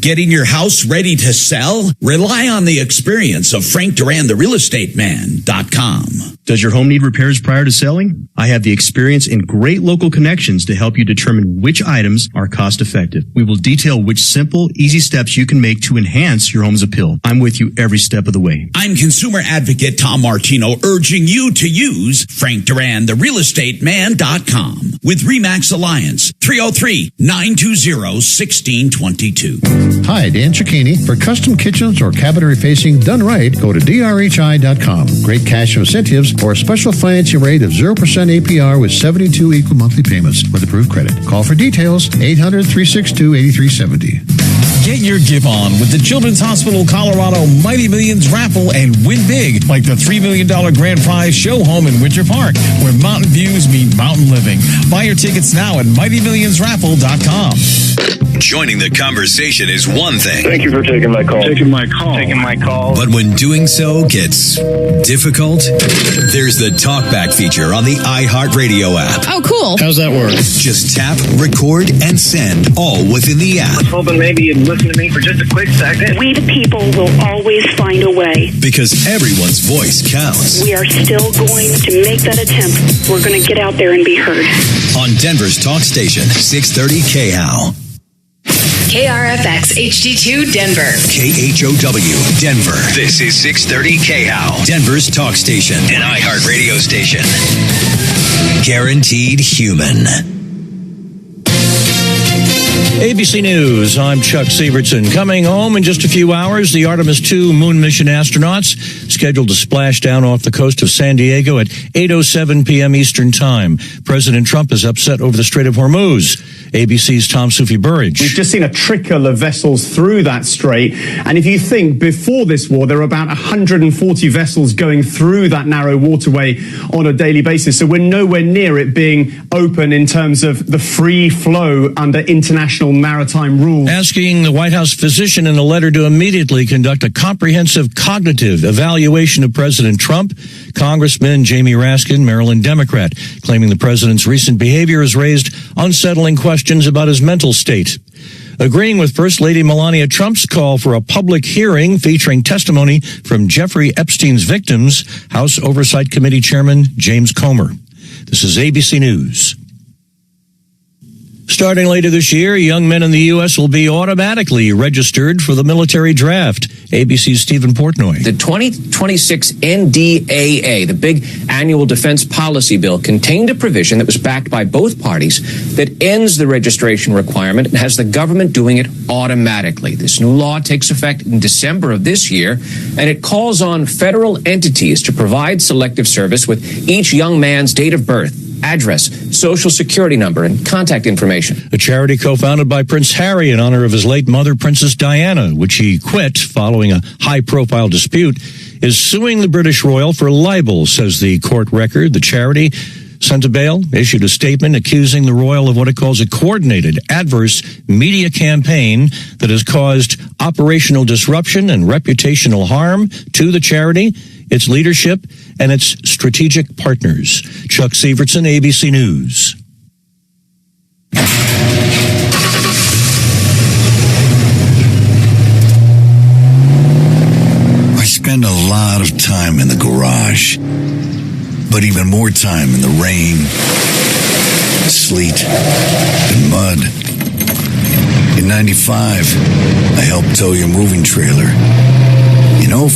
Getting your house ready to sell? Rely on the experience of Frank Duran, the realestateman.com. Does your home need repairs prior to selling? I have the experience and great local connections to help you determine which items are cost effective. We will detail which simple, easy steps you can make to enhance your home's appeal. I'm with you every step of the way. I'm consumer advocate Tom Martino, urging you to use Frank Duran, the realestateman.com with RE/MAX Alliance, 303-920-1622. Hi, Dan Cicchini. For custom kitchens or cabinetry facing done right, go to drhi.com. Great cash incentives or a special financing rate of 0% APR with 72 equal monthly payments with approved credit. Call for details, 800-362-8370. Get your give on with the Children's Hospital Colorado Mighty Millions raffle and win big, like the $3 million grand prize show home in Winter Park, where mountain views meet mountain living. Buy your tickets now at mightymillionsraffle.com. Joining the conversation is one thing. Thank you for taking my call. Taking my call. But when doing so gets difficult, there's the talkback feature on the iHeartRadio app. Oh, cool. How's that work? Just tap, record, and send all within the app. I was hoping maybe you'd listen listen to me for just a quick second? We the people will always find a way. Because everyone's voice counts. We are still going to make that attempt. We're going to get out there and be heard. On Denver's talk station, 630 KHOW. KRFX HD2 Denver. KHOW Denver. This is 630 KHOW. Denver's talk station and iHeart radio station. Guaranteed human. ABC News, I'm Chuck Sievertson. Coming home in just a few hours, the Artemis II moon mission astronauts scheduled to splash down off the coast of San Diego at 8:07 p.m. Eastern Time. President Trump is upset over the Strait of Hormuz. ABC's Tom Sufi-Burridge. We've just seen a trickle of vessels through that strait. And if you think before this war, there were about 140 vessels going through that narrow waterway on a daily basis. So we're nowhere near it being open in terms of the free flow under international maritime rules. Asking the White House physician in a letter to immediately conduct a comprehensive cognitive evaluation of President Trump. Congressman Jamie Raskin, Maryland Democrat, claiming the president's recent behavior has raised unsettling questions about his mental state. Agreeing with First Lady Melania Trump's call for a public hearing featuring testimony from Jeffrey Epstein's victims, House Oversight Committee Chairman James Comer. This is ABC News. Starting later this year, young men in the U.S. will be automatically registered for the military draft. ABC's Stephen Portnoy. The 2026 NDAA, the big annual defense policy bill, contained a provision that was backed by both parties that ends the registration requirement and has the government doing it automatically. This new law takes effect in December of this year, and it calls on federal entities to provide selective service with each young man's date of birth, address, social security number, and contact information. A charity co-founded by Prince Harry in honor of his late mother, Princess Diana, which he quit following a high-profile dispute, is suing the British royal for libel, says the court record. The charity sent a bail, issued a statement accusing the royal of what it calls a coordinated adverse media campaign that has caused operational disruption and reputational harm to the charity, its leadership, and its strategic partners. Chuck Sievertson, ABC News. I spend a lot of time in the garage, but even more time in the rain, sleet, and mud. In 95, I helped tow your moving trailer. You know,